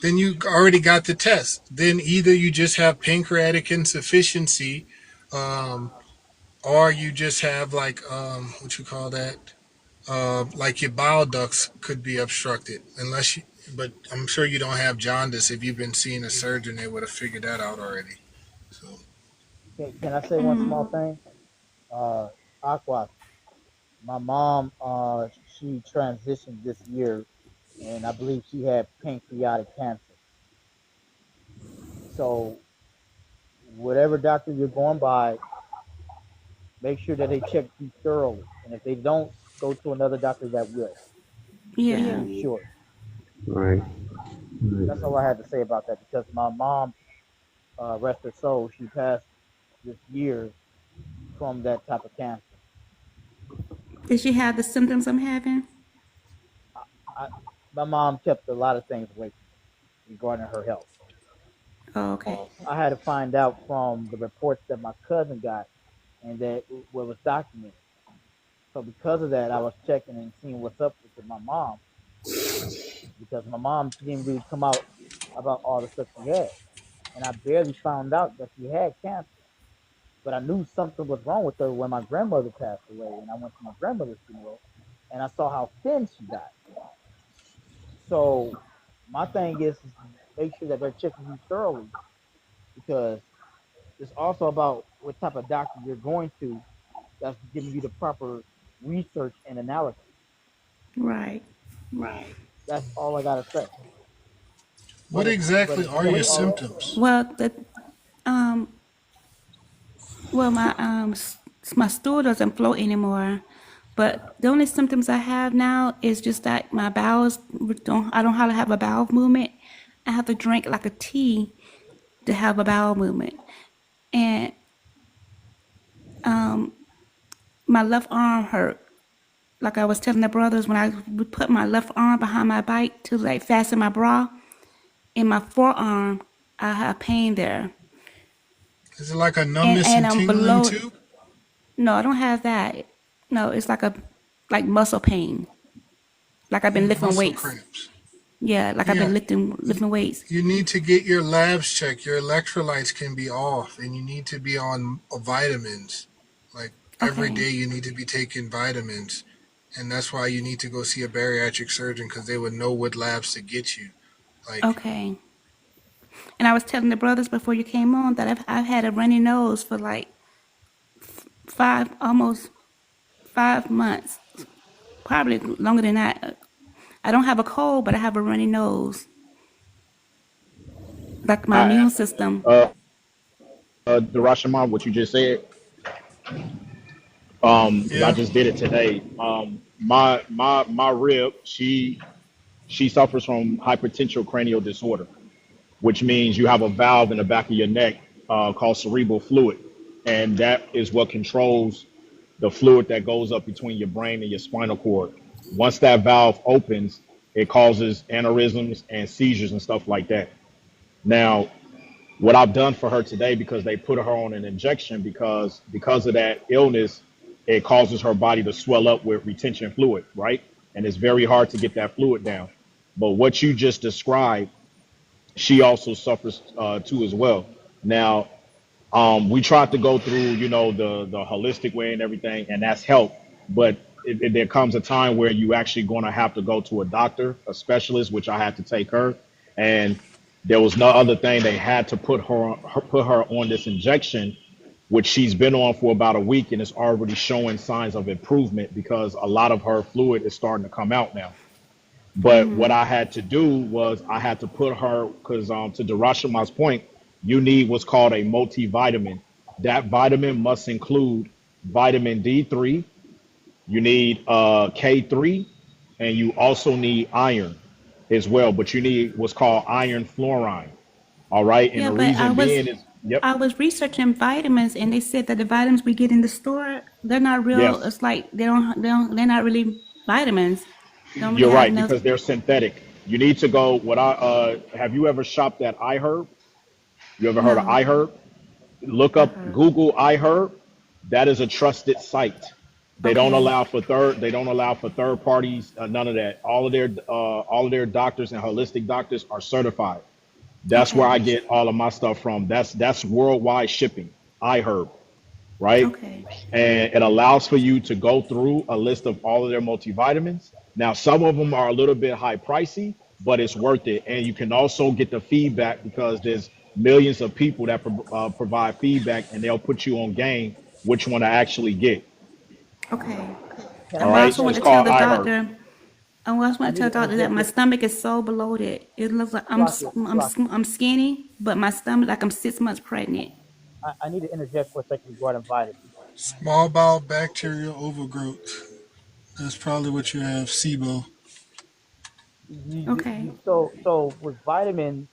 Then you already got the test. Then either you just have pancreatic insufficiency, um, or you just have like what you call that, like your bile ducts could be obstructed. Unless you, but I'm sure you don't have jaundice. If you've been seeing a surgeon, they would have figured that out already. So Can I say one small thing? Aqua, my mom, she transitioned this year, and I believe she had pancreatic cancer. So whatever doctor you're going by, make sure that they check you thoroughly, and if they don't, go to another doctor that will, just to Yeah. be sure. Right. That's all I had to say about that because my mom, rest her soul, she passed this year from that type of cancer. Did she have the symptoms I'm having? I, my mom kept a lot of things away from me regarding her health. Oh, okay. I had to find out from the reports that my cousin got and that what was documented. So because of that, I was checking and seeing what's up with my mom because my mom didn't really come out about all the stuff she had, and I barely found out that she had cancer. But I knew something was wrong with her when my grandmother passed away, and I went to my grandmother's funeral, and I saw how thin she got. So my thing is make sure that they're checking you thoroughly because it's also about what type of doctor you're going to that's giving you the proper research and analysis. Right. That's all I gotta say. what Brother, exactly brother are Ken, your symptoms? Well, the um Well, my stool doesn't float anymore, but the only symptoms I have now is just that my bowels don't. I don't how to have a bowel movement. I have to drink like a tea to have a bowel movement, and um, my left arm hurt. Like I was telling the brothers, when I would put my left arm behind my bike to like fasten my bra, in my forearm, I have pain there, Is it like a numbness and and I'm tingling below. too? No, I don't have that. No, it's like muscle pain. Like I've been lifting Muscle weights. cramps. Yeah, like I've Yeah. been lifting weights. You need to get your labs checked. Your electrolytes can be off, and you need to be on vitamins. Like every Okay. day, you need to be taking vitamins, and that's why you need to go see a bariatric surgeon because they would know what labs to get you. Like, Okay. And I was telling the brothers before you came on that I've had a runny nose for like almost 5 months, probably longer than that. I don't have a cold, but I have a runny nose. Like my I, immune system. Durashima, what you just said, because I yeah, just did it today. My rib, she suffers from hypertension cranial disorder, which means you have a valve in the back of your neck called cerebral fluid, and that is what controls the fluid that goes up between your brain and your spinal cord. Once that valve opens, it causes aneurysms and seizures and stuff like that. Now, what I've done for her today, because they put her on an injection because of that illness, it causes her body to swell up with retention fluid, right? And it's very hard to get that fluid down. But what you just described, she also suffers too as well. Now, we tried to go through, the holistic way and everything, and that's helped. But there comes a time where you actually going to have to go to a doctor, a specialist, which I had to take her, and there was no other thing. They had to put her on this injection, which she's been on for about a week, and it's already showing signs of improvement because a lot of her fluid is starting to come out now. But what I had to do was I had to put her, because to Darashima's point, you need what's called a multivitamin. That vitamin must include vitamin D3, you need K3, and you also need iron as well. But you need what's called iron fluoride. All right. And Yeah, the but reason being is, yep, I was researching vitamins, and they said that the vitamins we get in the store, they're not real. yes, It's like they're not really vitamins. They don't really you're have right, enough. because they're synthetic. You need to go. Have you ever shopped at iHerb? You ever heard of No, iHerb? Look I up heard. Google iHerb. That is a trusted site. Okay, They don't allow for third parties, none of that. All of their doctors and holistic doctors are certified. That's where okay, I get all of my stuff from. That's worldwide shipping. iHerb, right? okay, And it allows for you to go through a list of all of their multivitamins. Now, some of them are a little bit high pricey, but it's worth it. And you can also get the feedback because there's millions of people that provide feedback, and they'll put you on game which one to actually get. okay. Can All And I I right, also interject want it's to tell called the real quick? iHerb. doctor. I also I want to need tell to the doctor that interject my real. stomach is so bloated. It looks like Slocky. I'm skinny, but my stomach like I'm 6 months pregnant. I need to interject for a second regarding vitamins. small bowel bacterial overgrowth. That's probably what you have, SIBO. Okay, So with vitamins,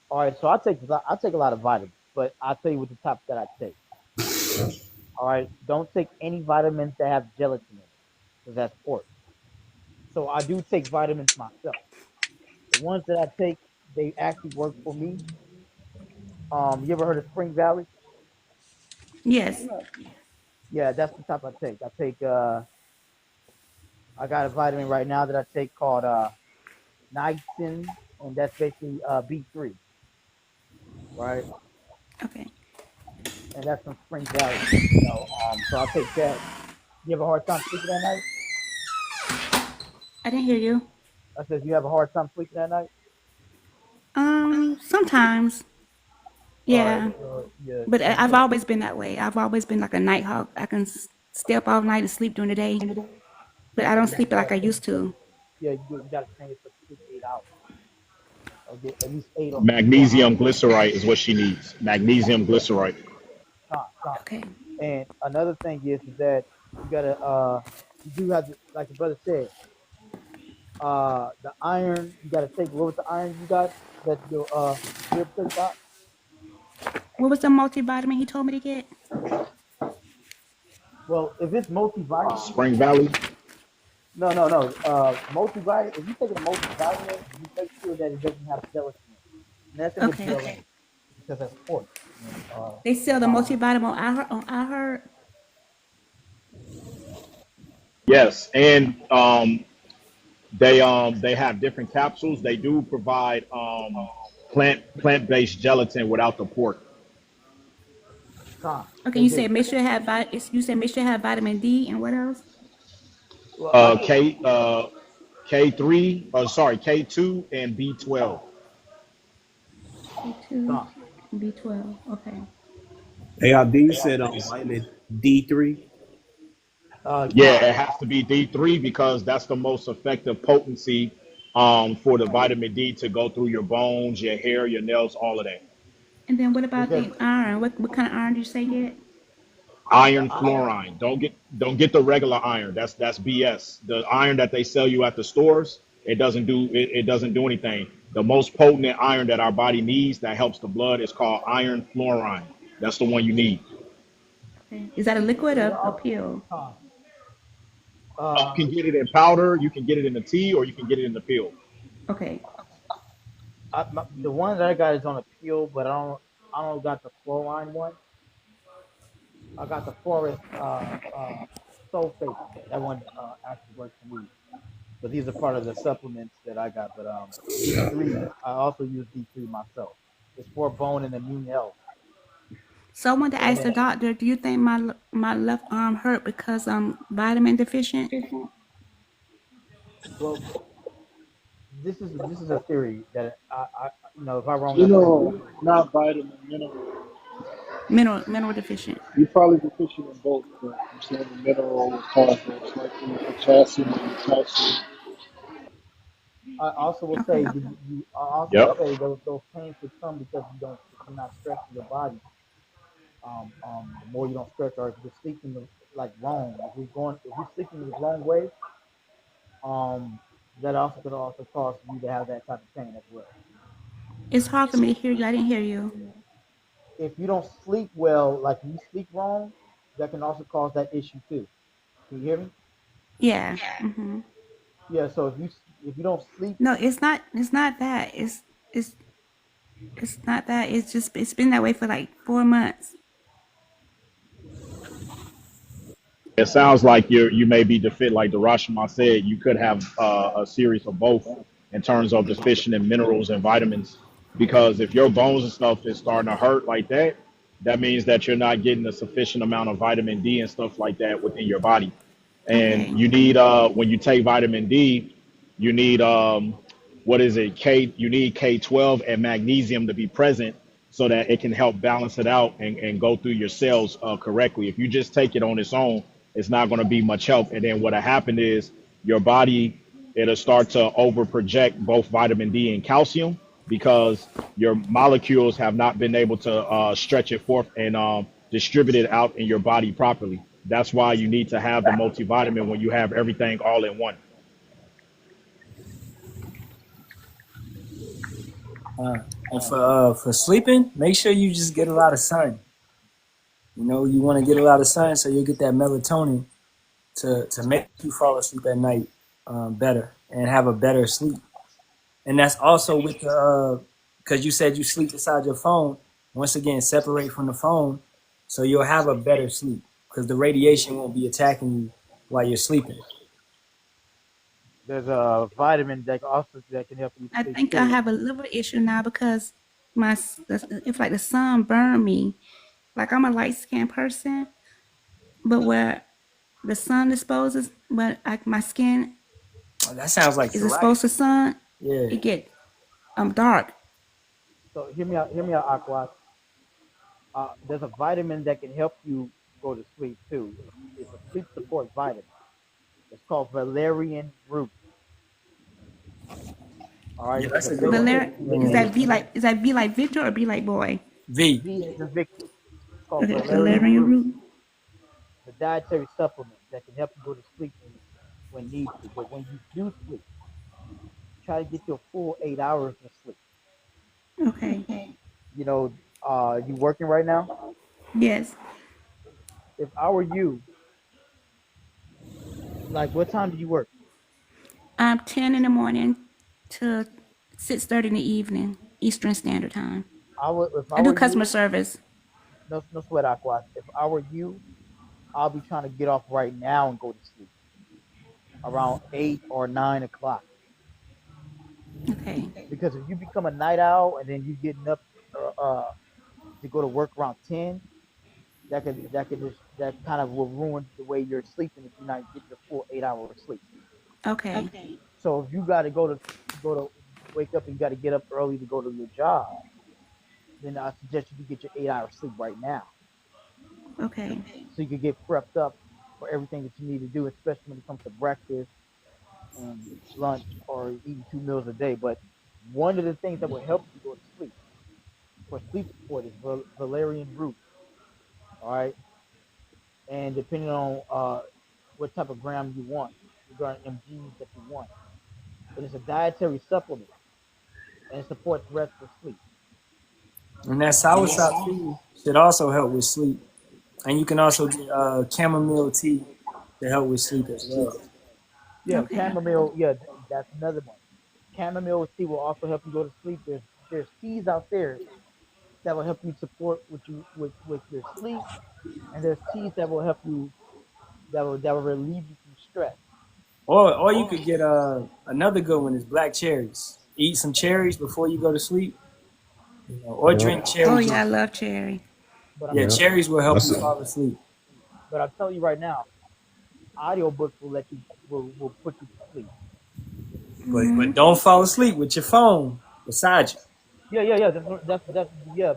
all right. So I take a lot of vitamins, but I'll tell you what the top that I take. All right, don't take any vitamins that have gelatin in it, because that's pork. So I do take vitamins myself. The ones that I take, they actually work for me. You ever heard of Spring Valley? yes, Yeah, that's the type I take. I got a vitamin right now that I take called niacin, and that's basically B3, right? okay. And that's from Spring Valley. So I'll take that. You have a hard time sleeping at night? I didn't hear you. I said you have a hard time sleeping at night. Sometimes, All right, yeah. so yeah, But you I've take. always been that way. I've always been like a night hawk. I can stay up all night and sleep during the day, but I don't You sleep like I used to. Yeah, you got to train yourself to sleep 8 hours, or get at least 8 or 4 hours. Magnesium glycerite is what she needs. Magnesium glycerite. Con. Okay. And another thing is that you gotta you do have to, like the brother said, the iron you gotta take. What was the iron you got that your rib took out? What was the multivitamin he told me to get? Well, if it's multivitamin, Spring Valley. no. Multivitamin. If you take a multivitamin, you make sure that it doesn't have gelatin in it. And that's in the Okay. gelatin because that's pork. And, They sell the multivitamin on I heard. Yes, and they have different capsules. They do provide plant based gelatin without the pork. Okay, they you do. said make sure to have you said make sure to have vitamin D and what else? Well, like it, K3, sorry, K2 and B12. K2, B12. Okay. ARD, you said vitamin D3. Yeah, it has to be D3 because that's the most effective potency for the vitamin D to go through your bones, your hair, your nails, all of that. And then what about the iron? What kind of iron did you say get? Iron fluoride. Don't get the regular iron. That's BS. The iron that they sell you at the stores, it doesn't do anything. The most potent iron that our body needs that helps the blood is called iron fluoride. That's the one you need. Okay. Is that a liquid there's or a also pill? You can get it in powder, you can get it in the tea, or you can get it in the pill. Okay. the one that I got is on a peel, but I don't got the fluorine one. I got the forest sulfate. That one actually works for me. But these are part of the supplements that I got. But D3, I also use D3 myself. It's for bone and immune health. So I wanted to ask the And doctor, do you think my left arm hurt because I'm vitamin deficient? well, this is a theory that I if I'm wrong, that's fine. Mineral, not vitamin, mineral. Mineral deficient. You're probably deficient in both, but I'm saying the mineral will cause those, like the potassium and the calcium. I also will Okay. say, I also will Yep. say those pains could come because you're not stretching your body. The more you don't stretch, or if you're sleeping like wrong, if you're sleeping the wrong way, um, that also could also cause you to have that type of pain as well. It's hard for me to hear you. I didn't hear you. If you don't sleep well, like you sleep wrong, that can also cause that issue too. Can you hear me? Yeah. Yeah. So if you don't sleep, No, it's not. It's not that. It's it's not that. It's just it's been that way for like 4 months. It sounds like you may be deficient, like the Rashomon said. You could have a series of both in terms of deficient in minerals and vitamins. Because if your bones and stuff is starting to hurt like that, that means that you're not getting a sufficient amount of vitamin D and stuff like that within your body. And Okay. you need when you take vitamin D, you need what is it? You need K12 and magnesium to be present so that it can help balance it out and go through your cells correctly. If you just take it on its own, it's not going to be much help. And then what'll happen is your body, it'll start to over project both vitamin D and calcium because your molecules have not been able to stretch it forth and distribute it out in your body properly. That's why you need to have the multivitamin when you have everything all in one. And for sleeping, make sure you just get a lot of sun. You know, you want to get a lot of sun so you'll get that melatonin to make you fall asleep at night better and have a better sleep. And that's also with the because you said you sleep beside your phone. Once again, separate from the phone so you'll have a better sleep because the radiation won't be attacking you while you're sleeping. there's a vitamin that can help you I sleep think I too. have a liver issue now because if like the sun burned me. Like I'm a light skinned person, but where the sun exposes, when like my skin Oh, that sounds like is exposed to psoriasis. sun, Yeah. it get dark. So hear me out, Aqua. There's a vitamin that can help you go to sleep too. It's a sleep support vitamin. It's called valerian root. All right, Yeah, it's that's a a good one. Is that V like Victor or B like boy? V. V is in Victor. called Okay, valerian valerian root. root. It's a dietary supplement that can help you go to sleep when need to. But when you do sleep, try to get your full 8 hours of sleep. Okay. You know, you working right now? Yes. If I were you, like what time do you work? 10 in the morning to 6:30 in the evening, Eastern Standard Time. If I I do were customer you, service. no sweat aqua. If I were you, I'll be trying to get off right now and go to sleep around 8 or 9 o'clock. Okay. Because if you become a night owl and then you getting up to go to work around 10, that kind of will ruin the way you're sleeping if you're not getting your full 8 hours of sleep. Okay. So if you got to go to wake up and you got to get up early to go to your job, then I suggest you get your 8 hours sleep right now, Okay. so you can get prepped up for everything that you need to do, especially when it comes to breakfast and lunch or eating 2 meals a day. But one of the things that will help you go to sleep for sleep support is valerian root. All right, and depending on what type of gram you want, regarding mgs that you want, it is a dietary supplement and it supports restful sleep. And that soursop tea should also help with sleep. And you can also get chamomile tea to help with sleep as well. Yeah, Okay. chamomile. Yeah, that's another one. Chamomile tea will also help you go to sleep. There's teas out there that will help you support with your sleep, and there's teas that will help you that will relieve you from stress. Or you could get another good one is black cherries. Eat some cherries before you go to sleep, or Yep. drink cherry Oh yeah, I juice. love cherry. But Yeah, Yep. cherries will help That's you it. fall asleep. but I'm telling you right now, audiobooks will put you to sleep. But don't fall asleep with your phone beside you. Yeah. That's yeah.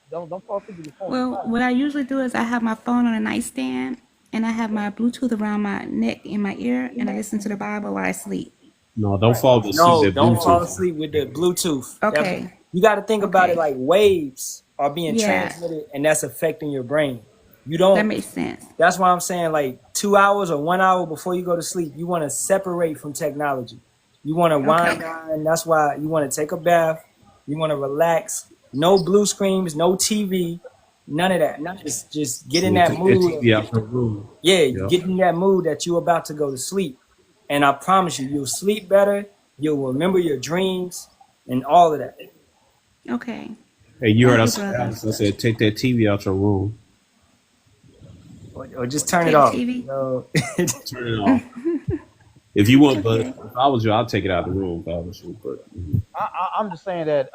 Don't fall asleep with your phone Well, beside what I usually do is I have my phone on a nightstand and I have my Bluetooth around my neck in my ear and I listen to the Bible while I sleep. No, you. don't Right. fall asleep No, with that don't fall Bluetooth. asleep with the Bluetooth. Okay. You got to think about it Okay. like waves are being Yeah, transmitted, and that's affecting your brain. You that don't. makes sense. That's why I'm saying like 2 hours or 1 hour before you go to sleep, you want to separate from technology. You want to wind Okay. down. That's why you want to take a bath. You want to relax. No blue screens, no TV, none of that. Just get in Yeah, that take that mood of, TV out the room. yeah, Yep. get in that mood that you're about to go to sleep. And I promise you, you'll sleep better. You'll remember your dreams and all of that. Okay. Hey, you heard Thank I you, said, brother. Alex, I said, take that TV out your room. Or just turn it Take the off. TV. Turn it off. If you want, but Okay. if I was you, I'd take it out of the room if I was you. But I'm just saying that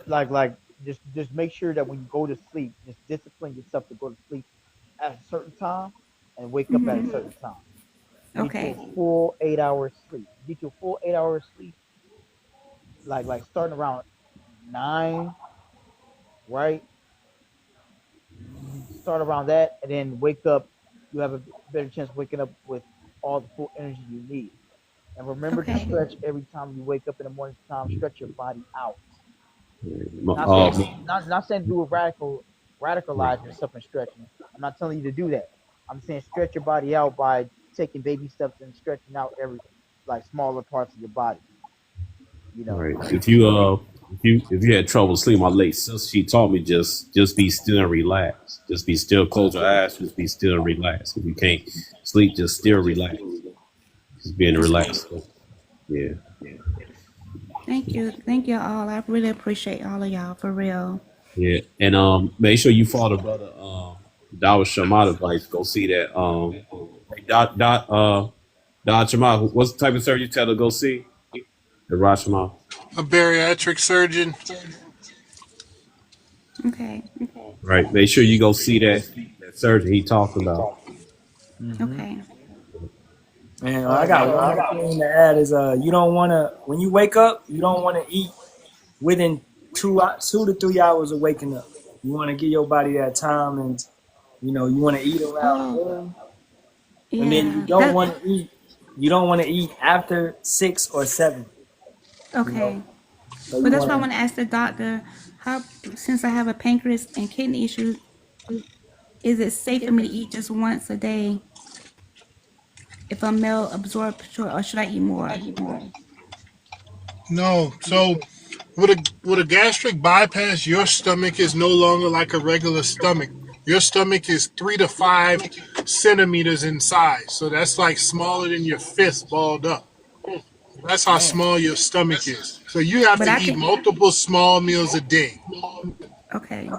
like just make sure that when you go to sleep, just discipline yourself to go to sleep at a certain time and wake up at a certain time. Get Okay. your full 8 hours sleep. Get your full 8 hours sleep, like starting around 9, right? You start around that, and then wake up. You have a better chance of waking up with all the full energy you need. And remember to Okay. stretch every time you wake up in the morning time. Stretch your body out. Not saying uh, not saying do a radicalize yourself in stretching. I'm not telling you to do that. I'm saying stretch your body out by taking baby steps and stretching out every like smaller parts of your body. You know. right. If you had trouble sleeping, my late sister she taught me just be still and relax. Just be still. Close your eyes. Just be still and relax. If you can't sleep, just still relax. Just being relaxed. Yeah. Thank you. Thank you all. I really appreciate all of y'all for real. Yeah, and make sure you follow the brother Dawa Shamat advice. Go see that Dot Shamat. What's the type of surgery you tell her to go see? The Rod Shamat. A bariatric surgeon. Okay. Right. Make sure you go see that surgery he talked about. Okay. And All I right, got so one more thing to add is you don't want to when you wake up, you don't want to eat within 2 to 3 hours of waking up. You want to give your body that time, and you want to eat around Oh, noon, and then yeah. That. you don't want to eat after 6 or 7. You know, Okay. so Well, you that's want why I to. want to ask the doctor how since I have a pancreas and kidney issues, is it safe for me to eat just once a day if I'm malabsorption, or should I eat more? No. So with a gastric bypass, your stomach is no longer like a regular stomach. Your stomach is 3 to 5 centimeters in size. So that's like smaller than your fist balled up. That's how Man, small your stomach is. So you have but to I eat can. multiple small meals a day. Okay.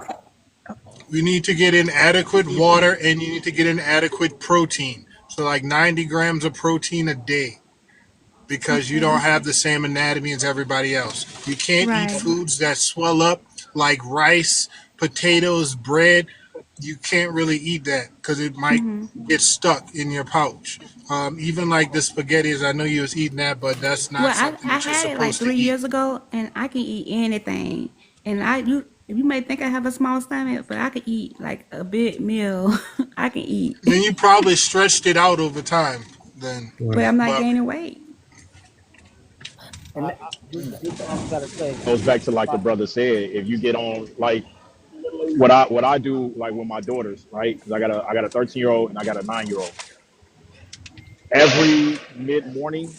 You need to get in adequate water and you need to get in adequate protein. So like 90 grams of protein a day because you don't Okay. have the same anatomy as everybody else. You can't eat Right. foods that swell up like rice, potatoes, bread. You can't really eat that because it might Mhm. get stuck in your pouch. Even like the spaghettis, I know you was eating that, but that's not Well, something I that you're had it like supposed to 3 years eat. ago, and I can eat anything. And you may think I have a small stomach, but I can eat like a big meal. I can eat, Then you probably stretched it out over time. Then, but I'm not but gaining weight. I, And I this I just gotta say, Goes back to like the my, brother said, if you get on like what I do like with my daughters, right? Because I got a 13-year-old and I got a 9-year-old. Every mid morning,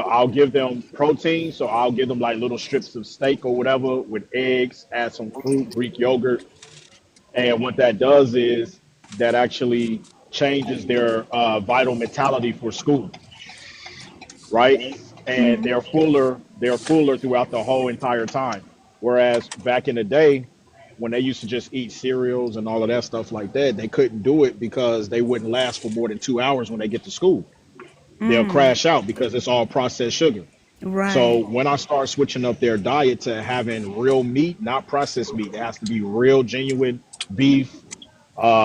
I'll give them protein, so I'll give them like little strips of steak or whatever with eggs, add some fruit, Greek yogurt, and what that does is that actually changes their vital mentality for school, right? And Mm-hmm. they're fuller throughout the whole entire time. Whereas back in the day, when they used to just eat cereals and all of that stuff like that, they couldn't do it because they wouldn't last for more than 2 hours when they get to school. They'll Mm. crash out because it's all processed sugar. So Right. when I start switching up their diet to having real meat, not processed meat, it has to be real, genuine beef,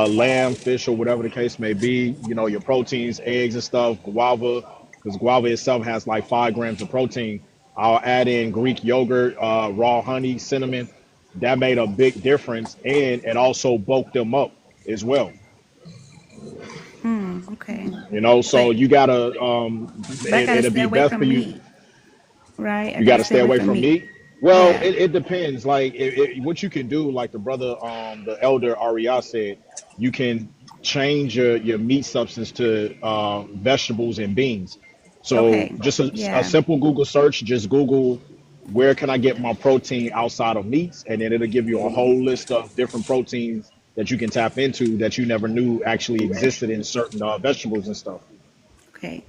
lamb, fish, or whatever the case may be. You know, your proteins, eggs and stuff, guava, because guava itself has like 5 grams of protein. I'll add in Greek yogurt, raw honey, cinnamon. That made a big difference, and it also bulked them up as well. Okay. You know, so But you gotta, I gotta it'll stay be away best for from you. meat. Right. I You got gotta to stay stay away away from from meat. meat. Well, Yeah. it depends. Like what you can do, like the brother, the elder Ariah said, you can change your meat substance to vegetables and beans. So Okay. just a Yeah. simple Google search, just Google where can I get my protein outside of meats, and then it'll give you a whole list of different proteins that you can tap into that you never knew actually existed in certain vegetables and stuff. Okay.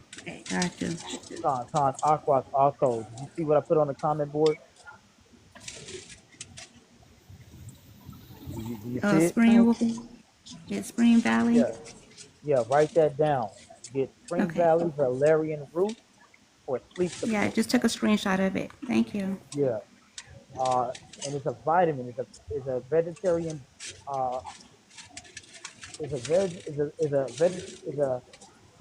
Got you. Con Aquas also. Did you see what I put on the comment board? Do you see it? Spring. Yeah, Spring Valley. Yeah, yeah. Write that down. Get Spring Okay. Valley valerian root for sleep Yeah, I support. just took a screenshot of it. Thank you. Yeah. And it's a vitamin. It's a vegetarian. Uh, it's a veg. Is a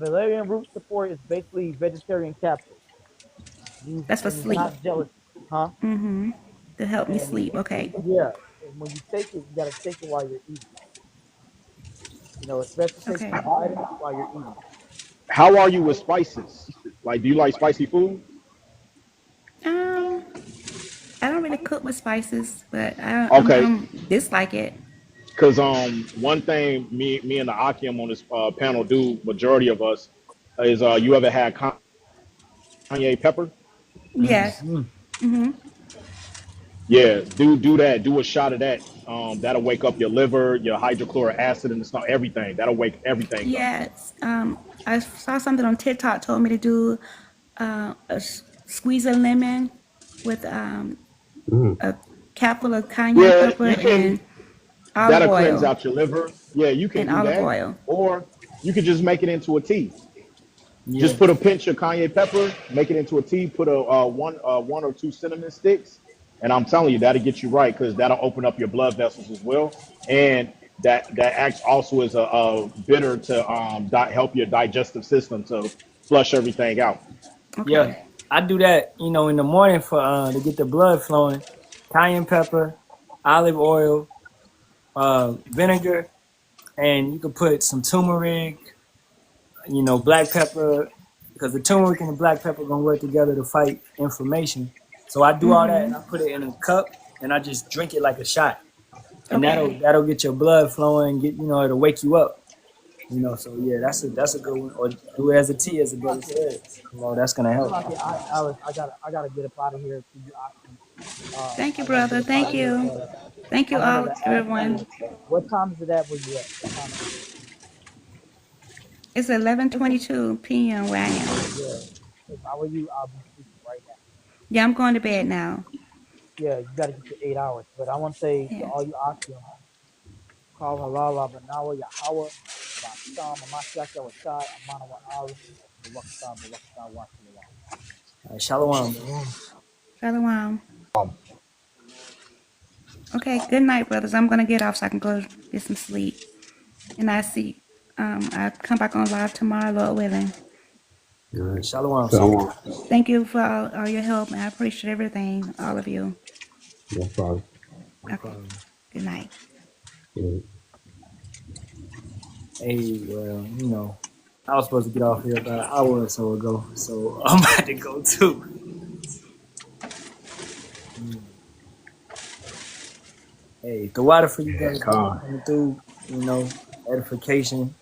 valerian root support is basically vegetarian capsule. Use That's for and it's sleep. not gelatin, huh? Mm-hmm. To help me And sleep. Okay. yeah, and when you take it, you gotta take it while you're eating. It's best to take Okay. these vitamins while you're eating. How are you with spices? Like, do you like spicy food? Um, I don't really cook with spices, but I Okay, don't dislike it. because one thing me and the Akim on this panel do, majority of us, is you ever had Kanye pepper? Yes. Mm-hmm. Mm-hmm. Yeah, do that. Do a shot of that. That'll wake up your liver, your hydrochloric acid in the stomach, everything. That'll wake everything up. Yes. I saw something on TikTok told me to do squeeze a lemon with Mm. a capful of cayenne Yeah, pepper you can. and olive That'll cleanse oil out your liver. Yeah, you can and do olive that, oil. or you could just make it into a tea. Yeah. Just put a pinch of cayenne pepper, make it into a tea. Put a one or two cinnamon sticks, and I'm telling you that'll get you right because that'll open up your blood vessels as well, and that acts also as a bitter to help your digestive system to flush everything out. Okay. Yeah, I do that, in the morning for to get the blood flowing. Cayenne pepper, olive oil, vinegar, and you can put some turmeric, black pepper, because the turmeric and the black pepper gonna work together to fight inflammation. So I do all that Mm-hmm. and I put it in a cup and I just drink it like a shot, and Okay. that'll get your blood flowing. It'll wake you up. So yeah, that's a good one. Or do it as a tea, as a brother said. That's gonna help. Salaki, Alice, I gotta get up out of here to you, Aki. Thank you, I gotta get brother. up out Thank of here. you. Thank I you wanted all, to ask everyone. you, what time is it at where you at? What time is It's 11:22 p.m. where I am. it? Yeah. If I were you, I'll be sleeping right now. Yeah, I'm going to bed now. Yeah, you gotta get your 8 hours. But I want to say to Yeah. all you Aki, call halala, banawa, Yahweh, Basham, Amashiach, Yawashai, Amana wa Ali, Bawakatan, Washalawam. Shalom. Shalom. Okay, good night, brothers. I'm gonna get off so I can go get some sleep. And I come back on live tomorrow, Lord willing. All right. Shalom. Shalom. Thank you for all your help, and I appreciate everything, all of you. No problem. Okay. Good night. Yeah. Hey, well, I was supposed to get off here about an hour or so ago, so I'm about to go too. Hey, the water for you guys coming through, edification.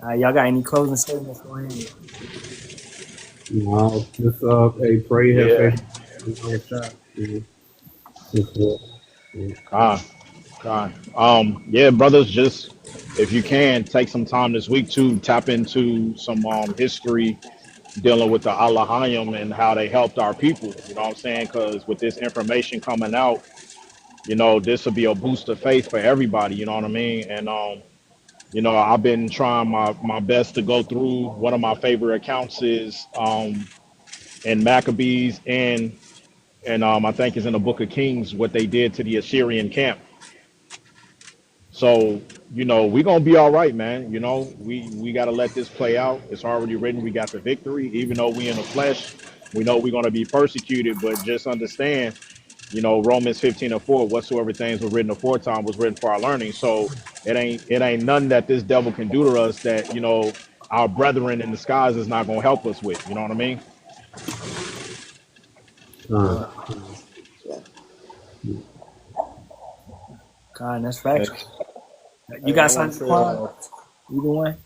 Y'all got any closing statements? Go ahead. No, just hey, pray, have faith. No shot. Yeah, brothers, just if you can take some time this week to tap into some history dealing with the Alahayim and how they helped our people. You know what I'm saying? Because with this information coming out, this will be a boost of faith for everybody. You know what I mean? And I've been trying my best to go through. One of my favorite accounts is in Maccabees and I think it's in the Book of Kings what they did to the Assyrian camp. So, we're gonna be all right, man. We gotta let this play out. It's already written, we got the victory. Even though we in the flesh, we know we're gonna be persecuted, but just understand, Romans 15:4, whatsoever things were written aforetime was written for our learning. So it ain't none that this devil can do to us that, our brethren in the skies is not gonna help us with. You know what I mean? God, that's factual. You Hey, got I want to something, say, Quan? Either one?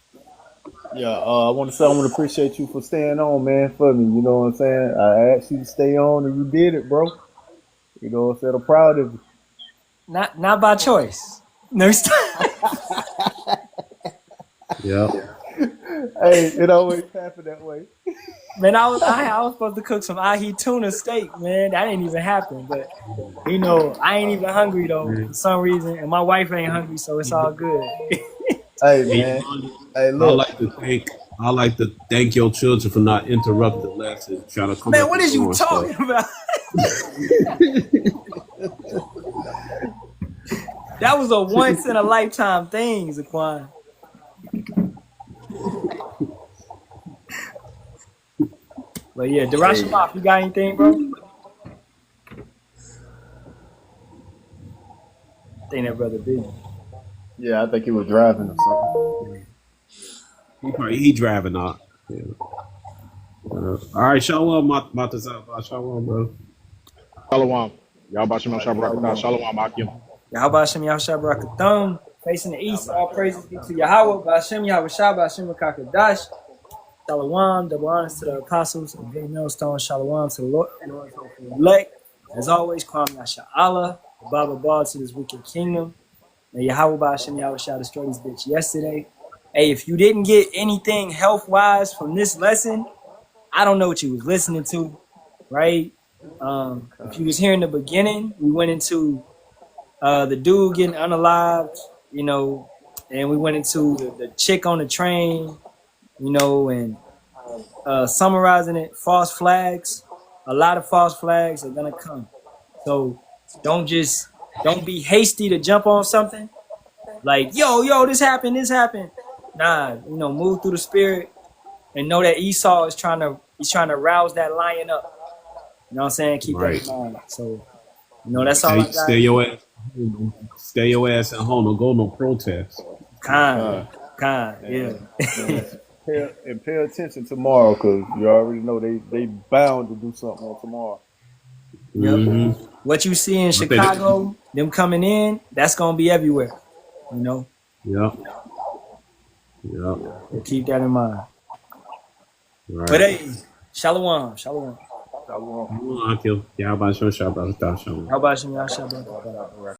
yeah, I want to say I want to appreciate you for staying on, man, for me. You know what I'm saying? I asked you to stay on, and you did it, bro. You know what I'm saying? I'm proud of you. Not by choice. No, Yeah. Hey, it always happened that way. man, I was supposed to cook some ahi tuna steak, man. That didn't even happen. But I ain't even hungry though for some reason, and my wife ain't hungry, so it's all good. Hey, man. Hey, I look. like to thank your children for not interrupting the lesson, trying to come Man, up what and is you doing talking stuff. about? That was a once in a lifetime thing, Zaquan. But yeah, Darashimov, you got anything, bro? I think that brother busy. Yeah, I think he was driving or something. He driving out. Yeah. All right, Shalom, Shalom, bro. Shalom. Y'all Bashim Shabrak. Shalom Akim. Yahweh Hashem Yahushua Barakathon. Facing the east, all praises be to Yahweh, Ba'ashem Yahushua, Ba'ashem Kakadash. Shalom, double honors to the apostles of the millstone. Shalom to the Lord and Lord for the elect. As always, Kwam Yasharahla, Baba Ball to this wicked kingdom. May Yahweh Ba'ashem Yahushua destroy this bitch yesterday. Hey, if you didn't get anything health-wise from this lesson, I don't know what you was listening to, right? If you was here in the beginning, we went into the dude getting unalived, and we went into the chick on the train, and summarizing it, false flags. A lot of false flags are gonna come. So don't be hasty to jump on something like, yo, this happened. Nah, move through the spirit and know that Esau is trying to rouse that lion up. You know what I'm saying? Keep that in mind. So, that's all I got. Stay your ass at home. Don't go no protest. Kind, yeah. And pay attention tomorrow, because you already know they bound to do something on tomorrow. Yep. what you see in Chicago, them coming in, that's gonna be everywhere. You know. Yep. Yep. So keep that in mind. Right. But hey, Shalawam. Akil. How about you? How about you, Yasha?